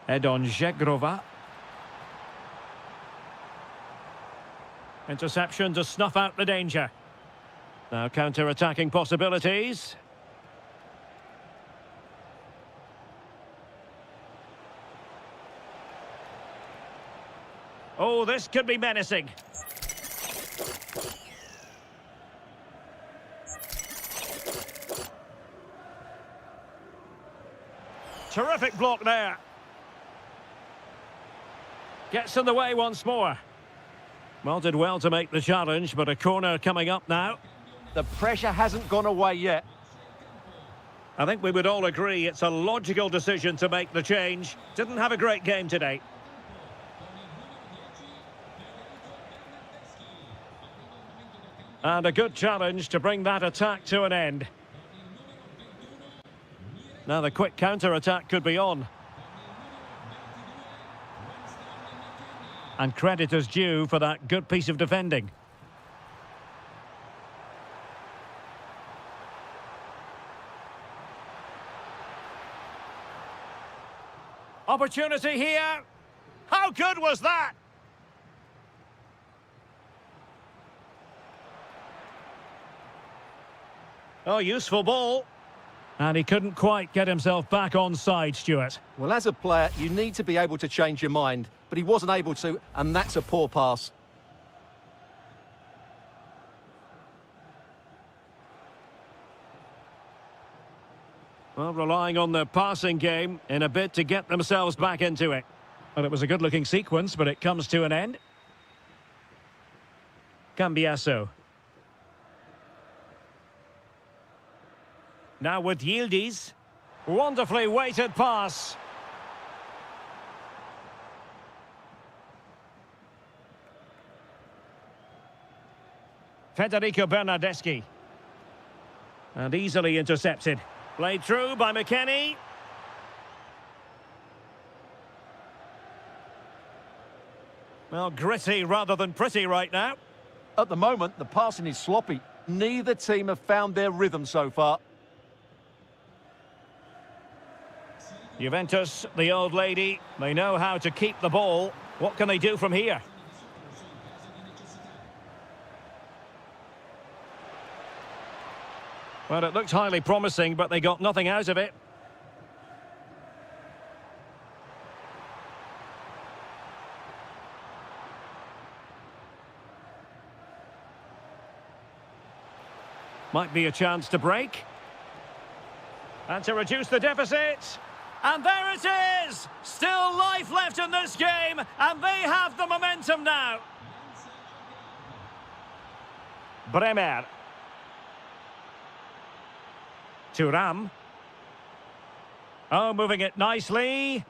S3: Edon Žegrova. Interception to snuff out the danger. Now counter-attacking possibilities. Oh, this could be menacing. Terrific block there. Gets in the way once more. Well, did well to make the challenge, but a corner coming up now.
S2: The pressure hasn't gone away yet.
S3: I think we would all agree it's a logical decision to make the change. Didn't have a great game today. And a good challenge to bring that attack to an end. Now the quick counter-attack could be on. And credit is due for that good piece of defending. Opportunity here. How good was that? Oh, useful ball. And he couldn't quite get himself back on side, Stuart.
S2: Well, as a player, you need to be able to change your mind, but he wasn't able to, and that's a poor pass.
S3: Well, relying on the passing game in a bid to get themselves back into it. Well, it was a good-looking sequence, but it comes to an end. Cambiasso. Now with Yildiz. Wonderfully weighted pass. Federico Bernardeschi. And easily intercepted. Played through by McKennie. Well, gritty rather than pretty right now.
S2: At the moment, the passing is sloppy. Neither team have found their rhythm so far.
S3: Juventus, the old lady, they know how to keep the ball. What can they do from here? Well, it looked highly promising, but they got nothing out of it. Might be a chance to break. And to reduce the deficit. And there it is! Still life left in this game, and they have the momentum now. Bremer. Thuram. Oh, moving it nicely.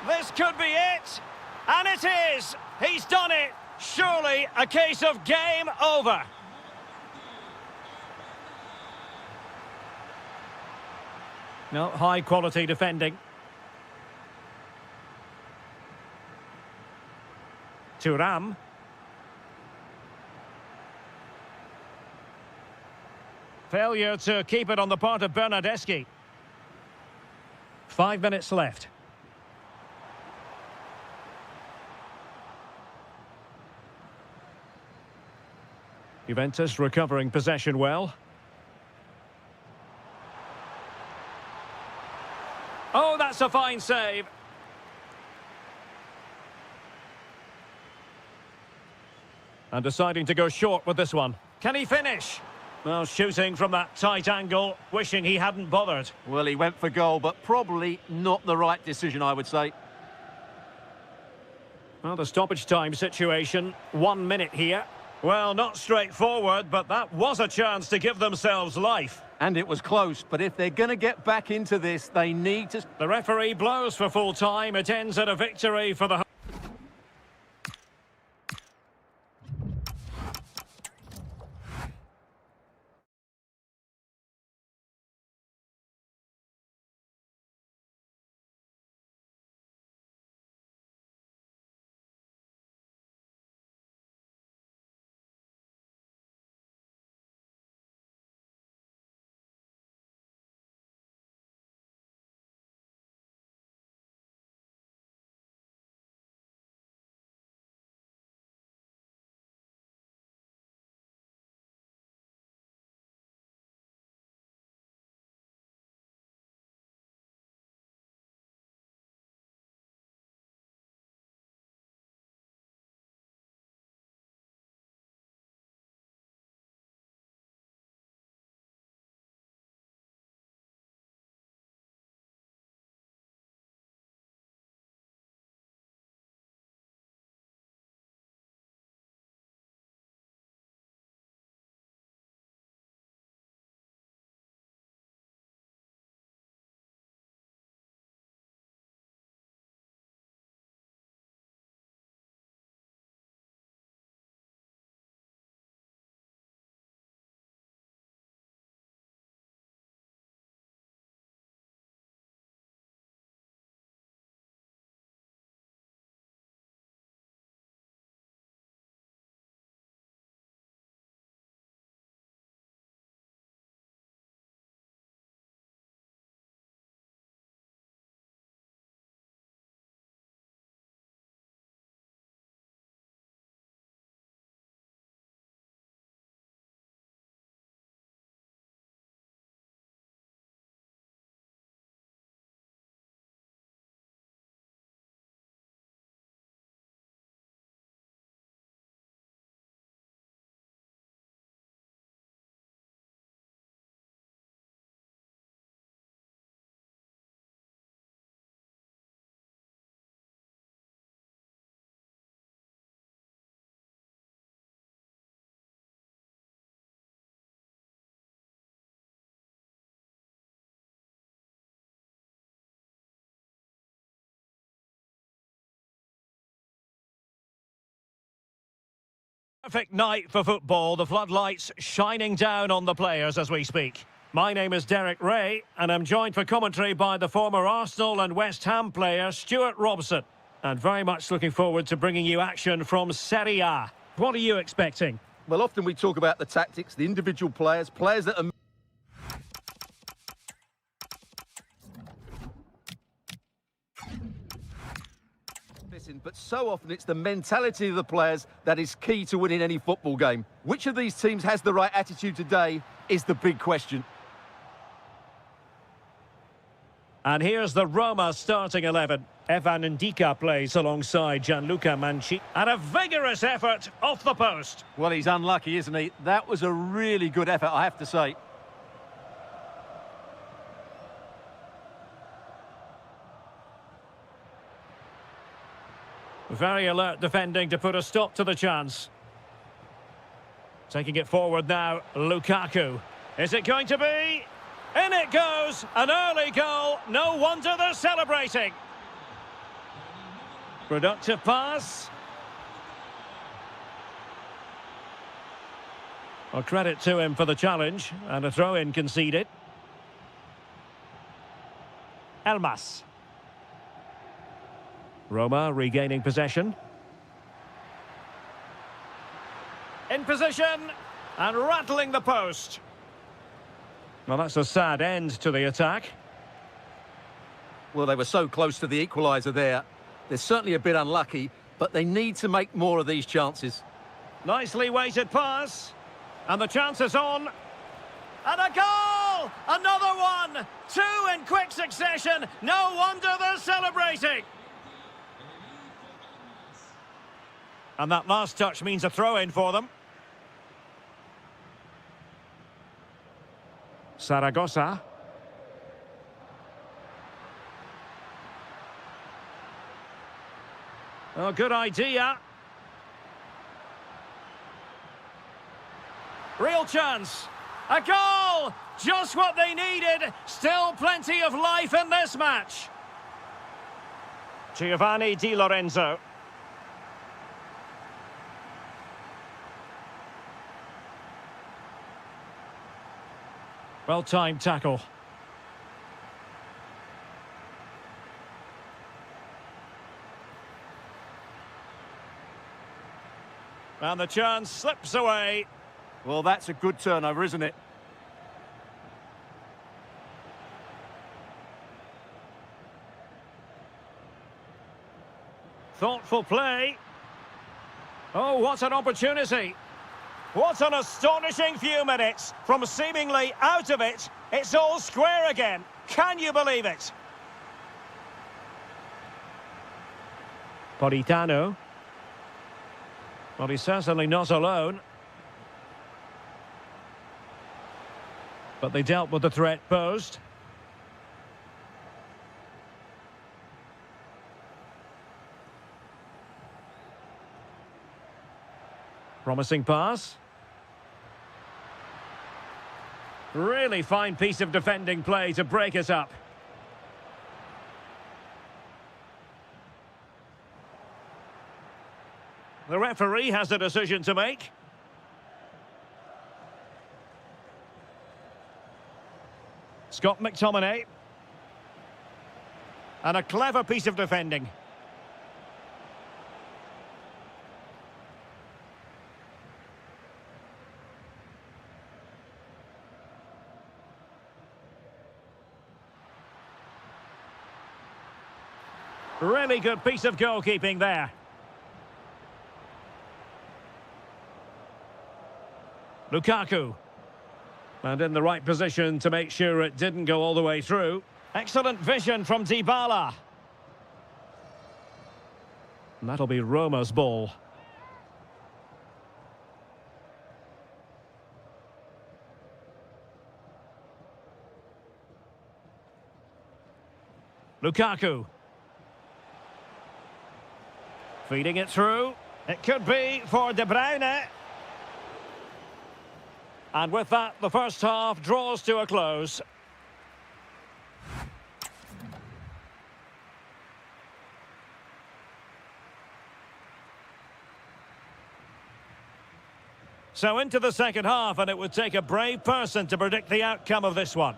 S3: This could be it. And it is. He's done it. Surely a case of game over. No, high-quality defending. Thuram. Failure to keep it on the part of Bernardeschi. 5 minutes left. Juventus recovering possession well. Oh, that's a fine save. And deciding to go short with this one. Can he finish? Well, shooting from that tight angle, wishing he hadn't bothered.
S2: Well, he went for goal, but probably not the right decision, I would say.
S3: Well, the stoppage time situation, 1 minute here. Well, not straightforward, but that was a chance to give themselves life.
S2: And it was close, but if they're going to get back into this, they need to...
S3: The referee blows for full time. It ends at a victory for the... Perfect night for football, the floodlights shining down on the players as we speak. My name is Derek Ray, and I'm joined for commentary by the former Arsenal and West Ham player Stuart Robson. And very much looking forward to bringing you action from Serie A. What are you expecting?
S2: Well, often we talk about the tactics, the individual players that are... But so often it's the mentality of the players that is key to winning any football game. Which of these teams has the right attitude today is the big question.
S3: And here's the Roma starting 11. Evan Ndika plays alongside Gianluca Manci. And a vigorous effort off the post.
S2: Well, he's unlucky, isn't he? That was a really good effort, I have to say.
S3: Very alert defending to put a stop to the chance. Taking it forward now, Lukaku. Is it going to be? In it goes! An early goal. No wonder they're celebrating. Productive pass. Well, credit to him for the challenge. And a throw-in conceded. Elmas. Roma regaining possession. In position and rattling the post. Well, that's a sad end to the attack.
S2: Well, they were so close to the equaliser there. They're certainly a bit unlucky, but they need to make more of these chances.
S3: Nicely weighted pass. And the chance is on. And a goal! Another one! Two in quick succession. No wonder they're celebrating. And that last touch means a throw-in for them. Zaragoza. Oh, good idea. Real chance. A goal! Just what they needed. Still plenty of life in this match. Giovanni Di Lorenzo. Well-timed tackle. And the chance slips away.
S2: Well, that's a good turnover, isn't it?
S3: Thoughtful play. Oh, what an opportunity. What an astonishing few minutes. From seemingly out of it, it's all square again. Can you believe it? Politano. Well, he's certainly not alone. But they dealt with the threat posed. Promising pass. Really fine piece of defending play to break it up. The referee has a decision to make. Scott McTominay. And a clever piece of defending. Really good piece of goalkeeping there. Lukaku. And in the right position to make sure it didn't go all the way through. Excellent vision from Dybala. And that'll be Roma's ball. Lukaku. Feeding it through. It could be for De Bruyne. And with that, the first half draws to a close. So into the second half, and it would take a brave person to predict the outcome of this one.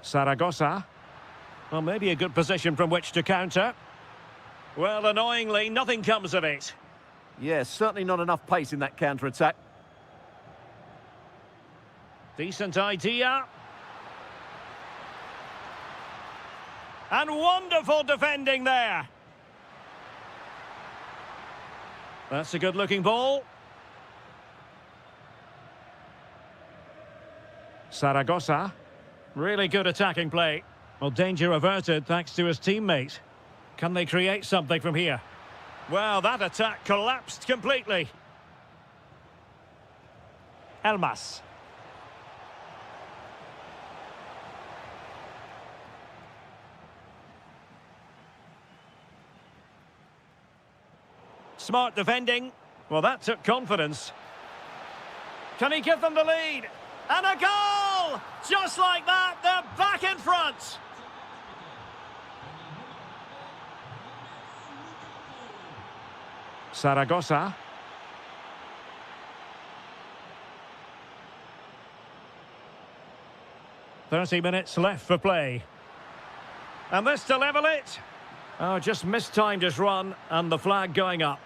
S3: Saragossa. Well, maybe a good position from which to counter. Well, annoyingly, nothing comes of it.
S2: Yes, certainly not enough pace in that counter-attack.
S3: Decent idea. And wonderful defending there. That's a good-looking ball. Saragossa. Really good attacking play. Well, danger averted thanks to his teammate. Can they create something from here? Well, that attack collapsed completely. Elmas. Smart defending. Well, that took confidence. Can he give them the lead? And a goal! Just like that, they're back in front. Saragossa. "30 minutes left for play. And this to level it. Oh, just mistimed his run, and the flag going up.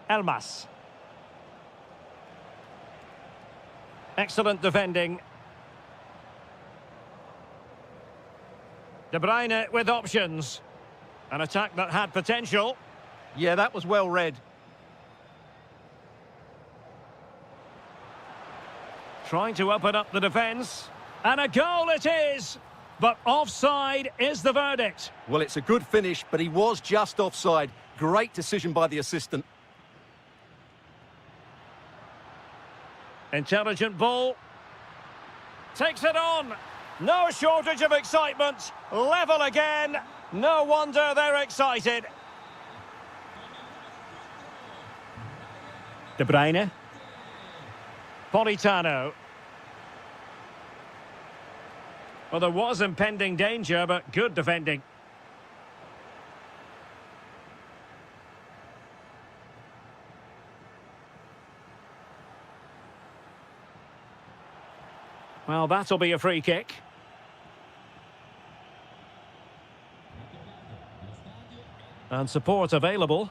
S3: Elmas. Excellent defending. De Bruyne with options. An attack that had potential.
S2: Yeah, that was well read.
S3: Trying to open up the defence. And a goal it is! But offside is the verdict.
S2: Well, it's a good finish, but he was just offside. Great decision by the assistant.
S3: Intelligent ball. Takes it on. No shortage of excitement. Level again. No wonder they're excited. De Bruyne. Politano. Well, there was impending danger, but good defending. Well, that'll be a free kick. And support available.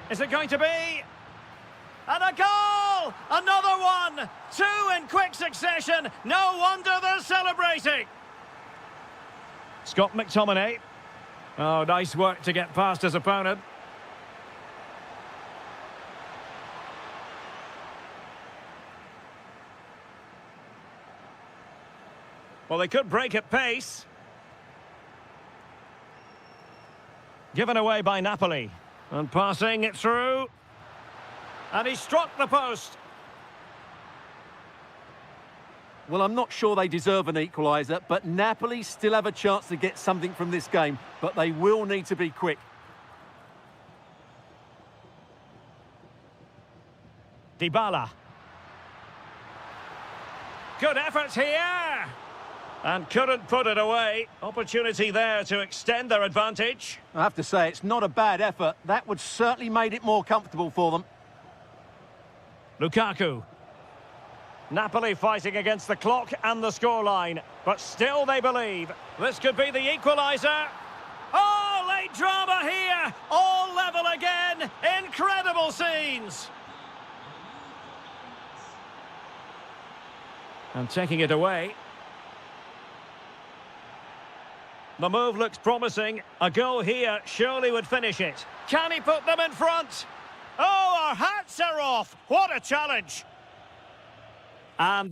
S3: Is it going to be? And a goal! Another one! Two in quick succession. No wonder they're celebrating. Scott McTominay. Oh, nice work to get past his opponent. Well, they could break at pace. Given away by Napoli. And passing it through. And he struck the post.
S2: Well, I'm not sure they deserve an equaliser, but Napoli still have a chance to get something from this game, but they will need to be quick.
S3: Dybala. Good effort here. And couldn't put it away. Opportunity there to extend their advantage.
S2: I have to say, it's not a bad effort. That would certainly made it more comfortable for them.
S3: Lukaku. Napoli fighting against the clock and the scoreline, but still they believe this could be the equaliser. Oh, late drama here. All level again. Incredible scenes. And taking it away. The move looks promising. A goal here surely would finish it. Can he put them in front? Oh, our hats are off. What a challenge. And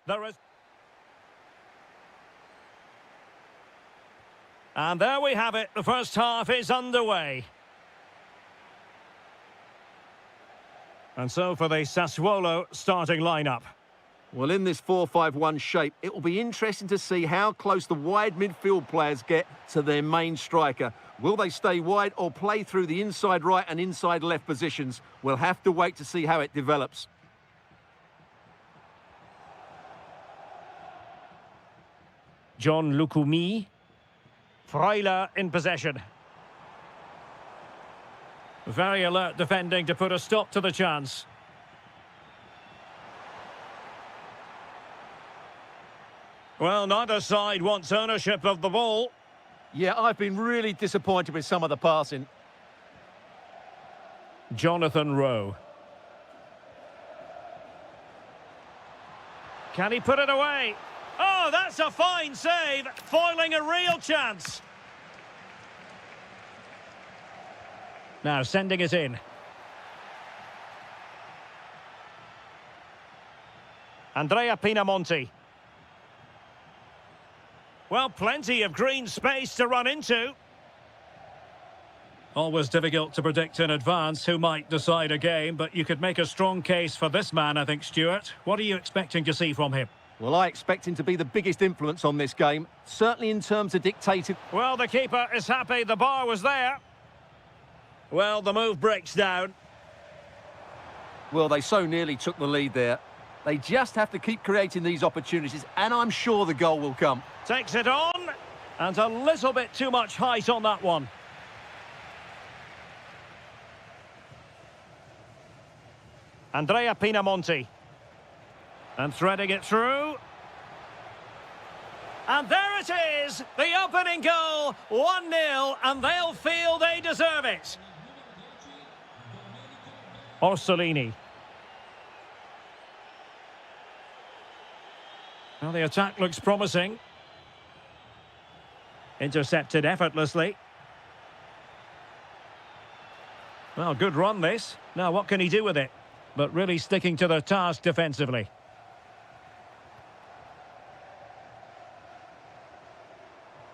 S3: There is... And there we have it. The first half is underway. And so for the Sassuolo starting lineup.
S2: Well, in this 4-5-1 shape, it will be interesting to see how close the wide midfield players get to their main striker. Will they stay wide or play through the inside right and inside left positions? We'll have to wait to see how it develops.
S3: John Lukumi. Freuler in possession. Very alert defending to put a stop to the chance. Well, neither side wants ownership of the ball.
S2: Yeah, I've been really disappointed with some of the passing.
S3: Jonathan Rowe. Can he put it away? Oh, that's a fine save, foiling a real chance. Now sending it in. Andrea Pinamonti. Well, plenty of green space to run into. Always difficult to predict in advance who might decide a game, but you could make a strong case for this man, I think, Stuart. What are you expecting to see from him?
S2: Well, I expect him to be the biggest influence on this game, certainly in terms of dictating...
S3: Well, the keeper is happy the bar was there. Well, the move breaks down.
S2: Well, they so nearly took the lead there. They just have to keep creating these opportunities, and I'm sure the goal will come.
S3: Takes it on, and a little bit too much height on that one. Andrea Pinamonti. And threading it through. And there it is, the opening goal, 1-0, and they'll feel they deserve it. Orsolini. Well, the attack looks promising. Intercepted effortlessly. Well, good run this. Now, what can he do with it? But really sticking to the task defensively.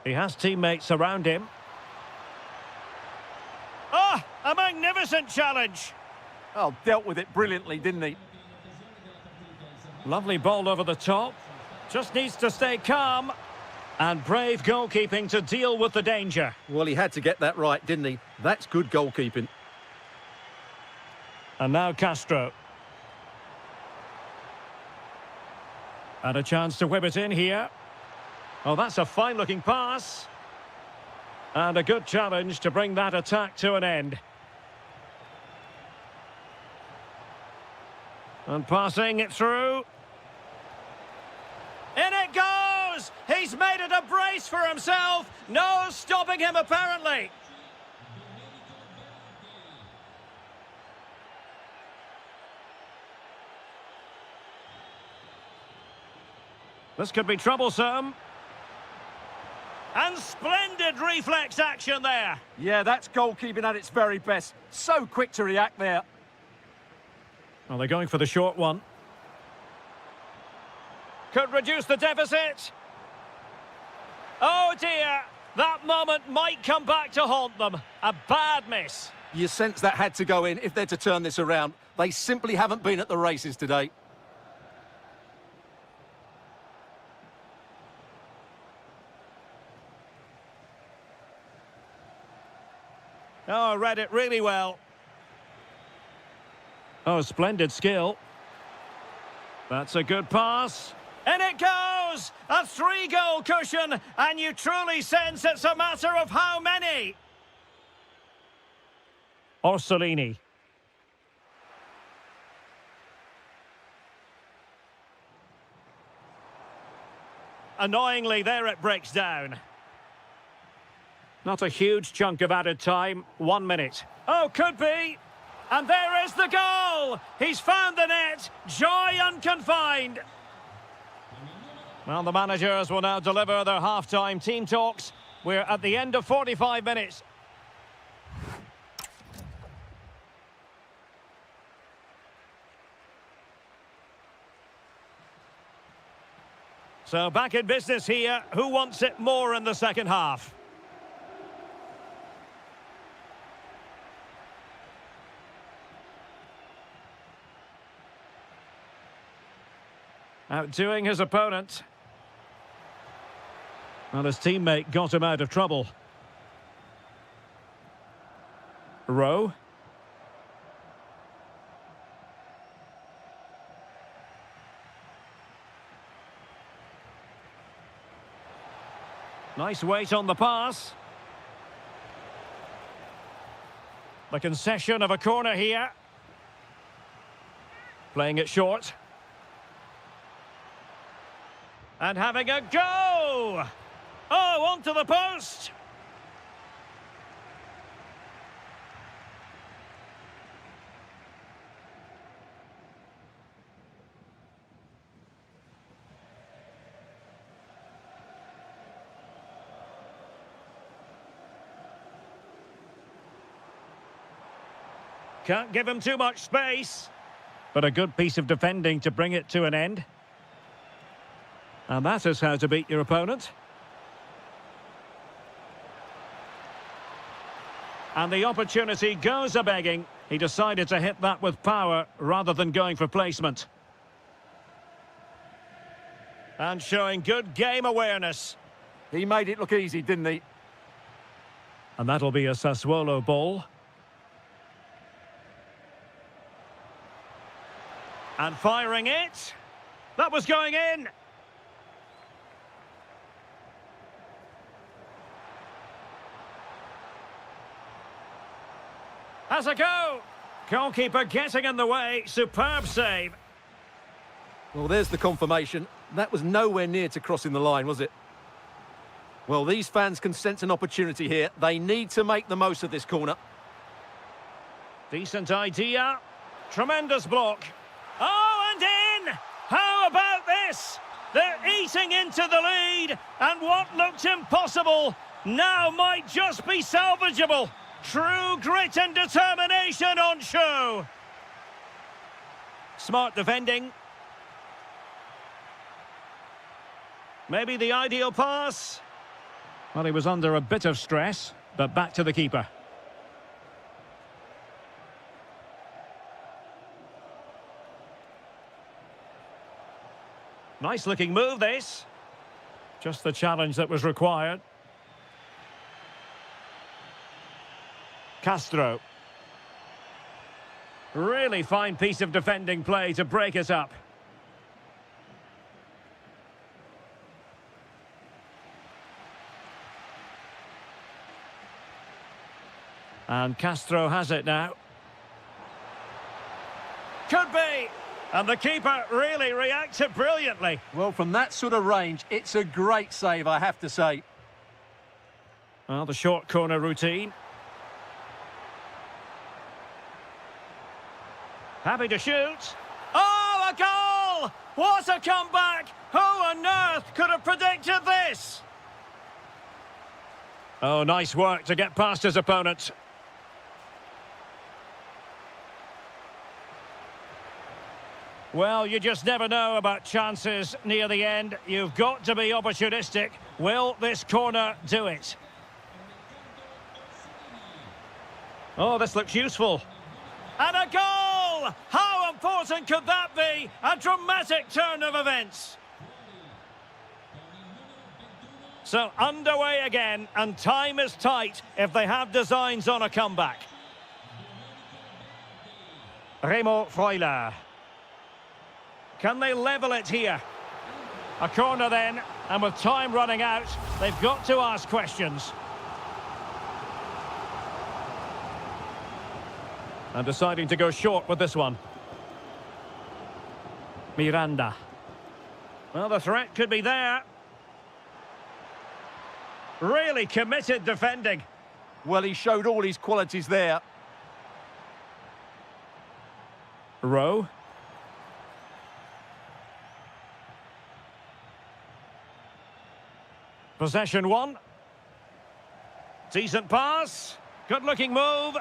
S3: He has teammates around him. Ah, a magnificent challenge.
S2: Oh, dealt with it brilliantly, didn't he?
S3: Lovely ball over the top. Just needs to stay calm. And brave goalkeeping to deal with the danger.
S2: Well, he had to get that right, didn't he? That's good goalkeeping.
S3: And now Castro. And a chance to whip it in here. Oh, that's a fine-looking pass. And a good challenge to bring that attack to an end. And passing it through. In it goes! He's made it a brace for himself. No stopping him, apparently. This could be troublesome. And splendid reflex action there.
S2: Yeah, that's goalkeeping at its very best. So quick to react there.
S3: Well, they're going for the short one. Could reduce the deficit. Oh dear, that moment might come back to haunt them. A bad miss.
S2: You sense that had to go in if they're to turn this around. They simply haven't been at the races today.
S3: Oh, read it really well. Oh, splendid skill. That's a good pass. And it goes! A 3-goal cushion, and you truly sense it's a matter of how many. Orsolini. Annoyingly, there it breaks down. Not a huge chunk of added time. 1 minute. Oh, could be. And there is the goal. He's found the net. Joy unconfined. Well, the managers will now deliver their half-time team talks. We're at the end of 45 minutes. So back in business here. Who wants it more in the second half? Outdoing his opponent. Well, his teammate got him out of trouble. Rowe. Nice weight on the pass. The concession of a corner here. Playing it short. And having a go! Oh, onto the post! Can't give him too much space. But a good piece of defending to bring it to an end. And that is how to beat your opponent. And the opportunity goes a-begging. He decided to hit that with power rather than going for placement. And showing good game awareness.
S2: He made it look easy, didn't he?
S3: And that'll be a Sassuolo ball. And firing it. That was going in. Has a go. Goalkeeper getting in the way. Superb save.
S2: Well, there's the confirmation. That was nowhere near to crossing the line, was it? Well, these fans can sense an opportunity here. They need to make the most of this corner.
S3: Decent idea. Tremendous block. Oh, and in! How about this? They're eating into the lead, and what looked impossible now might just be salvageable. True grit and determination on show. Smart defending. Maybe the ideal pass. Well, he was under a bit of stress, but back to the keeper. Nice looking move, this. Just the challenge that was required. Castro. Really fine piece of defending play to break it up. And Castro has it now. Could be! And the keeper really reacted brilliantly.
S2: Well, from that sort of range, it's a great save, I have to say.
S3: Well, the short corner routine. Happy to shoot. Oh, a goal! What a comeback! Who on earth could have predicted this? Oh, nice work to get past his opponent. Well, you just never know about chances near the end. You've got to be opportunistic. Will this corner do it? Oh, this looks useful. And a goal! How important could that be? A dramatic turn of events. So underway again, and time is tight if they have designs on a comeback. Remo Freuler. Can they level it here? A corner then, and with time running out, they've got to ask questions. And deciding to go short with this one. Miranda. Well, the threat could be there. Really committed defending.
S2: Well, he showed all his qualities there.
S3: Rowe. Possession one. Decent pass. Good-looking move.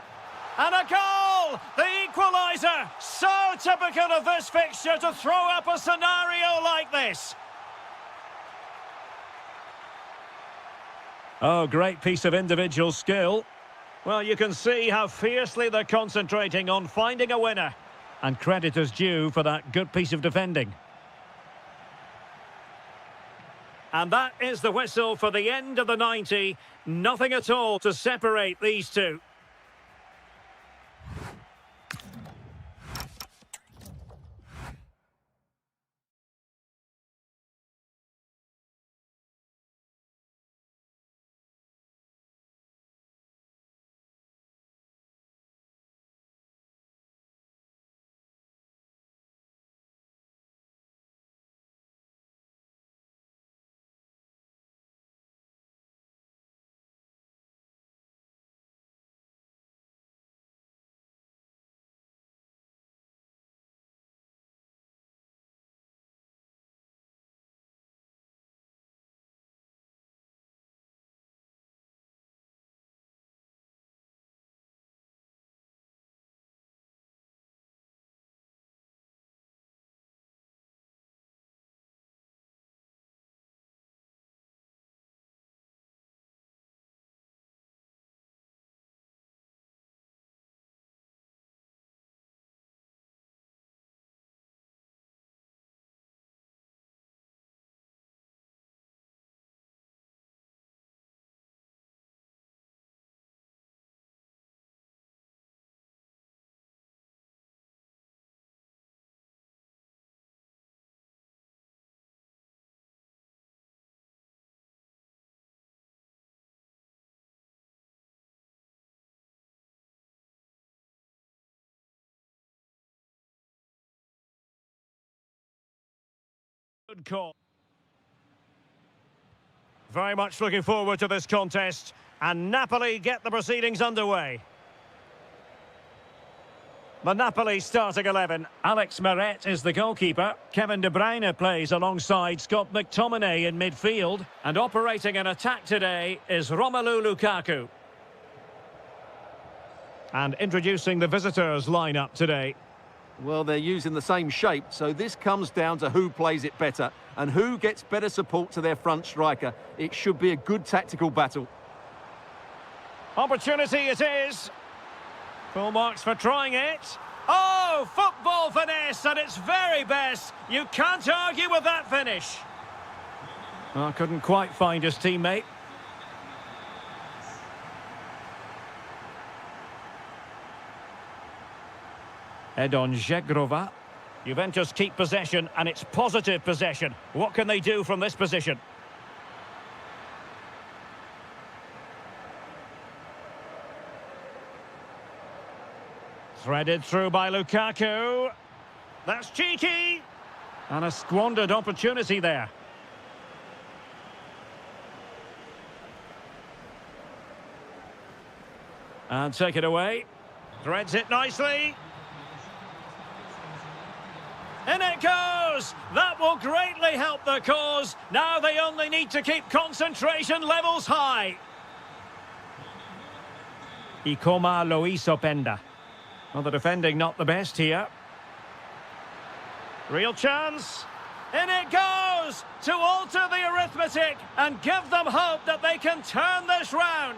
S3: And a goal! The equaliser! So typical of this fixture to throw up a scenario like this. Oh, great piece of individual skill. Well, you can see how fiercely they're concentrating on finding a winner. And credit is due for that good piece of defending. And that is the whistle for the end of the 90. Nothing at all to separate these two. Good call. Very much looking forward to this contest. And Napoli get the proceedings underway. The Napoli starting 11. Alex Meret is the goalkeeper. Kevin De Bruyne plays alongside Scott McTominay in midfield. And operating an attack today is Romelu Lukaku. And introducing the visitors' lineup today.
S2: Well, they're using the same shape, so this comes down to who plays it better and who gets better support to their front striker. It should be a good tactical battle.
S3: Opportunity it is. Full marks for trying it. Oh, football finesse at its very best. You can't argue with that finish. Oh, couldn't quite find his teammate. Edon Žegrova. Juventus keep possession, and it's positive possession. What can they do from this position? Threaded through by Lukaku. That's cheeky. And a squandered opportunity there. And take it away. Threads it nicely. In it goes! That will greatly help the cause. Now they only need to keep concentration levels high. Ikoma Loisopenda. Well, the defending not the best here. Real chance. In it goes! To alter the arithmetic and give them hope that they can turn this round.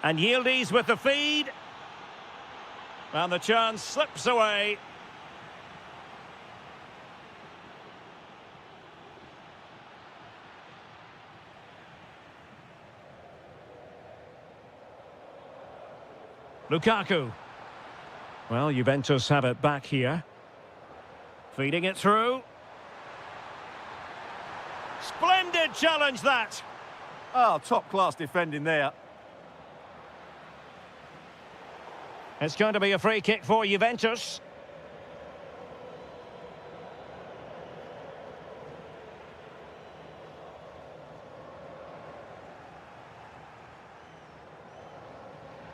S3: And Yildiz with the feed. And the chance slips away. Lukaku. Well, Juventus have it back here. Feeding it through. Splendid challenge, that.
S2: Oh, top-class defending there.
S3: It's going to be a free kick for Juventus.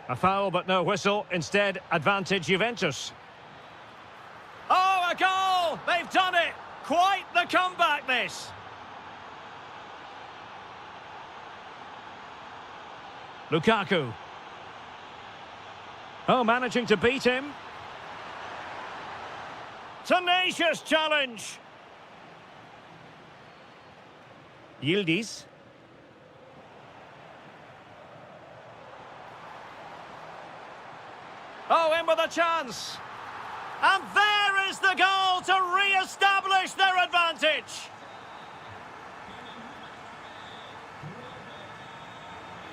S3: A foul, but no whistle. Instead, advantage Juventus. Oh, a goal! They've done it! Quite the comeback, this. Lukaku. Oh, managing to beat him. Tenacious challenge. Yildiz. Oh, in with a chance. And there is the goal to re-establish their advantage.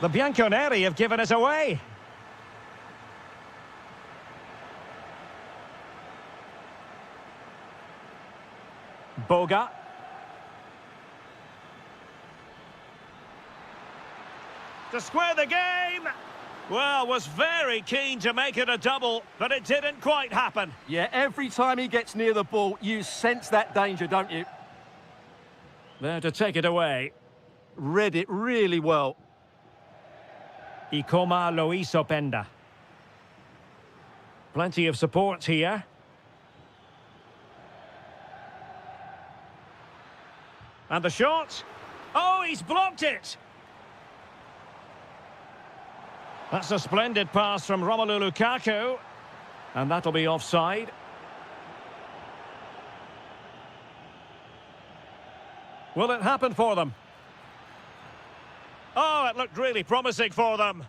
S3: The Bianconeri have given it away. Boga. To square the game. Well, was very keen to make it a double, but it didn't quite happen.
S2: Yeah, every time he gets near the ball, you sense that danger, don't you?
S3: There to take it away.
S2: Read it really well.
S3: Ikoma Loiso Penda. Plenty of support here. And the shot. Oh, he's blocked it. That's a splendid pass from Romelu Lukaku. And that'll be offside. Will it happen for them? Oh, it looked really promising for them.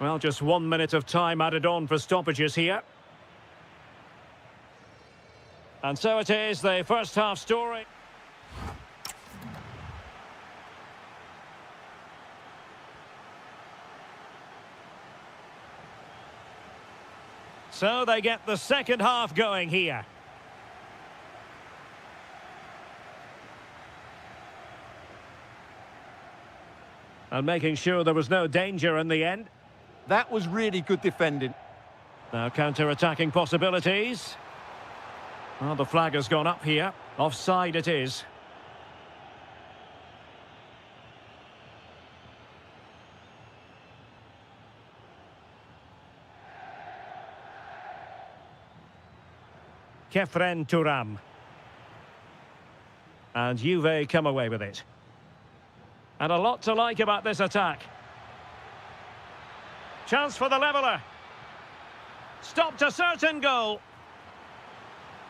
S3: Well, just 1 minute of time added on for stoppages here. And so it is, the first half story. So they get the second half going here. And making sure there was no danger in the end.
S2: That was really good defending.
S3: Now counter-attacking possibilities. Well, the flag has gone up here. Offside it is. Kefren Turam. And Juve come away with it. And a lot to like about this attack. Chance for the leveller. Stopped a certain goal.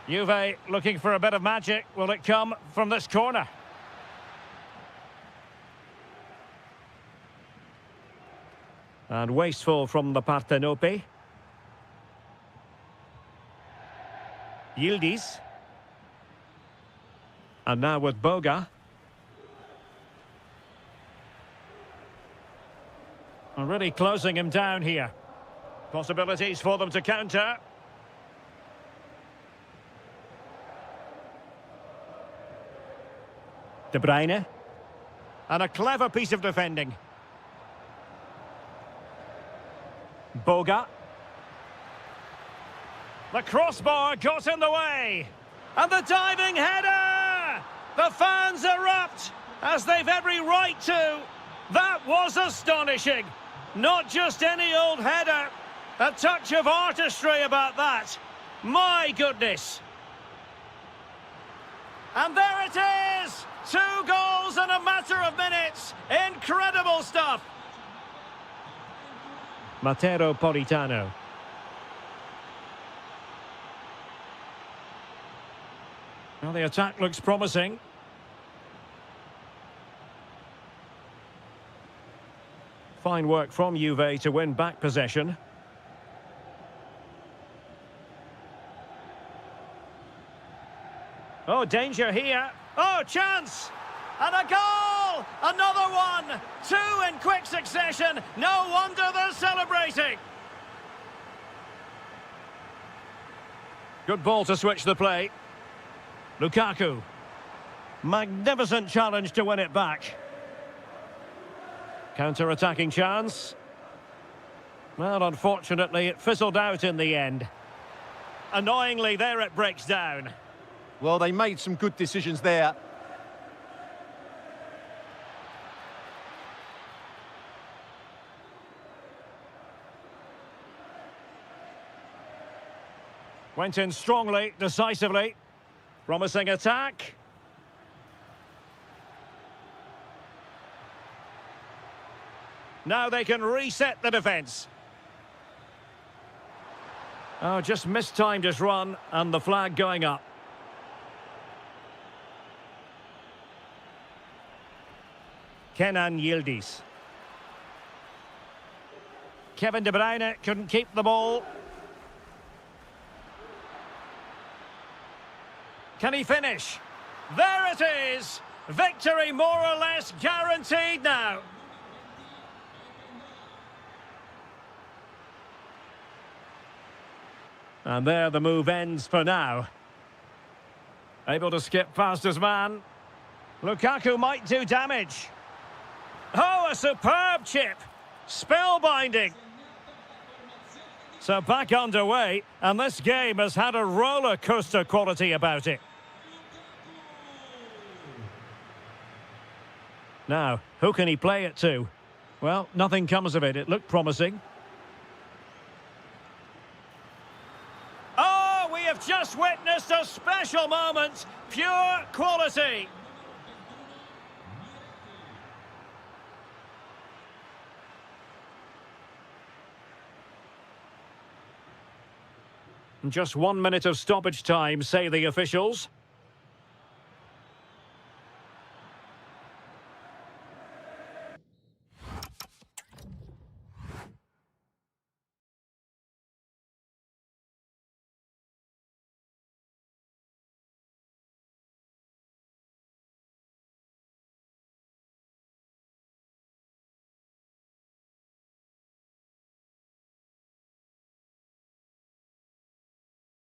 S3: Juve looking for a bit of magic. Will it come from this corner? And wasteful from the Partenope. Yildiz. And now with Boga. Already closing him down here. Possibilities for them to counter. De Bruyne. And a clever piece of defending. Boga. The crossbar got in the way. And the diving header! The fans erupt, as they've every right to. That was astonishing. Not just any old header. A touch of artistry about that. My goodness. And there it is! 2 goals in a matter of minutes. Incredible stuff. Matteo Politano. Well, the attack looks promising. Fine work from Juve to win back possession. Oh, danger here. Oh, chance! And a goal! Another one! 2 in quick succession. No wonder they're celebrating. Good ball to switch the play. Lukaku. Magnificent challenge to win it back. Counter-attacking chance. Well, unfortunately, it fizzled out in the end. Annoyingly, there it breaks down.
S2: Well, they made some good decisions there.
S3: Went in strongly, decisively. Promising attack. Now they can reset the defence. Oh, just mistimed his run, and the flag going up. Kenan Yildiz. Kevin De Bruyne couldn't keep the ball. Can he finish? There it is! Victory more or less guaranteed now. And there the move ends for now. Able to skip past his man. Lukaku might do damage. Oh, a superb chip. Spellbinding. So back underway, and this game has had a roller coaster quality about it. Now, who can he play it to? Well, nothing comes of it. It looked promising. Oh, we have just witnessed a special moment. Pure quality. Just 1 minute of stoppage time, say the officials.